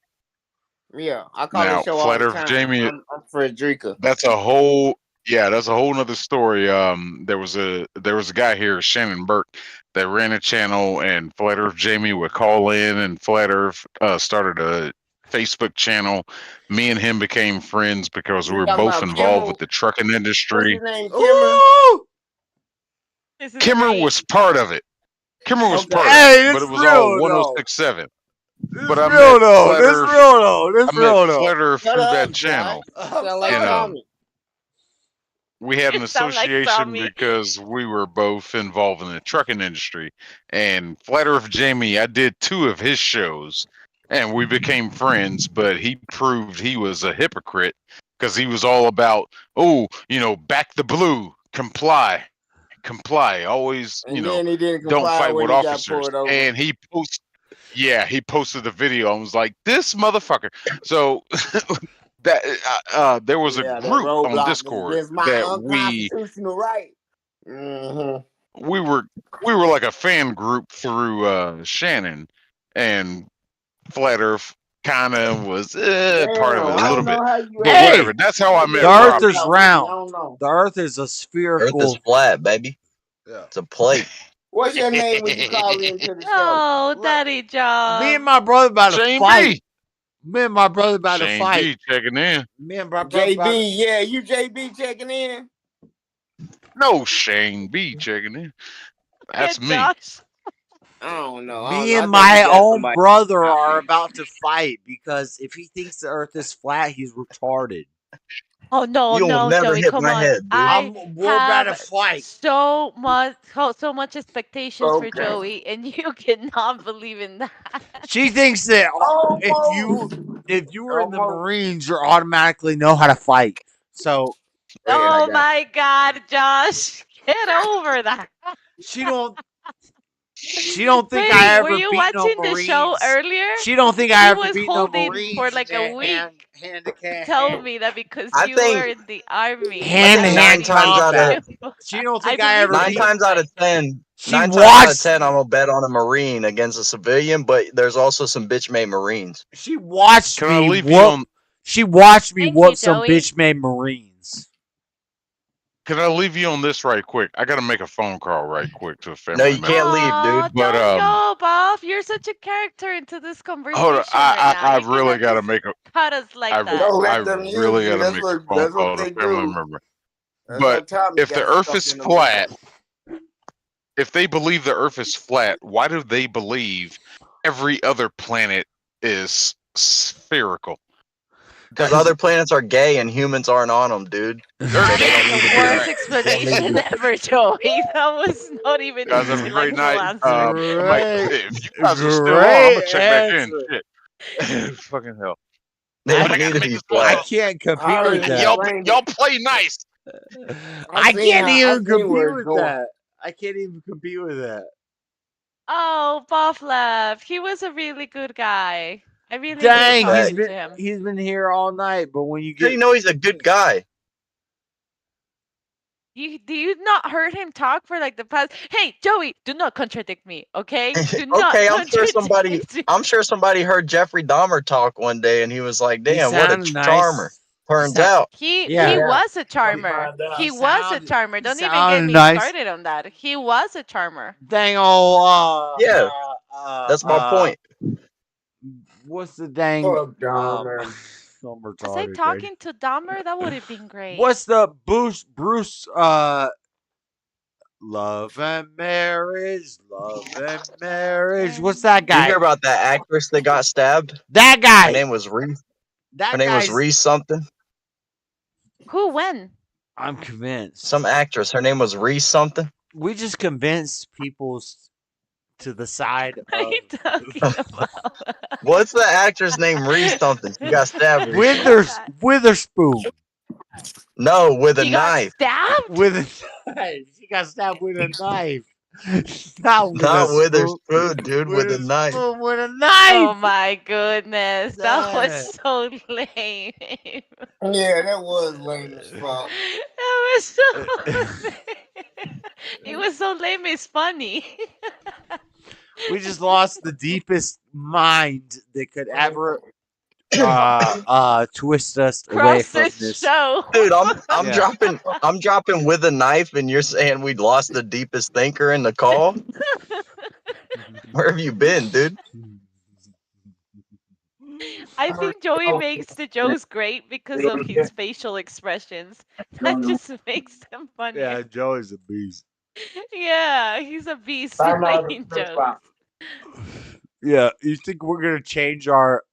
Yeah, I call Now, this show all Flat the Earth time. Jamie, I'm Frederica. that's a whole that's a whole nother story. There was a guy here, Shannon Burke, that ran a channel, and Flat Earth Jamie would call in, and Flat Earth started a Facebook channel. Me and him became friends because we You were talking both about involved Kimmer? with the trucking What's industry. his name? Kimmer? Ooh! This is Kimmer great. was part of it. Kimmer was Okay. part Hey, of it, but this it was all real though. 106.7. This But I real met though. Flat This Earth. real though. This I met real though. Flat Earth Shut through up, that Josh. channel. You sound like You know, Tommy. we had an You sound like association Tommy. because we were both involved in the trucking industry. And Flat Earth Jamie, I did 2 of his shows, and we became friends. But he proved he was a hypocrite because he was all about, back the blue, comply, always, And then he didn't don't comply fight when with he got officers. pulled over. And he posted the video. I was like, this motherfucker. So that there was a Yeah, that group on roadblock is Discord against my that unconstitutional right. Mm-hmm. we were like a fan group through Shannon, and Flat Earth kind of was part of it a I little don't bit, know how you but whatever. That's how I met The Earth Robbie. is I round. don't know. The Earth is a Earth spherical. is flat, baby. Yeah. It's a plate. What's your name when you call into the show? Oh, Daddy Job. Me and my brother about to Shane fight. B. Me and my brother about to Shane fight. B checking in. Me and my brother about to... JB, yeah, you JB checking in? No, Shane B checking in. That's Yeah, me. Josh. I don't know. Me I and think my you got own somebody- brother are about to fight because if he thinks the Earth is flat, he's retarded. Oh no, You'll no, never Joey, hit come my on. head, dude. We're about to have fight. so much expectations for Okay. Joey, and you cannot believe in that. She thinks that if you were in the Marines, you automatically know how to fight. So Go ahead, I Oh got my God, Josh. Get over that. She don't. She don't think I Freddie, were ever you beat no watching the show Marines. earlier? She don't think I He ever was beat no holding for Marines like a week hand to tell me that because I you were think in the army, I hand to think I nine hand believe times out of combat. you. She don't I think I believe ever nine beat. you. times out of ten, She nine times out of watched. 10, I'm gonna bet on a Marine against a civilian. But there's also some bitch made Marines. She watched Can I me leave you whoop. on? She watched me Thank you, whoop some Joey. bitch made Marines. Can I leave you on this right quick? I gotta make a phone call right quick to a No, family you member. can't leave, Oh, dude. But don't go, Bob. You're such a character into this hold on, conversation right now. I You really cannot gotta just make a. cut us like that. Don't I let them use really you. gotta make a phone That's what call to they a family do. member. That's how But Tommy if the got Earth stuck is in the flat, if they believe the Earth is flat, why do they believe every other planet is spherical? Because other planets are gay and humans aren't on them, dude. So they don't need The to worst be. explanation ever, Joey. That was not even Guys, an have a great intellectual night. answer. I'm like, Great, if you guys are still on, I'm great gonna check back in. answer. Shit. Fucking hell. They But don't I need gotta to make be this phone I flat. call. can't I compete with already that. explained Y'all it. play nice. I can't I even seen where compete it's with going. that. I can't even compete with that. Oh, Bob left. He was a really good guy. I really enjoyed Dang, talking to him. he's been here all night, but when you How do get you know he's a good guy? Do you not heard him talk for like the past? Hey, Joey, do not contradict me, okay? Do not Okay, contradict me. I'm sure somebody heard Jeffrey Dahmer talk one day and he was like, he "Damn, what a sounded charmer." nice, Turns out, He yeah, was a Come charmer. find out. He was a charmer. he Don't even get sounded me nice. started on that. He was a charmer. Dang old yeah, that's my point. what's the dang Fuck Dahmer. I'm Was I retarded, Greg. talking to Dahmer? That would have been great. What's the Bruce love and marriage, what's that Did you guy? hear about that actress that got stabbed? That Her guy. name was Reese. Her That name was guy's Reese something. Who? When? I'm convinced. Some actress. Her name was Reese something. We just convinced people to the side What are of you talking about? What's the actress named Reese something? She got stabbed recently. Witherspoon. No, with a She got knife. stabbed? With a knife. She got stabbed with a knife. Not with Not a with her spoon. spoon, dude. With a knife. With a Oh knife. my goodness. That was Dang. so lame. Yeah, that was lame as fuck. That was so lame. It was so lame, it's funny. We just lost the deepest mind that could ever twist us away Cross from this this. show. Dude, I'm Yeah. dropping with a knife, and you're saying we lost the deepest thinker in the call? Where have you been, dude? I think Joey makes the jokes great because of his facial expressions. That just makes them funnier. Yeah, Joey's a beast. Yeah, he's a beast I'm out of making the jokes. spot. Yeah, you think we're gonna change our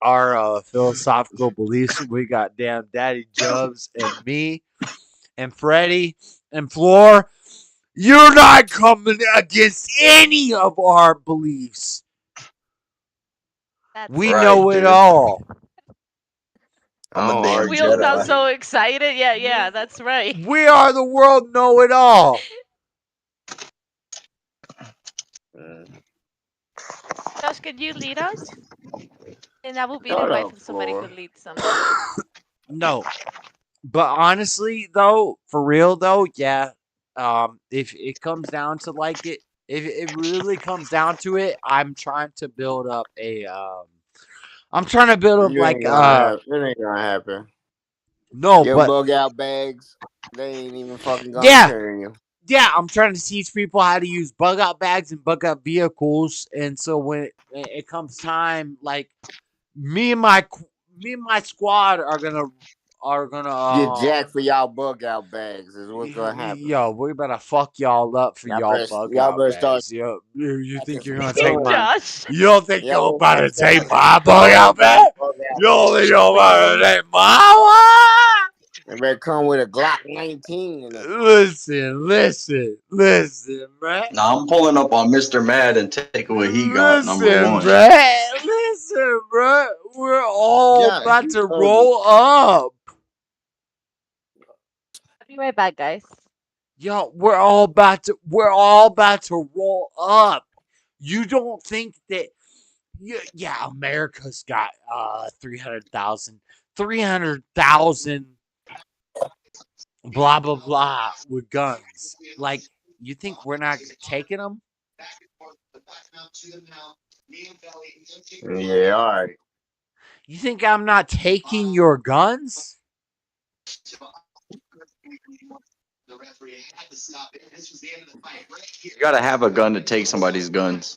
philosophical beliefs? We got damn Daddy Jubs and me and Freddie and Floor. You're not coming against any of our beliefs. That's We Right, know it dude. all. I'm a Oh, damn We all sound Jedi. so excited. Yeah, that's right. We are the world know it all. Josh, can you lead us? And that would be Shut the wife up, if somebody Floor. could lead someday. No. But honestly though, for real though, yeah. If it comes down to like it, if it really comes down to it, I'm trying to build up a I'm trying to build up You like ain't gonna have, it ain't gonna happen. no, Your but bug out bags, they ain't even fucking gonna yeah, carry you. yeah, I'm trying to teach people how to use bug out bags and bug out vehicles, and so when it comes time, like me and my squad are gonna Get jacked for y'all bug out bags is what's gonna happen. yo, we better fuck y'all up for y'all bug y'all out better start. bags. Yo, you think you're gonna Hey, take my? Josh. You don't think you're Y'all about better to take start my bug out bag? You don't think you're about to take my They better come with a Glock 19 in it. one? Listen, man. Now I'm pulling up on Mr. Mad and taking what he got, number Listen, one. bruh. We're all Josh, about you to ugly. roll up. I'll be right back, guys. Yo, we're all about to roll up. You don't think that? Yeah, America's got 300,000 blah blah blah with guns. Like, you think we're not taking them? Yeah, all right. You think I'm not taking your guns? You gotta have a gun to take somebody's guns.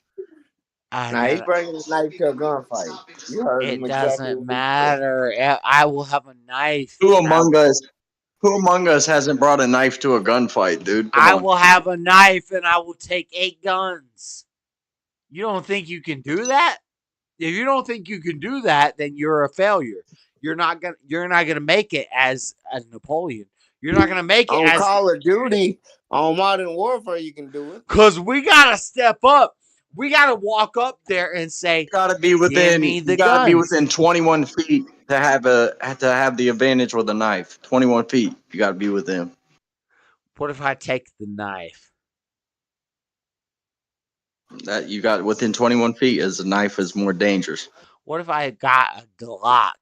Now he bringing a knife to a gunfight. You heard him It exactly doesn't what he said. matter. I will have a knife. Who among us hasn't brought a knife to a gunfight, dude? Come I on. will have a knife and I will take 8 guns. You don't think you can do that? If you don't think you can do that, then you're a failure. You're not gonna make it as Napoleon. You're not gonna make it On as, Call of Duty, on Modern Warfare, you can do it. because we gotta step up. We gotta walk up there and say, You gotta be "Give me the you gotta be guns." within 21 feet to have the advantage with a knife. 21 feet. You gotta be within. What if I take the knife? That you got within 21 feet, as a knife is more dangerous. What if I got a Glock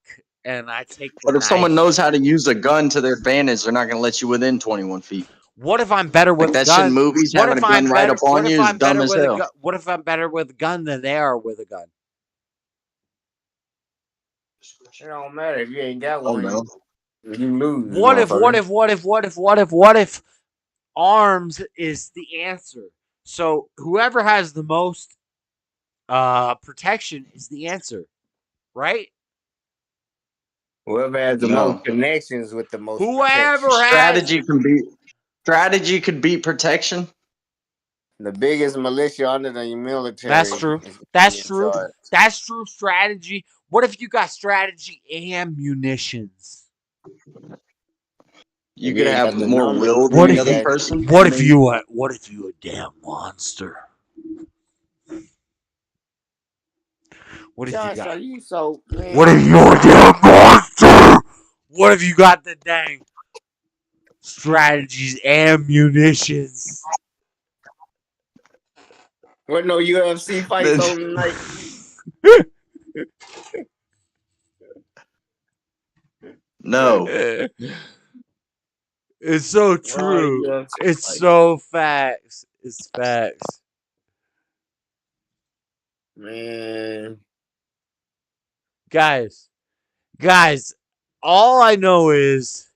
and I take the But if knife? someone knows how to use a gun to their advantage, they're not gonna let you within 21 feet. What if I'm better with Like that gun? shit in movies, What having if a gun I'm right better? up on What if you is I'm dumb better as with a hell. gun? What if I'm better with a gun than they are with a gun? It don't matter if you ain't got Oh one. no. You lose. What if motherfucker. arms is the answer? So whoever has the most protection is the answer, right? Whoever has the No. most connections with the most Whoever protection. Strategy could beat protection. The biggest militia under the military. That's true. is That's in true. charge. That's true. Strategy. What if you got strategy and munitions? You If could ain't have got the more numbers, will What than the if other you? person. What if you? What if you a damn monster? What if you Josh, got? are you so man? What if you're a damn monster? What if you got the dang strategies and munitions? What no UFC fights on tonight? No. It's so Where are the true. UFC It's fights? so facts. It's facts. Man, Guys, all I know is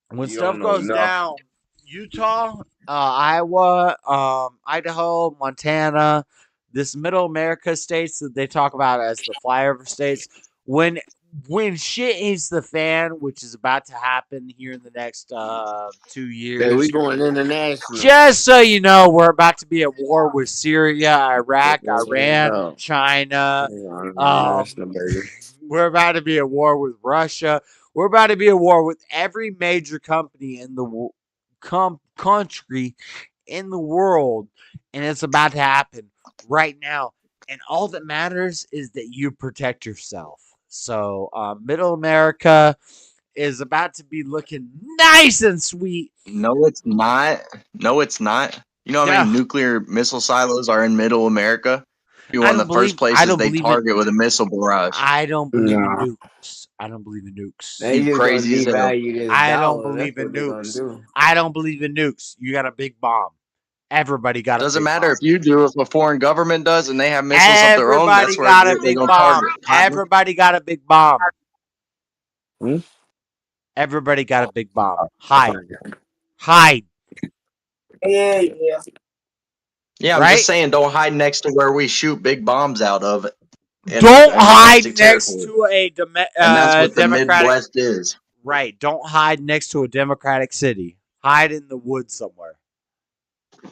when you stuff don't know goes nothing. down, Utah, Iowa, Idaho, Montana, this middle America states that they talk about as the flyover states, when shit hits the fan, which is about to happen here in the next 2 years. Yeah, we going international. Just so you know, we're about to be at war with Syria, Iraq, Iran, No. China. International, baby. We're about to be at war with Russia. We're about to be at war with every major company in the country in the world, and it's about to happen right now. And all that matters is that you protect yourself. So, Middle America is about to be looking nice and sweet. No, it's not. No, it's not. You know how Yeah. many nuclear missile silos are in Middle America? Be I one of don't the first believe- I places don't they believe it. target with a missile barrage. I don't believe Nah. in nukes. I don't believe in nukes. They You just crazy gonna as hell. devalue this I don't dollar. believe That's in what they gonna nukes. do. I don't believe in nukes. You got a big bomb. Everybody got a Doesn't big matter bomb. if you do, if a foreign government does and they have missiles of their own, Everybody that's where got a they're big going to bomb. target. Everybody got a big bomb. Hmm? Everybody got a big bomb. Hide. Hide. Yeah. Yeah, I'm Right? just saying, don't hide next to where we shoot big bombs out of. Don't hide next to a And that's what the Democratic. Midwest is. Right. Don't hide next to a Democratic city. Hide in the woods somewhere.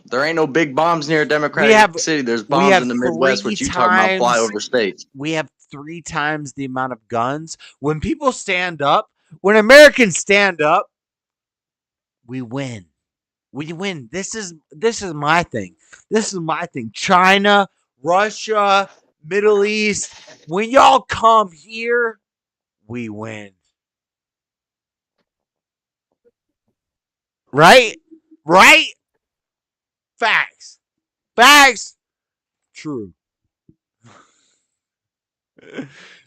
There ain't no big bombs near a Democratic city. There's bombs in the Midwest, which you talking about flyover states. We have 3 times the amount of guns. When people stand up, when Americans stand up, we win. We win. This is my thing. This is my thing. China, Russia, Middle East. When y'all come here, we win. Right? Right? Facts. Facts. True.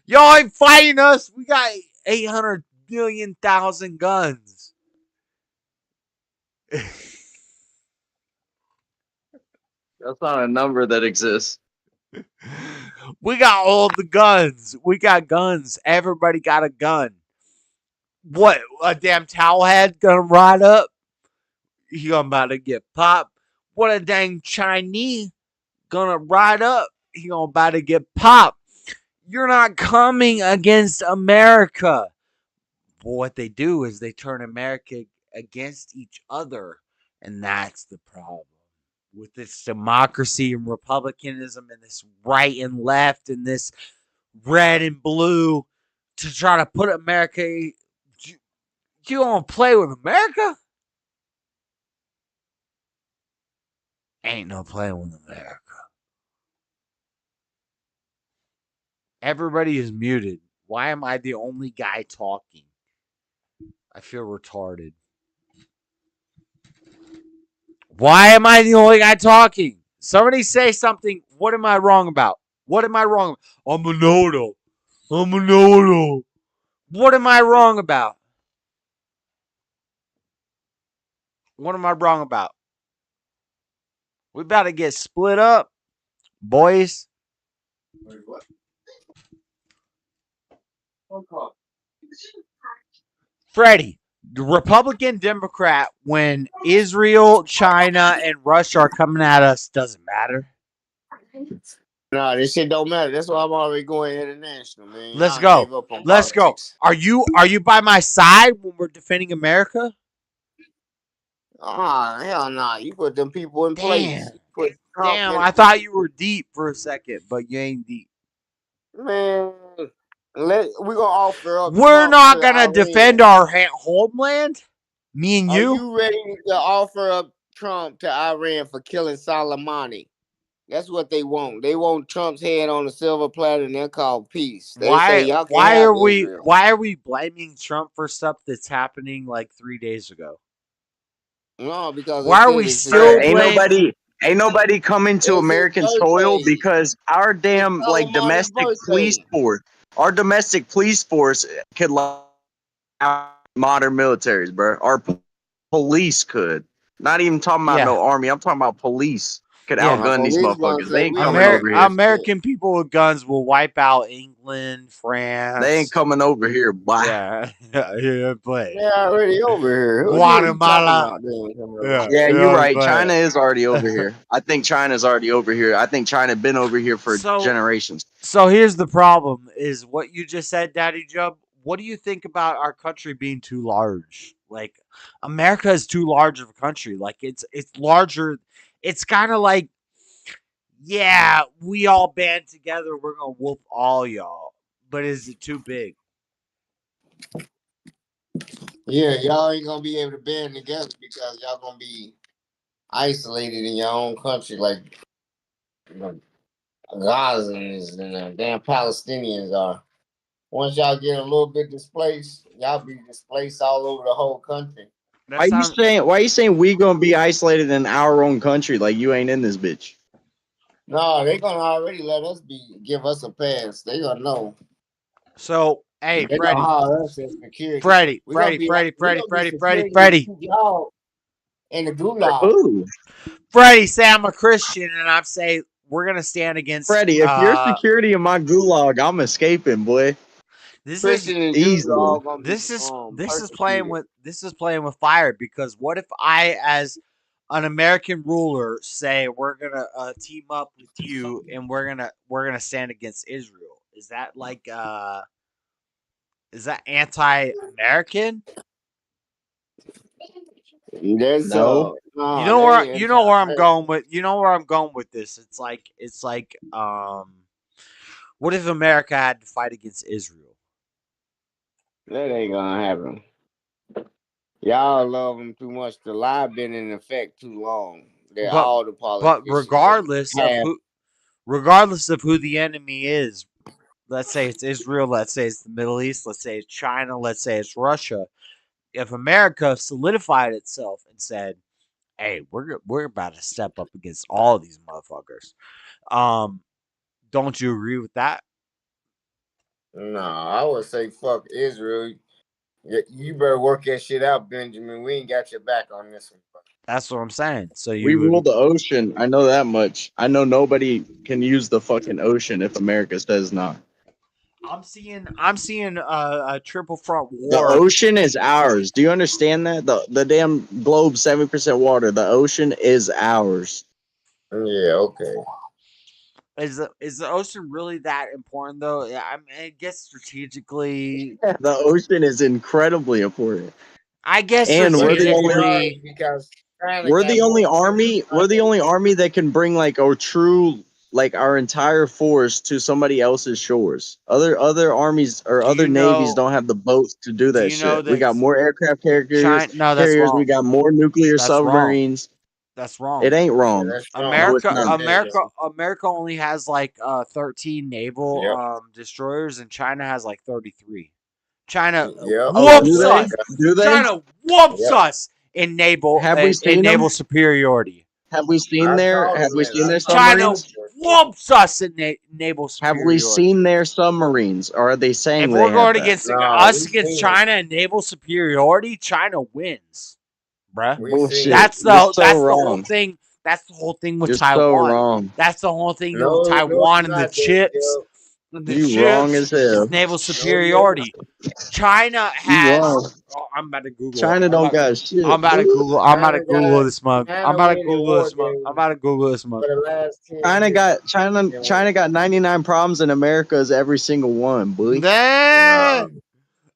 Y'all ain't fighting us. We got 800 million thousand guns. That's not a number that exists. We got all the guns. We got guns. Everybody got a gun. What? A damn towelhead gonna ride up? He about to get popped. What a dang Chinese gonna ride up? He about to get popped. You're not coming against America. But what they do is they turn America against each other. And that's the problem. With this democracy and republicanism and this right and left and this red and blue to try to put America. You don't play with America? Ain't no playing with America. Everybody is muted. Why am I the only guy talking? I feel retarded. Why am I the only guy talking? Somebody say something. What am I wrong about? What am I wrong about? I'm a know-it-all. I'm a know-it-all. What am I wrong about? What am I wrong about? We about to get split up, boys. Wait, what? Freddie, the Republican, Democrat, when Israel, China, and Russia are coming at us, doesn't matter. No, this shit don't matter. That's why I'm already going international, man. Let's Y'all gave go. up on Let's go. politics. Are you by my side when we're defending America? Ah, hell nah. You put them people in place. Damn. Put Trump Damn, in I thought you were deep for a second, but you ain't deep. Man, we're gonna offer up. We're Trump not to gonna Iran. defend our homeland. Me and Are you. you ready to offer up Trump to Iran for killing Soleimani? That's what they want. They want Trump's head on a silver platter, and they're called peace. They say y'all can have Israel. Why are we blaming Trump for stuff that's happening like 3 days ago? No, because why are we still Ain't nobody coming to American soil because our damn like domestic police force, our domestic police force could like modern militaries, bro. Our police could. Not even talking about no army. I'm talking about police could outgun these motherfuckers. They ain't coming over here. American people with guns will wipe out England, France. They ain't coming over here, boy. Yeah, yeah, but they're already over here. Guatemala. Yeah, you're right. China is already over here. I think China's already over here. I think China been over here for generations. So here's the problem: is what you just said, Daddy Jub. What do you think about our country being too large? Like America is too large of a country. Like it's larger. It's kind of like, yeah, we all band together. We're gonna whoop all y'all. But is it too big? Yeah, y'all ain't gonna be able to band together because y'all gonna be isolated in your own country, like Gazans and the damn Palestinians are. Once y'all get a little bit displaced, y'all be displaced all over the whole country. Why you saying we gonna be isolated in our own country like you ain't in this bitch? No, they gonna already let us give us a pass. They gonna know. So hey, they Freddie. gonna hire us as security. Freddie. Y'all in the gulag. Freddie, say I'm a Christian, and I'm saying we're gonna stand against Freddie. If you're security in my gulag, I'm escaping, boy. This Christian is easily. This is playing with fire, because what if I, as an American ruler, say we're gonna team up with you and we're gonna stand against Israel? Is that like is that anti-American? No. You know where I'm going with. You know where I'm going with this. It's like what if America had to fight against Israel? That ain't gonna happen. Y'all love them too much. The lie been in effect too long. All the politicians. But regardless of who the enemy is, let's say it's Israel, let's say it's the Middle East, let's say it's China, let's say it's Russia. if America solidified itself and said, "Hey, we're about to step up against all these motherfuckers," don't you agree with that? Nah, I would say fuck Israel. You better work that shit out, Benjamin. We ain't got your back on this one. That's what I'm saying. So We you rule the ocean. I know that much. I know nobody can use the fucking ocean if America says not. I'm seeing a triple front The war. ocean is ours. Do you understand that? The damn globe's 70% water. The ocean is ours. Yeah, okay. Is the ocean really that important though? Yeah, I mean, I guess strategically, The ocean is incredibly important. I guess And we're the strategically, because we're the only army. We're the only army that can bring like our true, like our entire force to somebody else's shores. Other armies or Do other you navies know- don't have the boats to do that you know shit. We got that more aircraft carriers. No, that's wrong. We got more nuclear That's wrong. submarines. That's wrong. It ain't wrong. that's wrong. No, it's America not. America only has like 13 naval destroyers, and China has like 33. China Yep. whoops do us. they? Do they? China whoops Yep. us in naval Have we seen them? naval superiority. Have we seen I their called Have we them seen their that. China submarines? whoops us in naval Have superiority. we seen their submarines? Or are they saying If they we're have going that? against Nah, us we against seen China in naval superiority, China wins, bruh. We Bullshit. seen That's You're the so whole wrong. thing. That's the whole thing with You're Taiwan. so wrong. That's the whole thing No, with no, Taiwan it's and the not, chips. Dave. The You wrong chips as hell. is naval No, superiority. China You has. wrong. Oh, I'm about to Google. China don't got shit. I'm about to Google. I'm about to China Google got this mug. China I'm about to win the Google war this mug. games I'm about to Google this mug. for the last 10 China years. got China got 99 problems and America is every single one, boy. Then I'm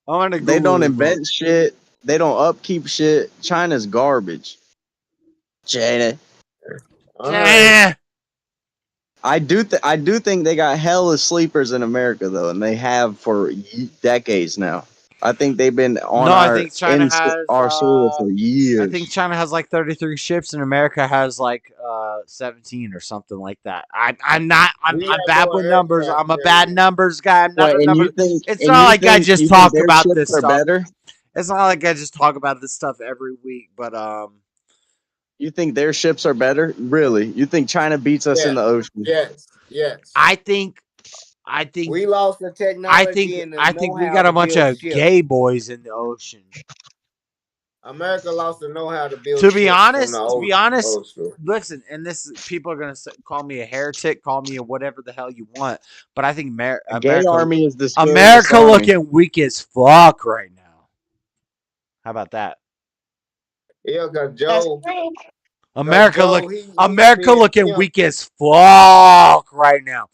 gonna Google They don't this invent shit. They don't upkeep shit. China's garbage. China. All mug. right. I do think they got hella sleepers in America though, and they have for decades now. I think they've been on No, I our think China has. our soil for I years. think China has like 33 ships, and America has like 17 or something like that. I'm We have bad more with numbers. aircraft I'm a bad carriers. numbers guy. I'm not What, a and numbers. It's not like I just you talk think their about ships this are stuff. better? It's not like I just talk about this stuff every week, but You think their ships are better? Really? You think China beats us in the ocean? Yes. I think We lost the technology and the I think we know-how got a to bunch build of ships. gay boys in the ocean. America lost the know-how to build To be ships honest, from the old school. listen, and this people are gonna call me a heretic, call me a whatever the hell you want, but I think A gay army is the scariest America army. looking weak as fuck right now. How about that? Yeah, because Joe. America Joe, look he America be a looking pimp. weak as fuck right now.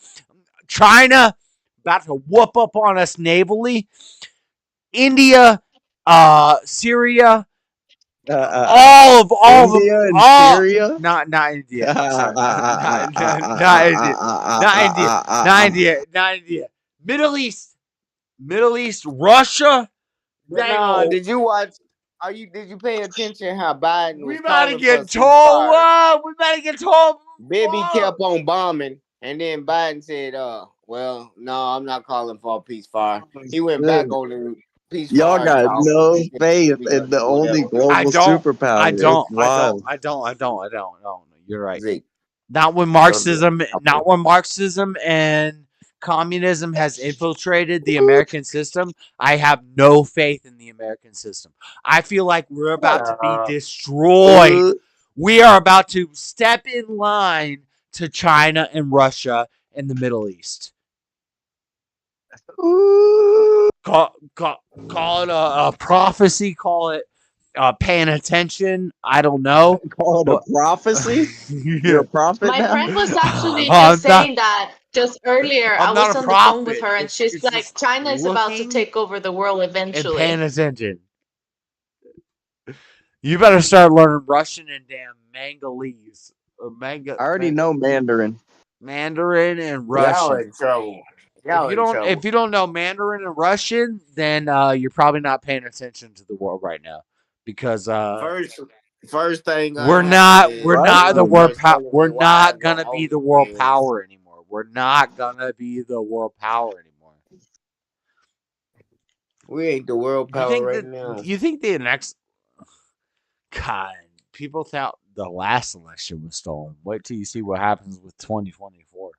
China about to whoop up on us navally. India, Syria, all of India them, and Syria? not India. I'm sorry, not India. Middle East, Russia. No, did you watch? Did you pay attention how Biden was We about to calling get for told ceasefire? up. We about to get told. Bibi kept on bombing, and then Biden said, well, no, I'm not calling for a ceasefire." He went back on the ceasefire. Y'all got talk no faith because in the of only whatever. global superpower. I It's don't. wild. You're right. Zeke. Not when Marxism and communism has infiltrated the American system. I have no faith in the American system. I feel like we're about to be destroyed. We are about to step in line to China and Russia and the Middle East. Call it a prophecy. Call it paying attention. I don't know. Call it a prophecy? You're a prophet My now? friend was actually I'm just saying that just earlier. I I'm was not a on the phone with prophet. her, and she's like, just China is about to looking take over the world and eventually. paying attention. You better start learning Russian and damn Mangalese. I already know Mandarin. Mandarin and Y'all Russian. in trouble. If you don't know Mandarin and Russian, then you're probably not paying attention to the world right now, because first thing we're not the world we're not gonna be the world power anymore. We're not gonna be the world power anymore. We ain't the world power right now. You think the next? God, people thought the last election was stolen. Wait till you see what happens with 2024.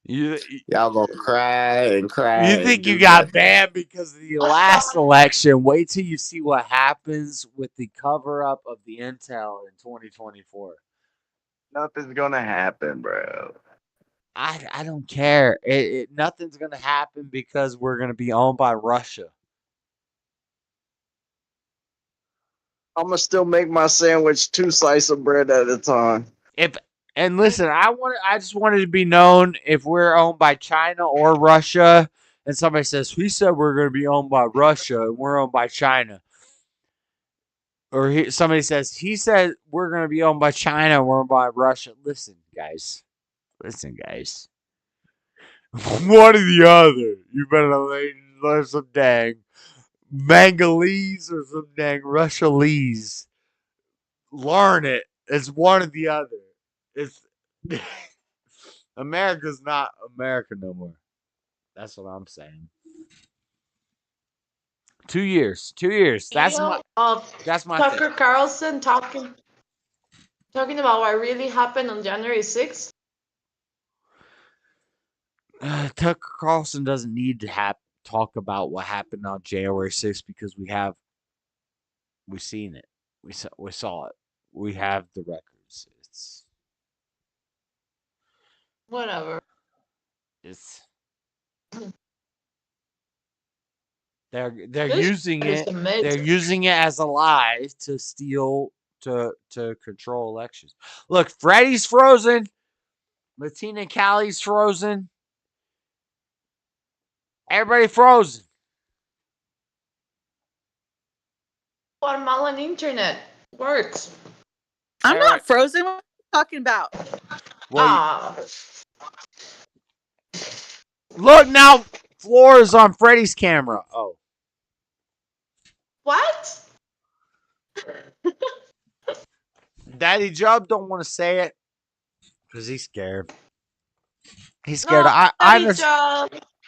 Y'all gonna cry and cry. You and think do you got nothing. banned because of the last election? Wait till you see what happens with the cover up of the intel in 2024. Nothing's gonna happen, bro. I don't care. Nothing's gonna happen because we're gonna be owned by Russia. I'm gonna still make my sandwich 2 slices of bread at a time. And listen, I just wanted to be known if we're owned by China or Russia, and somebody says he said we're gonna be owned by Russia and we're owned by China, or somebody says he said we're gonna be owned by China and we're owned by Russia. Listen, guys. One or the other. You better learn some dang Mangalese or some dang Russialese. Learn it. It's one or the other. It's America's not America no more. That's what I'm saying. 2 years. 2 years. That's my Tucker thing. Carlson talking about what really happened on January 6th. Tucker Carlson doesn't need to talk about what happened on January 6th because we've seen it. We saw it. We have the records. It's Whatever. They're using it. amazing. They're using it as a lie to steal to control elections. Look, Freddie's frozen. Latina Cali's frozen. Everybody frozen. Guatemalan internet works. I'm not frozen. What are you talking about? Look now, floor is on Freddie's camera. Oh. What? Daddy Job don't want to say it because he's scared. He's scared. I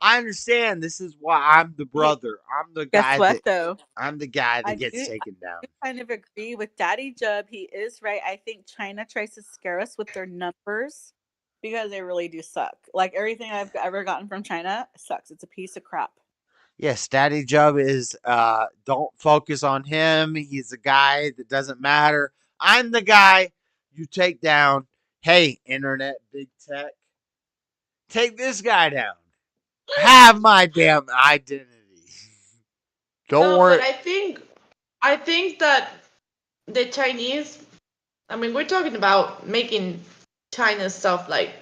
understand. This is why I'm the brother. I'm the guy. Guess what, though? I'm the guy that I gets do- taken down. I kind of agree with Daddy Jub. He is right. I think China tries to scare us with their numbers because they really do suck. Like everything I've ever gotten from China sucks. It's a piece of crap. Yes, Daddy Job is don't focus on him. He's a guy that doesn't matter. I'm the guy you take down. Hey, internet, big tech. Take this guy down. Have my damn identity. Don't worry. But I think that the Chinese, I mean, we're talking about making China stuff like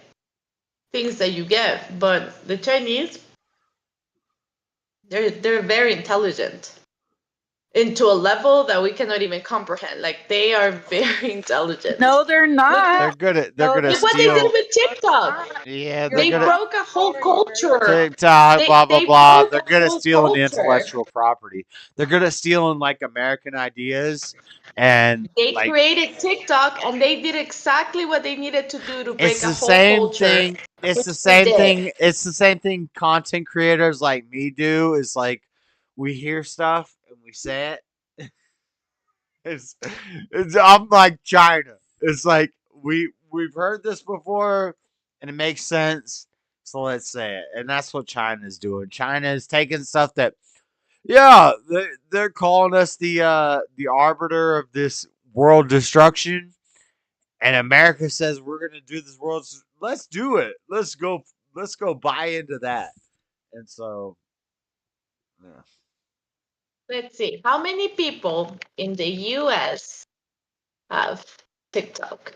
things that you get, but the Chinese, they're very intelligent into a level that we cannot even comprehend. Like they are very intelligent. No, they're not. They're good at Look what they did with TikTok. Yeah, They broke a whole culture. TikTok, blah blah blah. broke They're a good at whole stealing the culture. intellectual property. They're good at stealing like American ideas, and They like created TikTok and they did exactly what they needed to do to break it's a the whole same culture. thing. It's which the they same did. thing. It's the same thing. Content creators like me do is like we hear stuff and we say it. It's I'm like China. It's like we've heard this before and it makes sense. So let's say it. And that's what China is doing. China is taking stuff that they're calling us the arbiter of this world destruction. And America says we're gonna do this world. Let's do it. Let's go buy into that. And so yeah. Let's see. How many people in the US have TikTok?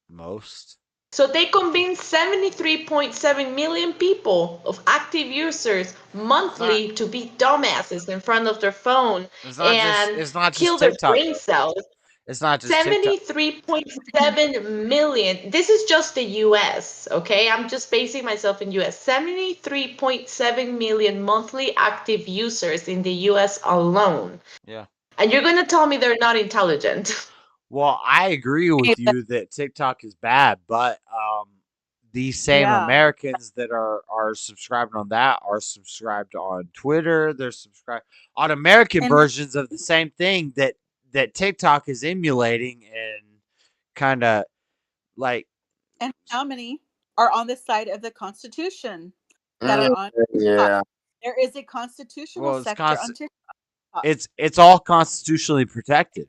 Most. So they convinced 73.7 million people of active users monthly to be dumbasses in front of their phone and it's not just kill their TikTok, brain though. cells. It's not just TikTok. 73.7 million. This is just the US, okay? I'm just basing myself in US. 73.7 million monthly active users in the US alone. Yeah. And you're going to tell me they're not intelligent. Well, I agree with you that TikTok is bad, but these same Americans that are subscribed on that are subscribed on Twitter. They're subscribed on American versions of the same thing that TikTok is emulating and kind of like. And how many are on the side of the Constitution that are on TikTok? Yeah. There is a constitutional sector on TikTok. It's all constitutionally protected.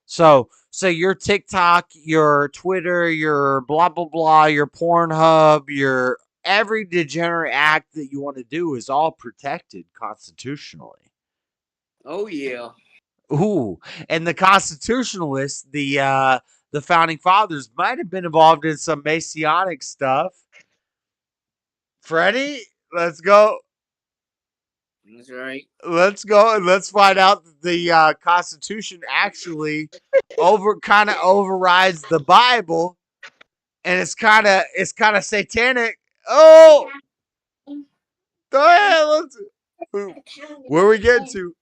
So your TikTok, your Twitter, your blah blah blah, your Pornhub, your every degenerate act that you want to do is all protected constitutionally. Oh yeah. Ooh, and the constitutionalists, the founding fathers might have been involved in some Masonic stuff. Freddie, let's go. That's right. Let's go and let's find out that the Constitution actually kind of overrides the Bible, and it's kind of satanic. Oh, go ahead. Where we get to?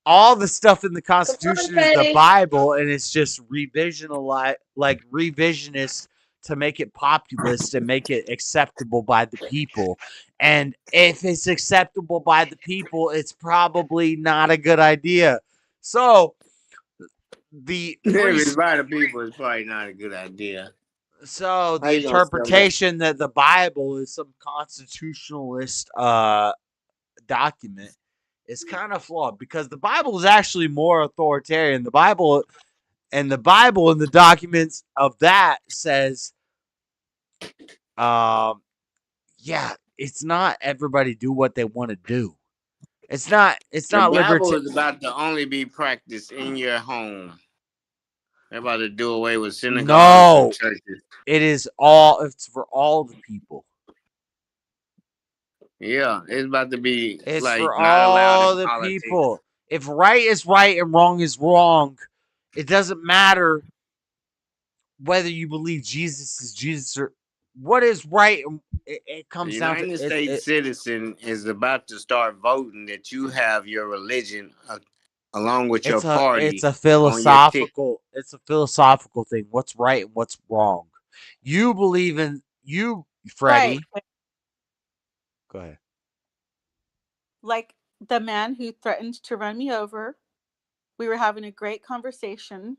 All the stuff in the Constitution is the Bible, and it's just revisionist to make it populist and make it acceptable by the people. And if it's acceptable by the people, it's probably not a good idea. So If it's by the people, it's probably not a good idea. So the interpretation that the Bible is some constitutionalist document is kind of flawed, because the Bible is actually more authoritarian. The Bible and the documents of that says, it's not everybody do what they want to do. It's not The Bible is about to only be practiced in your home. They're about to do away with synagogues and churches. It's for all the people. Yeah, it's about to be It's like for not allowed all in the politics. people. If right is right and wrong is wrong, it doesn't matter whether you believe Jesus is Jesus or what is right. It comes The down to United States citizen is about to start voting that you have your religion along with your party. It's a philosophical. It's a philosophical thing. What's right and what's wrong. You believe in Freddie. Right. Go ahead. Like the man who threatened to run me over. We were having a great conversation.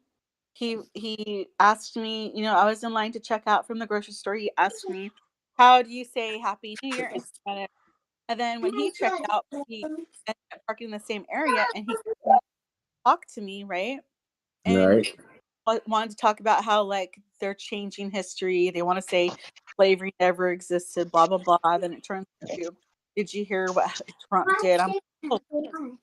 He asked me, I was in line to check out from the grocery store. He asked me, how do you say Happy New Year in Spanish? And then when he checked out, he ended up parking in the same area, and he talked to me, right? And wanted to talk about how, like, they're changing history. They want to say slavery never existed, blah, blah, blah. Then it turns into, did you hear what Trump did? I'm like, oh.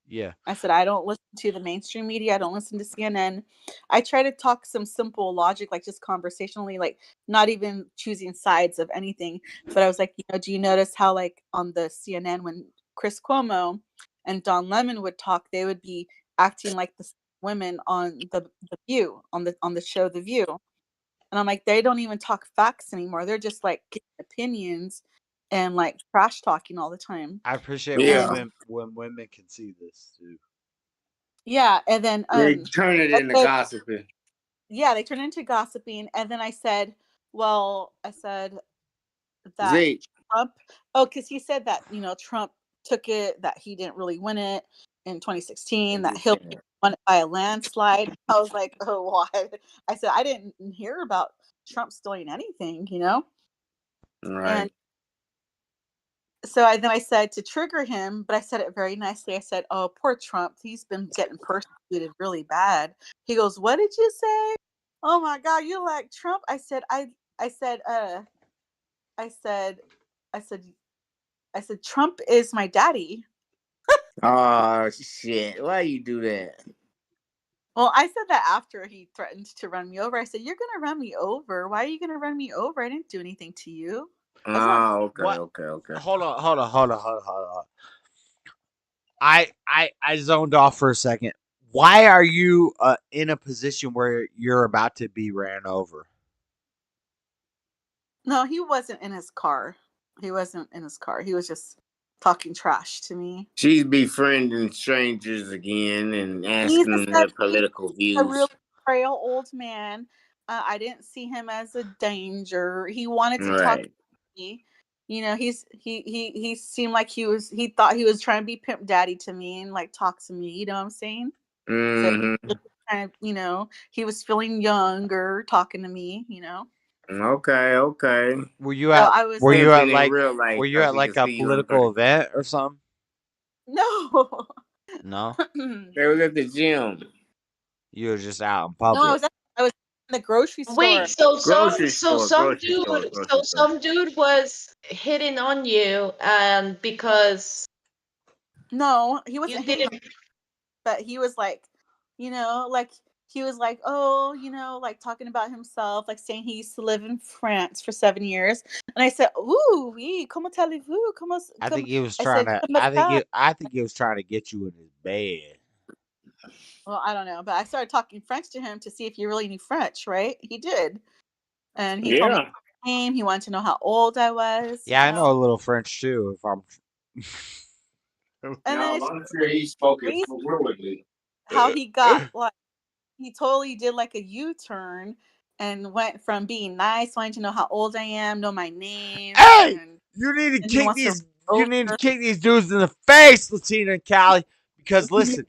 Yeah. I said, I don't listen to the mainstream media. I don't listen to CNN. I try to talk some simple logic, like just conversationally, like not even choosing sides of anything. But I was like, do you notice how, like, on the CNN, when Chris Cuomo and Don Lemon would talk, they would be acting like the women on the View, on the show The View. And I'm like, they don't even talk facts anymore. They're just like opinions and like trash talking all the time. I appreciate when women can see this too. Yeah, and then they turn it into gossiping. Yeah, they turn it into gossiping, and then I said that Trump. Oh, because he said that Trump took it, that he didn't really win it in 2016, that Hillary won it by a landslide. I was like, oh, why? I said I didn't hear about Trump stealing anything, Right. And so I said, to trigger him, but I said it very nicely. I said, oh, poor Trump. He's been getting persecuted really bad. He goes, what did you say? Oh my God, you like Trump? I said, Trump is my daddy. Oh shit. Why you do that? Well, I said that after he threatened to run me over. I said, you're gonna run me over. Why are you gonna run me over? I didn't do anything to you. Oh, okay. Hold on. I zoned off for a second. Why are you in a position where you're about to be ran over? No, he wasn't in his car. He wasn't in his car. He was just talking trash to me. She's befriending strangers again and asking them their political views. A real frail old man I didn't see him as a danger. He wanted to talk to Right. me. You know, he seemed like he thought he was trying to be pimp daddy to me and like talk to me. You know what I'm saying? So Hmm. kind of, you know, he was feeling younger talking to me. You know. Okay, okay. Were you So at I was were like, you at Pimping in like real life were you because at he can like a see you in political person. event or something? no. No. They was at the gym. You were just out in No, public. I was in the grocery Wait, store. so Grocery so store, some grocery store, dude so grocery store. some dude was hitting on you and because No, he you wasn't hitting on didn't me, but he was like, you know, like he was like, oh, you know, like talking about himself, like saying he used to live in France for 7 years. And I said, ooh, oui, comment allez-vous? I think he was I trying said, to. comment ça? I think he was trying to get you in his bed. Well, I don't know, but I started talking French to him to see if he really knew French, right? He did. And he told me Yeah. my name. He wanted to know how old I was, you Yeah, I know. know a little French too. If I'm. And then No, it's I'm sure he spoke it crazy fluently. how he got like he totally did like a U-turn and went from being nice, wanting to know how old I am, know my name, Hey, and you need to he kick wants to these. You over. need to kick these dudes in the face, Latina and Callie. Because listen,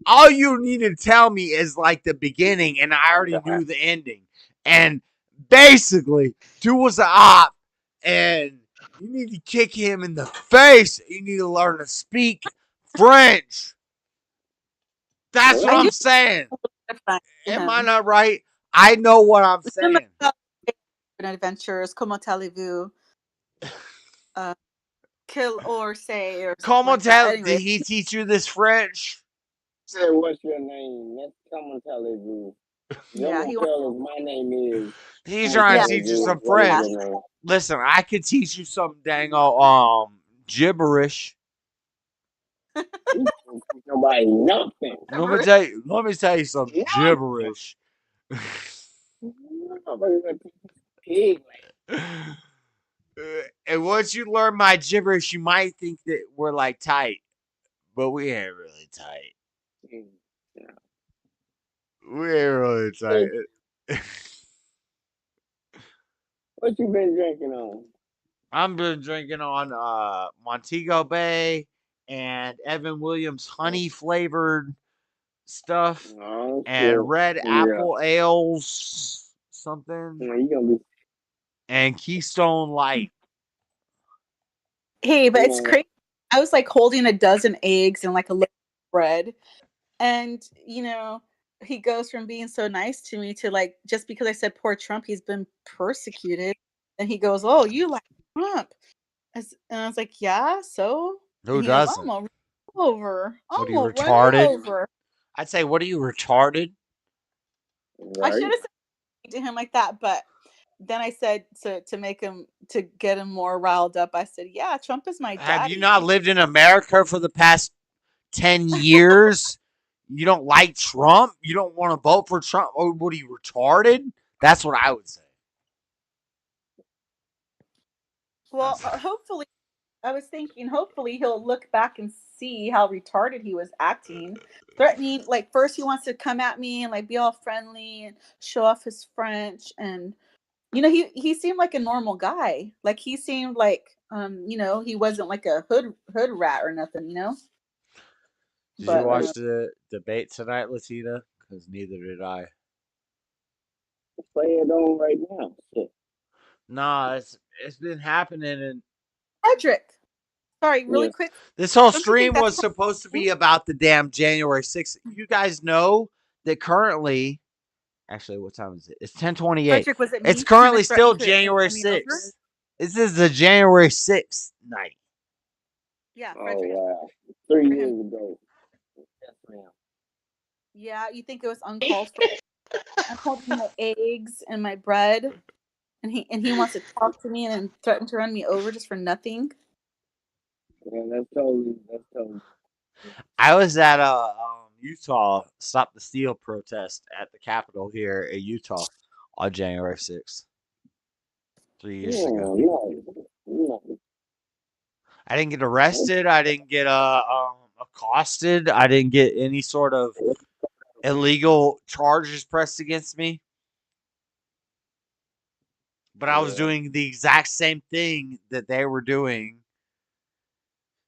all you need to tell me is like the beginning, and I already knew the ending. And basically, dude was an op, and you need to kick him in the face. You need to learn to speak French. That's what I do I'm saying. French to Am I him. not right? I know what I'm saying. Adventures, comment allez-vous? Kill or say or something Comment like that. did Anyways, he teach you this French? Say, what's your name? Let's come and tell you. yeah, he Someone wants. tell us my name is. He's Come and trying Yeah, to tell teach you you. some What is French. yeah. your name? Listen, I could teach you some dang gibberish. Nobody nothing. Let me tell you some gibberish. Pig. And once you learn my gibberish, you might think that we're like tight, but we ain't really tight. We ain't really tight. What you been drinking on? I've been drinking on Montego Bay and Evan Williams honey flavored stuff Oh and shit. red Yeah. apple ales something You gonna be. and Keystone Light. Hey, but it's Man, crazy. I was like holding a dozen eggs and like a loaf of bread, and you know, he goes from being so nice to me to like just because I said poor Trump, he's been persecuted, and he goes, "Oh, you like Trump?" And I was like, "Yeah, so." Who And he goes, "Oh, I'm doesn't? gonna run you over. What are I'm you gonna run you retarded? over." I'd say, what are you retarded? I right? should have said to him like that, but then I said to make him to get him more riled up. I said, "Yeah, Trump is my Have you daddy." not lived in America for the past 10 years? You don't like Trump? You don't want to vote for Trump? Oh, what are you retarded? That's what I would say. Well, hopefully, I was thinking, hopefully he'll look back and see how retarded he was acting, threatening. Like first, he wants to come at me and like be all friendly and show off his French, and you know, he seemed like a normal guy. Like he seemed like you know, he wasn't like a hood rat or nothing, you know. Did you But watch the debate tonight, Latina? Because neither did I. Play it on right now. Shit. Nah, it's been happening, and Frederick, sorry, really Yeah. quick. this whole Don't you think stream that's was supposed to be about the damn January 6th. You guys know that currently, actually, what time is it? It's 10:28. Frederick? Was it It's me trying to currently still threaten to January run me over? 6th. This is the January 6th night. Yeah, Oh Frederick. wow. 3 For him. years ago. Yes, ma'am. Yeah, you think it was uncalled for? I'm holding my eggs and my bread, and he wants to talk to me and threaten to run me over just for nothing. Yeah, that's totally. I was at a Utah Stop the Steal protest at the Capitol here in Utah on January 6th. 3 years ago. Yeah. I didn't get arrested. I didn't get accosted. I didn't get any sort of illegal charges pressed against me. But I was doing the exact same thing that they were doing,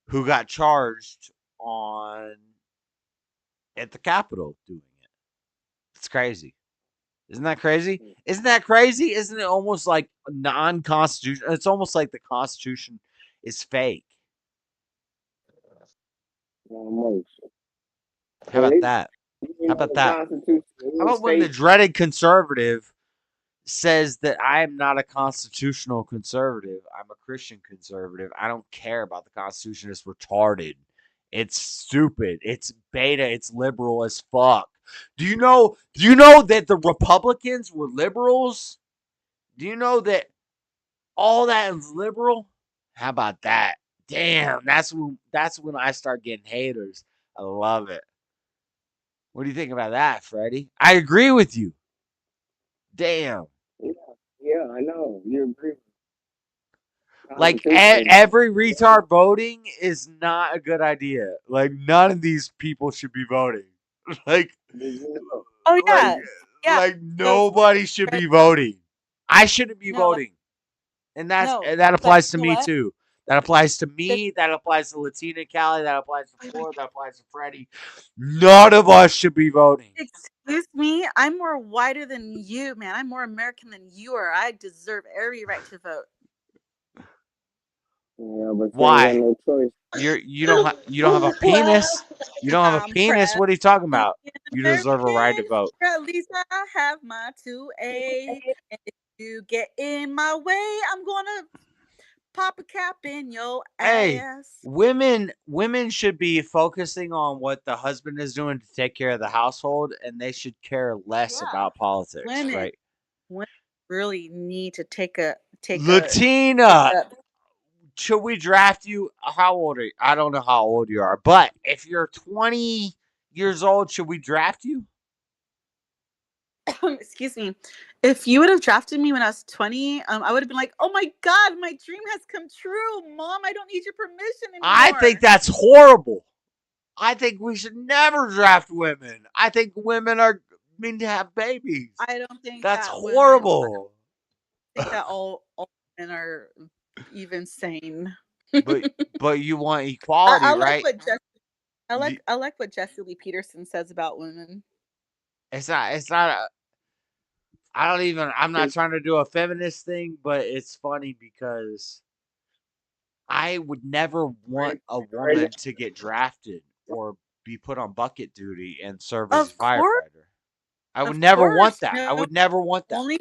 who got charged on at the Capitol doing it. It's crazy. Isn't that crazy? Isn't that crazy? Isn't it almost like non-constitutional? It's almost like the Constitution is fake. Almost. How about that? How about that? How about when the dreaded conservative says that I am not a constitutional conservative, I'm a Christian conservative. I don't care about the Constitution. It's retarded. It's stupid. It's beta. It's liberal as fuck. Do you know that the Republicans were liberals? Do you know that all that is liberal? How about that? Damn, that's when I start getting haters. I love it. What do you think about that, Freddie? I agree with you. Damn. Yeah, I know. You agree. Like every retard voting is not a good idea. Like none of these people should be voting. Like, Oh yeah, like nobody should be voting. I shouldn't be voting, and that applies to me too. That applies to me. That applies to Latina Callie. That applies to Flora. That applies to Freddie. None of us should be voting. Excuse me, I'm more whiter than you, man. I'm more American than you are. I deserve every right to vote. Yeah, but why? No choice. You don't have a penis. You don't have a penis. What are you talking about? You deserve a right to vote. At least I have my 2A. And if you get in my way, I'm gonna pop a cap in your ass. Women should be focusing on what the husband is doing to take care of the household, and they should care less about politics, right? Women really need to take Latina. Should we draft you? How old are you? I don't know how old you are, but if you're 20 years old, should we draft you? Excuse me. If you would have drafted me when I was 20, I would have been like, oh my God, my dream has come true. Mom, I don't need your permission anymore. I think that's horrible. I think we should never draft women. I think women are meant to have babies. I don't think that's horrible. I think that all women are even sane. but you want equality, right? I like what Jesse Lee Peterson says about women. It's not I'm not trying to do a feminist thing, but it's funny because I would never want a woman to get drafted or be put on bucket duty and serve as a firefighter. I would never want that. I would never want that. The only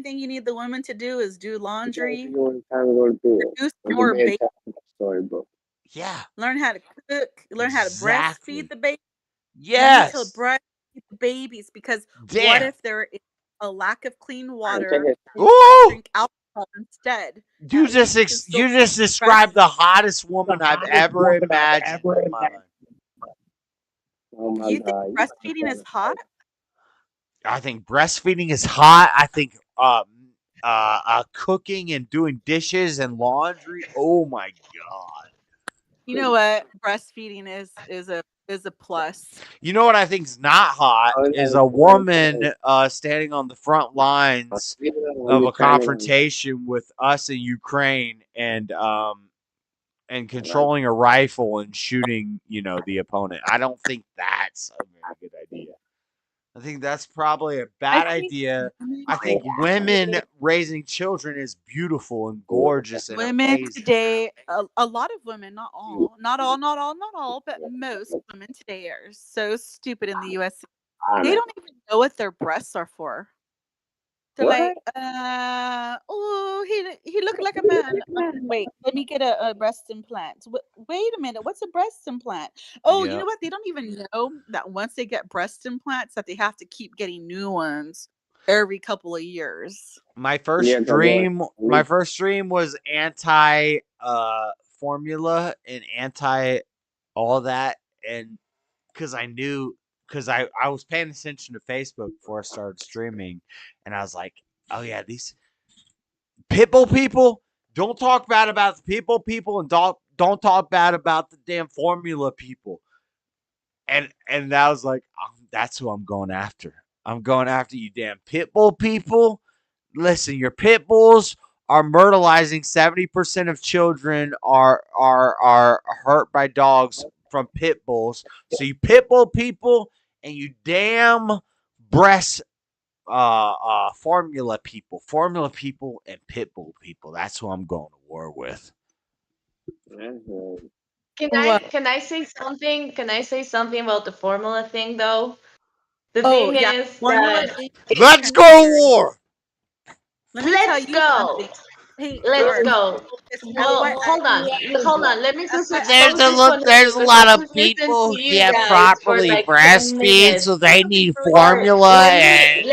thing you need the women to do is do laundry, produce more baby. Yeah. Learn how to cook, learn how to breastfeed the baby. Yes. You need to breastfeed the babies because what if there is a lack of clean water? Drink alcohol instead. You just described the hottest woman I've ever imagined in my life. Do you think breastfeeding is hot? I think breastfeeding is hot. I think cooking and doing dishes and laundry. Oh my God. You know what? Breastfeeding is a plus. You know what I think is not hot is a woman standing on the front lines of a confrontation with us in Ukraine and controlling a rifle and shooting, the opponent. I don't think that's a very good idea. I think that's probably a bad idea. I think women raising children is beautiful and gorgeous and women amazing. Today, a lot of women, not all, but most women today are so stupid in the U.S. They don't even know what their breasts are for. They're like, oh, he looked like a man. Wait, let me get a breast implant. Wait a minute, what's a breast implant? Oh, you know what? They don't even know that once they get breast implants, that they have to keep getting new ones every couple of years. My first dream was anti formula and anti all that, and because I was paying attention to Facebook before I started streaming, and I was like, oh yeah, these Pitbull people, don't talk bad about the Pitbull people, and don't talk bad about the damn formula people. And I was like, that's who I'm going after. I'm going after you damn Pitbull people listen, your pit bulls are myrtleizing 70% of children are hurt by dogs from pit bulls. So you pit bull people and you damn breast formula people and pit bull people. That's who I'm going to war with. Can I say something? Can I say something about the formula thing though? The Oh, thing yeah. is Formula that thing. Let's go to war. Let me tell let's you go. something. Hey, Let's George. go. Well, hold on. Let me just expose There's this point of view there's a because lot I of just listened people to who you can't guys for properly like 10 breastfeed, minutes. so they need Or formula. And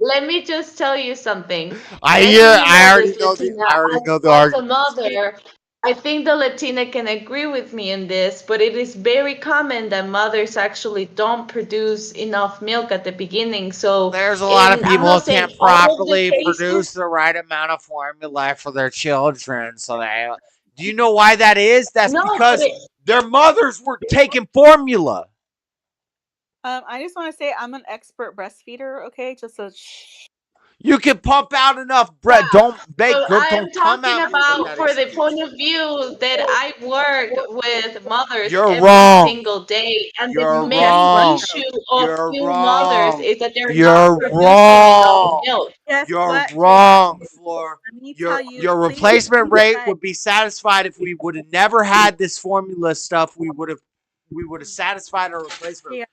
let me just tell you something. I Just so you know I already this, know Latina, the as a argument. mother, I think the Latina can agree with me in this, but it is very common that mothers actually don't produce enough milk at the beginning. So There's a lot of I'm people not who saying can't all of the properly produce cases. the right amount of formula for their children. So do you know why that is? That's No, but because their mothers were taking formula. I just want to say I'm an expert breastfeeder. Okay, just so. You can pump out enough bread. Don't I'm come talking at me with about that for the excuse. point of view that I work with mothers You're every wrong. single day, and the You're main wrong. issue of You're few mothers wrong. is that they're not You're producing enough wrong. milk. Guess You're what, wrong, Floor. Let me tell you. Your Please, replacement rate guys. would be satisfied if we would have never had this formula stuff. We would have satisfied our replacement. Yeah.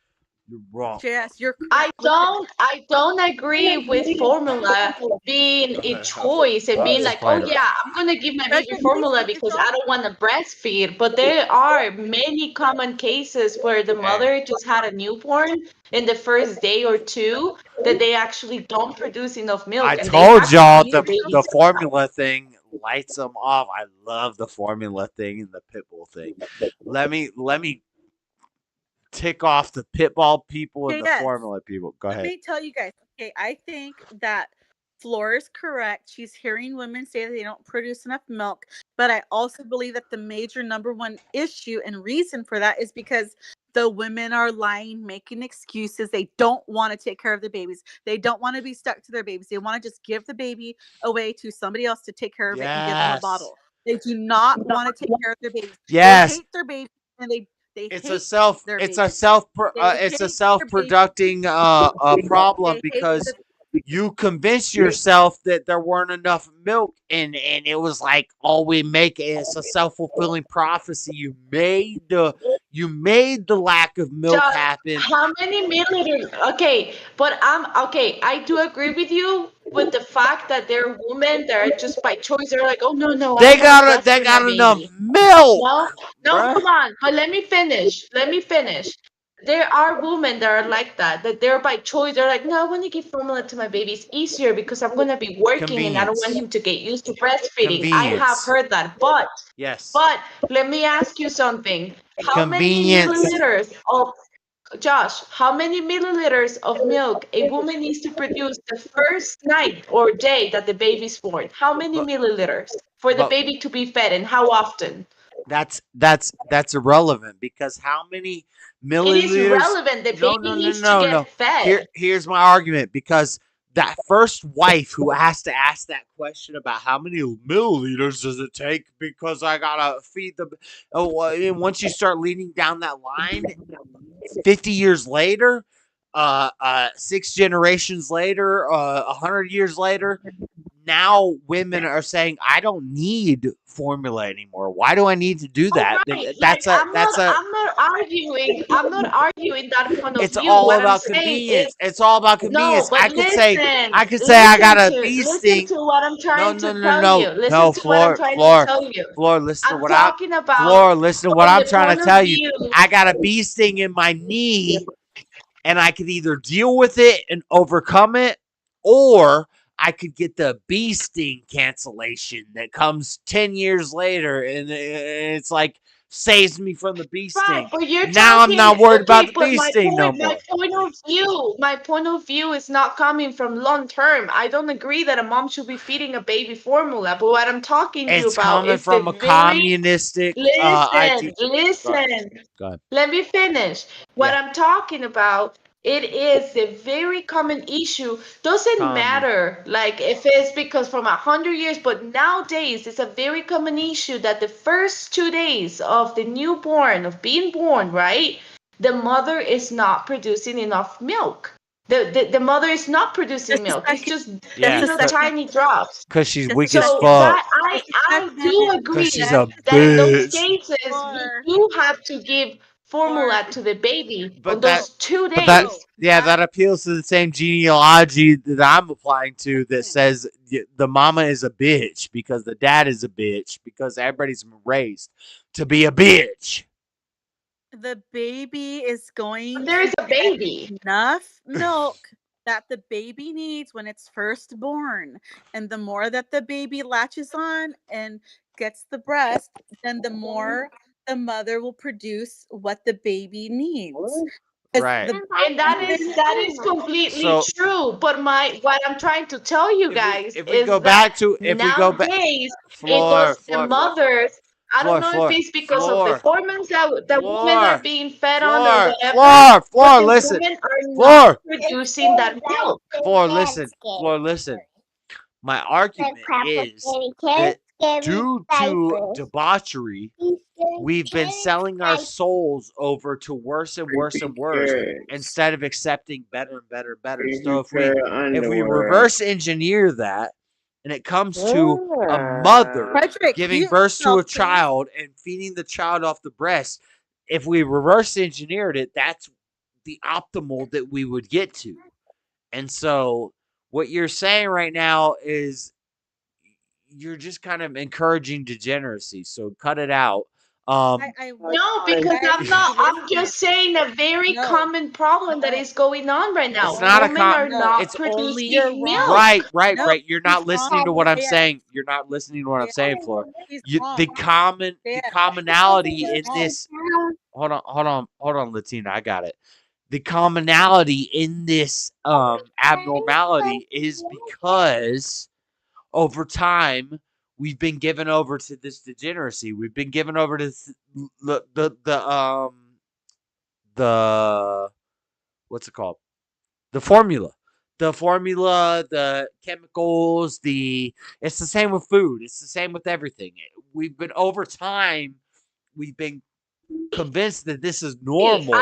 You're wrong. JS, you're I correct. don't agree with formula being a choice and being like, oh yeah, I'm gonna give my baby formula because I don't want to breastfeed. But there are many common cases where the mother just had a newborn in the first day or two that they actually don't produce enough milk. I and they told have to y'all feed their the babies. formula thing lights them off. I love the formula thing and the pitbull thing. Let me tick off the pitbull people and the JS, formula people. Go let ahead. me tell you guys. Okay, I think that Floor is correct. She's hearing women say that they don't produce enough milk, but I also believe that the major number one issue and reason for that is because the women are lying, making excuses. They don't want to take care of the babies. They don't want to be stuck to their babies. They want to just give the baby away to somebody else to take care of it and give them a Yes. bottle. They do not want to take care of their babies. Yes. They hate their babies and they It's hate a self their it's babies. a self They it's a hate self-producing problem They hate because you convince yourself that there weren't enough milk and it was like all we make is a self-fulfilling prophecy. You made the lack of milk Just happen. how many milliliters? Okay, but okay. I do agree with you with the fact that there are women that are just by choice. They're like, oh no, I They don't want to got breastfeed my enough baby. milk. No, bruh. come on. But let me finish. Let me finish. There are women that are like that. That they're by choice. They're like, no, I want to give formula to my baby. It's easier because I'm gonna be working and I don't want Convenience. him to get used to breastfeeding. I have Convenience. heard that, but Yes. let me ask you something. How many Convenience. milliliters of Josh, how many milliliters of milk a woman needs to produce the first night or day that the baby's born? How many milliliters for the but- baby to be fed and how often? That's irrelevant because how many It is milliliters? relevant. The baby needs to No. get fed. Here's my argument because that first wife who has to ask that question about how many milliliters does it take because I gotta feed the. And once you start leading down that line, 50 years later, 6 generations later, 100 years later, now women are saying, I don't need formula anymore. Why do I need to do that? Right. I'm not arguing that point of It's view. all What I'm about saying convenience. is It's all about convenience. no, but I could say listen I got a bee listen sting. to what I'm trying to tell you. Listen No, to what I'm Floor, trying to tell you. Floor, listen to I'm what talking about Floor, listen to what from I'm the trying point to of tell you. view. I got a bee sting in my knee and I could either deal with it and overcome it, or I could get the bee sting cancellation that comes 10 years later, and it's like saves me from the bee sting. Right, but you're now talking, I'm not worried about okay, the but bee sting no more. my point of view is not coming from long term. I don't agree that a mom should be feeding a baby formula, but what I'm talking to you It's about coming is from the a very communistic listen, idea. listen. Go ahead. Let me finish. What Yeah. I'm talking about It is a very common issue. Doesn't matter, like if it's because from 100 years, but nowadays it's a very common issue that the first 2 days of the newborn, of being born, right? The mother is not producing enough milk. The mother is not producing milk. It's just tiny drops. Because she's weak So as fuck. that I do agree Because she's a that in those bitch. cases you do have to give formula to the baby on those 2 days. That appeals to the same genealogy that I'm applying to that says the mama is a bitch because the dad is a bitch because everybody's been raised to be a bitch. The baby is going There is to a baby. get enough milk that the baby needs when it's first born. And the more that the baby latches on and gets the breast, then the more the mother will produce what the baby needs. Right. And that is completely true. But what I'm trying to tell you guys if we is go that back to nowadays the mothers. I don't know if it's because of the hormones that women are being fed on or whatever. Floor, but the listen. women are Floor. not producing that milk. Floor, listen. My argument is that due to debauchery, we've been selling our souls over to worse and worse and worse instead of accepting better and better and better. So if we reverse engineer that, and it comes to a mother giving birth to a child and feeding the child off the breast, if we reverse engineered it, that's the optimal that we would get to. And so what you're saying right now is you're just kind of encouraging degeneracy. So cut it out. No, because I'm just saying a very common problem that is going on right now. It's not Women are not producing milk. Right. You're not listening to what I'm saying. You're not listening to what I'm saying, Flora. The commonality in this. Hold on, Latina. I got it. The commonality in this abnormality is because over time we've been given over to this degeneracy. We've been given over to the what's it called? The formula, the chemicals, it's the same with food. It's the same with everything. We've been over time, we've been convinced that this is normal.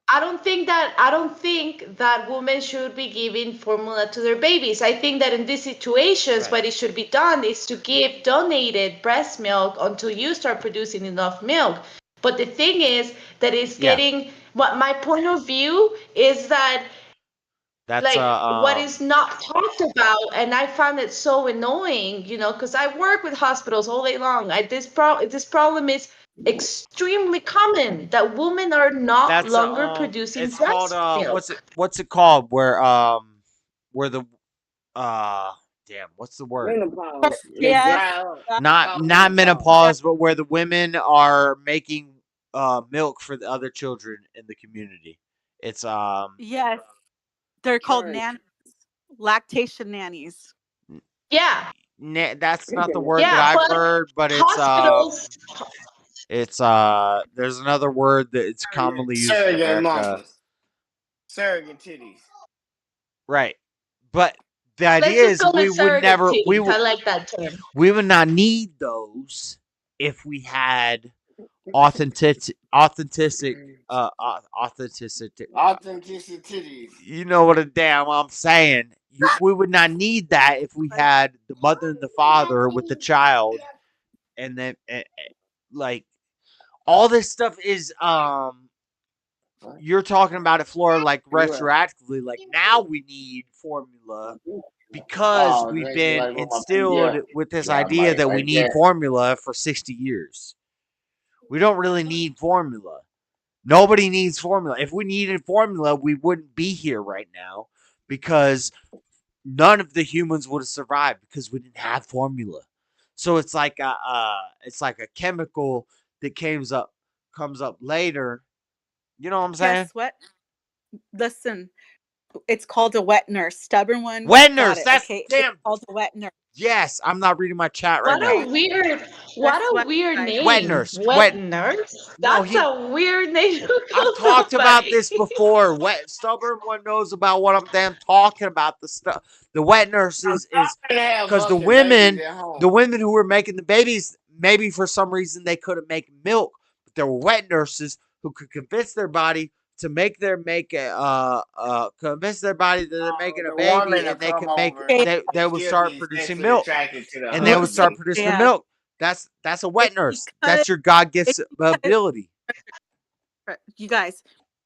I don't think that women should be giving formula to their babies. I think that in these situations, what it should be done is to give donated breast milk until you start producing enough milk. But the thing is that it's getting what my point of view is that that's what is not talked about, and I find it so annoying, because I work with hospitals all day long. This problem is extremely common that women are not longer producing it's breast called milk. what's it called where the damn, what's the word? Not menopause, but where the women are making milk for the other children in the community. It's Yes, they're called nannies, lactation nannies. Yeah, that's not the word that I've heard, but it's there's another word that it's commonly used in America. Surrogate titties. Right. But the idea is we would never I like that term. We would not need those if we had authenticity. You know what I'm saying? We would not need that if we had the mother and the father with the child, and then like all this stuff is you're talking about it, Flora, like retroactively. Like now we need formula because we've been instilled with this idea that we need formula for 60 years. We don't really need formula. Nobody needs formula. If we needed formula, we wouldn't be here right now because none of the humans would have survived because we didn't have formula. So it's like a chemical that comes up later. You know what I'm saying? Guess what? Listen, it's called a wet nurse. Stubborn one. Wet nurse. That's okay? damn. It's called a wet nurse. Yes, I'm not reading my chat right What now. a weird, That's what a weird guys. name. Wet nurse. Wet nurse? No, That's a weird name to call I've talked about somebody. this before. Stubborn one knows about what I'm damn talking about. The wet nurses is because the women who were making the babies, maybe for some reason they couldn't make milk, but there were wet nurses who could convince their body to convince their body that they're making a baby, and they can make they would start producing milk, and they would start producing the milk. That's a wet nurse. That's your God gift ability. You guys,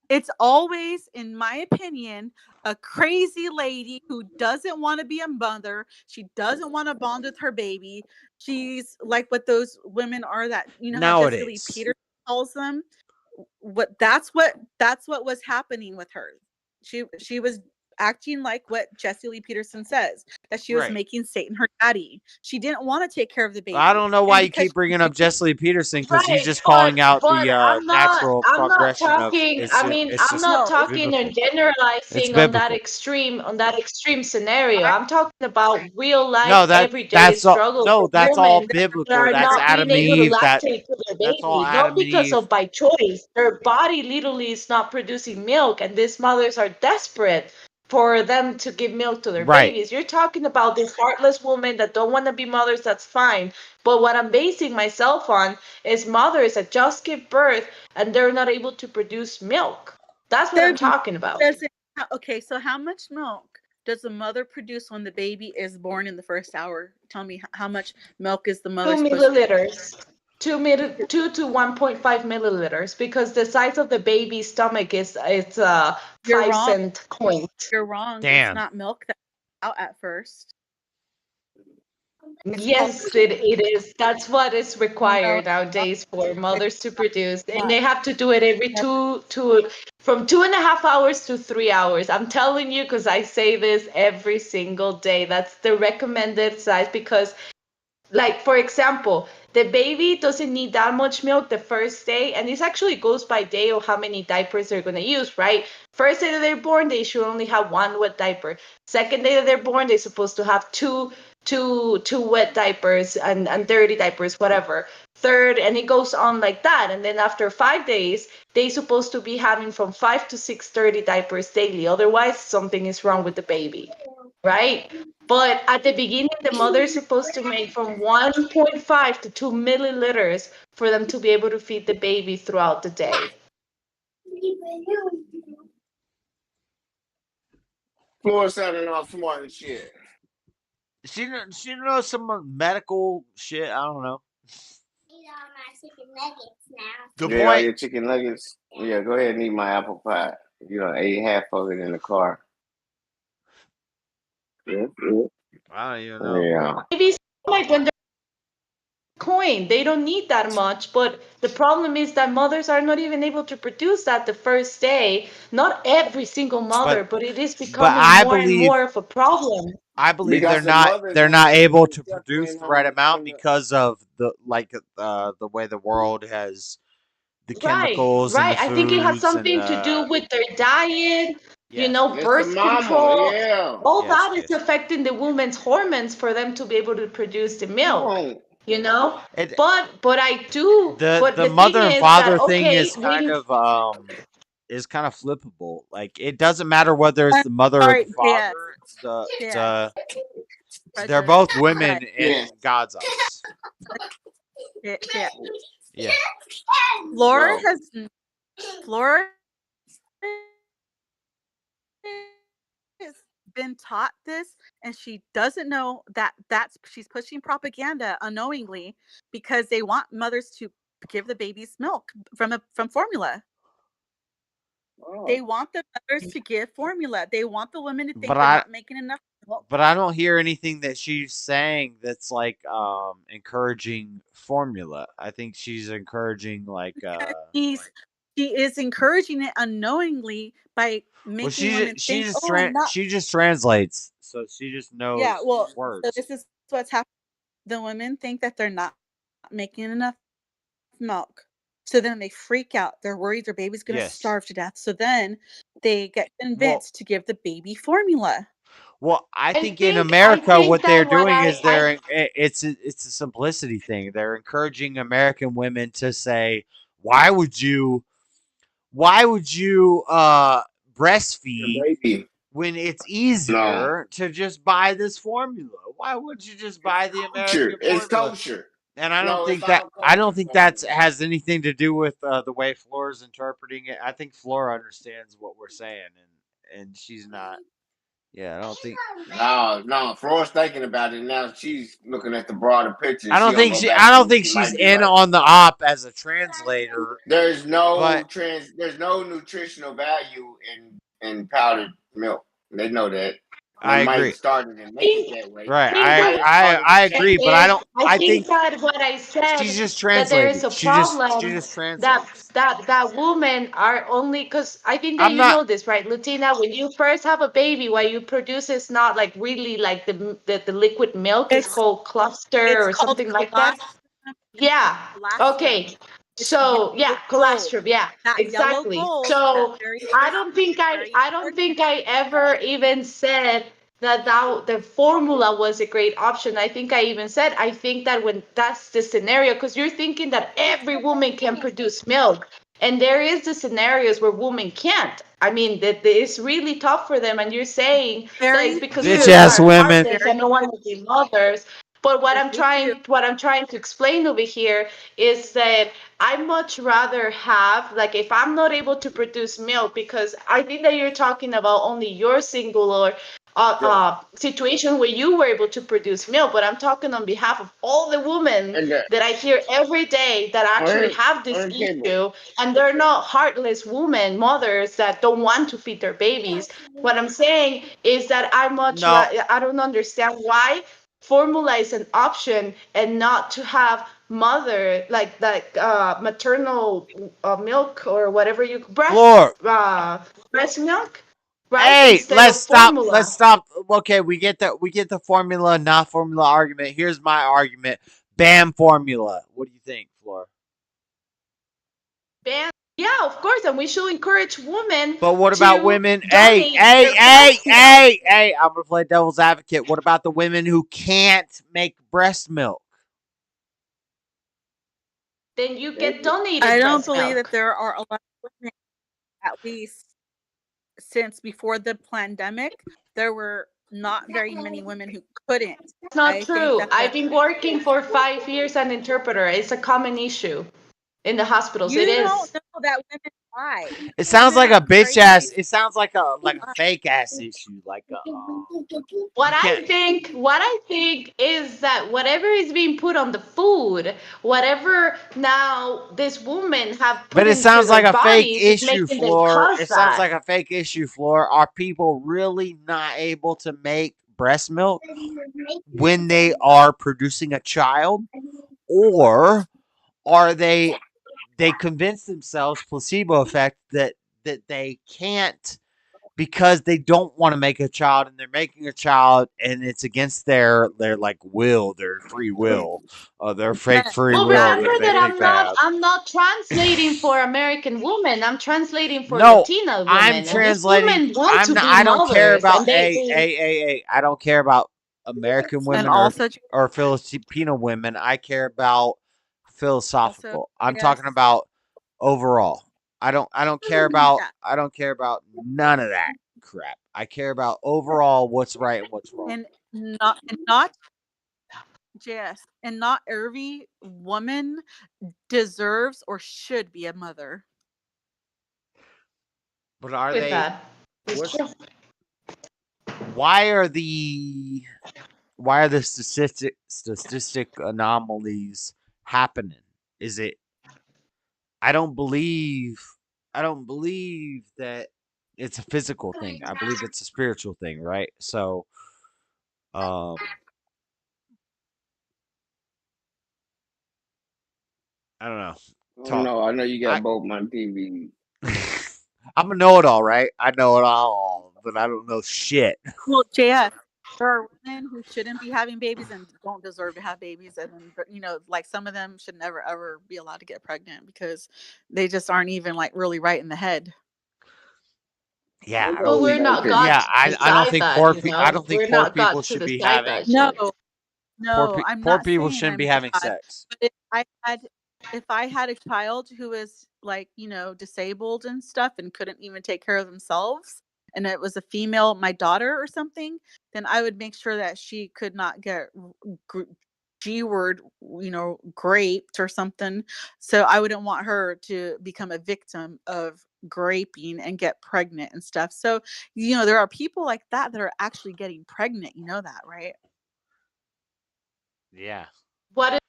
it's always, in my opinion, a crazy lady who doesn't want to be a mother. She doesn't want to bond with her baby. She's like what those women are that how Jessica Lee Peterson calls them. That's what was happening with her. She was acting like what Jesse Lee Peterson says, that she was making Satan her daddy. She didn't want to take care of the baby. I don't know why you keep bringing up Jesse Lee Peterson, because he's just calling out the natural progression of it's I'm not talking and generalizing on that extreme scenario. I'm talking about real life everyday struggle. No, that's all biblical. That are That's not Adam being and able to Eve. lactate to their baby, all not Adam and because Eve. of by choice. Their body literally is not producing milk, and these mothers are desperate for them to give milk to their babies. You're talking about these heartless women that don't want to be mothers. That's fine. But what I'm basing myself on is mothers that just give birth and they're not able to produce milk. That's what I'm talking about. Okay, so how much milk does the mother produce when the baby is born in the first hour? Tell me, how much milk is the mother 2 supposed to milliliters. 2 to 1.5 milliliters, because the size of the baby's stomach is 5-cent coin. You're wrong. Damn. It's not milk that's out at first. Yes, it is. That's what is required nowadays for mothers to produce, and they have to do it every from 2.5 hours to 3 hours. I'm telling you, because I say this every single day. That's the recommended size, because, like, for example, the baby doesn't need that much milk the first day, and this actually goes by day of how many diapers they're going to use, right? First day that they're born, they should only have 1 wet diaper. Second day that they're born, they're supposed to have two wet diapers and dirty diapers, whatever. Third, and it goes on like that. And then after 5 days, they're supposed to be having from 5 to 6 dirty diapers daily. Otherwise, something is wrong with the baby, right? But at the beginning, the mother is supposed to make from 1.5 to 2 milliliters for them to be able to feed the baby throughout the day. Floor sounding all smart and shit. She knows some medical shit. I don't know. All your chicken nuggets. Yeah, go ahead and eat my apple pie. You know, ate half of it in the car. Yeah. I don't even know. Yeah. Maybe like when they're coin, they don't need that much, but the problem is that mothers are not even able to produce that the first day. Not every single mother, but it is becoming more and more of a problem. I believe Because they're not able to produce the right amount because of the way the world has the chemicals and the I think it has foods something and to do with their diet, Yes. birth control. All Yes, that is affecting the woman's hormones for them to be able to produce the milk. But I do. But the the mother thing and is father that, thing okay, is kind of flippable. Like, it doesn't matter whether it's the mother or the father. They're both women in God's eyes. Yeah. Flora has been taught this, and she doesn't know that's she's pushing propaganda unknowingly, because they want mothers to give the babies milk from formula. They want the mothers to give formula. They want the women to think they're not making enough milk. But I don't hear anything that she's saying that's like encouraging formula. I think she's encouraging like She is encouraging it unknowingly by making women think, she just translates, so she just knows words. So this is what's happening. The women think that they're not making enough milk. So then they freak out. They're worried their baby's going to starve to death. So then they get convinced to give the baby formula. Well, I think in I America, think what they're that what doing is I it's a simplicity thing. They're encouraging American women to say, "Why would you breastfeed Baby. when it's No. easier to just buy this formula? Why would you just buy the Kosher. American It's formula?" kosher. And I don't No, it's think that all kosher that's formula. has anything to do with the way Flora's interpreting it. I think Flora understands what we're saying, and she's not. Yeah, I don't think. No, Floyd's thinking about it now. She's looking at the broader picture. I She don't gonna think go she. back I don't and think she she's might be in right. on the op as a translator. There's no But there's no nutritional value in powdered milk. They know that. They I might agree. have started and make it that way. Right. They might have started I to agree, change but it. I don't. I I think think that what I she's said just that there is translating. a She problem just that translates. that women are only because I think that I'm you not. know this, right, Lutina? When you first have a baby, what you produce is not like really like the liquid milk. It's called cluster It's or called something like that. colostrum. Yeah. Colostrum. Okay. It's So yeah, yellow gold. colostrum. Yeah, That yellow exactly. gold. That's So very very I don't important. think I ever even said that the formula was a great option. I think I even said I think that when that's the scenario, because you're thinking that every woman can produce milk, and there is the scenarios where women can't. I mean that it's really tough for them, and you're saying that it's Very because Bitch women few. ass are women. heartless Very and don't want to be mothers. But very few. what I'm trying to explain over here is that I much rather have like if I'm not able to produce milk because I think that you're talking about only your single or situation where you were able to produce milk, but I'm talking on behalf of all the women And that I hear every day that actually have this on cable. issue, and they're not heartless women, mothers that don't want to feed their babies. What I'm saying is that No. I don't understand why formula is an option and not to have mother like maternal milk or whatever you Floor. breast milk, right, Hey, instead of formula. Let's stop. Okay, we get the formula, not formula argument. Here's my argument. Ban formula. What do you think, Floor? Yeah, of course, and we should encourage women But what about to women? donate their breast milk. Hey! I'm gonna play devil's advocate. What about the women who can't make breast milk? Then you get donated I don't breast believe that milk. there are a lot of women, at least since before the pandemic, there were not very many women who couldn't. It's not I think true. that I've been working for 5 years as an interpreter. It's a common issue in the hospitals. It you is. don't know that women lie. It sounds Women like a are bitch ass. crazy. It sounds like a fake ass issue. Like What you can't. what I think is that whatever is being put on the food, whatever now this woman have put But it into sounds their like a fake bodies is issue, making them Floor. cause It sounds that. like a fake issue, Floor. Are people really not able to make breast milk when they are producing a child? Or are they convince themselves, placebo effect, that they can't because they don't want to make a child and they're making a child and it's against their like will, their free will, their fake free Well, will remember that they that think they have. I'm not translating for American women. I'm translating for No, Latina I'm women, and these translating. women want to be I don't care mothers, about and they I don't care about American And women also, or Filipino women. I care about also, philosophical. I'm yes, talking about overall. yeah. I don't care about none of that crap. I care about overall what's right and what's wrong. And not yes, and not every woman deserves or should be a mother. But are with they that. It's what's true. why are the statistic anomalies happening? Is it I don't believe that it's a physical thing. I believe it's a spiritual thing, right? So um I don't know. Oh Talk. no, I know you I got both my TVs. I'm a know-it-all, right? I know it all, but I don't know shit. Well, JS, there are women who shouldn't be having babies and don't deserve to have babies, and then like some of them should never ever be allowed to get pregnant because they just aren't even like really right in the head. Yeah, But we're not God yeah. to I don't decide think that, you I know? don't think We're poor not people God to should be decide having that shit. No, I'm poor not people saying shouldn't be I'm having God. sex. But if I had a child who was like, disabled and stuff and couldn't even take care of themselves, and it was a female, my daughter or something, then I would make sure that she could not get G word, graped or something. So I wouldn't want her to become a victim of graping and get pregnant and stuff. So, there are people like that are actually getting pregnant. You know that, right? Yeah. What is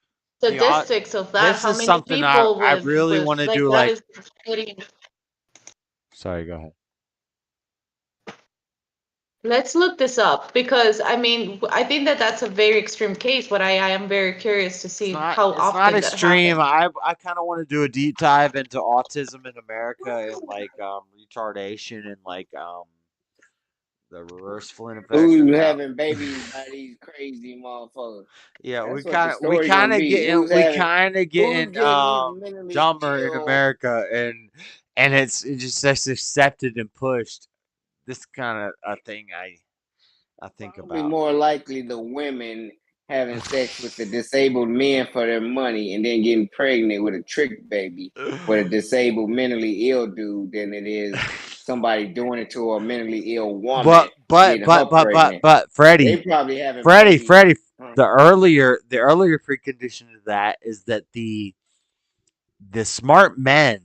The odd, statistics of that? this How is many something I people really with want to like do. that Like, is getting? sorry, go ahead. Let's look this up because I mean I think that that's a very extreme case, but I am very curious to see how It's not often that happens. extreme. I kind of want to do a deep dive into autism in America and like retardation and like the reverse Flynn effect. Who's And having babies by these crazy motherfuckers? yeah, That's what the story gonna be. we kind of Who's getting getting these mentally dumber in ill? America, and it's just that's accepted and pushed. This kind of a thing I think Probably about. more likely the women having sex with the disabled men for their money and then getting pregnant with a trick baby with a disabled mentally ill dude than it is somebody doing it to a mentally ill woman getting her pregnant. Freddie, They probably having babies. Freddie, the earlier precondition of that is that the smart men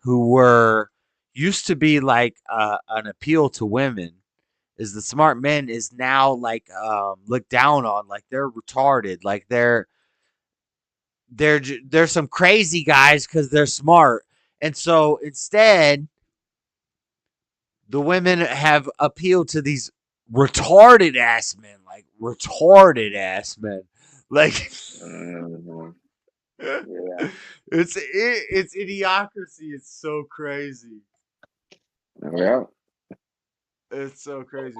who were used to be like an appeal to women is the smart men is now like looked down on, like they're retarded, like they're some crazy guys because they're smart, and so instead the women have appealed to these retarded ass men, like Yeah. it's idiocracy. It's so crazy. Yeah. It's so crazy.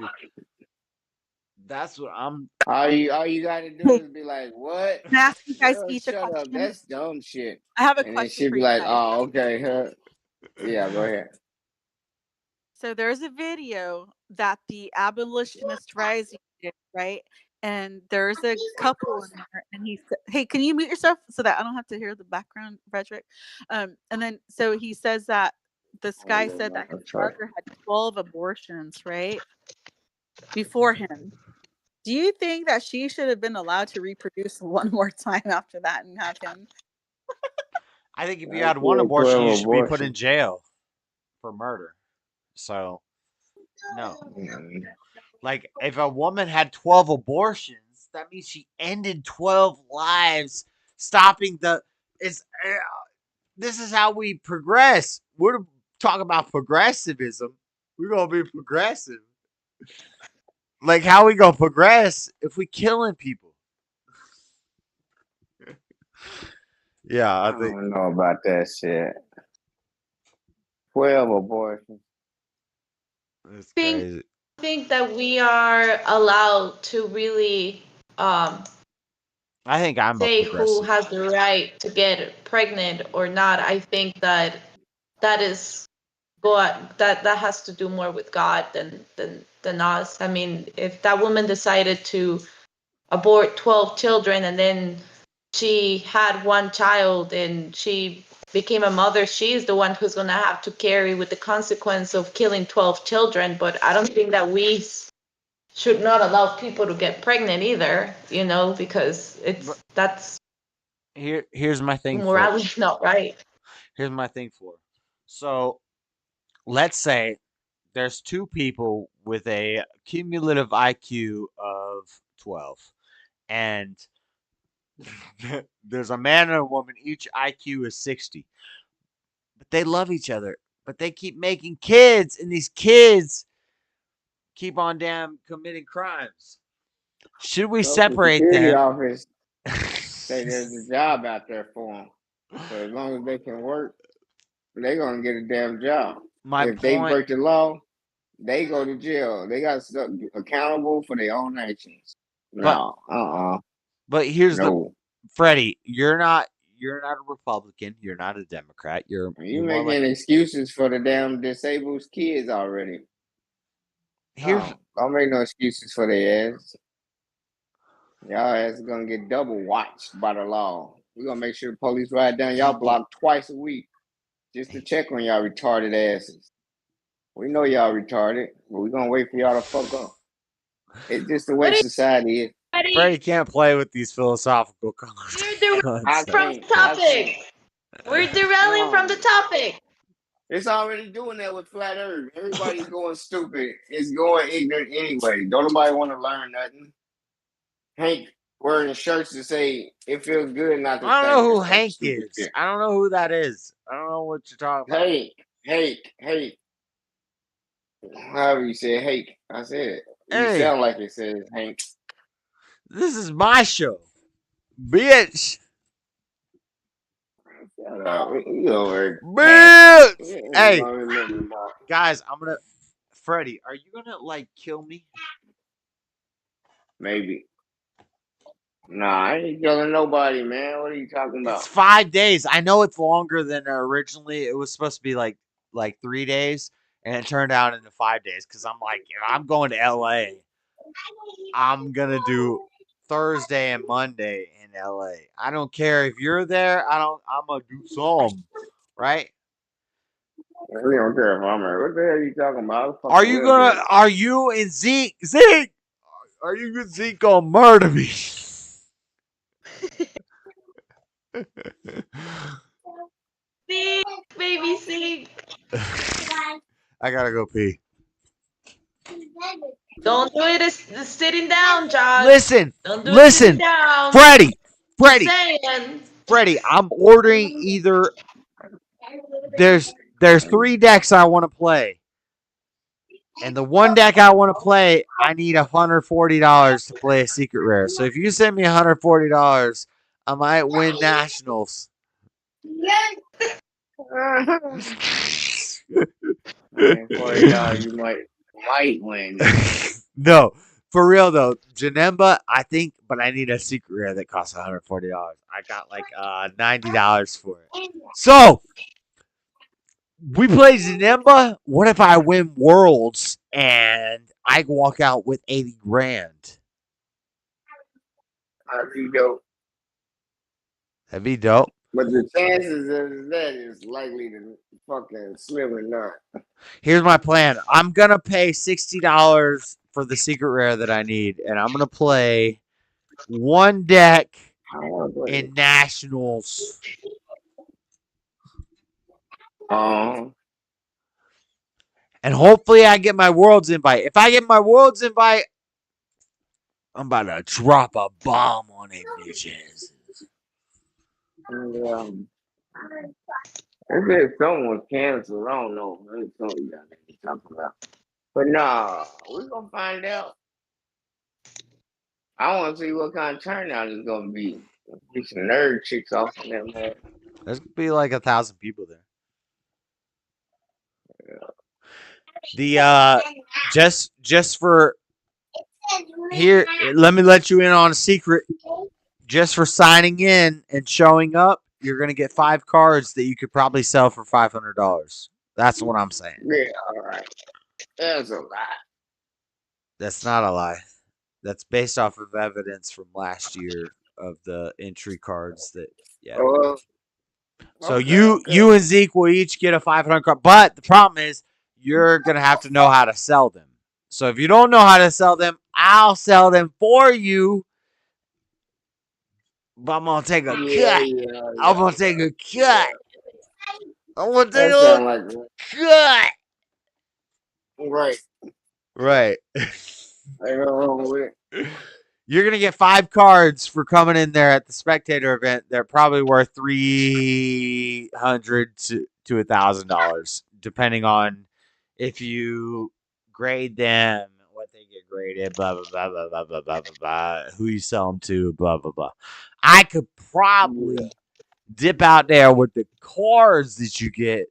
That's what I'm. All you gotta do Hey, is be like, "What? can I ask you guys Girl, each a shut up. question? That's dumb shit." I have a And then question she'll for be you like, guys. "Oh, okay, huh? Yeah, go ahead." So there's a video that the abolitionist rising did, right? And there's a couple in there, and he said, "Hey, can you mute yourself so that I don't have to hear the background, Frederick?" And then so he says that this guy said that his brother had 12 abortions, right, before him. Do you think that she should have been allowed to reproduce one more time after that and have him? I think if you had one abortion, you should be put in jail for murder. So, no. Like, if a woman had 12 abortions, that means she ended 12 lives, stopping the. This is how we progress. We're talking about progressivism. We're going to be progressive. Like, how we going to progress if we killing people? Yeah, I don't know about that shit. 12 abortions. It's I think that we are allowed to really I think I'm say a who progressive. has the right to get pregnant or not. I think that is that has to do more with God than us. I mean, if that woman decided to abort 12 children and then she had one child and she became a mother, she's the one who's going to have to carry with the consequence of killing 12 children. But I don't think that we should not allow people to get pregnant either, because that's Here's my thing morally not right. Here's my thing for. So, let's say there's two people with a cumulative IQ of 12, and there's a man and a woman, each IQ is 60, but they love each other, but they keep making kids, and these kids keep on damn committing crimes. Should we separate security them? office say there's a job out there for them. So as long as they can work, they're gonna get a damn job. If they break the law, they go to jail. They got accountable for their own actions. No, But here's no. Freddie, you're not a Republican, you're not a Democrat. You making excuses for the damn disabled kids already. here's Don't make no excuses for their ass. Y'all ass is gonna get double watched by the law. We're gonna make sure the police ride down y'all block twice a week just to check on y'all retarded asses. We know y'all retarded, but we're gonna wait for y'all to fuck up. It's just the way society is. Freddie can't play with these philosophical We're I concepts. from the can't. topic. We're derailing from the topic. It's already doing that with flat earth. Everybody's going stupid. It's going ignorant anyway. Don't nobody want to learn nothing. Hank wearing shirts to say it feels good not to I don't think. know who Or some Hank stupid is. shit. I don't know who that is. I don't know what you're talking about. Hank. However you say Hank, I said it. You Hey, sound like it says Hank. this is my show, bitch. Shut up. You over Bitch. there. Hey, You don't remember my- guys, Freddie, are you gonna like kill me? Maybe. Nah, I ain't killing nobody, man. What are you talking about? It's 5 days. I know it's longer than originally. It was supposed to be like 3 days, and it turned out into 5 days. Cause I'm like, if I'm going to LA, I'm gonna do Thursday and Monday in LA. I don't care if you're there. I'm gonna do some, right? We don't care if I'm there. What the hell are you talking about? Are you and Zeke? Are you and Zeke gonna murder me? Sing, baby, sing. I gotta go pee. Don't do it sitting down, Josh. Listen, Don't do it sitting down. Freddie, Just saying. Freddie. I'm ordering either. There's 3 decks I want to play, and the one deck I want to play, I need $140 to play a secret rare. So if you send me $140, I might win nationals. $40, you might win. No, for real though, Janemba, I think, but I need a secret rare that costs $140. I got like $90 for it. So we play Janemba. What if I win Worlds and I walk out with 80 grand? That'd be dope. That'd be dope. But the chances of that is likely to fucking slim or not. Here's my plan. I'm gonna pay $60 for the secret rare that I need, and I'm gonna play one deck in nationals. And hopefully I get my Worlds invite. If I get my Worlds invite, I'm about to drop a bomb on it, bitches. If something was canceled, I don't know. It's something y'all need to talk about. But nah, we're gonna find out. I want to see what kind of turnout it's gonna be. Get some nerd chicks off in that man. There's gonna be like 1,000 people there. The just for here, let me let you in on a secret. Just for signing in and showing up, you're gonna get 5 cards that you could probably sell for $500. That's what I'm saying. Yeah, all right. That's a lie. That's not a lie. That's based off of evidence from last year of the entry cards that. Yeah. So you and Zeke will each get a 500 card, but the problem is you're gonna have to know how to sell them. So if you don't know how to sell them, I'll sell them for you. But I'm gonna take a cut. I'm gonna take a cut. I'm gonna take a cut. Right. Right. You're gonna get 5 cards for coming in there at the spectator event. They're probably worth $300 to $1,000, depending on if you grade them, what they get graded, blah blah blah blah blah blah blah blah blah, who you sell them to, blah blah blah. I could probably dip out there with the cards that you get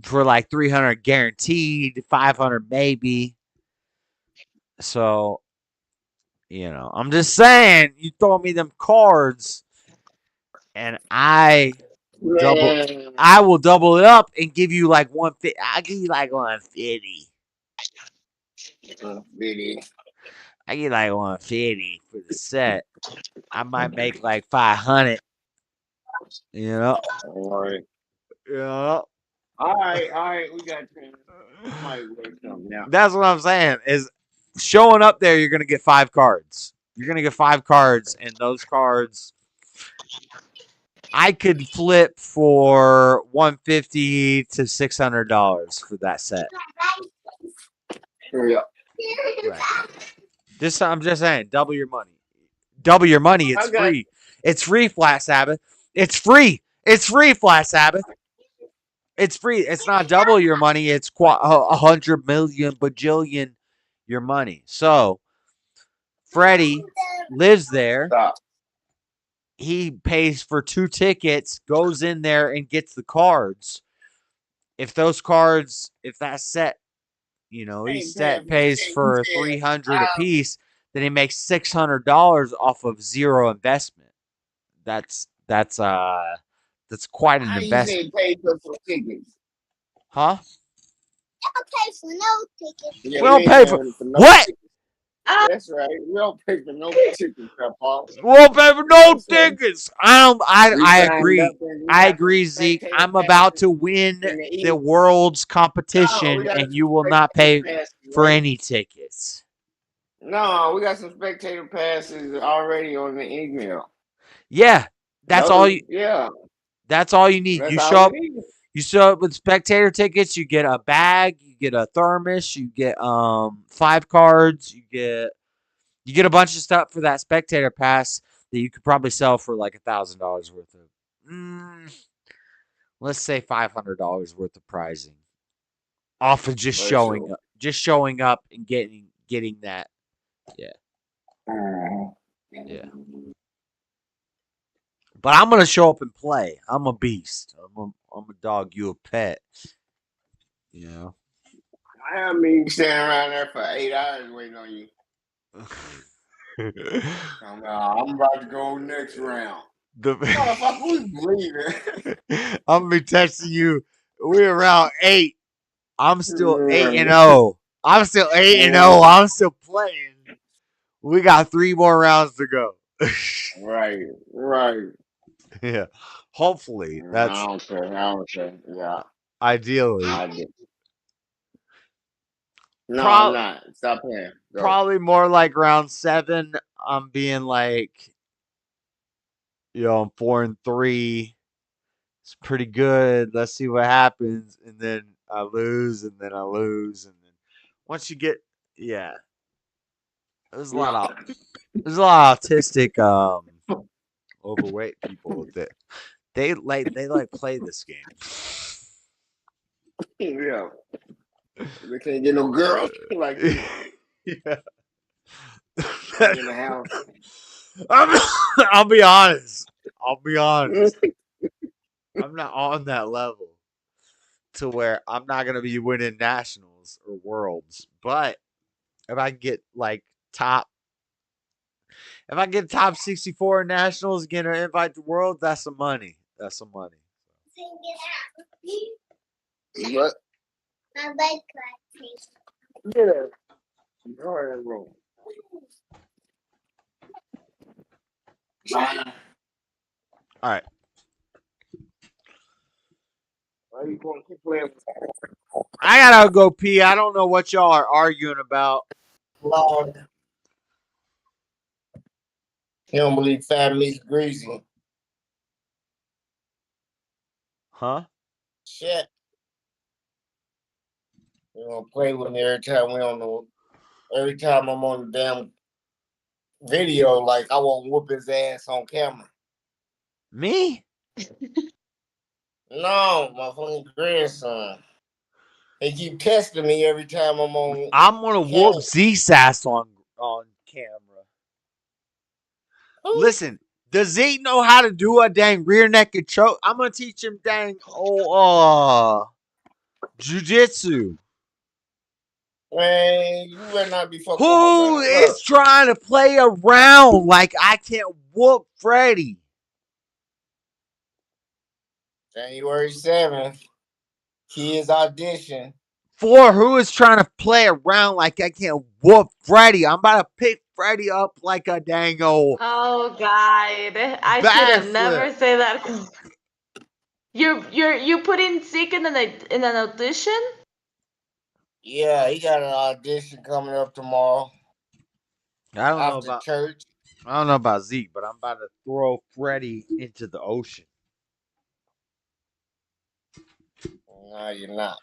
for like 300 guaranteed, 500 maybe. So, I'm just saying, you throw me them cards, and I will double it up and give you like 150. I'll give you like 150. I get like 150 for the set. I might make like 500. You know. All right. Yeah. All right. We got might work something out. That's what I'm saying. Is showing up there, you're gonna get 5 cards. You're gonna get 5 cards, and those cards I could flip for $150 to $600 for that set. Yeah. Right. I'm just saying, double your money. Double your money. It's Okay. free. It's free, Flat Sabbath. It's free. It's free, Flat Sabbath. It's free. It's not double your money. It's 100 million bajillion your money. So Freddie lives there. Stop. He pays for 2 tickets, goes in there and gets the cards. If that set, each set pays for 300 a piece, then he makes $600 off of zero investment. That's quite an How you investment. say pay for some tickets? Huh? Don't pay for no tickets. Yeah, We don't pay for no what? tickets. That's right. We don't pay for no tickets, Papa. We won't pay for no tickets. I signed agree. up and we I got agree, some Zeke. spectator I'm about passes to win in the the evening. world's No, competition, we got and some you will not spectator pay passes, for right? any tickets. No, we got some spectator passes already on the email. Yeah, that's all you. Yeah, That's all you need. that's You all show up. we need. You show up with spectator tickets. You get a bag. You get a thermos. You get 5 cards. You get a bunch of stuff for that spectator pass that you could probably sell for like $1,000 worth of. Let's say $500 worth of pricing off of just showing up and getting that. Yeah. Yeah. But I'm gonna show up and play. I'm a beast. I'm a dog. You a pet. You know. I mean, standing around there for 8 hours waiting on you. I'm about to go next round. Motherfucker, who's bleeding? I'm gonna be texting you. We're around 8. I'm still 8-0. I'm still 8-0. I'm still playing. We got 3 more rounds to go. Right. Yeah. Hopefully, I that's don't care. Yeah. ideally. No, I'm not. Stop playing. Go. Probably more like round 7. I'm being like, I'm 4-3. It's pretty good. Let's see what happens. And then I lose, and then I lose, and then once you get, there's a lot of autistic, overweight people that they like play this game. Yeah. They can't get no girls like you. Yeah. In the house. I'll be honest. I'm not on that level to where I'm not gonna be winning nationals or worlds. But if I get top 64 in nationals, get an invite to worlds, that's some money. That's some money. What? Get it. Go ahead and roll. All right. Why you going to keep playing? I gotta go pee. I don't know what y'all are arguing about. Lord. You don't believe fat meat's greasy. Huh? Shit. You gonna play with me every time every time I'm on the damn video, like I won't whoop his ass on camera. Me? No, my fucking grandson. They keep testing me every time I'm on. I'm gonna whoop Zeke's ass on camera. Listen, does Zeke know how to do a dang rear naked choke? I'm gonna teach him dang jiu-jitsu. Man, you better not be fucking. Who is trying to play around like I can't whoop Freddie? January 7th, kids audition. For who is trying to play around like I can't whoop Freddy? I'm about to pick Freddy up like a dang old Oh God, I should have never backflip. said that. You put in Zeke in an audition? Yeah, he got an audition coming up tomorrow I don't know after about church. I don't know about Zeke, but I'm about to throw Freddy into the ocean. No, you're not.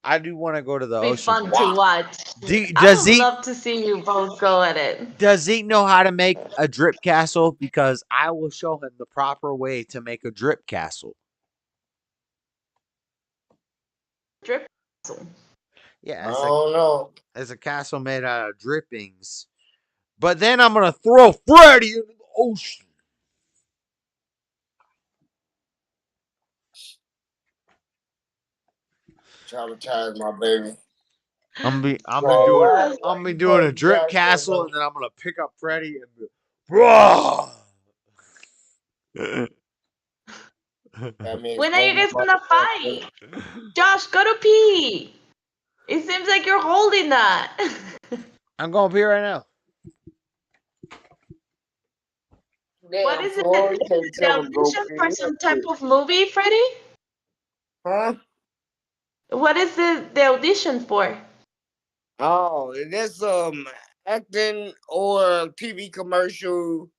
I do want to go to the Be ocean. fun to watch. I Does would Zeke love to see you both go at it. does Zeke know how to make a drip castle? Because I will show him the proper way to make a drip castle. Drip. Yeah, I don't know. it's a castle made out of drippings. But then I'm gonna throw Freddy into the ocean. Traumatize my baby. I'm gonna Why be you doing a put drip Josh in castle, the- and then I'm gonna pick up Freddy and be, bro. That means When are you only guys my gonna fight? Josh, go to pee. It seems like you're holding that. I'm going pee right now. What Damn, is it? Floyd, can't The tell him go audition for pee. some type of movie, Freddie? Huh? What is the audition for? Oh, that's acting or TV commercial,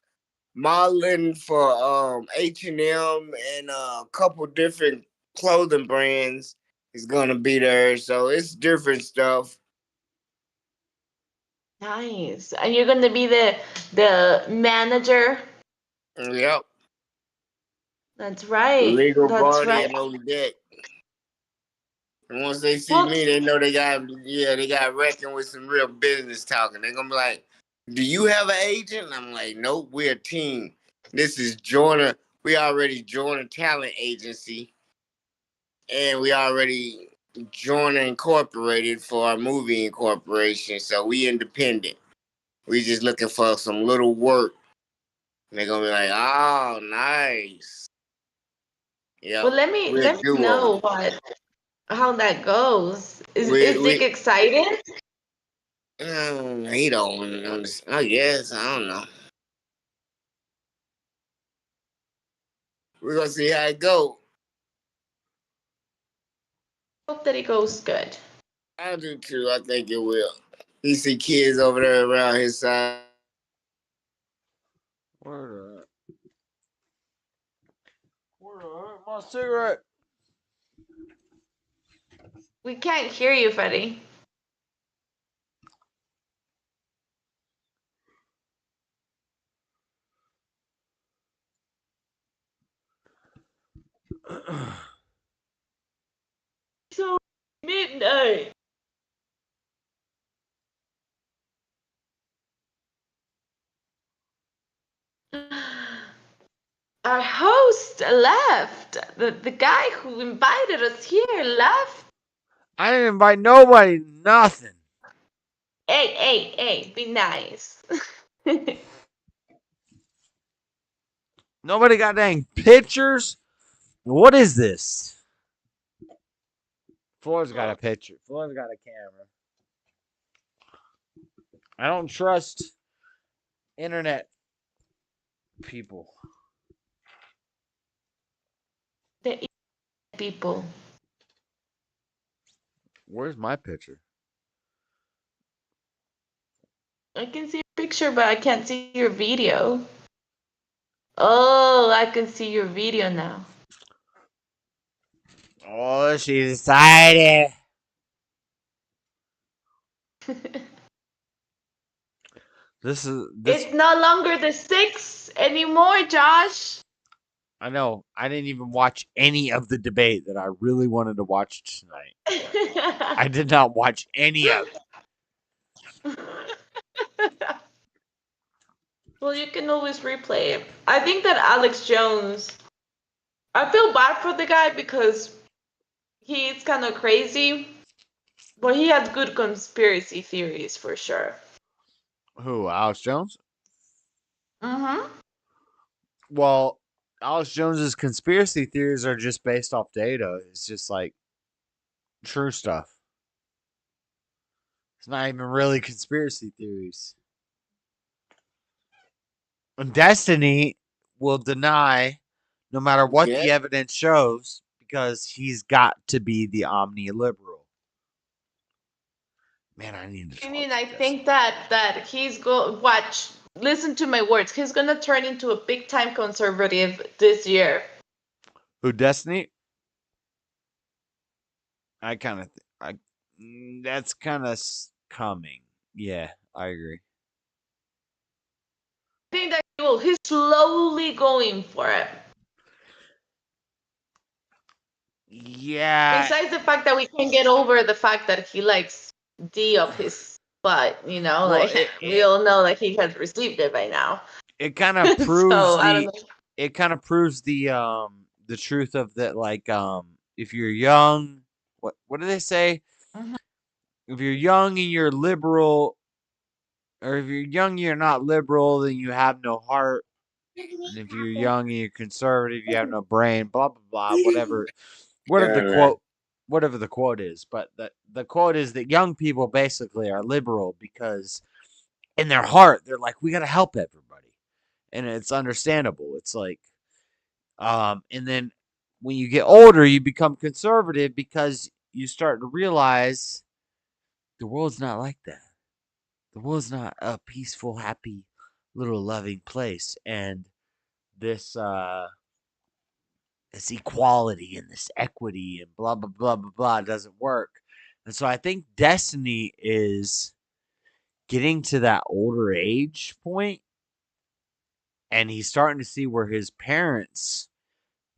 modeling for H&M and a couple different clothing brands is gonna be there. So it's different stuff. Nice. And you're gonna be the manager. Yep. That's right. Legal That's body right. and only that. And once they see Well, me, they know they got reckon with some real business talking. They're gonna be like, "Do you have an agent?" And I'm like, "Nope, we're a team. This is Joiner. We already joined a talent agency, and we already Joiner Incorporated for our movie incorporation. So we independent. We just looking for some little work." And they're gonna be like, "Oh, nice. well, Yep, let me we're a let me duo. know how that goes. Is We Dick excited? he don't understand. I guess I don't know. We're gonna see how it go. Hope that it goes good. I do too. I think it will. He see kids over there around his side. Where my cigarette? We can't hear you, Freddie. So midnight. Our host left. The guy who invited us here left. I didn't invite nobody. Nothing. Hey, be nice. Nobody got dang pictures. What is this? Floyd's got a picture. Floyd's got a camera. I don't trust internet people. The people. Where's my picture? I can see your picture, but I can't see your video. Oh, I can see your video now. Oh, she's excited. This. It's no longer the 6 anymore, Josh. I know. I didn't even watch any of the debate that I really wanted to watch tonight. I did not watch any of it. Well, you can always replay it. I think that Alex Jones, I feel bad for the guy because he's kind of crazy, but he has good conspiracy theories for sure. Who? Alex Jones? Mm-hmm. Well, Alex Jones's conspiracy theories are just based off data. It's just like true stuff. It's not even really conspiracy theories. And Destiny will deny no matter what the evidence shows because he's got to be the omni-liberal. Man, I need to. I mean, I think that he's listen to my words. He's gonna turn into a big time conservative this year. Who, Destiny? That's kind of coming. Yeah, I agree. I think that he's slowly going for it. Yeah. Besides the fact that we can't get over the fact that he likes D up his butt, you know, Well, like we all know that he has received it by now. It kind of proves So, I don't know. it kind of proves the truth of that, like, if you're young, what do they say? If you're young and you're liberal, or if you're young you're not liberal, then you have no heart. And if you're young and you're conservative, you have no brain, blah blah blah, whatever the quote is. But the quote is that young people basically are liberal because in their heart they're like, we got to help everybody. And it's understandable. It's like and then when you get older, you become conservative because you start to realize the world's not like that. The world's not a peaceful, happy, little loving place. And this this equality and this equity and blah blah blah blah blah doesn't work. And so I think Destiny is getting to that older age point, and he's starting to see where his parents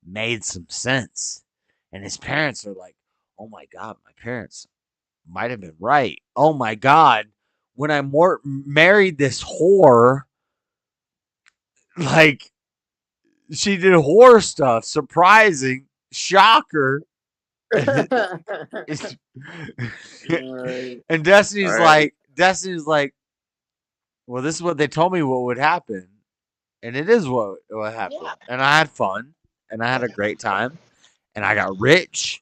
made some sense. And his parents are like, oh my God, my parents might have been right. Oh my God, when I married this whore, like, she did horror stuff. Surprising. Shocker. And Destiny's like, well, this is what they told me what would happen. And it is what happened. Yeah. And I had fun. And I had a great time. And I got rich.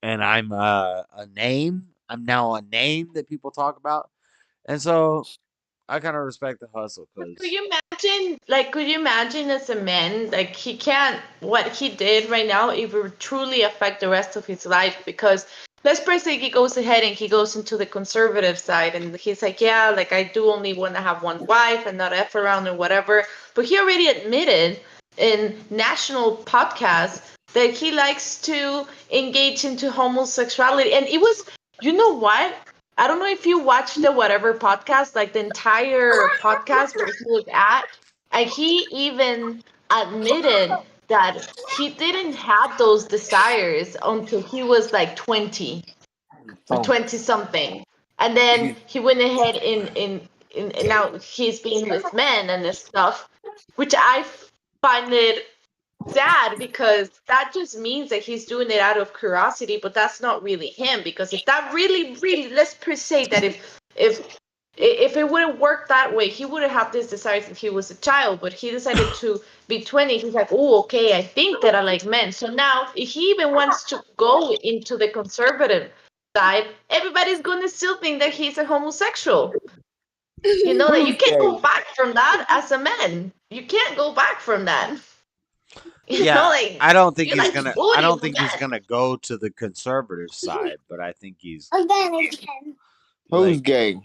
And I'm a name. I'm now a name that people talk about. And so I kind of respect the hustle. Could you imagine as a man, like what he did right now, it would truly affect the rest of his life? Because let's say he goes ahead and he goes into the conservative side and he's like, yeah, like I do only want to have one wife and not F around or whatever. But he already admitted in national podcasts that he likes to engage into homosexuality. And it was, you know what? I don't know if you watched the whatever podcast, like the entire podcast where he was at, and he even admitted that he didn't have those desires until he was like 20 or 20 something. And then he went ahead and now he's being with men and stuff, which I find it sad because that just means that he's doing it out of curiosity, but that's not really him. Because if that really, let's per se that if it wouldn't work that way, he wouldn't have this desire since he was a child. But he decided to be 20. He's like, oh, okay, I think that I like men. So now, if he even wants to go into the conservative side, everybody's gonna still think that he's a homosexual. You know that you can't go back from that as a man. You can't go back from that. Yeah, I don't think he's gonna. I don't think he's gonna go to the conservative side, but I think he's. Who's gay?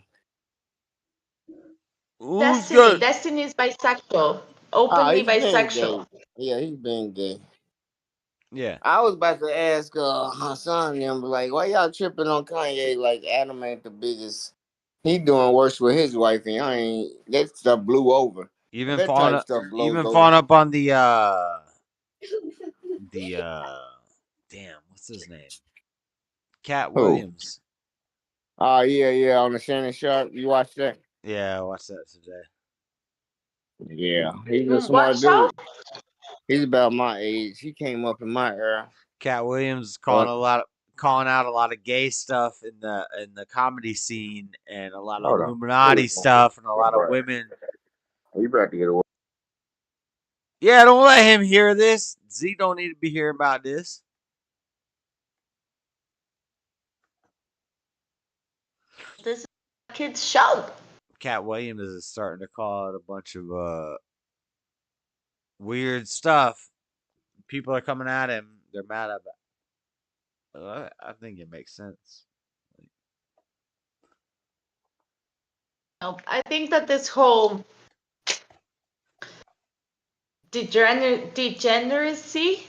Destiny is bisexual, openly bisexual. Yeah, he's been gay. Yeah. I was about to ask my son them, like, why y'all tripping on Kanye? Like, Adam ain't the biggest. He doing worse with his wife, and I ain't. That stuff blew over. Even falling up on the damn, what's his name? Cat Williams. Oh yeah, on the Shannon Sharp. You watched that? Yeah, I watched that today. Yeah, he's a smart dude. He's about my age. He came up in my era. Cat Williams is calling out a lot of gay stuff in the comedy scene and a lot of Illuminati stuff and a lot of women. You about to get away. Yeah, don't let him hear this. Z don't need to be hearing about this. kids shout. Cat Williams is starting to call out a bunch of weird stuff. People are coming at him. They're mad about it. I think it makes sense. I think that this whole degeneracy,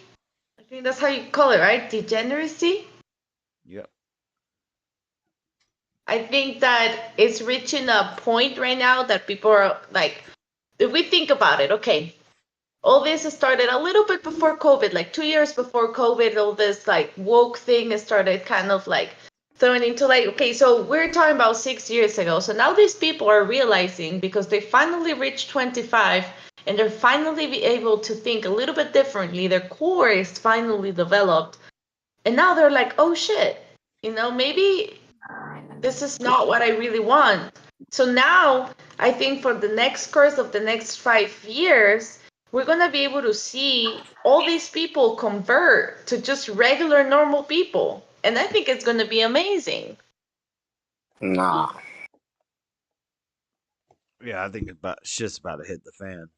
I think that's how you call it, right? Degeneracy. Yep. I think that it's reaching a point right now that people are like, if we think about it, okay, all this started a little bit before COVID, like 2 years before COVID, all this like woke thing started kind of like thrown into like, okay, so we're talking about 6 years ago. So now these people are realizing, because they finally reached 25 and they're finally be able to think a little bit differently. Their core is finally developed. And now they're like, oh shit, maybe this is not what I really want. So now I think for the next course of the next 5 years, we're going to be able to see all these people convert to just regular, normal people. And I think it's going to be amazing. Nah. Yeah, I think shit's about to hit the fan.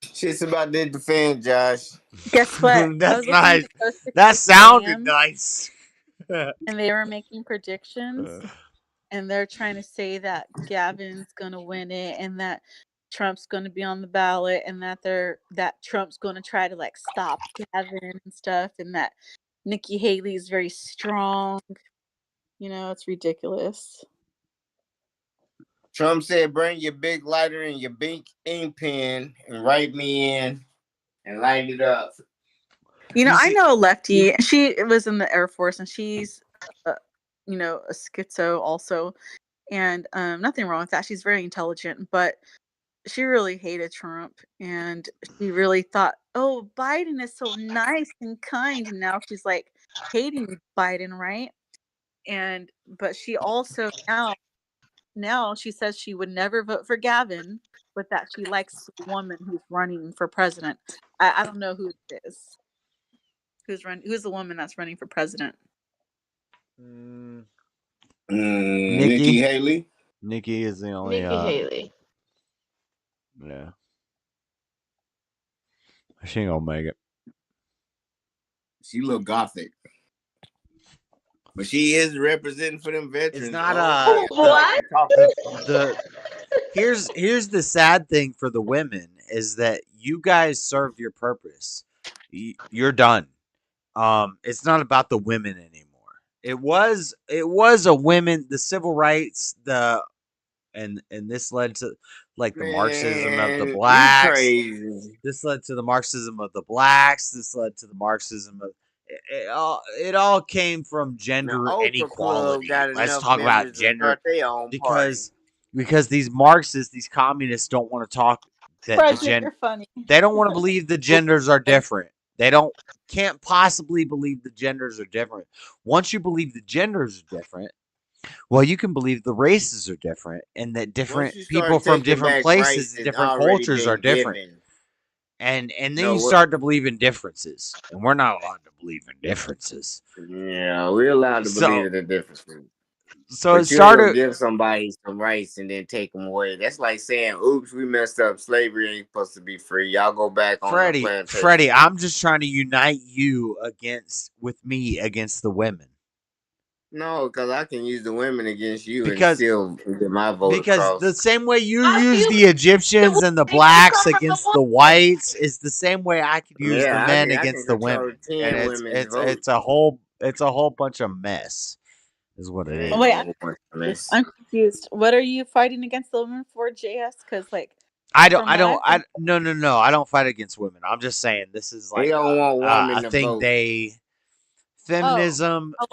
Shit's about to hit the fan, Josh. Guess what? That's nice. That sounded nice. And they were making predictions, and they're trying to say that Gavin's gonna win it, and that Trump's gonna be on the ballot, and that Trump's gonna try to like stop Gavin and stuff, and that Nikki Haley is very strong. It's ridiculous. Trump said, bring your big lighter and your big ink pen and write me in and light it up. I know a lefty. She was in the Air Force, and she's, a schizo also. And nothing wrong with that. She's very intelligent, but she really hated Trump. And she really thought, oh, Biden is so nice and kind. And now she's like hating Biden, right? But she also now she says she would never vote for Gavin, but that she likes the woman who's running for president. I don't know who it is. Who's the woman that's running for president? Nikki Haley. Nikki is the only. Nikki Haley. Yeah. She ain't gonna make it. She look gothic. But she is representing for them veterans. It's not what? Here's the sad thing for the women is that you guys served your purpose. You're done. It's not about the women anymore. It was a women, the civil rights, and this led to like the Marxism of the blacks. This led to the Marxism of the blacks. This led to the Marxism of it all came from gender inequality. Let's talk about gender because these Marxists, these communists don't want to talk that the gender. They don't want to believe the genders are different. They can't possibly believe the genders are different. Once you believe the genders are different, well, you can believe the races are different and that different people from different places, different cultures are different. And then you start to believe in differences. And we're not allowed to believe in differences. Yeah, we're allowed to believe in the differences. So it started give somebody some rights and then take them away. That's like saying, "Oops, we messed up. Slavery ain't supposed to be free. Y'all go back on the plantation." Freddie, I'm just trying to unite you with me against the women. No, because I can use the women against you and still get my vote across. The same way you use the Egyptians and the blacks against the whites is the same way I could use the men against the women. And it's a whole bunch of mess. Is what it is. Oh, wait, I'm confused. What are you fighting against the women for, JS? Because no, I don't fight against women. I'm just saying this is like they don't want women to vote.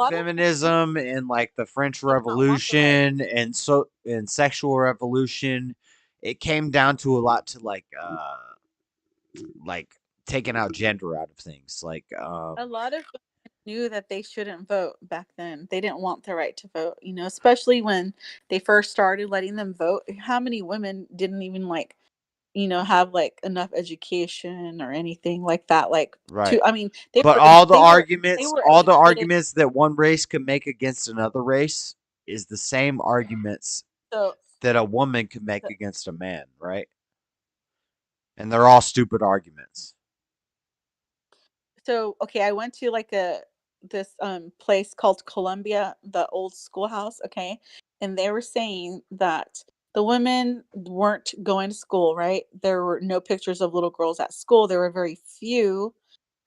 Feminism and like the French Revolution and sexual revolution, it came down to a lot to like taking out gender out of things. Like a lot of knew that they shouldn't vote back then. They didn't want the right to vote, especially when they first started letting them vote. How many women didn't even have enough education or anything like that? Right. But all the arguments that one race could make against another race is the same arguments So, that a woman can make against a man, right? And they're all stupid arguments. so okay, I went to like this place called Columbia, the old schoolhouse, okay? And they were saying that the women weren't going to school, right? There were no pictures of little girls at school. There were very few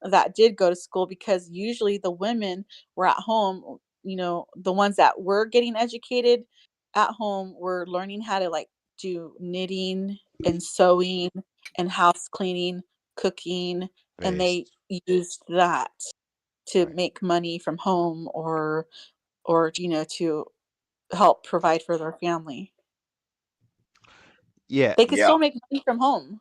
that did go to school because usually the women were at home, the ones that were getting educated at home were learning how to like do knitting and sewing and house cleaning, cooking, and they used that to make money from home or to help provide for their family. Yeah. They could still make money from home.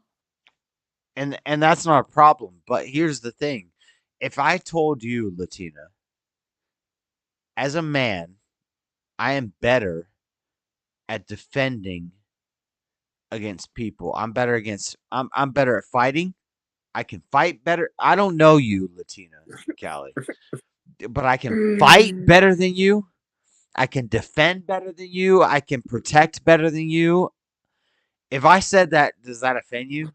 And that's not a problem. But here's the thing. If I told you, Latina, as a man, I am better at defending against people. I'm better at fighting. I can fight better. I don't know you, Latina, Callie, but I can fight better than you. I can defend better than you. I can protect better than you. If I said that, does that offend you?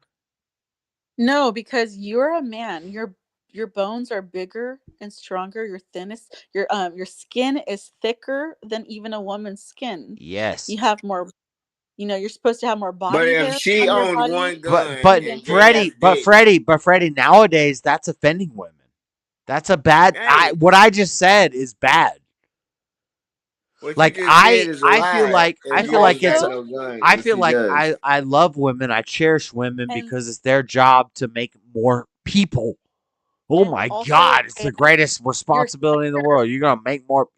No, because you're a man. Your bones are bigger and stronger. You're thinnest. Your skin is thicker than even a woman's skin. Yes. You have more. You're supposed to have more But body if hair she on your owned body. one gun, But then Freddie, that's it. Freddie, nowadays that's offending women. That's a bad. Hey, What I just said is bad. what Like you just said is a I feel lie. like If it's. you ain't got no gun, I yes, feel he like does. I love women. I cherish women And because it's their job to make more people. Oh and my also, God, it's the Diana, greatest you're responsibility in the world. You're gonna make more.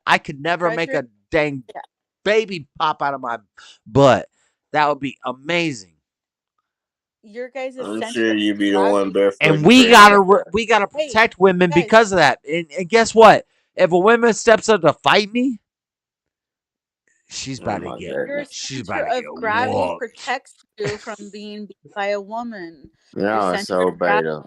I could never make Frederick. a dang Yeah. baby pop out of my butt. That would be amazing. Your guys' I'm center sure of you be the one gravity. barefoot And and we pregnant. gotta Hey, protect women guys, because of that. And guess what? If a woman steps up to fight me, she's Oh about to my get your goodness. about center to get of gravity whooped. protects you from being beat by a woman. Your Y'all are center so of gravity. beta.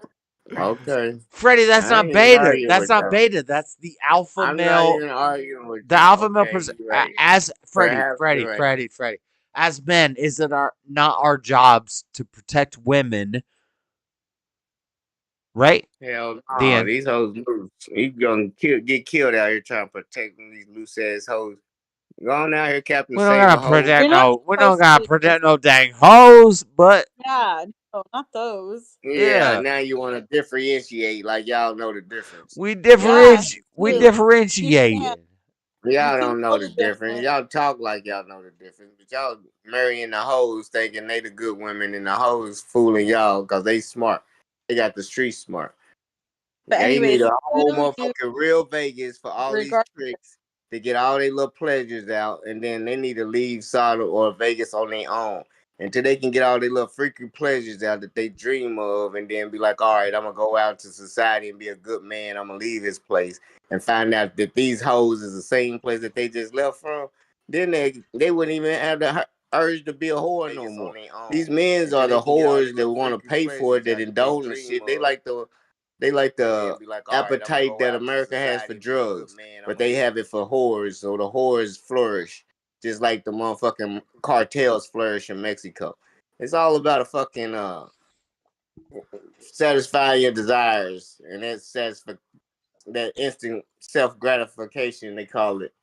Okay. Freddie, that's I not ain't even beta. arguing That's with not y'all. beta. That's the alpha I'm not male. even arguing with The y'all. alpha male Okay, you're right. as Perhaps you're right. Freddie. As men, is it not our jobs to protect women, right? Hell The no, end. these hoes loose. You gonna get killed out here trying to protect these loose ass hoes. Go on out here, Captain We don't Save a gotta Hoe. protect You're not no. We don't supposed gotta to. protect no dang hoes. But Yeah, no, not those. Yeah, yeah, now you want to differentiate like y'all know the difference. we Yeah, We you. You differentiate. can't. You Y'all can't don't know tell the the difference. difference. Y'all talk like y'all know the difference, but y'all marrying the hoes thinking they the good women and the hoes fooling y'all because they smart. They got the street smart. But They need anyways, a whole you motherfucking real Vegas for all these regard. tricks to get all their little pleasures out, and then they need to leave Solid or Vegas on their own until they can get all their little freaky pleasures out that they dream of, and then be like, all right, I'm gonna go out to society and be a good man. I'm gonna leave this place and find out that these hoes is the same place that they just left from. Then they wouldn't even have the urge to be a whore no more. These men are the whores that want to pay for it, that indulge in shit. They like the appetite that America has for drugs, but they have it for whores, so the whores flourish, just like the motherfucking cartels flourish in Mexico. It's all about a fucking satisfying your desires, and that instant self gratification they call it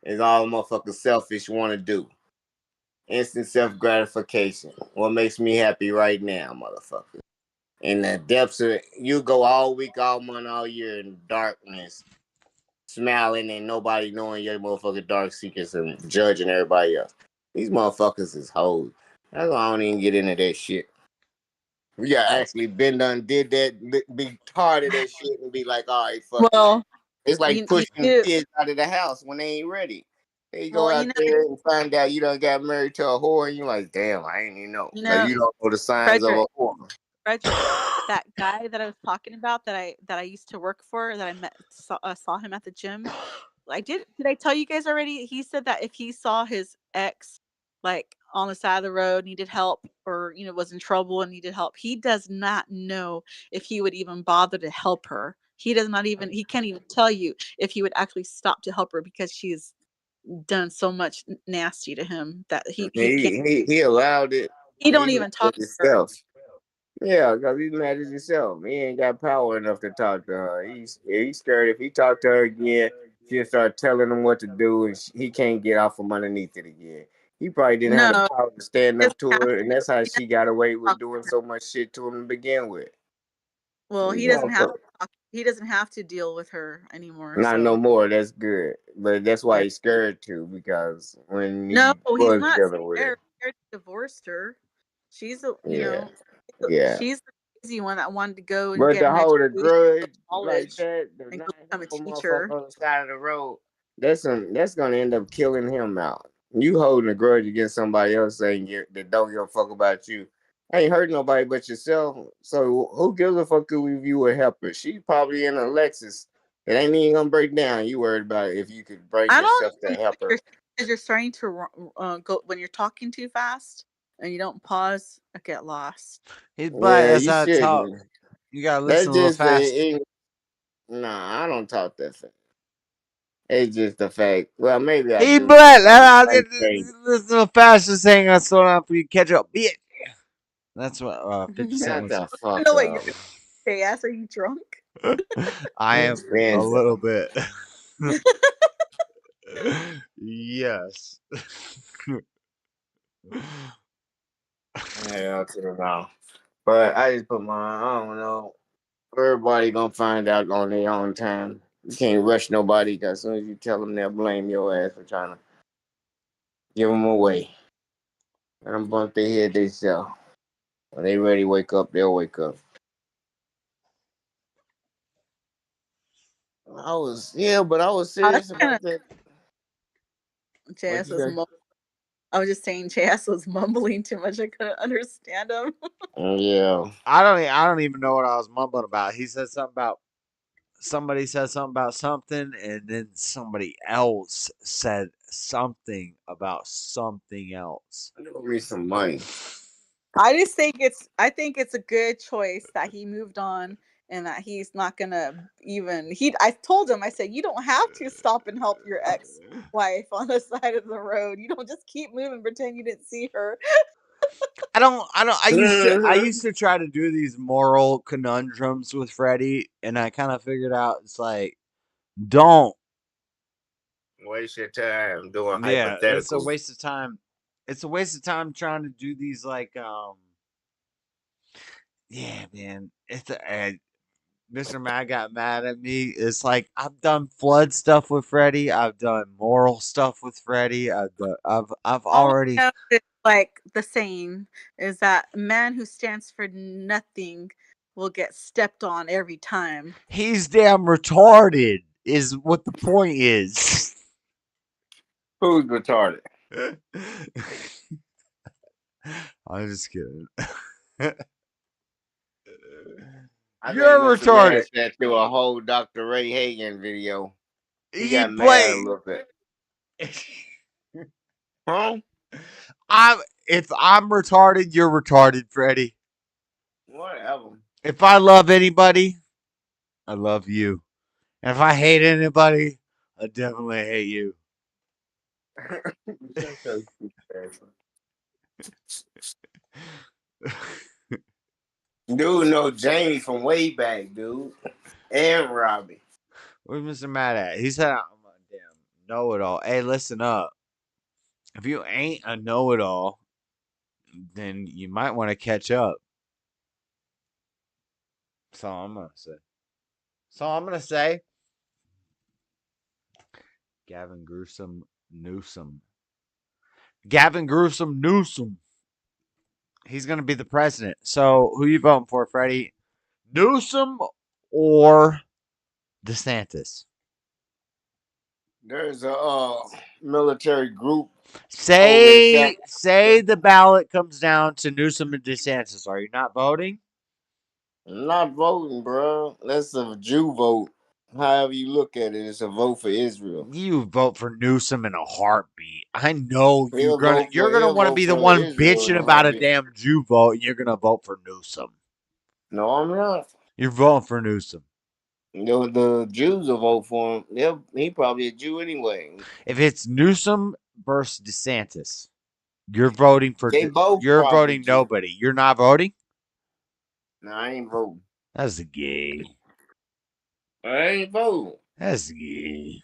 is all motherfuckers selfish want to do. Instant self gratification. What makes me happy right now, motherfucker? In the depths of it, you go all week, all month, all year in darkness, smiling and nobody knowing your motherfucking dark secrets and judging everybody else. These motherfuckers is hoes. That's why I don't even get into that shit. We got actually been done, did that, be tired of that shit and be like, all right, fuck it. Well, It's like you pushing do. kids out of the house when they ain't ready. They go Well, out there and find out you done got married to a whore, and you're like, damn, I ain't even know. Like you don't know the signs of a whore. Frederick, that guy that I was talking about that I used to work for, that I saw him at the gym. Did I tell you guys already? He said that if he saw his ex like on the side of the road, needed help, or was in trouble and needed help, he does not know if he would even bother to help her. He can't even tell you if he would actually stop to help her because she's done so much nasty to him that he can't. He allowed it. He don't He even mad at talk to her. himself. Yeah, because he's mad at himself. He ain't got power enough to talk to her. He's scared if he talk to her again, she'll start telling him what to do, and he can't get out from underneath it again. He probably didn't have the No, power to stand he up doesn't to have her, to. and that's how He she doesn't got away with talk to doing her. so much shit to him to begin with. Well, You he doesn't have motherfucker. to talk. He doesn't have to deal with her anymore. Not no So more. That's good, but that's why yeah. he's scared too, because when No, he he's was not dealing with it, scared. Scared he divorced her. She's a, yeah, yeah. she's the crazy one that wanted to go and But get to an hold a education, go to grudge like college, that, to and not go become a help a teacher. motherfucker on the side of the road, that's gonna end up killing him out. You holding a grudge against somebody else that don't give a fuck about you. Ain't hurt nobody but yourself. So who gives a fuck if you were helper? She probably in a Lexus. It ain't even gonna break down. You worried about if you could bring I don't yourself to know help her. because you're starting to go when you're talking too fast and you don't pause. I get lost. He's black. Yeah, That's you how I talk. shouldn't. You gotta That's listen a little just the fast. Nah, I don't talk that fast. It's just the fact. Well, maybe I He do. black. I'm I'll get like crazy. listen a fastest thing I slow down for you to catch up. Bitch. That's what 50 Cent Shut was. the I fuck know what you're up. doing. Hey, ass, are you drunk? I am a Benzo. little bit. Yes. Hell to the no. But I just put I don't know. Everybody gonna find out on their own time. You can't rush nobody because as soon as you tell them, they'll blame your ass for trying to give them away. Let them bump their head themselves. When they ready to wake up, they'll wake up. But I was That's serious kind about that. of What JS you was. say? I was just saying JS was mumbling too much. I couldn't understand him. Yeah. I don't even know what I was mumbling about. He said something about somebody said something about something, and then somebody else said something about something else. Give me some money. I just think it's a good choice that he moved on and that he's not gonna even I told him, I said, you don't have to stop and help your ex-wife on the side of the road. You don't just keep moving, pretend you didn't see her. I used to try to do these moral conundrums with Freddie, and I kind of figured out it's like, don't. Waste your time doing Yeah, it's a hypotheticals. waste of time. It's a waste of time trying to do these like yeah, man. Mr. Matt got mad at me. It's like I've done flood stuff with Freddie. I've done moral stuff with Freddie. I've All already. I know is like the saying is that a man who stands for nothing will get stepped on every time. He's damn retarded. Is what the point is. Who's retarded? I'm just kidding. I You're think Mr. retarded. Mad sat through a whole Dr. Ray Hagen video. He He got mad a play. little bit. Huh? If I'm retarded, you're retarded, Freddie. Whatever. If I love anybody, I love you. And if I hate anybody, I definitely hate you. Dude, know Jamie from way back, dude. And Robbie. Where's Mr. Mad at? He said I'm a damn know-it-all. Hey, listen up. If you ain't a know-it-all, then you might want to catch up. That's all I'm gonna say. That's all I'm gonna say. Gavin Gruesome Newsom. Gavin Gruesome Newsom. He's gonna be the president. So who you voting for, Freddie? Newsom or DeSantis? There's a military group over in South. Say the ballot comes down to Newsom and DeSantis. Are you not voting? I'm not voting, bro. That's a Jew vote. However you look at it, it's a vote for Israel. You vote for Newsom in a heartbeat. I know you're He'll gonna want to vote be the for one Israel in bitching a about a heartbeat. damn Jew vote, and you're gonna vote for Newsom. No, I'm not. You're voting for Newsom. The Jews will vote for him. He probably a Jew anyway. If it's Newsom versus DeSantis, you're voting for. They both You're probably voting Jew. nobody. You're not voting. No, I ain't voting. That's gay. I ain't voting. That's gay.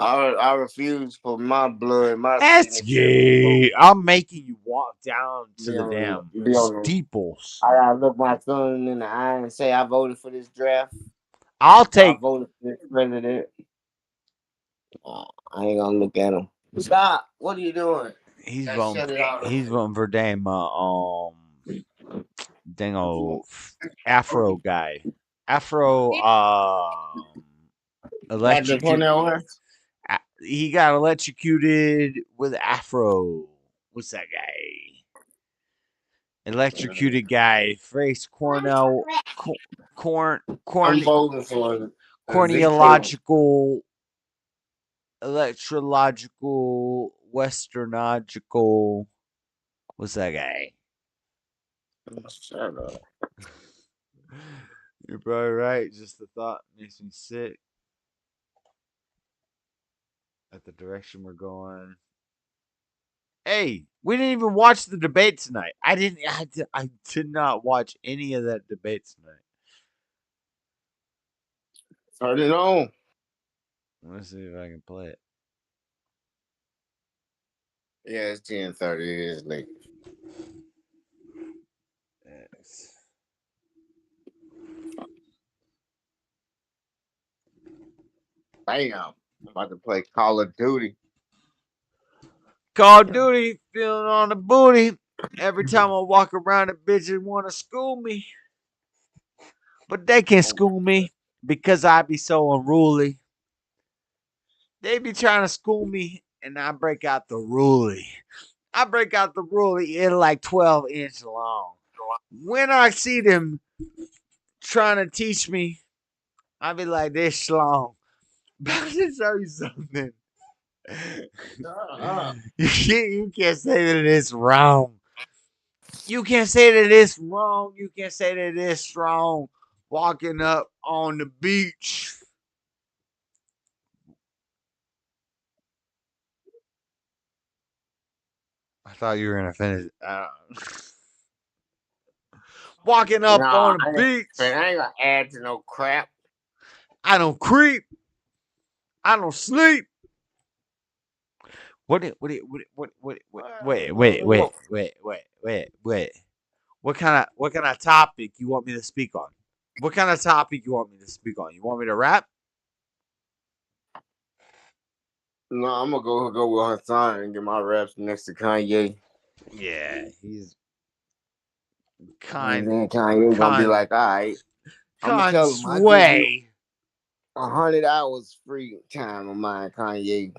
I refuse for my blood, my That's signature. to be gay. I'm making you walk down to the on- damn be on- steeples. I gotta look my son in the eye and say I voted for this draft. I'll I take. voted for this president. I ain't gonna look at him. Stop! What are you doing? He's Shut voting. it off. He's voting for damn dang old Afro guy. Afro electrocuted. He got electrocuted with Afro. What's that guy? Electrocuted guy. Face Cornell. I'm voting for Corneological. Electrological. Westernological. What's that guy? Shut up. You're probably right. Just the thought makes me sick. At the direction we're going. Hey, we didn't even watch the debate tonight. I did not watch any of that debate tonight. Turn it on. Let's see if I can play it. Yeah, it's 10:30. It is late. Yes. Bam. I'm about to play Call of Duty. Call of Duty, feeling on the booty. Every time I walk around, the bitches want to school me. But they can't school me because I be so unruly. They be trying to school me, and I break out the ruly. I break out the ruly in like 12-inch long. When I see them trying to teach me, I be like, this long. But I can tell you something. You can't say that it's wrong. You can't say that it's wrong. You can't say that it's strong. Walking up on the beach. I thought you were gonna finish. Walking up on the beach. Man, I ain't gonna add to no crap. I don't creep. I don't sleep. Wait. What kind of topic you want me to speak on? What kind of topic you want me to speak on? You want me to rap? No, I'm gonna go with Hassan and get my raps next to Kanye. Yeah, he's And then Kanye gonna be like, all right. I'm gonna tell him I give you 100 hours free time of mine, Kanye.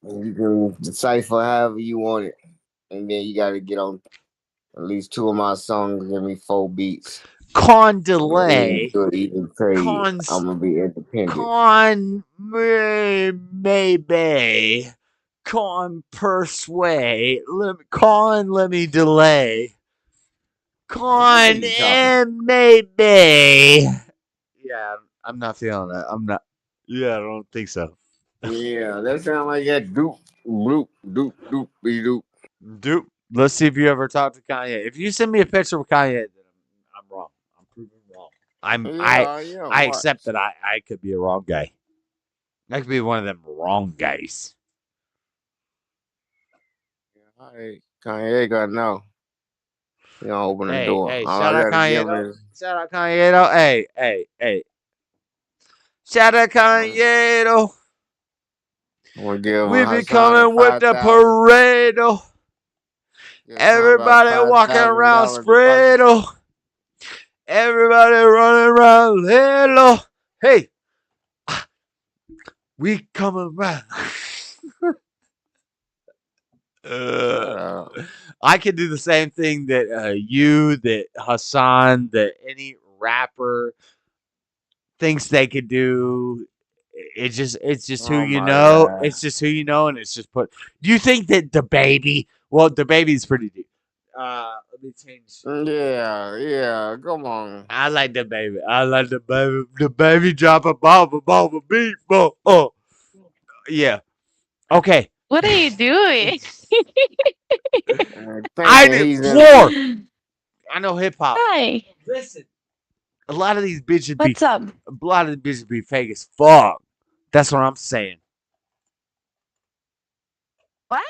And you can decipher however you want it. And then you gotta get on at least 2 of my songs, give me 4 beats. Con delay. I'm gonna be independent. Con maybe. Con persuade. Let me delay. Con and maybe. Yeah, I'm not feeling that. I'm not. Yeah, I don't think so. Yeah, that sounds like that doop. Let's see if you ever talk to Kanye. If you send me a picture of Kanye, then I'm wrong. I'm proven wrong. I accept that I could be a wrong guy. I could be one of them wrong guys. Kanye got no. You don't open the door. Hey, All shout I out gotta Kanye. give him is Shout out Kanye. Hey. Shout out Kanye. we be coming with the parade. Everybody walking around spread. Everybody running around little. Hey, we coming around. I can do the same thing that you, that Hassan, that any rapper thinks they could do. It's just who you know. It's just who you know, and it's just put. Do you think that the baby? Well, the baby's pretty deep. Let me change. Yeah. Come on. I like the baby. I like the baby. The baby drop a bomb a beat. Yeah. Okay. What are you doing? I Thinking did he's in. four. I know hip hop. Hi. Listen, a lot of these bitches What's up? a lot of these bitches be fake as fuck. That's what I'm saying. What?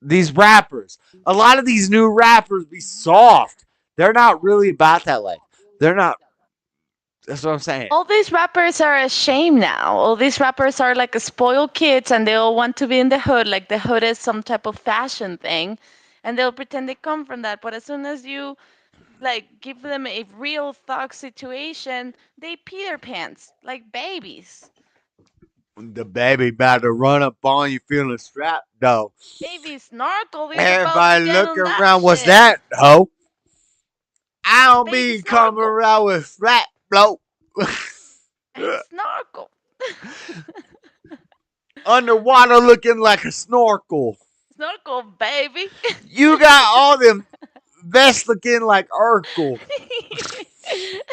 These rappers, a lot of these new rappers be soft. They're not really about that life. They're not. That's what I'm saying. All these rappers are ashamed now. All these rappers are like spoiled kids and they all want to be in the hood. Like the hood is some type of fashion thing. And they'll pretend they come from that. But as soon as you like give them a real thug situation, they pee their pants like babies. The baby about to run up on you feeling strapped, though. Baby snorkel is about to Everybody get on looking that around, what's shit. that, ho? I don't Baby be coming snorkel. around with flat blow. Snorkel. Underwater looking like a snorkel. Snorkel, baby. You got all them vests looking like Urkel.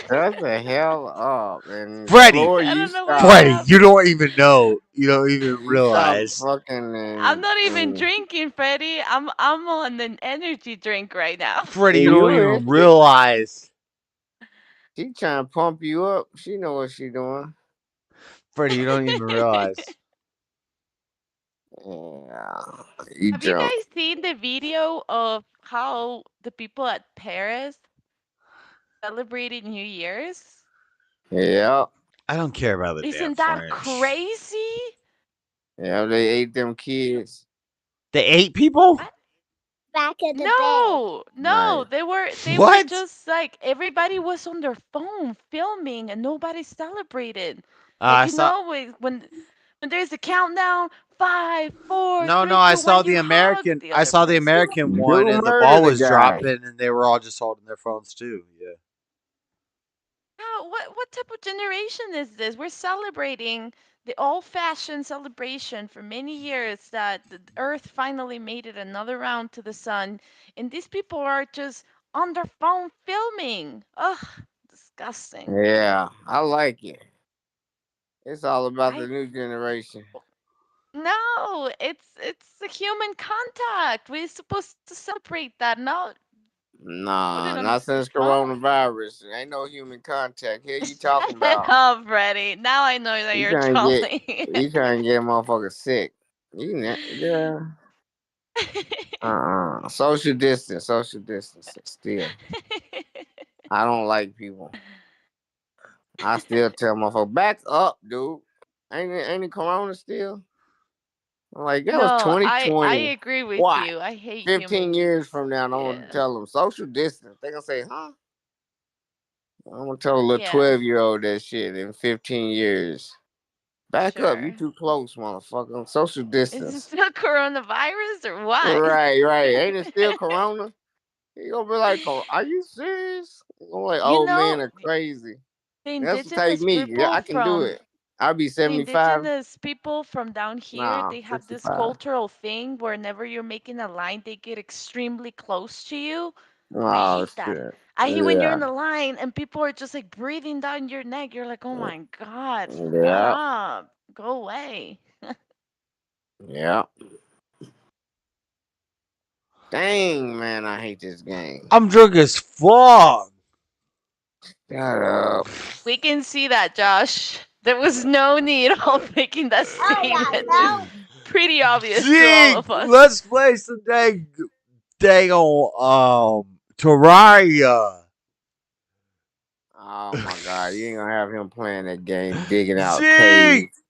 Shut the hell up and Freddie. Floyd, I you don't know what stop. Freddie, happened. you don't even know. You don't even You stop realize. fucking. I'm not even drinking, Freddie. I'm on an energy drink right now. Freddie, you don't You even realize. She trying to pump you up. She know what she doing. Freddie, you don't even realize. Yeah, you Have you drunk. guys seen the video of how the people at Paris celebrated New Year's? Yeah, I don't care about the damn Isn't that French. crazy? yeah. They ate them kids. They ate people? What? Back in the No, Nice. they were What? just like everybody was on their phone filming and nobody celebrated. I Like you saw. know when there's a countdown, 5, 4, No, 3, I 2, saw 1, the you hug American. the I other saw the person. American one, Dude and the murdered ball the was guy. dropping, and they were all just holding their phones too. Yeah. What type of generation is this? We're celebrating the old-fashioned celebration for many years that the Earth finally made it another round to the sun, and these people are just on their phone filming. Ugh, disgusting. Yeah, I like it. It's all about the I new generation. no, it's the human contact. We're supposed to celebrate that, not put Nah, it on not the since phone. coronavirus. Ain't no human contact. Here you talking about? Oh, Freddie, now I know that You you're trying to trolling. get motherfuckers sick. Yeah. Social distance. Still, I don't like people. I still tell motherfuckers back up, dude. Ain't it Corona still? I'm like that was No, I 2020. agree with What? you. I hate 15 humans. years from now, I'm gonna Yeah. tell them social distance. They gonna say, huh? I'm gonna tell a little Yeah. 12-year-old that shit in 15 years. Back up, you Sure. too close, motherfucker. Social Is it distance. still coronavirus or what? Right. Ain't it still Corona? You gonna be like, are you serious? I'm like, You old men know, are crazy. the That's what take indigenous me. Yeah, people I can do from it. I'll be the 75. indigenous people from down here, Nah, they have this 65. cultural thing whenever you're making a line, they get extremely close to you. I Oh hate that. shit. I hate when you're in Yeah. the line and people are just like breathing down your neck. You're like, oh my God, Yeah. stop. Go away. Yeah. Dang, man, I hate this game. I'm drunk as fuck. Shut up. We can see that, Josh. There was no need of making that statement. It's pretty obvious to all Zig, of us. let's play some dang on Terraria. Oh my god, you ain't gonna have him playing that game, digging out Zig, caves.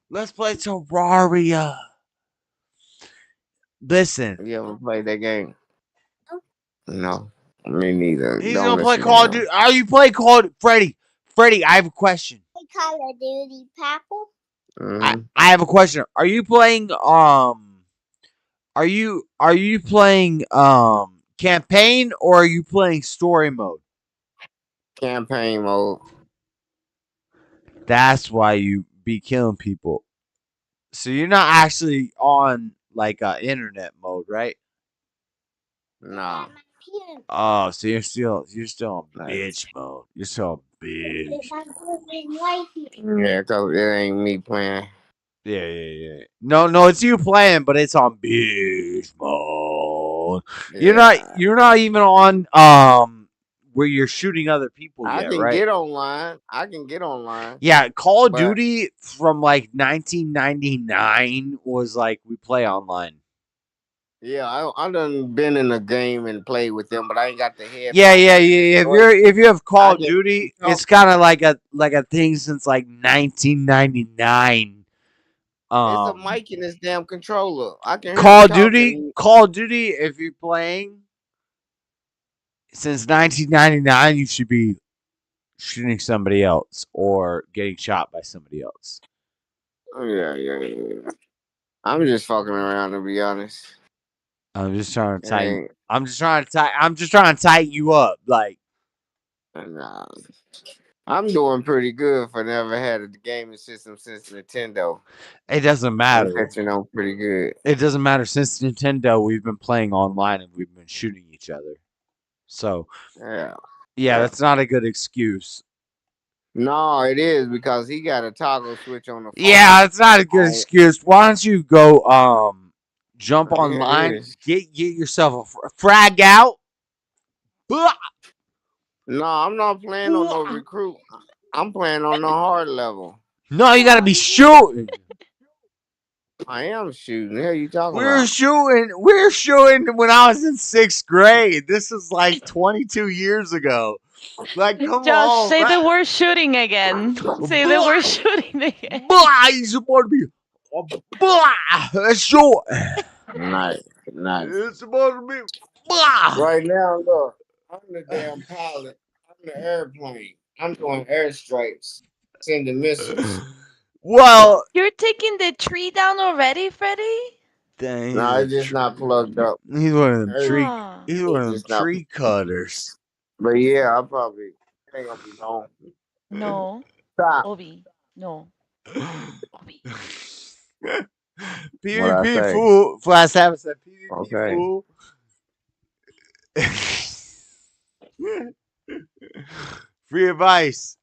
let's play Terraria. Listen, You ever played that game? No, me neither. he's Don't gonna play listen to Call of him. Duty. Are you playing Call of Freddy? Freddy, I have a question. Call of Duty, Papa. I have a question. Are you playing Are you playing campaign or are you playing story mode? Campaign mode. That's why you be killing people. So you're not actually on like internet mode, right? No. Oh, so you're still on bitch mode. You're still on bitch. Yeah, cause it ain't me playing. Yeah. No, it's you playing, but it's on bitch mode. Yeah. You're not even on where you're shooting other people I yet, can right? get online. Yeah, Call of But Duty from like 1999 was like we play online. yeah, I done been in a game and played with them, but I ain't got the Yeah. headphones and the joy. If you have Call I of just Duty, talk. it's kind of like a thing since like 1999. It's a mic in this damn controller. I can hear you Call talking. of Duty. If you're playing since 1999, you should be shooting somebody else or getting shot by somebody else. Oh, yeah. I'm just fucking around, to be honest. I'm just trying to It tighten. ain't. I'm just trying to tighten you up. Like, Nah. I'm doing pretty good for never had a gaming system since Nintendo. it doesn't I'm matter. catching on pretty good. It doesn't matter. Since Nintendo, we've been playing online and we've been shooting each other. So, Yeah. that's not a good excuse. No, it is because he got a toggle switch on the phone. Yeah, it's not a good excuse. Why don't you go jump Yeah, it online, is. get yourself a frag out. No, I'm not playing on no recruit. I'm playing on the hard level. No, you gotta be shooting. I am shooting. The hell you talking We're about? shooting when I was in 6th grade. This is like 22 years ago. Like, come Josh, on, say the man. word shooting again. Say the word shooting again. Blah, he's supposed to be. Blah, short. Nice. It's supposed to be. Blah. Right now, look, I'm the damn pilot. I'm the airplane. I'm doing airstrikes, sending missiles. Well, You're taking the tree down already, Freddy? dang, No, it's just not plugged up. he's one of them tree. Aw. He's one of them It's not. tree cutters. But yeah, I probably it ain't gonna be long. No. Stop. Obi. No. Obi. What I PvP say? fool. Flash Habit said PvP Okay. fool. Free advice.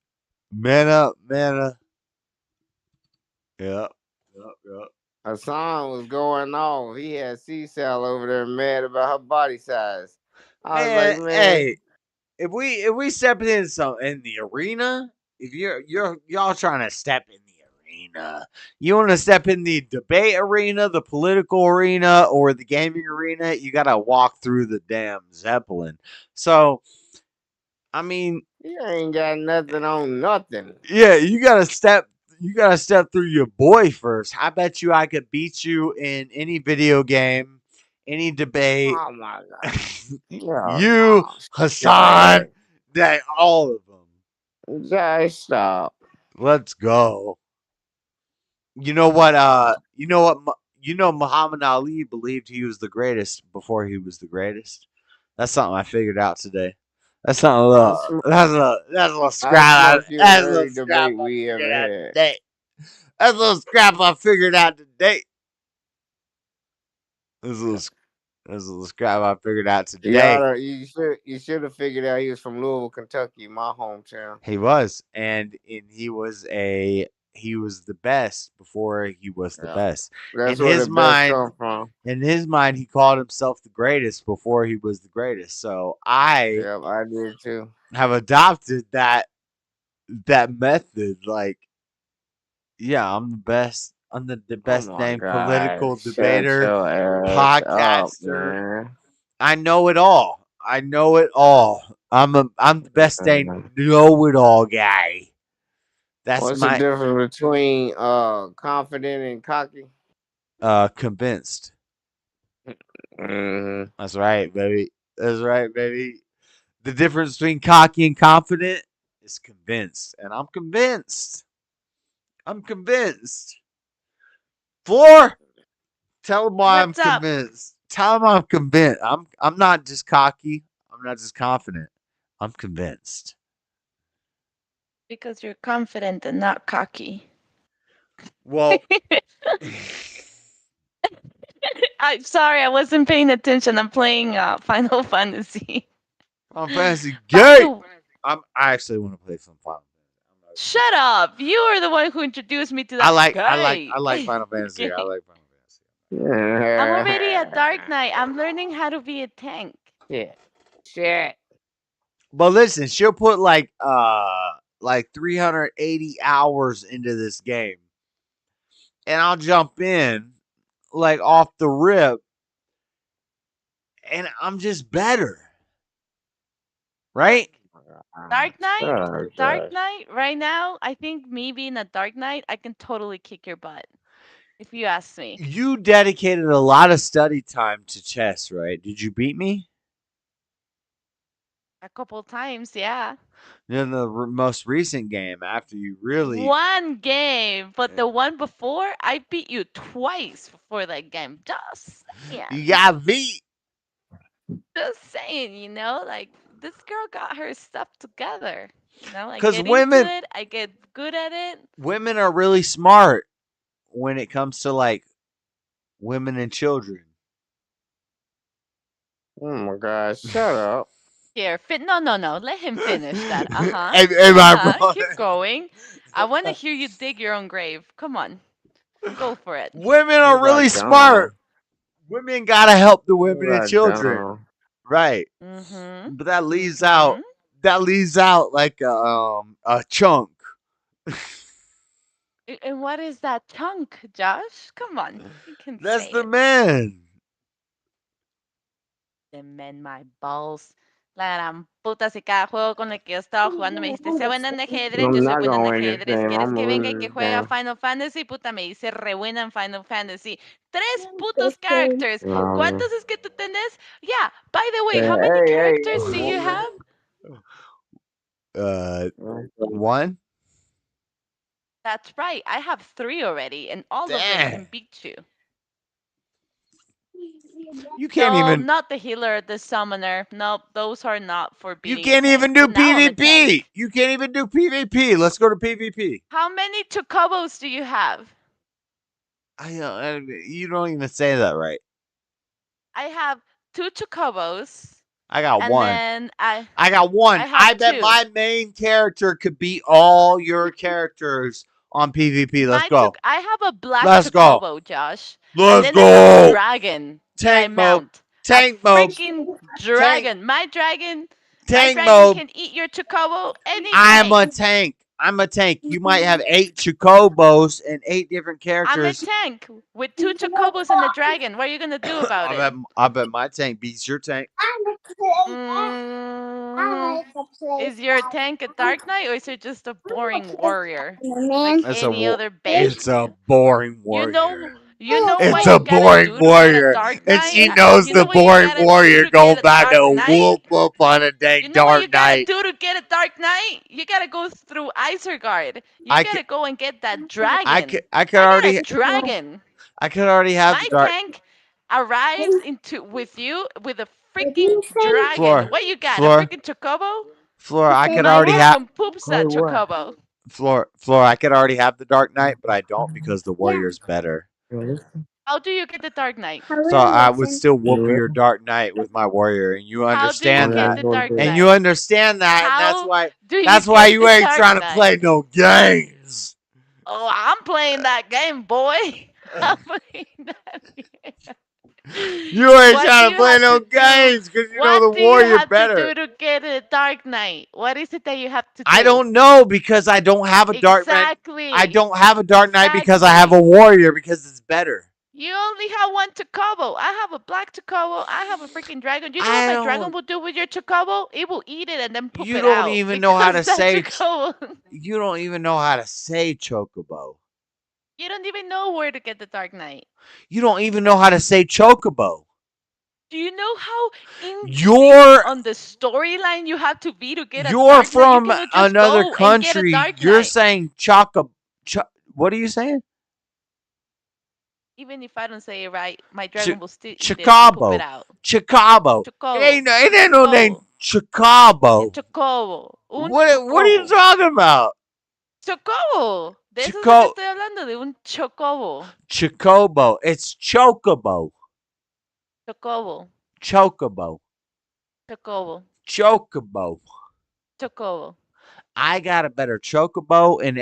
Man up. Yep. Hassan was going off. He had C-Cell over there mad about her body size. I was Man, like, man, hey, if we step in the arena, if y'all trying to step in the arena, you want to step in the debate arena, the political arena, or the gaming arena, you gotta walk through the damn Zeppelin. So, I mean, you ain't got nothing on nothing. yeah, you gotta step through your boy first. I bet you I could beat you in any video game, any debate. Oh my god. No, You, no. Hassan, that all of them. Just stop. Let's go. You know what? Muhammad Ali believed he was the greatest before he was the greatest. That's something I figured out today. That's something. That's a little scrap. Smoke you in That's a little every scrap debate I we figured ever out had. today. That's a little scrap I figured out today. That's a little scrap I figured out today. You should have figured out he was from Louisville, Kentucky, my hometown. He was, and he was the best before he was the best. That's In where his the best mind, come from. he called himself the greatest before he was the greatest. So I did too. have adopted that method. Like, yeah, I'm the best. I'm the best Oh my named God. political Shut debater, your ass up, podcaster. man. I know it all. I'm the best named know it all guy. That's What's the my difference between confident and cocky? convinced. Mm-hmm. That's right, baby. The difference between cocky and confident is convinced, and I'm convinced. Floor, tell them why What's up? convinced. Tell them I'm convinced. I'm not just cocky. I'm not just confident. I'm convinced. Because you're confident and not cocky. Well, I'm sorry, I wasn't paying attention. I'm playing Final Fantasy. Final Fantasy Back gay. to I actually want to play some Final Fantasy. Shut up! You are the one who introduced me to that I like guy. Final Fantasy. I Okay. like Final Fantasy. I'm already a Dark Knight. I'm learning how to be a tank. Yeah. Shit. But listen, she'll put like 380 hours into this game. And I'll jump in like off the rip and I'm just better. Right? Dark Knight? Oh, Dark gosh. Knight? Right now, I think me being a Dark Knight, I can totally kick your butt. If you ask me. You dedicated a lot of study time to chess, right? Did you beat me? A couple times, yeah. In the most recent game, after you really One game, but the one before, I beat you twice before that game. Just saying. you got beat. Just saying, like this girl got her stuff together. I 'Cause get women- into it, I get good at it. Women are really smart when it comes to like women and children. Oh my God! Shut up. Here, no, let him finish that. Am I wrong? Keep going. I want to hear you dig your own grave. Come on, go for it. Women are really smart. Women gotta help the women and children. Right. Mm-hmm. But that leaves out like a chunk. And what is that chunk, Josh? Come on, you can That's say the it. man. The men, my balls. La gran puta, si cada juego con el que yo estaba jugando me dijiste, sé buena en ajedrez, yo I'm soy not buena en gonna win this ajedrez. game. ¿Quieres I'm que gonna venga y lose que this juegue a game. Final Fantasy? Puta, me dice re buena en Final Fantasy. 3 putos characters. ¿Cuántos es que tú tenés? Yeah, by the way, how many characters do you have? 1. That's right, I have 3 already, and all of them can beat you. You can't No, even. not the healer, the summoner. Nope, those are not for You beating. can't even do But now I'm a tank. PvP. You can't even do PvP. Let's go to PvP. How many chocobos do you have? You don't even say that right. I have 2 chocobos. I got and 1. Then I got 1. I have I bet 2. my main character could beat all your characters on PvP. Let's go. I have a black Let's chocobo, go. Josh. Let's and then I have go. a dragon. Tank that I mount. Tank mode. Freaking dragon. My dragon. Tank my dragon mode. can eat your chocobo any I'm day. a tank. I'm a tank. You might have 8 chocobos and 8 different I'm a characters. tank with 2 chocobos and a dragon. What are you gonna do about it? I bet my tank beats your tank. Is your tank a Dark Knight or is it just a boring warrior? Like It's any other bitch? It's a boring warrior. You know It's what a you gotta boring do to warrior. get a Dark And Knight? she knows You know the what you boring gotta do warrior to going get a back Dark to Knight? whoop up on a dang You know what you Dark gotta Knight. do to get a Dark Knight? You gotta go through Isengard. You I gotta ca- go and get that dragon. I could I got already a dragon. I could already have My the dark tank arrives with you with a freaking dragon. Floor. What you got? Floor. A freaking chocobo? Floor. I could My already have dragon poops that chocobo. Floor. I could already have the Dark Knight, but I don't because the warrior's better. How do you get the Dark Knight? So I would still whoop your Dark Knight with my warrior, and you How do you understand get that. the Dark Knight? And you understand that, and that's How why do you that's why get you the ain't Dark trying to Knight? play no games. Oh, I'm playing that game, boy. I'm playing that game. You ain't What trying do to you play have no to do? games because you What know the do you warrior have better. to do to get a Dark Knight? What is it that you have to do? I don't know because I don't have a Dark Knight. Exactly. I don't have a Dark Knight because I have a warrior because it's better. You only have 1 chocobo. I have a black chocobo. I have a freaking dragon. You know what my dragon will do with your chocobo? It will eat it and then poop You it don't out. even know how to because that say. chocobo- You don't even know how to say chocobo. You don't even know where to get the Dark Knight. You don't even know how to say chocobo. Do you know how You're on the storyline you have to be to get a you're Dark Knight? from You cannot just another go and get a country. Dark You're Knight. saying what are you saying? Even if I don't say it right, my dragon will still eat it and poop Chicago. it out. Chicago. It ain't no name. Chicago. Chocobo. What are you talking about? Chocobo. De eso es lo que Choco- estoy hablando, de un chocobo. Chocobo. It's chocobo. Chocobo. Chocobo. Chocobo. Chocobo. Chocobo. I got a better Chocobo in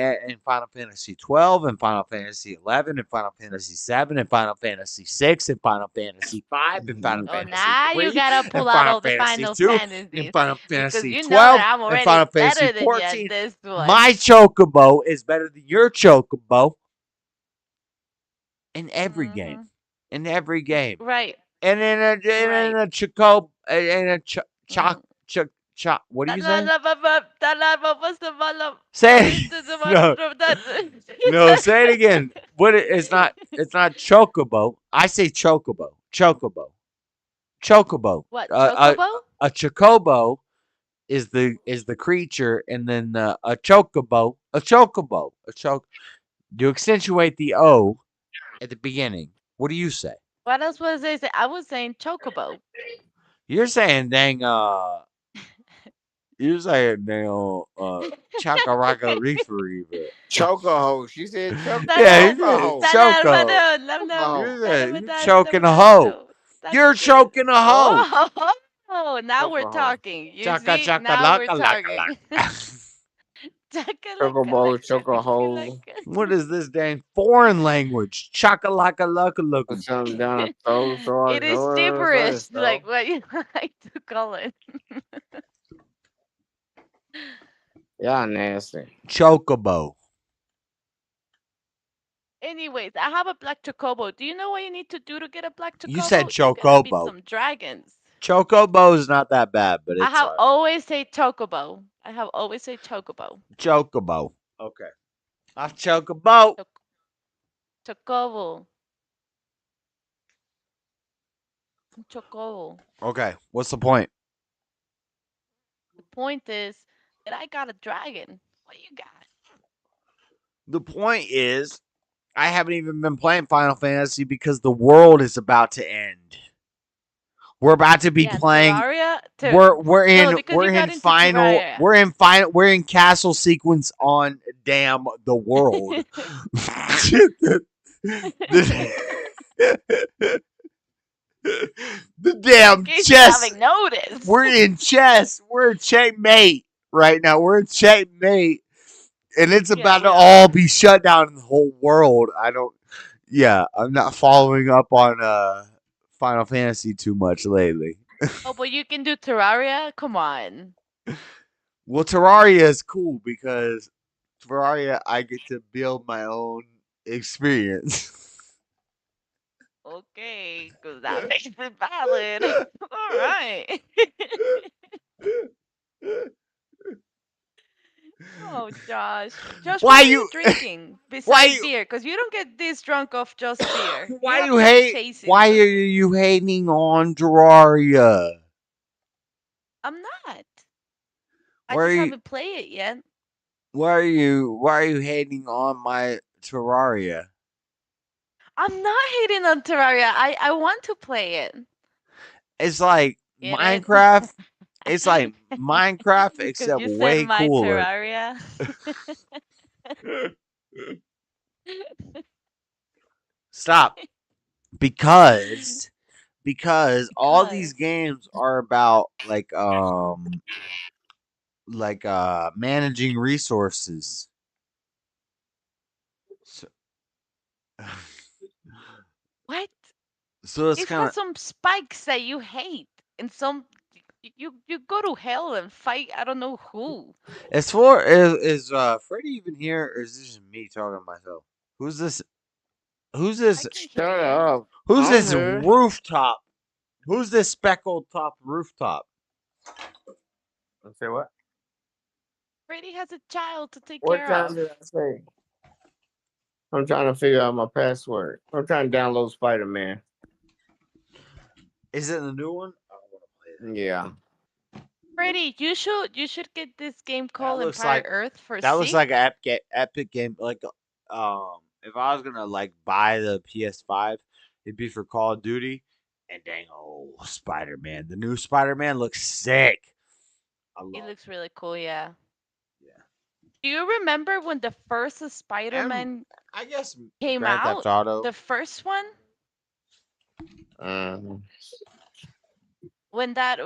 Final Fantasy 12, and Final Fantasy 11, and Final Fantasy 7, and Final Fantasy 6, and Final Fantasy 5, and Final Oh, Fantasy now 3, you gotta and pull out Final all the Fantasy Final 2, Fantasies. and Final Because Fantasy you know 12, that I'm and already Final Fantasy better than you 14. at this one. My Chocobo is better than your Chocobo in every game. In every game. Right. And in a Chocobo, in a what do you say? Say it. No, say it again. It's not Chocobo. I say Chocobo. Chocobo. Chocobo. What, Chocobo? A Chocobo is the creature, and then a Chocobo. You accentuate the O at the beginning. What do you say? What else was I saying? I was saying Chocobo. You're saying dang you're saying dang Chakaraka Reefer. Chokehold. She said choke. Yeah, Chokehold. you're choking a hoe. You're choking a hoe. Oh, now we're Chokehold. talking. You Chaka see, chaka now we're laka talking. Chocobo, chokehold. What is this dang foreign language? Chaka laka laka laka. Something down a throat, It is gibberish, like what you like to call it. Y'all nasty. Chocobo. Anyways, I have a black chocobo. Do you know what you need to do to get a black chocobo? You said You gotta beat chocobo. some dragons. Chocobo is not that bad, but I it's have always say chocobo. chocobo. Okay. I chocobo. Chocobo. Chocobo. Okay. What's the point? The point is that I got a dragon. What you got? The point is, I haven't even been playing Final Fantasy because the world is about to end. We're about to be playing. Terraria? We're in final. Terraria. We're in castle sequence on damn the world. the damn chess. Having noticed. We're in chess. We're in checkmate right now. We're in checkmate, and it's about to all be shut down in the whole world. I'm not following up on Final Fantasy too much lately. Oh, but you can do Terraria? Come on. Well, Terraria is cool because Terraria, I get to build my own experience. Okay, because that makes it valid. All right. Oh, Josh. Josh, Why what are you- drinking besides beer? Because you don't get this drunk off just beer. Why have you to be hate? chasing Why are something. you hating on Terraria? I'm not. I Why are just you? haven't played it yet. Why are you hating on my Terraria? I'm not hating on Terraria. I want to play it. It's like Get it? Minecraft. It's like Minecraft Because except you said way my cooler. Terraria. Stop. Because all these games are about managing resources. So, What? so it's It's kind got of some spikes that you hate, and some you go to hell and fight. I don't know who. is Freddie even here, or is this just me talking to myself? Who's this? Who's this? Shut up. Who's I'm this here. rooftop? Who's this speckled top rooftop? Say what? Freddy has a child to take What care time of. did I say? I'm trying to figure out my password. I'm trying to download Spider-Man. Is it the new one? Yeah. Freddy, you should get this game called looks Empire like- Earth for That looks C. like an epic game. Like if I was gonna buy the PS5, it'd be for Call of Duty. And dang, Spider-Man! The new Spider-Man looks sick. It looks really cool, yeah. Do you remember when the first Spider-Man I guess came Grand out? Theft Auto. The first one? When that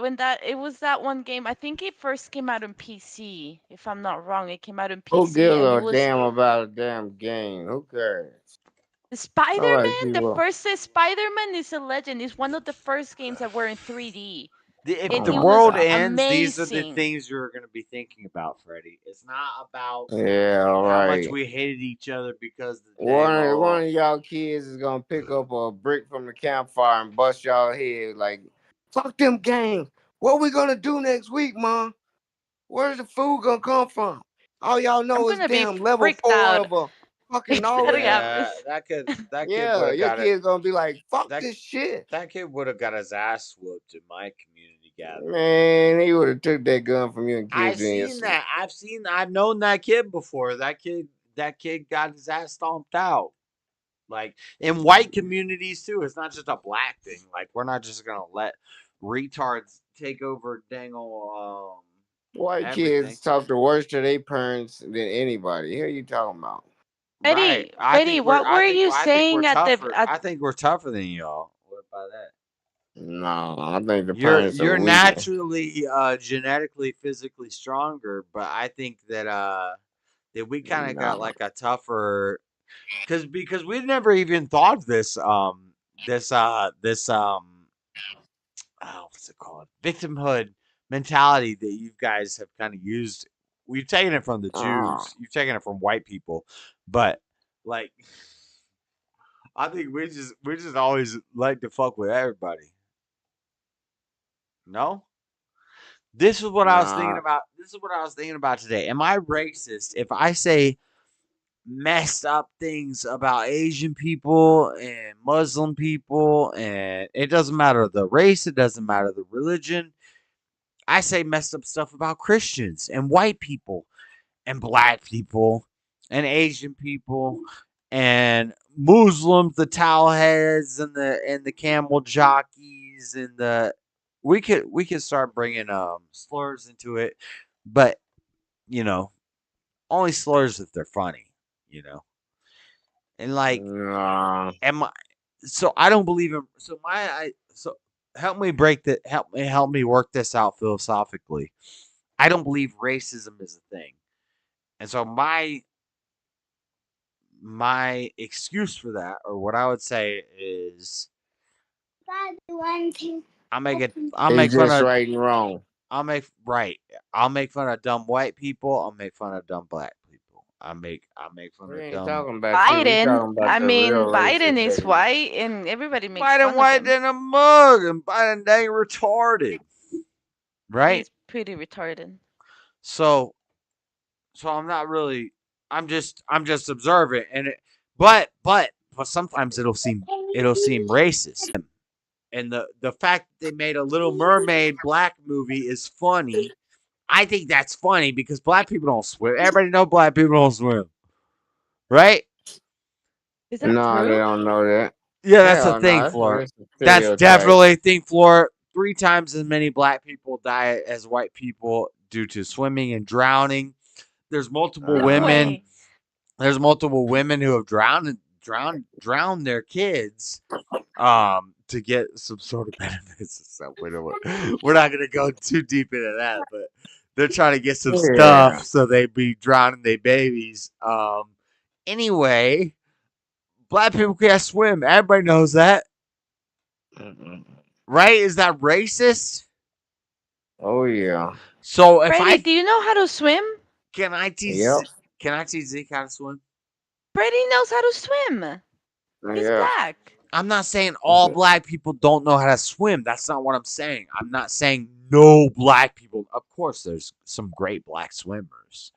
it was that one game, I think it first came out on PC. If I'm not wrong, it came out on Who PC, gives and it a was damn about a damn game? Who cares? Nobody Spider-Man. The people. first Spider-Man is a legend. It's one of the first games that were in 3D, If and the it was world ends, these are the amazing. things you're going to be thinking about, Freddie. It's not about Yeah, how much right. we hated each other because the One of y'all kids is gonna pick up a brick from the campfire and bust y'all head like, fuck them games. What we gonna do next week, Mom? Where's the food gonna come from? All y'all I'm know is gonna be damn level freaked 4 out of a fucking if that Norway. Yeah, happens. that kid would Yeah, have your got it. kid's gonna be like, fuck That this shit. that kid would have got his ass whooped in my community gathering. Man, he would have took that gun from you and I've killed you in your seen sleep. that. I've known that kid before. That kid got his ass stomped out. Like in white communities too. It's not just a black thing. Like we're not just gonna let retards take over dang old White everything. kids talk the worst to their parents than anybody. Here you talking about? Right. Freddie, what were you I think we're saying at the? tougher. I think we're tougher than y'all. What about that? No, I think the You're parents are weak. naturally genetically physically stronger, but I think that that we kind of got No. like a tougher because we never even thought of this what's it called, victimhood mentality that you guys have kind of used. We've taken it from the Jews, you've taken it from white people, but like I think we just always like to fuck with everybody. No. This is what I was thinking Nah. about. This is what I was thinking about today. Am I racist if I say messed up things about Asian people and Muslim people, and it doesn't matter the race, it doesn't matter the religion. I say messed up stuff about Christians and white people and black people and Asian people and Muslims, the towel heads and the camel jockeys and the we could start bringing slurs into it, but you know, only slurs if they're funny, you know. And like Nah. so I don't believe in so help me work this out philosophically. I don't believe racism is a thing. And so my excuse for that, or what I would say is I'll make It's fun just of right and wrong. I'll make fun of dumb white people, I'll make fun of dumb black people. I'll make fun We of ain't dumb talking about you. We Biden. talking about I the mean, real Biden racist is lady. white, and everybody makes Biden fun of white him. than a mug, and Biden dang retarded. Right? He's pretty retarded. So I'm not really I'm just observant and but sometimes it'll seem racist. And the fact that they made a Little Mermaid black movie is funny. I think that's funny because black people don't swim. Everybody know black people don't swim. Right? Is that No, true? they don't know that. Yeah, that's a Hell thing, no, Floor. that's a That's stereotype. definitely a thing, Floor. 3 times as many black people die as white people due to swimming and drowning. There's multiple No women. way. There's multiple women who have drowned their kids to get some sort of benefits and stuff. We're not gonna go too deep into that, but they're trying to get some Yeah. stuff so they be drowning their babies. Anyway, black people can't swim. Everybody knows that. Right? Is that racist? Oh yeah. So if Freddie, do you know how to swim? can I teach Zeke how to swim? Freddie knows how to swim. He's Yeah. black. I'm not saying all black people don't know how to swim. That's not what I'm saying. I'm not saying no black people. Of course, there's some great black swimmers.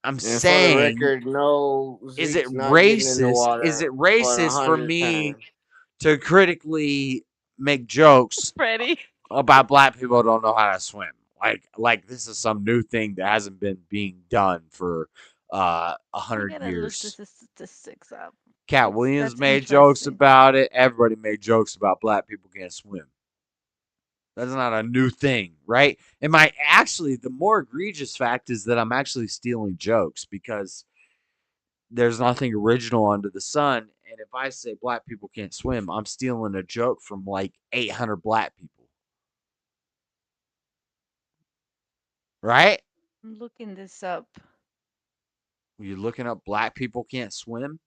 I'm And saying, for the record, no, is it Zeke's not getting in the racist? water Is it for the racist for 100th me time. to critically make jokes Freddie. about black people who don't know how to swim? Like this is some new thing that hasn't been being done for 100 gotta look years. the statistics up. Cat Williams That's made jokes interesting. about it. Everybody made jokes about black people can't swim. That's not a new thing, right? And the more egregious fact is that I'm actually stealing jokes because there's nothing original under the sun. And if I say black people can't swim, I'm stealing a joke from like 800 black people. Right? I'm looking this up. You're looking up black people can't swim?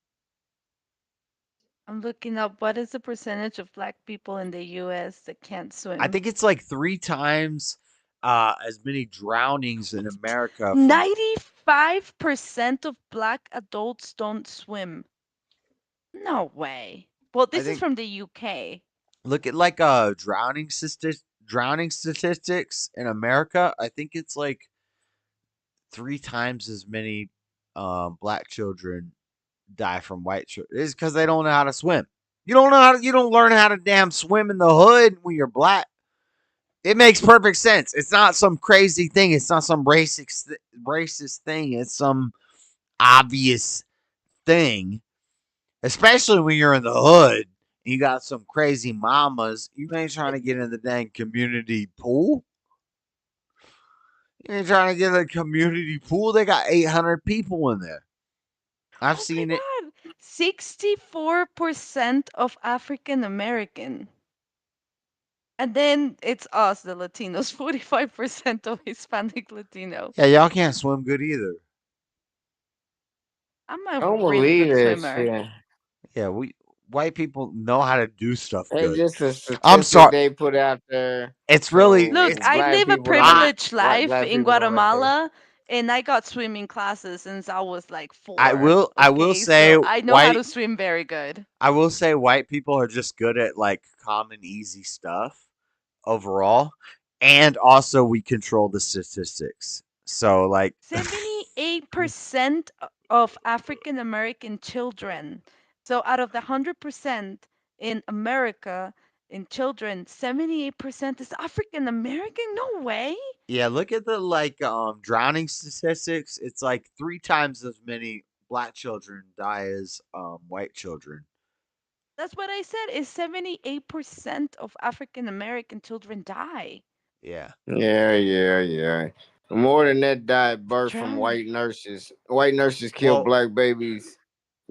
I'm looking up what is the percentage of black people in the U.S. that can't swim. I think it's like 3 times as many drownings in America. 95% of black adults don't swim. No way. Well, this is from the UK. Look at like drowning statistics in America. I think it's like 3 times as many black children die from white children. It's because they don't know how to swim. You don't learn how to damn swim in the hood when you're black. It makes perfect sense. It's not some crazy thing. It's not some racist thing. It's some obvious thing. Especially when you're in the hood. You got some crazy mamas. You ain't trying to get in the dang community pool. You ain't trying to get in the community pool. They got 800 people in there. I've seen it. 64% of African American. And then it's us, the Latinos, 45% of Hispanic Latino. Yeah, y'all can't swim good either. I'm I a don't really believe good that swimmer. shit. Yeah, white people know how to do stuff It's good. just a statistic I'm sorry. they put out there. It's really Look, it's, I black live a people don't- privileged life black in people don't have to- Guatemala, and I got swimming classes since I was like 4. I will okay? say So I know how to swim very good. I will say white people are just good at like common easy stuff overall, and also we control the statistics. So like 78% of African American children. So out of the 100% in America in children, 78% is African American? No way. yeah, look at the like drowning statistics. It's like 3 times as many black children die as white children. That's what I said. Is 78% of African American children die. Yeah. Yeah. More than that died birth from Drown. white nurses. White nurses kill black babies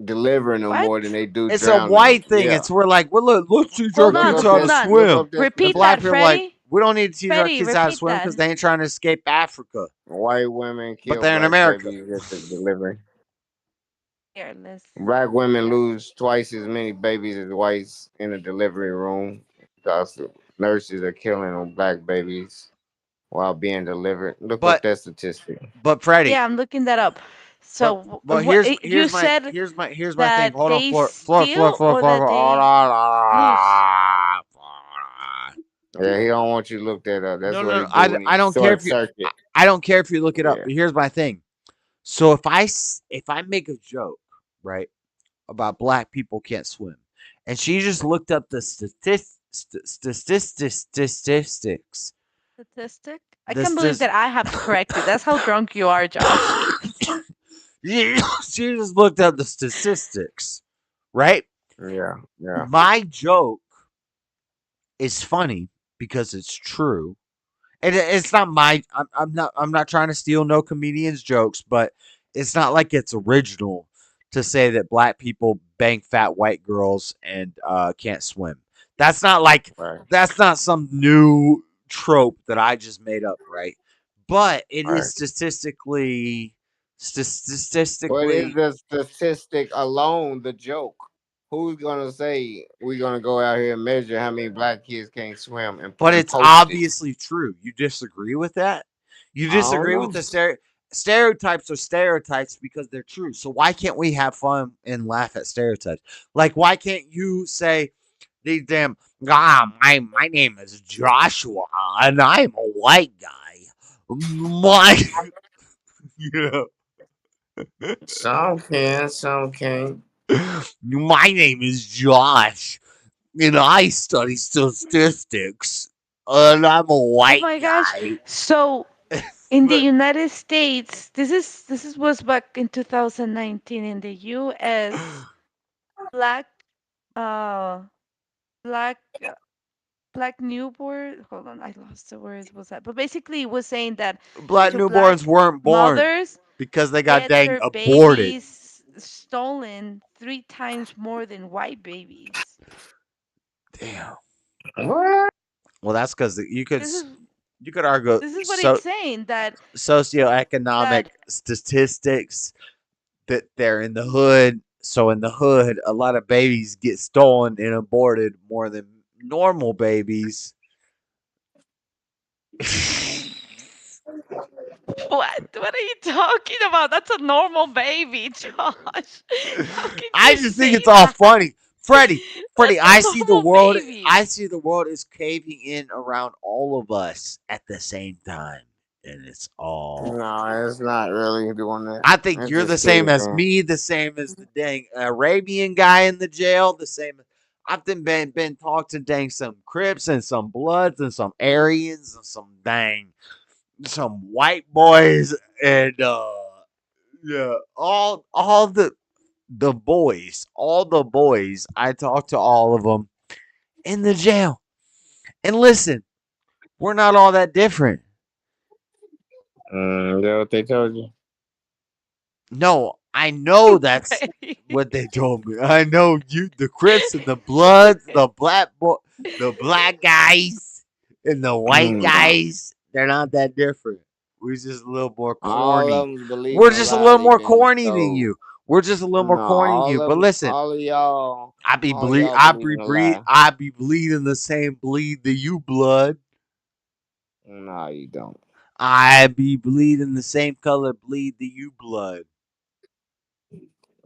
delivering them more than they do It's drowning a white them. thing. Yeah. It's we're like, well, let's teach Hold our on, kids how hold to on. swim. Repeat The black that, people are like, Freddie. we don't need to teach our Freddie, kids how to repeat swim because that. they ain't trying to escape Africa. White women kill But they're in black America. babies at the delivery. Here, let's Black women lose twice as many babies as whites in the delivery room because the nurses are killing them black babies while being delivered. Look up that statistic. But Freddie, Yeah, I'm looking that up. So but what here's you my said here's my thing. that Hold on, they floor, steal or that they Yeah, he don't want you to look that up. That's No, what no, he no, do when he I don't care short if you circuit. I don't care if you look it up. Yeah. But here's my thing. So if I make a joke, right, about black people can't swim, and she just looked up the statistics. statistic? I can't believe that I have to correct it. That's how drunk you are, Josh. She just looked up the statistics, right? Yeah. My joke is funny because it's true. And it's not I'm not trying to steal no comedian's jokes, but it's not like it's original to say that black people bang fat white girls and can't swim. That's not like that's not some new trope that I just made up, right? But it is statistically But is the statistic alone the joke? Who's gonna say we're gonna go out here and measure how many black kids can't swim and but and it's post it? obviously true. You disagree with that? You I don't disagree with know. the stereotypes are stereotypes because they're true. So why can't we have fun and laugh at stereotypes? Like why can't you say these damn my name is Joshua and I'm a white guy. My you know. Some can, some can't. My name is Josh and I study statistics and I'm a Oh white my guy. gosh. So in the United States, this was back in 2019 in the US, black uh black black newborn, hold on, I lost the word. Was that? But basically it was saying that Black to newborns black weren't born mothers because they got get dang their aborted. babies stolen 3 times more than white babies. Damn. What? Well, that's because you could This is argue this is what it's saying that socioeconomic statistics that they're in the hood. So in the hood, a lot of babies get stolen and aborted more than normal babies. what? What are you talking about? That's a normal baby, Josh. How can I you just think say it's all that? funny. Freddie, That's I a see the normal world. baby. I see the world is caving in around all of us at the same time, and it's all. No, it's not really doing that. I think It's you're the just same as caving. me, the same as the dang Arabian guy in the jail, the same. I've been talked to dang some Crips and some Bloods and some Aryans and some white boys and yeah, all the boys, all the boys. I talked to all of them in the jail. And listen, we're not all that different. Is that what they told you? No, I know that's what they told me. I know the Crips and the Bloods, the black guys and the white guys. They're not that different. We're just a little more All corny. of them believe We're in a just a lie little they've more been corny than told. you. We're just a little more No, corny than you. But listen, all of y'all, I be all y'all believe in a lie. I be bleeding the same bleed that you blood. No, you don't. I be bleeding the same color bleed that you blood.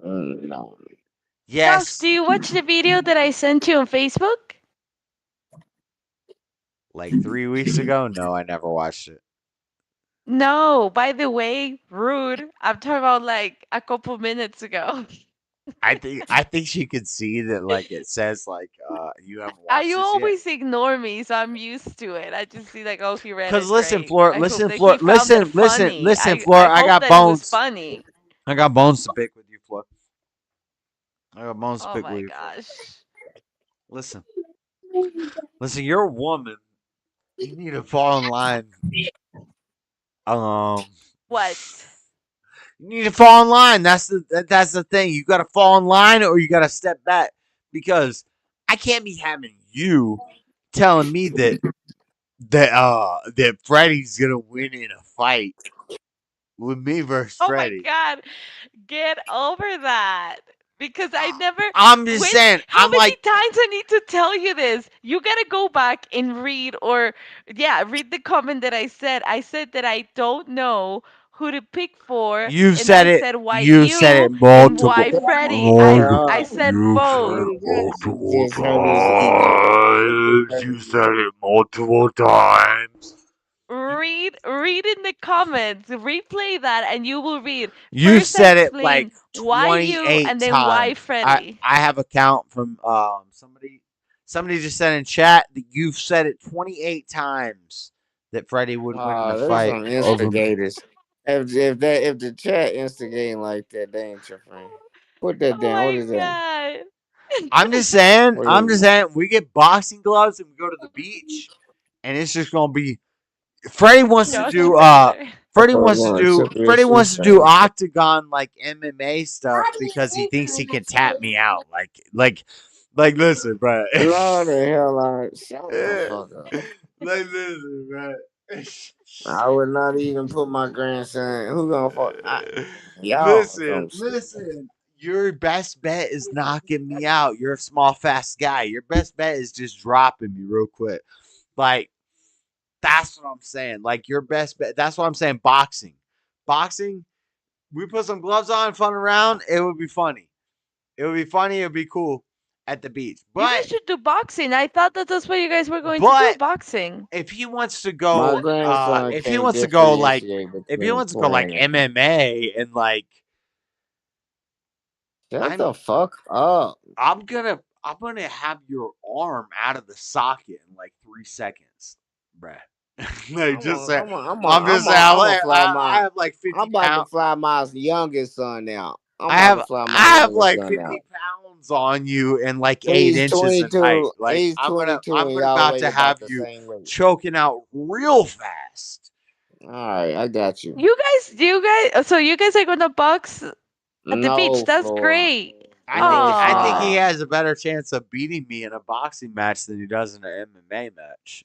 No. Josh, Yes. do you watch the video that I sent you on Facebook? Like 3 weeks ago? No, I never watched it. No, by the way, rude. I'm talking about like a couple minutes ago. I think she could see that like it says like you haven't You watched this yet. always ignore me, so I'm used to it. I just see like, oh, he read it. Cause listen, Great. Floor, I hope listen, that Floor, he found it listen, funny. Floor. I I hope got that it was bones. funny. I got bones to pick with you, Floor. I got bones to Oh pick my with you. Floor. gosh. Listen, you're a woman. You need to fall in line. What? You need to fall in line. That's the thing. You got to fall in line, or you got to step back, because I can't be having you telling me that Freddy's gonna win in a fight with me versus Oh my Freddy. god. Get over that. Because I never. I'm just saying. How I'm many like, times I need to tell you this? You gotta go back and read, or read the comment that I said. I said that I don't know who to pick for, you've and said I it. said why You've said it you and multiple. why Freddy. I said You've said both. it multiple Just hurt his ego. times. You said it multiple times. Read in the comments. Replay that, and you will read. You First, I said it like explain why you, 28 and then why times. Freddy. I have a count from somebody just said in chat that you've said it 28 times that Freddy would win in a There's fight some over me. instigators. If the chat instigating like that, they ain't your friend. Put that Oh down. What my is that? god. I'm just saying, What is we get boxing gloves and we go to the beach, and it's just gonna be Freddie wants to Josh do Fraser. Freddie wants to do octagon like MMA stuff because he thinks he can tap me out. Like listen, bro. Lord the hell out. Shut the fuck up. Like listen, bro. I would not even put my grandson. Who gonna fuck? Y'all Listen. Your best bet is knocking me out. You're a small, fast guy. Your best bet is just dropping me real quick. Like, that's what I'm saying. Like, your best bet. That's what I'm saying. Boxing. We put some gloves on, fun around. It would be funny. It would be funny. It would be cool at the beach. You guys But should do boxing. I thought that's what you guys were going to do, boxing. if he wants to My go, grandson if he can't wants to go like differentiate between MMA and like, Shut the fuck up. I'm gonna have your arm out of the socket in like 3 seconds, bruh. Like, just say, I'm just saying, I have like 50 I'm about to pounds. fly my youngest son out. I have like 50 pounds on you and like 8 inches in height. Like, he's I'm 22 and y'all about weigh to about have the you same weight. choking out real fast. All right, I got you. So you guys are gonna box? At the beach. No, That's Floyd. great. I think he Aw. has a better chance of beating me in a boxing match than he does in an MMA match.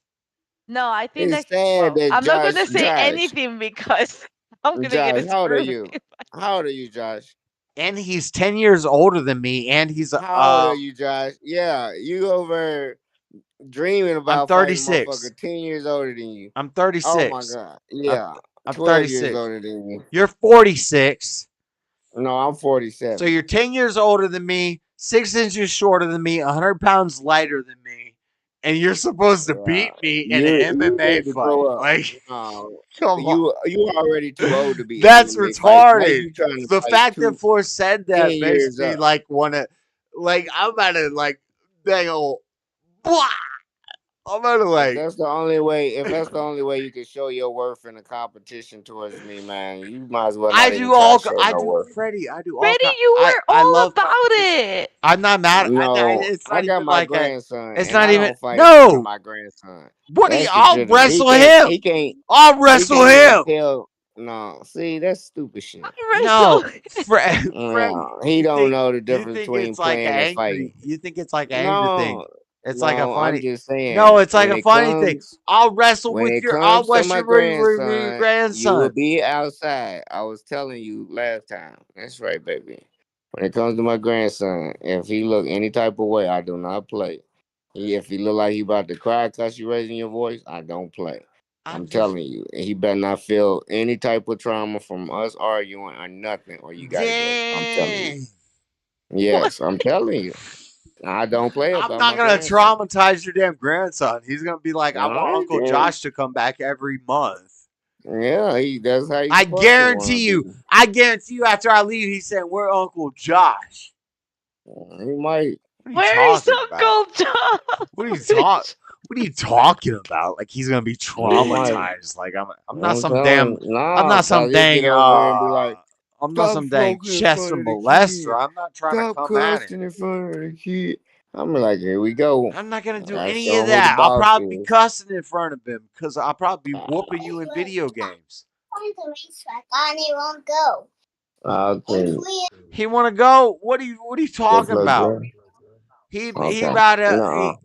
No, I think It's that. sad Well, that I'm not gonna say Josh, anything because I'm gonna get Josh, his how old are permit. you? How old are you, Josh? And he's 10 years older than me, and he's How old are you, Josh? Yeah, you over dreaming about fighting a 36. motherfucker 10 years older than you. I'm Oh my 36. God. Yeah. I'm 12 years 36. older than you. You're 46. No, I'm 47. So you're 10 years older than me, 6 inches shorter than me, 100 pounds lighter than me, and you're supposed to beat me in an You MMA need to fight. grow up. Like, No, come on. you already too old to be in That's MMA fights. Now retarded. you trying to The fight fact that Floor said 10 that makes years me up. like want to, like, I'm about to, like, dang old, blah! I'm about to, If like, that's the only way, you can show your worth in a competition towards me, man, you might as well not even try to show no worth. Freddie, I do all Freddie, kinds. you were I all love about it. I'm not mad. No, It's I not got even my like grandson, it's and not I even, don't fight in front of no. my grandson. What do you, That's I'll legitimate. wrestle him. He can't. I'll He wrestle can't even him. tell. No, see, that's stupid shit. No, Freddie, No, he don't know the you difference think between it's like playing and angry. fighting. You think it's like an anger thing. No, It's like a no, I'm funny. just saying. No, it's like when a it funny thing. comes, I'll wrestle when with it your. I'll comes to wrestle my with your grandson, you will grandson. be outside. I was telling you last time. That's right, baby. When it comes to my grandson, if he look any type of way, I do not play. If he look like he about to cry cause you raising your voice, I don't play. I'm telling you. And he better not feel any type of trauma from us arguing or nothing, or you gotta go. I'm telling you. Dang. Yes, I'm telling you. I don't play I'm about not my gonna grandson. traumatize your damn grandson. He's gonna be like, I All want right, Uncle then. Josh to come back every month. Yeah, that's how you I supposed to wanna guarantee you. be. I guarantee you. After I leave, he's saying, "Where Uncle Josh?" He might. What are you Where is talking about? Uncle John? What are you talking about? Like he's gonna be He might. traumatized. Like I'm not I'm some telling damn. you. I'm Nah, not some cause he'll dang. get over there and be like, I'm not stop some dang smoking in front Chester of the molester. kid. I'm not trying to Stop come at him. cussing in front of the kid. I'm like, here we go. I'm not gonna do I any show of him who the that. I'll boss probably be is. cussing in front of him because I'll probably be whooping you in video games. Okay. He want to go? What are you Yes, talking little about? girl. He Okay. about to No,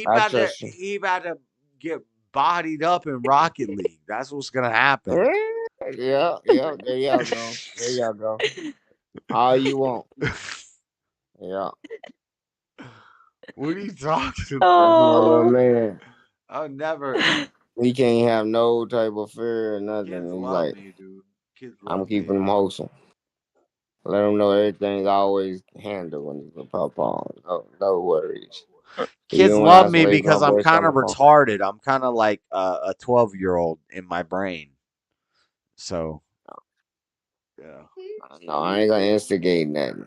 I trust you. he about to get bodied up in Rocket League. That's what's gonna happen. Yeah, yeah. There y'all go. There y'all go. All you want. Yeah. What are you talking That's my little Oh. man. I'll never. He can't have no type of fear or nothing. Kids He's love like, me, dude. Kids I'm love keeping me. him wholesome. Let him know everything's always handled when he's a pop on. No worries. Kids Even when love I me raise my because I'm voice kind on of the phone. retarded. I'm kind of like a 12-year-old in my brain. So, yeah. No, I ain't gonna instigate nothing.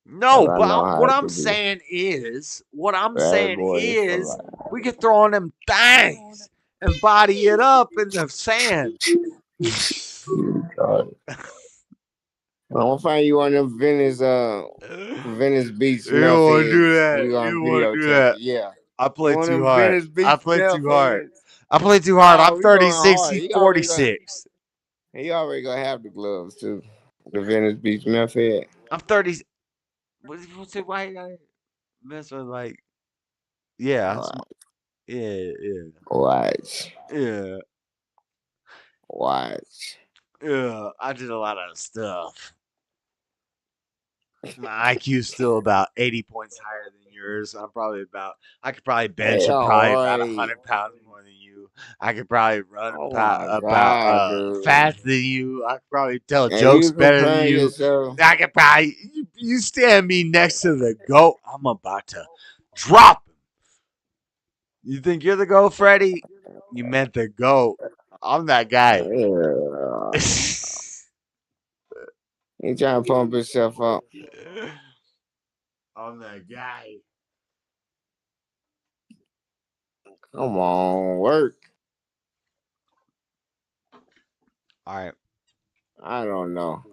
No, 'Cause I but know how what it I'm could be. saying is, Bad boy for life. we could throw on them things and body it up in the sand. God. I'm gonna find you on them Venice Beach You don't want to do meth heads. that. We You gonna don't want to do videotape that. it. Yeah. I play On too them hard. Venice Beach I play meth too hard. heads. I play too hard. Oh, I'm we going 36. hard. He's 46. He already gonna have the gloves too. The Venice Beach meth head. I'm 30. What's it? Why you gotta mess with like? Yeah, yeah, Watch. yeah, Watch. yeah. I did a lot of stuff. My IQ's still about 80 points higher than yours. I could probably bench Hey, probably about alright. 100 pounds more than you. I could probably run Oh about, my God, dude. faster than you. I could probably tell And jokes you better than comparing you. yourself. I could probably, you stand me next to the GOAT, I'm about to drop him. You think you're the GOAT, Freddie? You meant the GOAT. I'm that guy. Yeah. He trying to pump himself up. I'm that guy. Come on, work. All right. I don't know.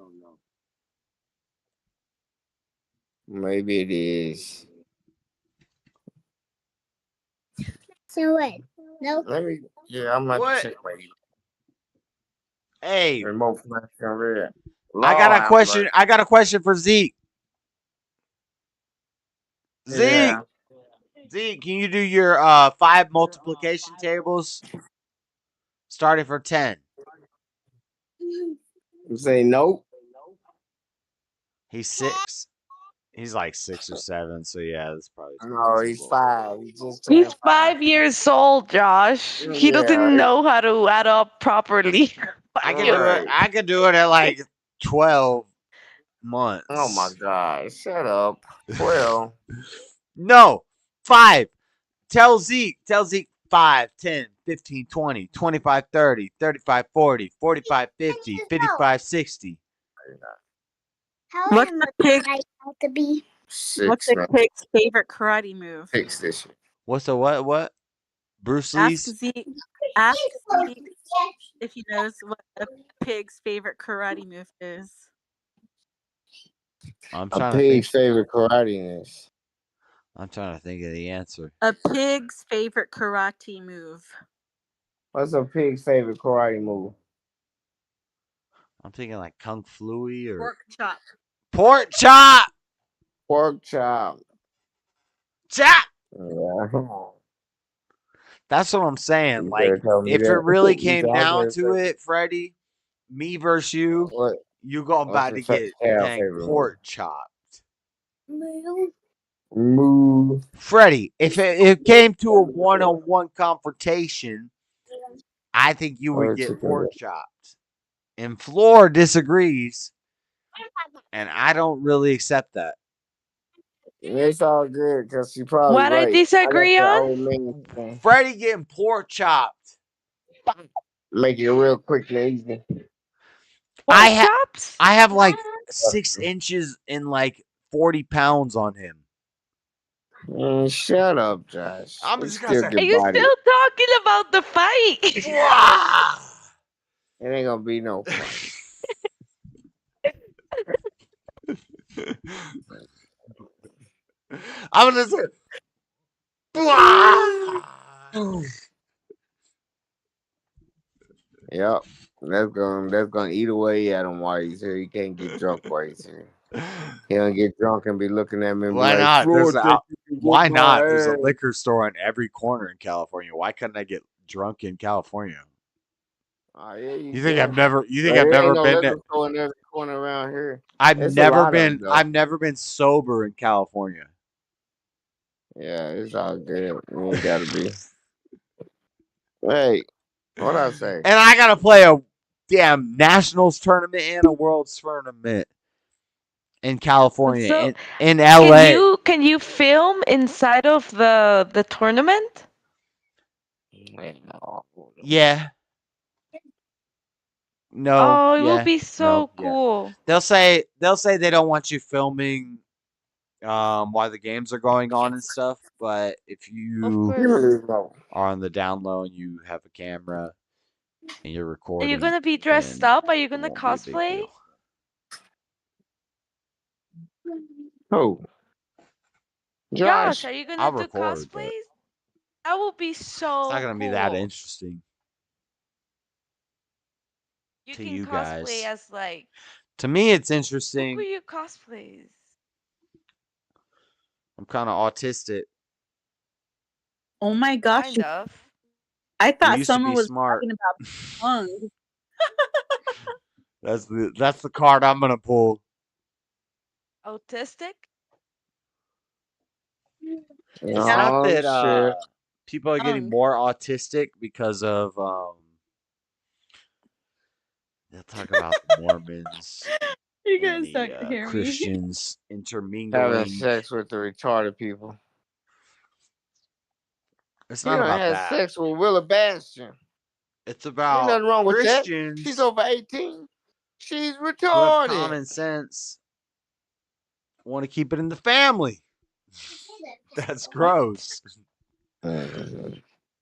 Maybe it is. So what? No. Let me. Yeah, I'm about What? to check my Hey, remote flash on red. I got a Lord, question. I got a question for Zeke. Zeke, Yeah. Zeke, can you do your 5 multiplication tables starting for 10? You say nope. He's 6. He's like 6 or 7. So yeah, that's probably No, he's possible. 5. He just He's turned 5. 5 years old, Josh. He Yeah. doesn't know how to add up properly. I could You- do it. I could do it at like 12 months. Oh my God! Shut up. 12. No, 5. Tell Zeke 5, 10, 15, 20, 25, 30, 35, 40, 45, 50, 55, 60. How What's old the must pig? I have to be? What's 6, the man. pig's favorite karate move? 6 this year. What's the what? Bruce Ask Lee's? Zeke. Ask Zeke if he knows what a pig's favorite karate move is. I'm A trying to think. pig's favorite karate is. I'm trying to think of the answer. A pig's favorite karate move. What's a pig's favorite karate move? I'm thinking like Kung Fluey or Pork chop. Pork chop. Pork chop. Chop. Yeah. That's what I'm saying. You Like, better tell me if it that. really You came said, I down better to say, it, Freddie, me versus you, what? you going What's about to your get favorite dang move? pork chopped. Move. Freddie, if it came to a one-on-one confrontation, I think you would What you get think? pork chopped. And Floor disagrees, and I don't really accept that. It's all good because she probably What I right. disagree I got the on? old man thing. Freddie getting pork chopped. Make it real quick and easy. I Pork chops? I have like 6 inches and like 40 pounds on him. Shut up, Josh. I'm It's just gonna still say, Are good you body. still talking about the fight? It ain't gonna be no fight. I'm gonna say, Yep. That's gonna eat away at him while he's here. He can't get drunk while he's here. He'll get drunk and be looking at me and why be like, not? "Floor, think you can Why whoop my not? There's a ass." liquor store on every corner in California. Why couldn't I get drunk in California? Oh, yeah, You think can. I've never? You think But I've it ain't never no been to? liquor store in every corner around here. I've It's a never lot of them, been. though. I've never been sober in California. Yeah, it's all good. You ain't gotta be. Hey, what I say? And I gotta play a damn nationals tournament and a world's tournament in California, So, in LA. can you film inside of the tournament? Yeah. No. Oh, it will Yeah. be so No. Yeah. cool. They'll say they don't want you filming while the games are going on and stuff, but if Of you course. are on the down low and you have a camera and you're Are recording, you gonna be dressed then up? Are you it gonna won't be a big cosplay? deal. Who? Josh, Josh. are you gonna I'll do record, but cosplays? That will be it's so not gonna be that cool. interesting You to can you cosplay guys. as like To me, it's who could interesting. you cosplay? I'm kind of autistic. Oh my gosh. Kind of. I You thought used to someone be was smart. talking about tongue. That's the card I'm gonna pull. Autistic? It's not that shit. people are getting more autistic because of they'll talk about Mormons You and guys don't the hear me. Christians Having intermingling. sex with the retarded people. It's You not done about had that. sex with Willa Bastion. It's Ain't about nothing wrong with that. Christians She's over 18. She's who have retarded. common sense want to keep it in the family. That's gross. What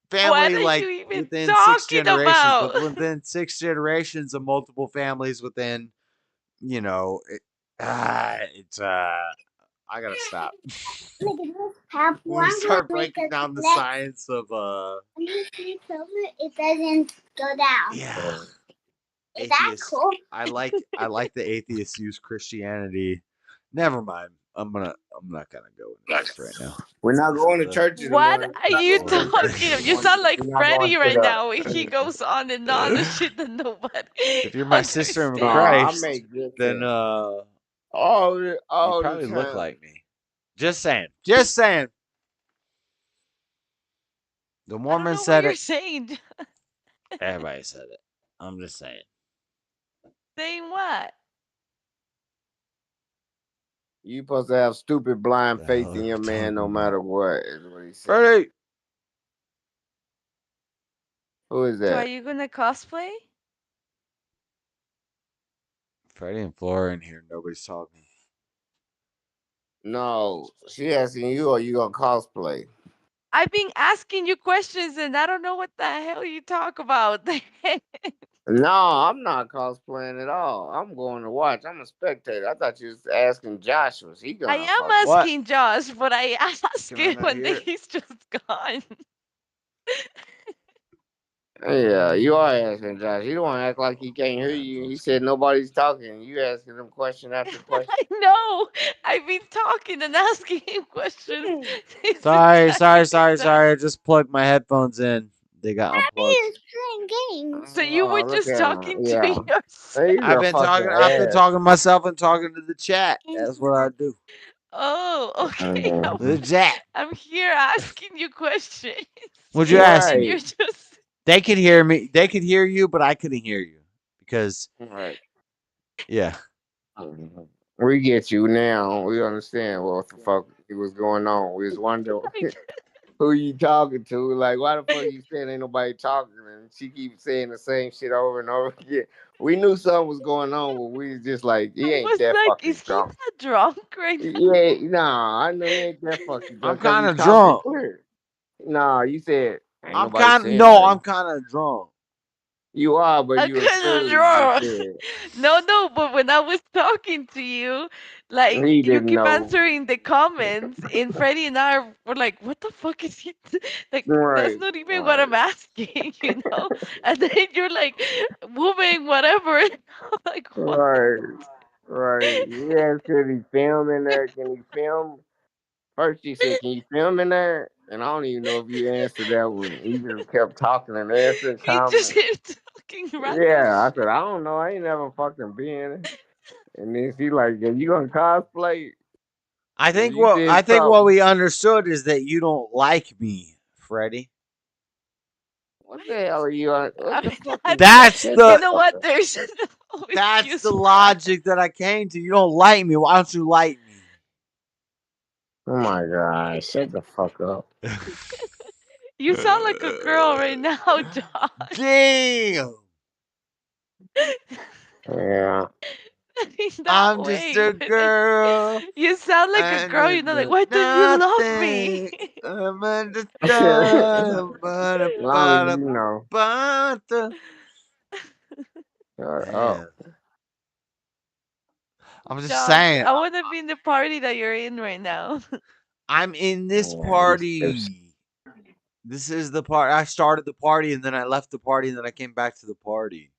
Family, are like you even within 6 talking generations, about? within 6 generations of multiple families within, you know, it's I gotta stop. When we start breaking down the science of When you film it, it doesn't go down. yeah. Is that atheists. cool? I like the atheists use Christianity. Never mind. I'm not gonna go into this right now. We're not going to church in the What morning. are We're not you going to church in talking the of? You morning. sound like We're not going Freddie to right now. He the. goes on and on and shit that nobody If you're my sister in understands. I Christ, make good then sense. you all the probably look time. like me. Just saying. Just saying. The I don't Mormon know what said you're it. saying. Everybody said it. I'm just saying. Saying what? You supposed to have stupid blind The faith hell in are your we man no talking matter about? what, is what he said. Freddie. Who is So are that? you gonna cosplay? Freddie and Flora in here. Nobody's talking. No, she asking you, or you gonna cosplay? I've been asking you questions and I don't know what the hell you talk about. No, I'm not cosplaying at all. I'm going to watch. I'm a spectator. I thought you was asking Josh, was he I gonna am cosplay? asking Josh, but I asked Can I him not and hear then it? he's just gone. Yeah, you are asking Josh. You don't act like he can't hear you. He said nobody's talking. You asking him question after question. I know. I've been talking and asking him questions this Sorry. entire time. I just plugged my headphones in. They got unplugged. He's playing games. So you were Oh, look just at him. talking to Yeah. yourself. He's I've a been fucking talking to ass. myself and talking to the chat. That's what I do. Oh, okay. The chat. I'm here asking you questions. What'd you ask And me? you're just They could hear me. They could hear you, but I couldn't hear you because Right. yeah. We get you now. We understand what the fuck was going on. We was wondering who you talking to. Like, why the fuck you saying ain't nobody talking? And she keeps saying the same shit over and over again. We knew something was going on, but we was just like, he I ain't was that like, fucking is he drunk. that drunk right now? Yeah, nah, I know he ain't that fucking I'm drunk because kind he's of talking drunk. clear. Nah, you said ain't I'm nobody kind of saying no. nothing. I'm kind of drunk. You are, but I you couldn't assume you draw. said. No, but when I was talking to you, like He you didn't keep know. answering the comments, and Freddie and I were like, "What the fuck is he?" Like that's Right, not even what right. I'm asking, you know. And then you're like, "Moving, whatever." And I'm like, "What?" Right, right. He asked, could he film in there? Can he film? First, she said, can you film in there? And I don't even know if you answered that one. You just kept talking and answering He just comments. kept talking random Yeah, I shit. said, I don't know. I ain't never fucking been. And then she like, are you gonna cosplay? I And think you said what something. we understood is that you don't like me, Freddie. What the hell are you on? What the fuck is That's shut You the the know fuck what? up. There's no excuse for logic that I came to. You don't like me. Why don't you like me? Oh my god, shut the fuck up. You sound like a girl right now, Josh. Damn. Yeah. In that I'm just way, a but like, girl. you sound like a And girl. You know, like, why don't you love me? nothing. I'm just As long as you know. Oh. Man, I'm just Josh, saying. I want to be in the party that you're in right now. I'm in this Yeah, party. This is the part. I started the party and then I left the party and then I came back to the party.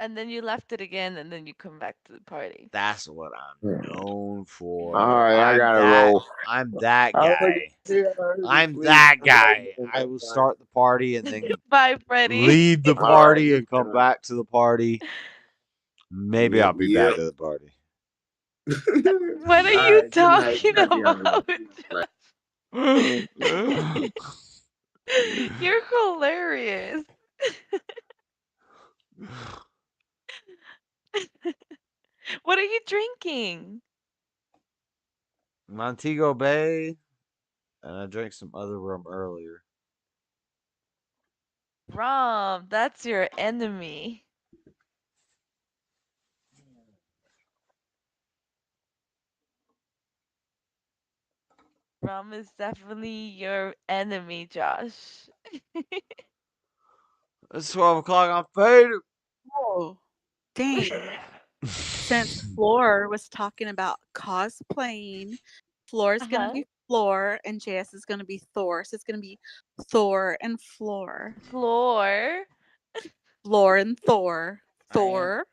And then you left it again, and then you come back to the party. That's what I'm known for. all right, I gotta roll. I'm that I guy. already I'm sleep. that guy. I will start the party and then Bye, Freddie. leave the All right. party and come back to the party. Maybe I'll be back to the party. What are All you right, good night. talking Happy holidays. about? You're hilarious. What are you drinking? Montego Bay. And I drank some other rum earlier. Rom, that's your enemy. Rom is definitely your enemy, Josh. It's 12 o'clock. I'm faded. Oh, dang. Since Floor was talking about cosplaying, Floor's going to be Floor and JS is going to be Thor. So it's going to be Thor and Floor. Floor. Floor and Thor. Thor.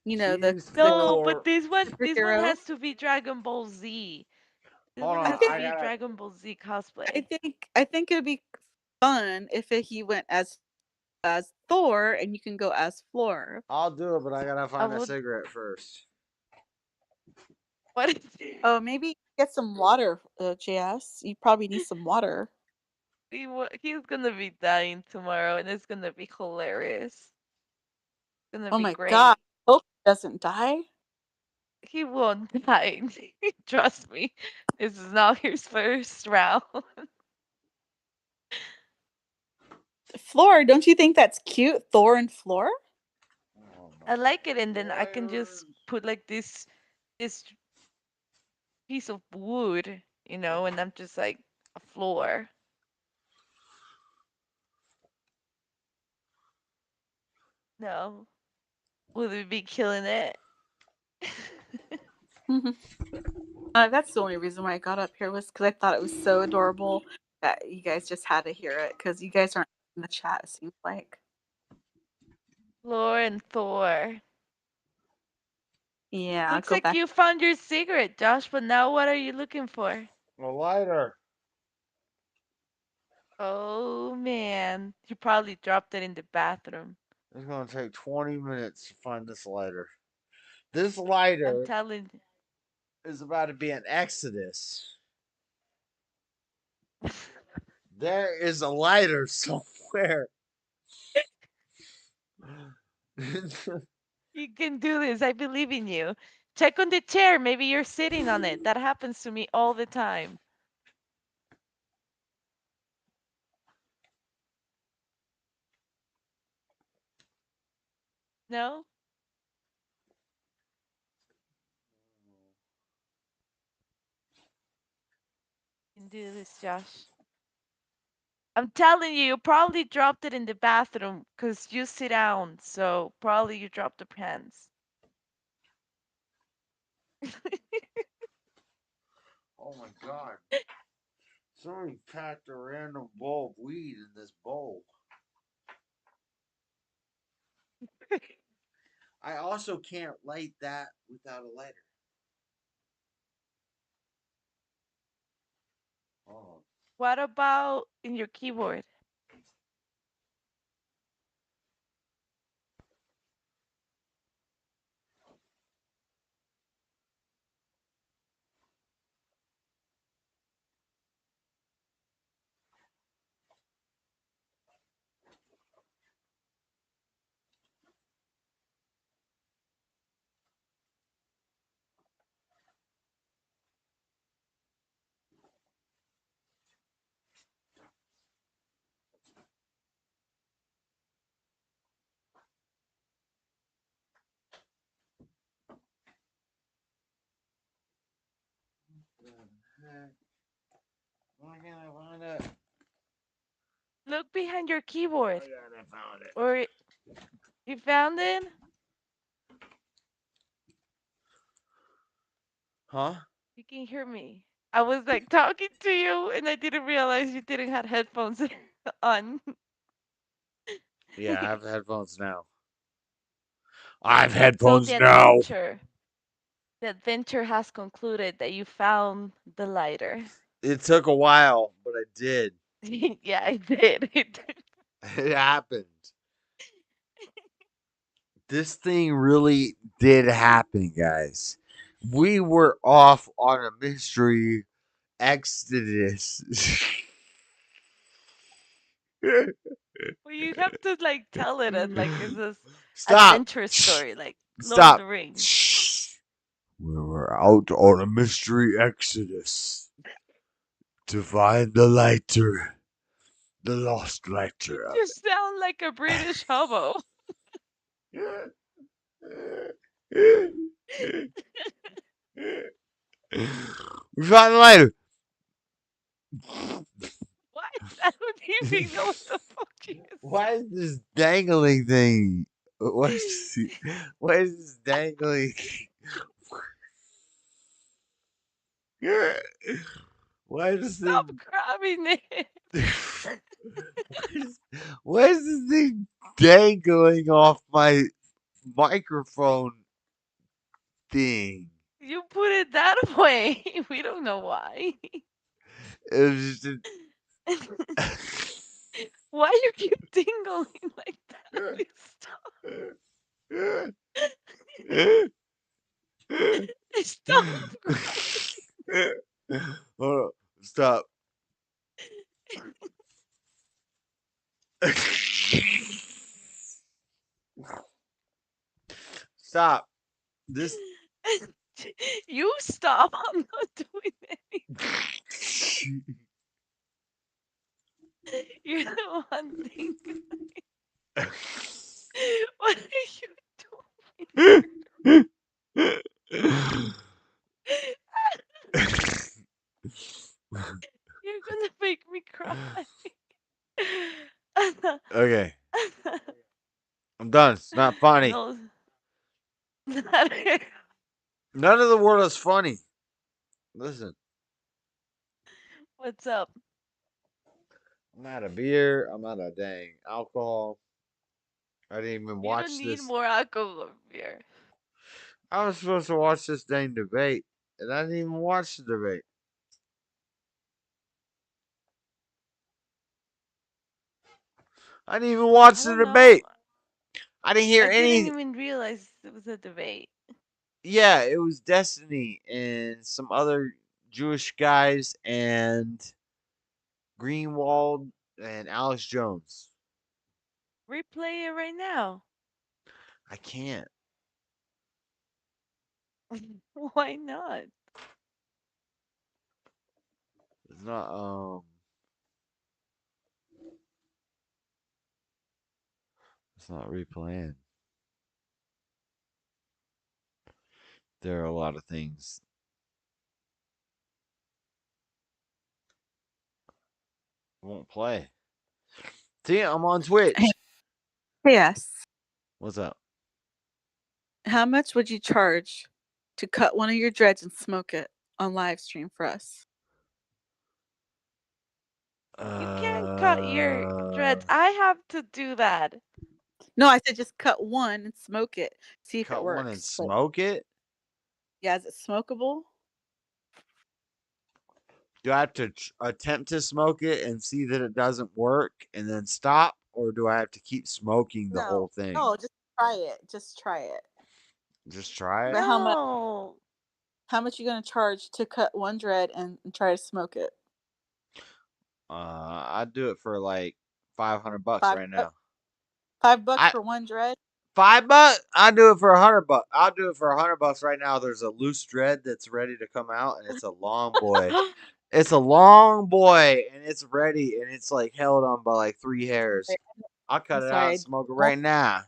You know the Choose No, comic but Thor. this one superhero. has to be Dragon Ball Z. This Hold one on, has to I be gotta. Dragon Ball Z cosplay. I think it'd be fun if he went as Thor and you can go as Floor. I'll do it, but I gotta I find a would. cigarette first. What is it? Oh, maybe get some water, JS. You probably need some water. He's gonna be dying tomorrow, and it's gonna be hilarious. It's gonna Oh be my great. god. Hope he doesn't die. He won't die. Trust me. This is not his first round. Floor, don't you think that's cute? Thor and Floor? I like it, and then I can just put like this piece of wood, and I'm just like a floor. No, would we be killing it? That's the only reason why I got up here was because I thought it was so adorable that you guys just had to hear it because you guys aren't in the chat, it seems like. Floor and Thor. Yeah, I'll Looks go like back. you found your cigarette, Josh, but now what are you looking for? A lighter. Oh man, you probably dropped it in the bathroom. It's gonna take 20 minutes to find this lighter. This I'm lighter telling you. is about to be an exodus. There is a lighter somewhere. You can do this. I believe in you. Check on the chair. Maybe you're sitting on it. That happens to me all the time. No? You can do this, Josh. I'm telling you, you probably dropped it in the bathroom because you sit down. So probably you dropped the pants. Oh my god. Somebody packed a random bowl of weed in this bowl. I also can't light that without a lighter. Oh. What about in your keyboard? Why can't I find it? Look behind your keyboard. I found it. Or you found it? Huh? You can hear me. I was like talking to you and I didn't realize you didn't have headphones on. Yeah, I have headphones now. I have So headphones now. the adventure has concluded that you found the lighter. It took a while, but I did. Yeah, I did. It happened. This thing really did happen, guys. We were off on a mystery exodus. Well, you have to like tell it as like it's this Stop. adventure story, like Lord of Stop. the Rings. We were out on a mystery exodus to find the lighter. The lost lighter of You sound like a British hobo. We found the lighter. What? I don't even know what the fuck you Why is this dangling thing? What is this dangling? Why is this Stop thing? grabbing it. What is this thing dangling off my microphone thing? You put it that way. We don't know why. It was just Why you keep tingling like that? Please stop. Stop. Hold on. Stop. Stop. This. You stop. I'm not doing anything. You're the one thing. What are you doing? You're gonna make me cry. Okay. I'm done. It's not funny. No. None of the world is funny. Listen. What's up? I'm out of beer. I'm out of dang alcohol. I didn't even You watch don't need this. more alcohol here. I was supposed to watch this dang debate, and I didn't even watch the debate. I didn't even watch the debate. I didn't hear I any. didn't even realize it was a debate. Yeah, it was Destiny and some other Jewish guys and Greenwald and Alex Jones. Replay it right now. I can't. Why not? It's not it's not replaying. There are a lot of things. Won't play. See, I'm on Twitch. Yes. What's up? How much would you charge to cut one of your dreads and smoke it on live stream for us? You can't cut your dreads. I have to do that. No, I said just cut one and smoke it. See if it Cut works. one and smoke it? Yeah, is it smokable? Do I have to attempt to smoke it and see that it doesn't work and then stop, or do I have to keep smoking the whole thing? No, just try it. Just try it. Just try it. But how much you gonna charge to cut one dread and try to smoke it? I'd do it for like $500 right now. $5 for one dread? $5? I'll do it for $100. I'll do it for $100 right now. There's a loose dread that's ready to come out, and it's a long boy. It's a long boy, and it's ready, and it's like held on by like 3 hairs. I'll cut it out and smoke it right now.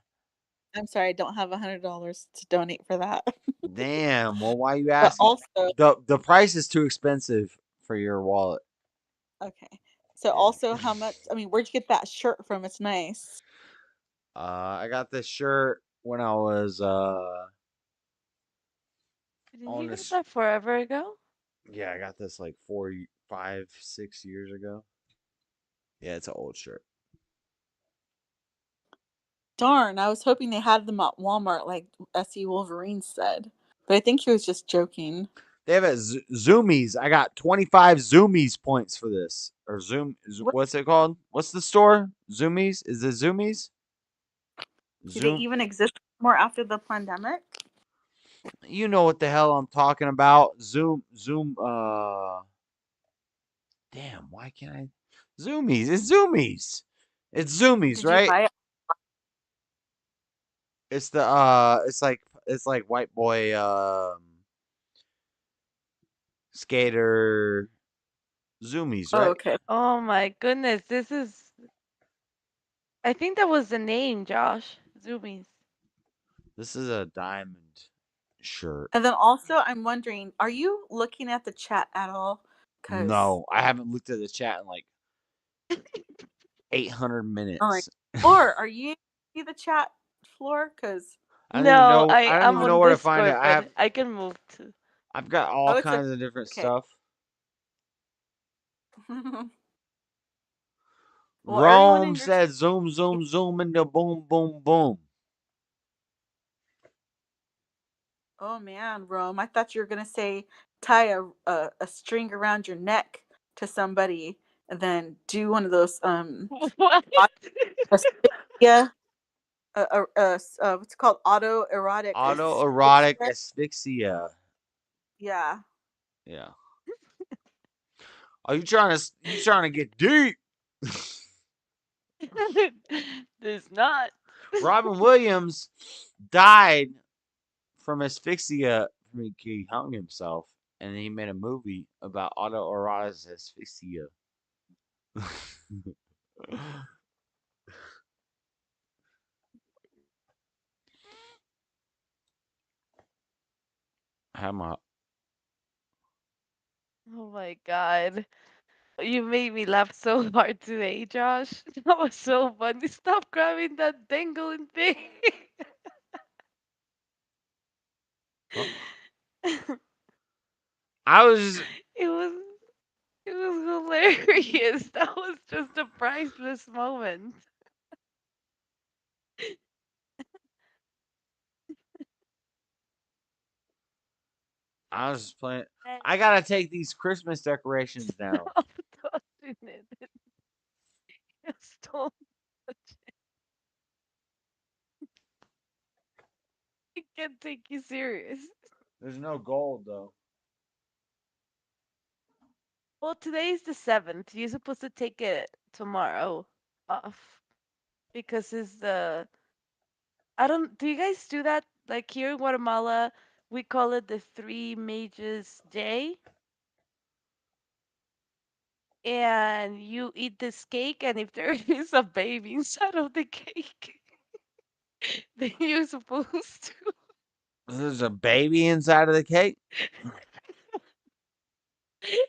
I'm sorry, I don't have $100 to donate for that. Damn. Well, why you asking? The price is too expensive for your wallet. Okay. So also, how much? I mean, where'd you get that shirt from? It's nice. I got this shirt when I was Didn't you get that forever ago? Yeah, I got this like 4, 5, 6 years ago. Yeah, it's an old shirt. Darn, I was hoping they had them at Walmart, like SE Wolverine said, but I think he was just joking. They have Zoomies. I got 25 Zoomies points for this. Or what's it called? What's the store? Zoomies? Is it Zoomies? Do they even exist more after the pandemic? You know what the hell I'm talking about. Damn, why can't I? Zoomies. It's Zoomies. It's Zoomies, Did right? you buy it? It's the it's like white boy skater Zoomies, right? Oh, okay. Oh my goodness, this is. I think that was the name, Josh. Zoomies. This is a diamond shirt. And then also, I'm wondering, are you looking at the chat at all? No, I haven't looked at the chat in like 800 minutes. Floor, are you in the chat floor? Because I don't even know. I don't I'm even know on where to Discord, find it. but I can move to. I've got all kinds of different stuff. Well, everyone in Rome your said zoom, zoom, zoom into boom, boom, boom. Oh man, Rome. I thought you were gonna say tie a string around your neck to somebody and then do one of those What? asphyxia, what's it called, autoerotic Autoerotic asphyxia. asphyxia. Yeah. Yeah. Are you trying to get deep? There's not. Robin Williams died from asphyxia. He hung himself, and he made a movie about autoerotic asphyxia. How my Oh my god. You made me laugh so hard today, Josh. That was so funny. Stop grabbing that dangling thing. I was It was it was hilarious. That was just a priceless moment. just playing. I gotta take these Christmas decorations down. Stop touching it. Just don't touch it. I can't take you serious. There's no gold though. Well, today's the 7th. You're supposed to take it tomorrow off because it's the I don't. Do you guys do that? Like here in Guatemala, we call it the Three Mages Day, and you eat this cake, and if there is a baby inside of the cake, then you're supposed to. There's a baby inside of the cake.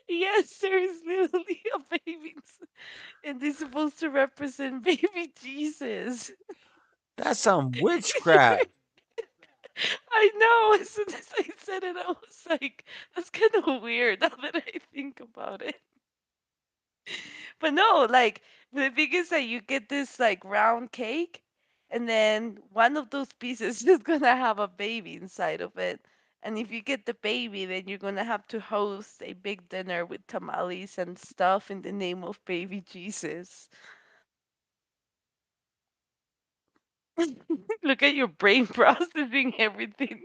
Yes, there is literally a baby, and they're supposed to represent baby Jesus. That's some witchcraft. I know. As soon as I said it, I was like, "That's kind of weird." Now that I think about it. But no, like the thing is that you get this like round cake, and then one of those pieces is gonna have a baby inside of it. And if you get the baby, then you're gonna have to host a big dinner with tamales and stuff in the name of baby Jesus. Look at your brain processing everything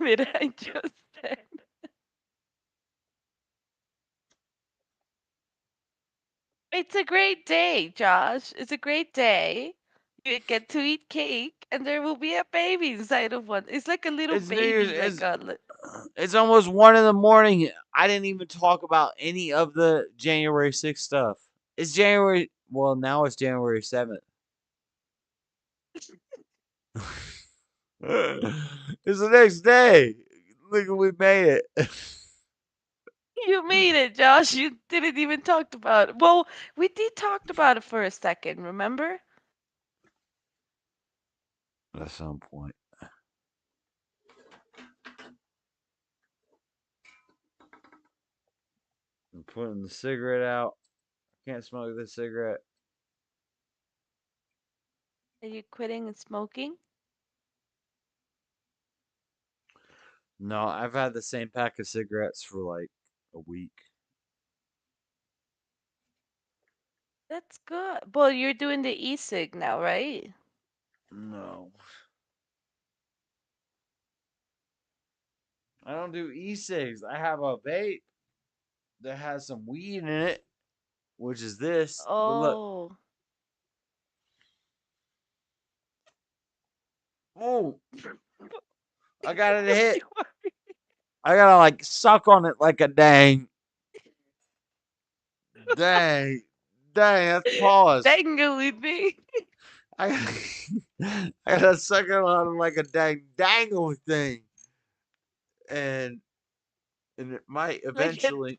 that I just said. It's a great day, Josh. It's a great day. You get to eat cake, and there will be a baby inside of one. It's like a little It's New Year's. baby, like a. It's almost 1 in the morning. I didn't even talk about any of the January 6th stuff. It's January. Well, now it's January 7th. It's the next day. Look, we made it. You made it, Josh. You didn't even talk about it. Well, we did talk about it for a second, remember? At some point. I'm putting the cigarette out. I can't smoke this cigarette. Are you quitting and smoking? No, I've had the same pack of cigarettes for like a week. That's good. Well, you're doing the e-cig now, right? No. I don't do e-cigs. I have a vape that has some weed in it, which is this. But look. Oh. Oh. I got it hit. I gotta like suck on it like a dang. Dang. Dang, that's pause. Dangly thing. I gotta suck it on it like a dang dangle thing. And it might eventually.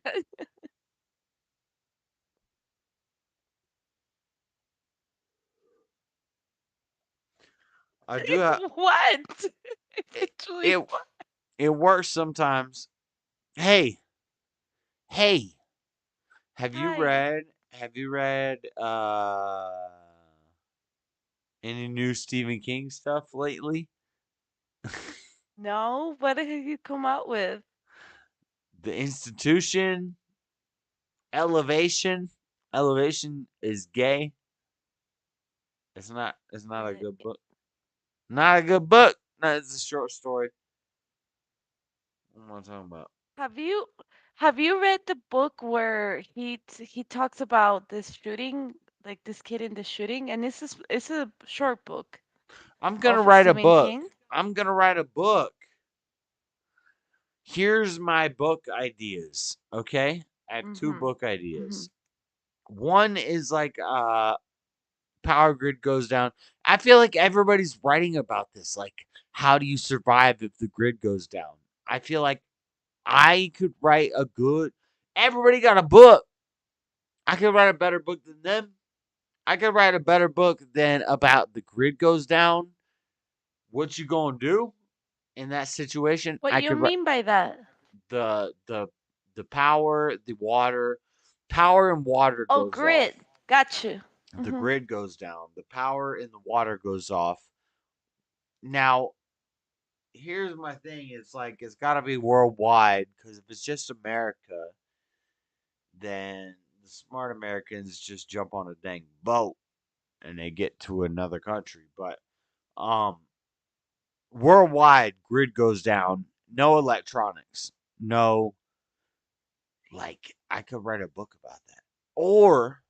I do have What? Eventually it. what? It works sometimes. Hey, have you Hi. read Have you read any new Stephen King stuff lately? No, what have you come out with? The Institution, Elevation. Elevation is gay. It's not. It's not a good book. Not a good book. No, it's a short story. What am I talking about? Have you have you read the book where he talks about this shooting, like this kid in the shooting, and it's a short book I'm gonna of write a Stephen book. King? I'm gonna write a book. Here's my book ideas. Okay, I have two Mhm. book Mhm. ideas. One is like power grid goes down. I feel like everybody's writing about this. Like, how do you survive if the grid goes down? I feel like I could write a good. Everybody got a book. I could write a better book than them. I could write a better book than about the grid goes down. What you gonna do in that situation? What I do you could write mean by that? the the the power, the water, power and water Oh, goes off. grid. Got you. The Mhm. grid goes down. The power in the water goes off. Now, here's my thing. It's like it's got to be worldwide because if it's just America, then the smart Americans just jump on a dang boat and they get to another country. But um, worldwide, grid goes down. No electronics. No, like I could write a book about that. Or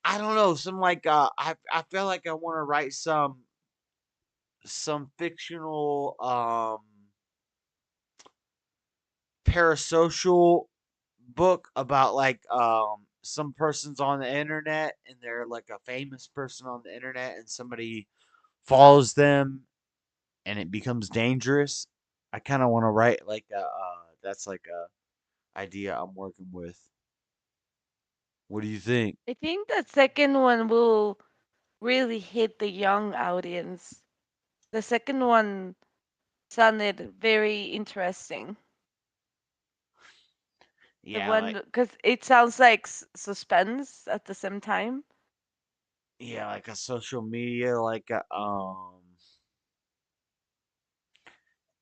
I don't know. Some like I feel like I want to write some fictional parasocial book about like some person's on the internet and they're like a famous person on the internet and somebody follows them and it becomes dangerous. I kind of want to write like a that's like a idea I'm working with. What do you think? I think the second one will really hit the young audience. The second one sounded very interesting. The Yeah, one like because it sounds like suspense at the same time. yeah, like a social media like a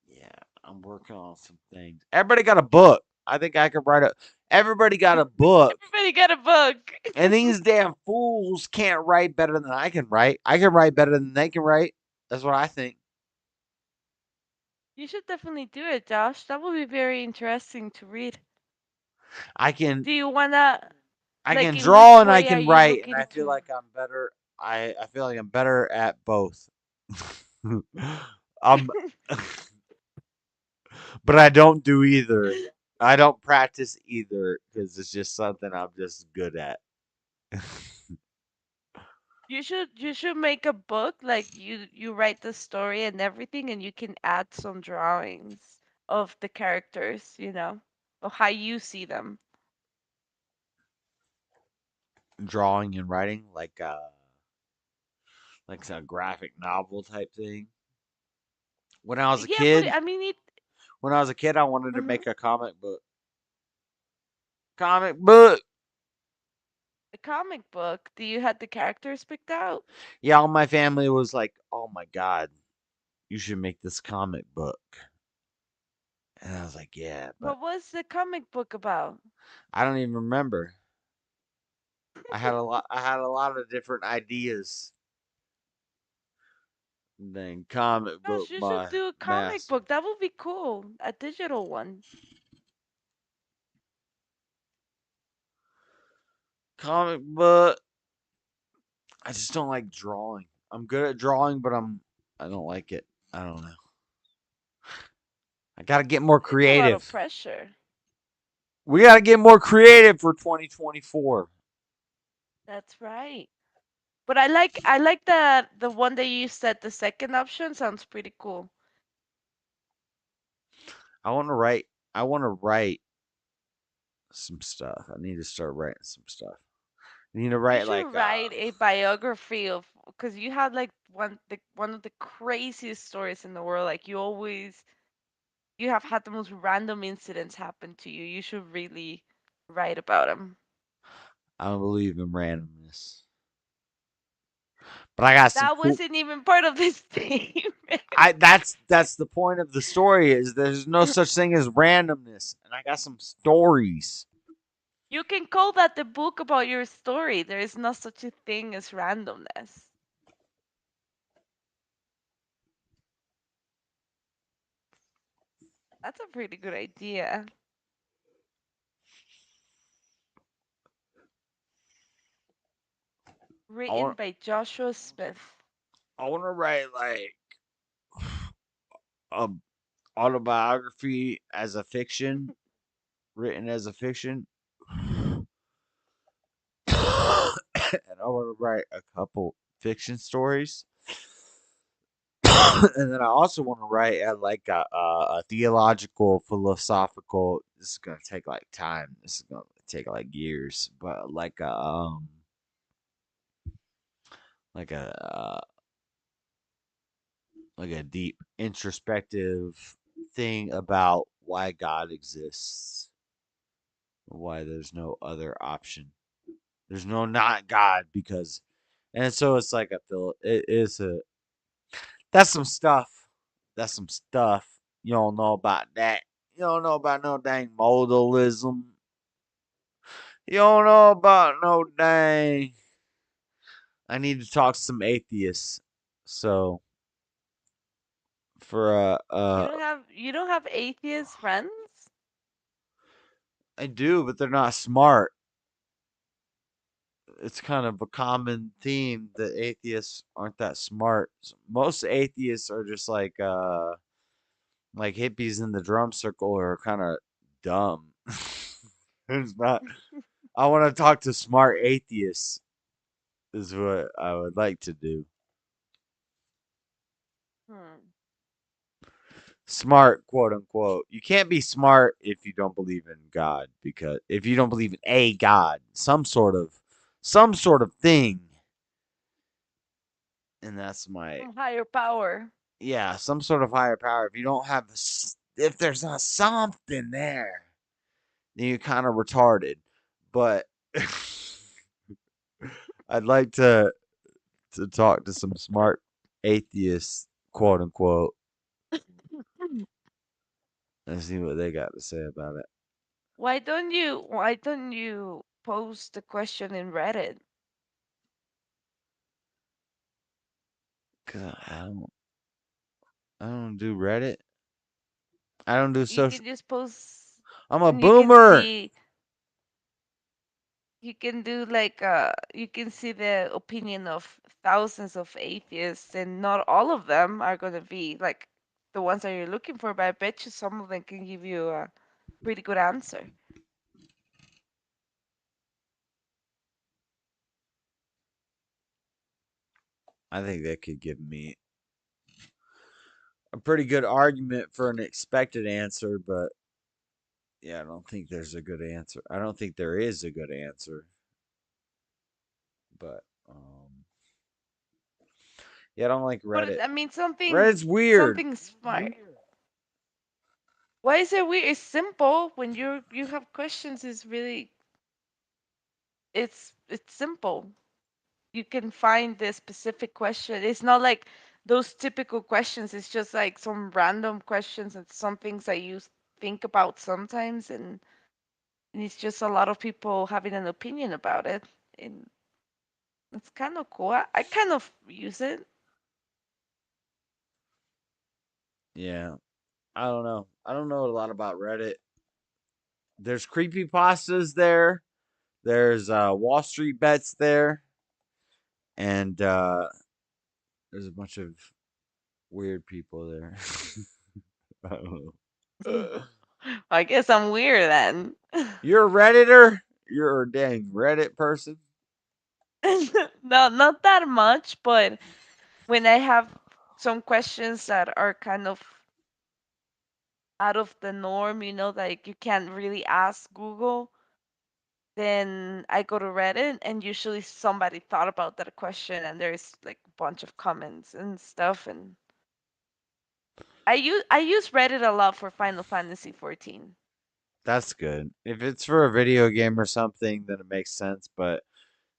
yeah, I'm working on some things. Everybody got a book. I think I could write a. Everybody got a book, Everybody get a book. and these damn fools can't write better than I can write. I can write better than they can write. That's what I think. You should definitely do it, Josh. That would be very interesting to read. I can. Do you wanna I like can in which draw and I way are can you write, and I looking feel to? like I'm better. I feel like I'm better at both. um, but I don't do either. I don't practice either because it's just something I'm just good at. You should make a book like you write the story and everything and you can add some drawings of the characters, of how you see them. Drawing and writing like a graphic novel type thing. When I was a Yeah, but kid, I mean it I wanted to uh make a comic book. Comic book. a comic book. Do you have the characters picked out? Yeah, all my family was like, "Oh my god, you should make this comic book." And I was like, "Yeah, but What was the comic book about? I don't even remember." I had a lot of different ideas. Then comic book Gosh, you should my do a comic master. book. That would be cool. A digital one. Comic book. I just don't like drawing. I'm good at drawing, but I don't like it. I don't know. I got to get more It's a lot of creative. pressure. We got to get more creative for 2024. That's right. But I like that the one that you said the second option sounds pretty cool. I want to write. I want to write some stuff. I need to start writing some stuff. I need to You write should like write a biography of because you had like one of the craziest stories in the world. Like you always you have had the most random incidents happen to you. You should really write about them. I don't believe in randomness. But I got some That cool. wasn't even part of this thing. That's the point of the story is there's no such thing as randomness, and I got some stories. You can call that the book about your story. There is no such a thing as randomness. That's a pretty good idea. Written by Joshua Smith. I want to write like a autobiography as a fiction, written as a fiction, and I want to write a couple fiction stories. And then I also want to write like a theological, philosophical. This is gonna take like time. This is gonna take like years, but like a like a deep introspective thing about why God exists, why there's no other option. There's no not God because, and so it's like it is a that's some stuff. That's some stuff. You don't know about that. You don't know about no dang modalism. You don't know about no dang. I need to talk to some atheists. So for You don't have atheist friends? I do, but they're not smart. It's kind of a common theme that atheists aren't that smart. Most atheists are just like hippies in the drum circle are kind of dumb. It's not. I want to talk to smart atheists. Is what I would like to do. Hmm. Smart, quote unquote. You can't be smart if you don't believe in God, because if you don't believe in a God, some sort of thing, and that's my Higher power. yeah, some sort of higher power. If you don't have, if there's not something there, then you're kind of retarded. But I'd like to talk to some smart atheists, quote unquote, and see what they got to say about it. Why don't you post the question in Reddit? 'Cause I don't do Reddit. I don't do You social. can just post I'm a and you can boomer. see you can do you can see the opinion of thousands of atheists and not all of them are going to be like the ones that you're looking for, but I bet you some of them can give you a pretty good answer. I think that could give me a pretty good argument for an expected answer, but yeah, I don't think there's a good answer. I don't think there is a good answer. But yeah, I don't like But Reddit. I mean Reddit's weird. something smart. Why is it weird? It's simple. When you have questions, it's really it's simple. You can find the specific question. It's not like those typical questions. It's just like some random questions and some things that you think about sometimes, and it's just a lot of people having an opinion about it, and it's kind of cool. I kind of use it. Yeah, I don't know. I don't know a lot about Reddit. There's creepy pastas there. There's Wall Street bets there, and there's a bunch of weird people there. I don't know. I guess I'm weird then. You're a Redditor? You're a dang Reddit person? No, not that much, but when I have some questions that are kind of out of the norm, like you can't really ask Google, then I go to Reddit and usually somebody thought about that question and there's like a bunch of comments and stuff, and I use Reddit a lot for Final Fantasy 14. That's good. If it's for a video game or something, then it makes sense. But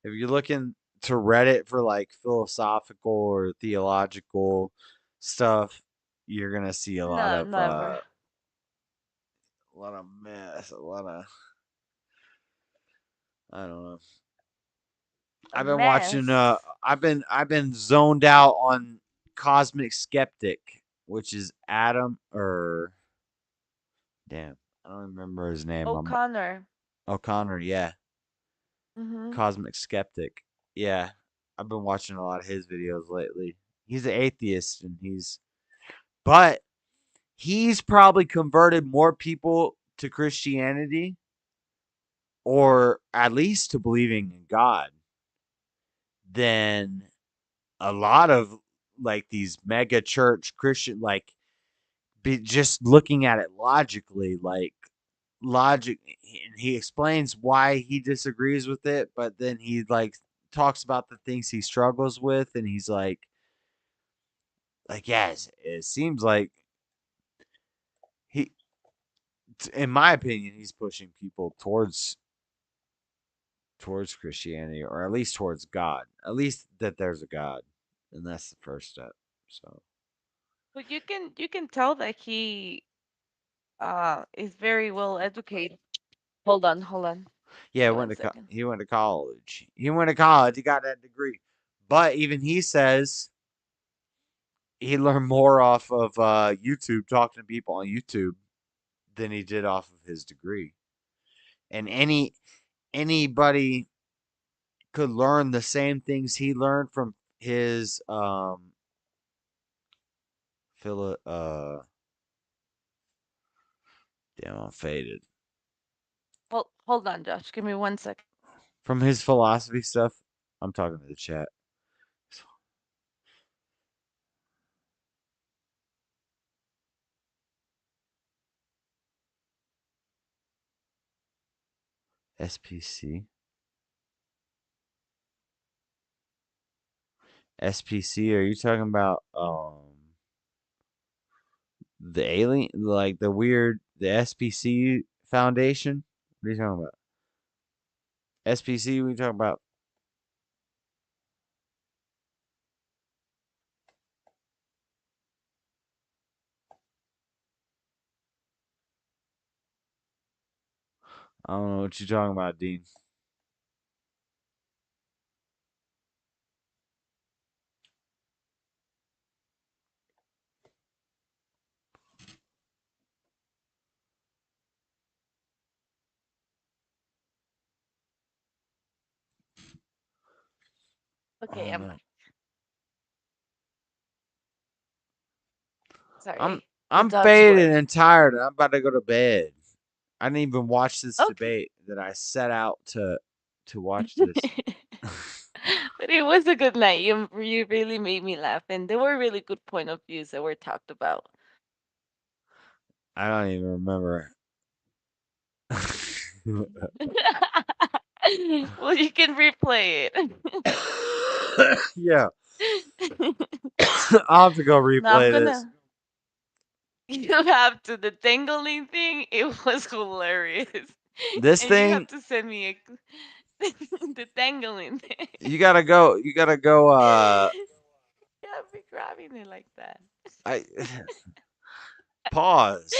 if you're looking to Reddit for like philosophical or theological stuff, you're gonna see a lot No, of never. mess, a lot of I don't know. A I've been watching. mess. I've been zoned out on Cosmic Skeptic, which is Adam or damn, I don't remember his name. O'Connor. O'Connor, yeah. Mhm. Cosmic Skeptic. Yeah. I've been watching a lot of his videos lately. He's an atheist and but he's probably converted more people to Christianity or at least to believing in God than a lot of like these mega church Christian just looking at it logically, like logic. He explains why he disagrees with it, but then he like talks about the things he struggles with, and he's like yes, it seems like he, in my opinion, he's pushing people towards Christianity, or at least towards God, at least that there's a God, and that's the first step. So But you can tell that he is very well educated. Hold on. yeah, Give me one second. he went to college. He went to college. He got that degree, but even he says he learned more off of YouTube, talking to people on YouTube, than he did off of his degree. And anybody could learn the same things he learned from his philo damn, I'm faded. Hold on, Josh. Give me 1 second. From his philosophy stuff. I'm talking to the chat. SPC. SPC, are you talking about the alien, like the weird, the SPC Foundation? What are you talking about? SPC, what are you talking about? I don't know what you're talking about, Dean. Okay, Oh, I'm man. back. I'm Sorry. The I'm dogs were. faded and tired, and I'm about to go to bed. I didn't even watch this Okay. debate that I set out to watch this. But it was a good night. You really made me laugh, and there were really good point of views that were talked about. I don't even remember. Well, you can replay it. Yeah. I'll have to go No, I'm replay this. gonna. You have to. The dangling thing, it was hilarious. This And you thing, have to send me a the dangling thing. you gotta go. Yeah, be grabbing it like that. I pause.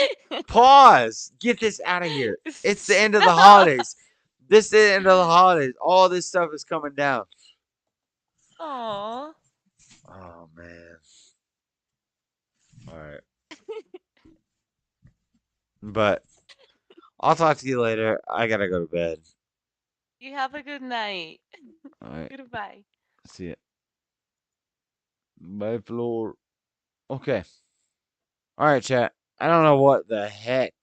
Pause. Get this out of here. It's the end of the holidays. This is the end of the holidays. All this stuff is coming down. Aww. Oh man. All right. But I'll talk to you later. I gotta go to bed. You have a good night. All right. Goodbye. See ya. Bye, Floor. Okay. All right, chat. I don't know what the heck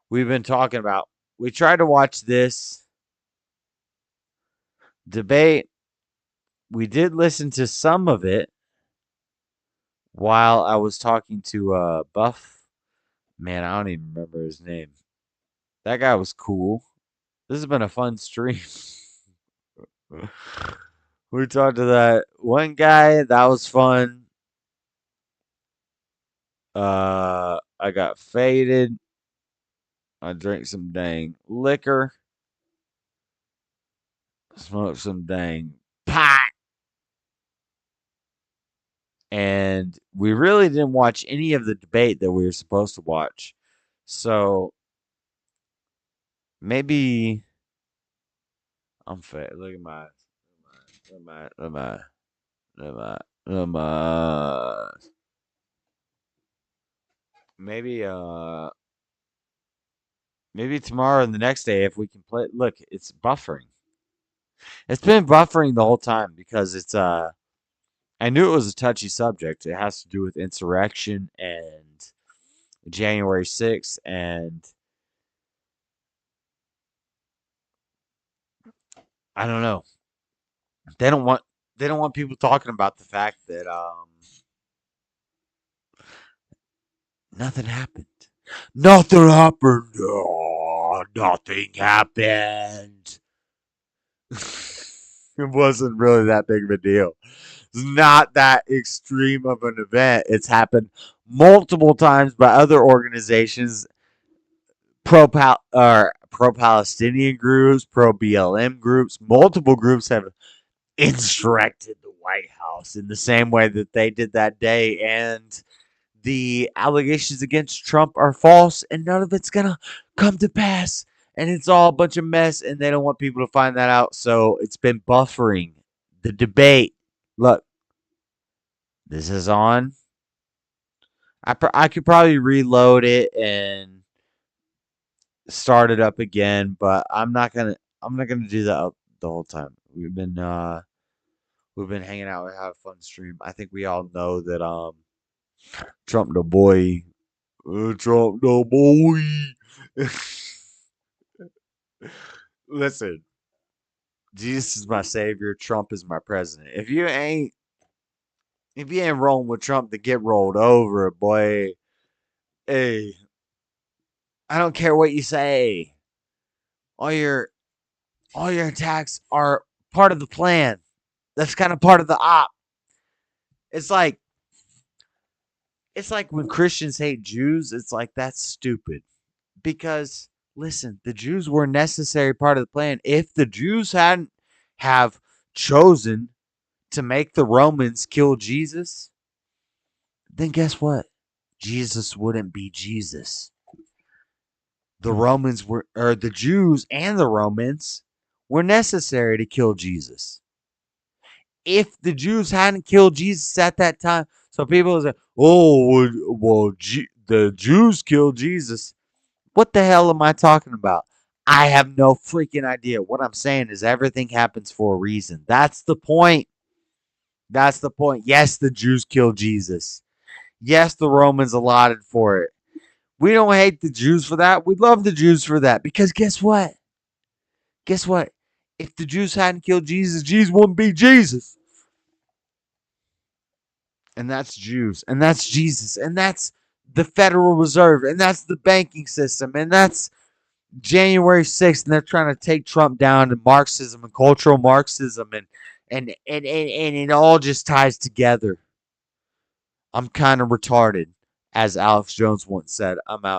we've been talking about. We tried to watch this debate. We did listen to some of it while I was talking to Buff. Man, I don't even remember his name. That guy was cool. This has been a fun stream. We talked to that one guy. That was fun. I got faded. I drank some dang liquor. Smoked some dang pot. And we really didn't watch any of the debate that we were supposed to watch. So maybe I'm fat. Look at my maybe maybe tomorrow and the next day if we can play. Look, it's buffering. It's been buffering the whole time because it's I knew it was a touchy subject. It has to do with insurrection and January 6th, and I don't know. They don't want people talking about the fact that nothing happened. Nothing happened. Oh, nothing happened. It wasn't really that big of a deal. It's not that extreme of an event. It's happened multiple times by other organizations, pro-Palestinian groups, pro-BLM groups. Multiple groups have insurrected the White House in the same way that they did that day, and the allegations against Trump are false, and none of it's gonna come to pass, and it's all a bunch of mess, and they don't want people to find that out, so it's been buffering the debate. Look, this is on. I could probably reload it and start it up again, but I'm not gonna do that the whole time. We've been hanging out. We have a fun stream. I think we all know that Trump the boy. Trump the boy. Listen, Jesus is my savior. Trump is my president. If you ain't rolling with Trump, then get rolled over, boy. Hey, I don't care what you say. All your attacks are part of the plan. That's kind of part of the op. It's like when Christians hate Jews, it's like that's stupid. Because listen, the Jews were a necessary part of the plan. If the Jews hadn't have chosen to make the Romans kill Jesus, then guess what? Jesus wouldn't be Jesus. The Romans were, or the Jews and the Romans were necessary to kill Jesus. If the Jews hadn't killed Jesus at that time, so people say, "Oh, well, the Jews killed Jesus." What the hell am I talking about? I have no freaking idea. What I'm saying is everything happens for a reason. That's the point. That's the point. Yes, the Jews killed Jesus. Yes, the Romans allotted for it. We don't hate the Jews for that. We love the Jews for that. Because guess what? Guess what? If the Jews hadn't killed Jesus, Jesus wouldn't be Jesus. And that's Jews. And that's Jesus. And that's the Federal Reserve. And that's the banking system. And that's January 6th. And they're trying to take Trump down to Marxism and cultural Marxism. And it all just ties together. I'm kind of retarded. As Alex Jones once said, I'm out.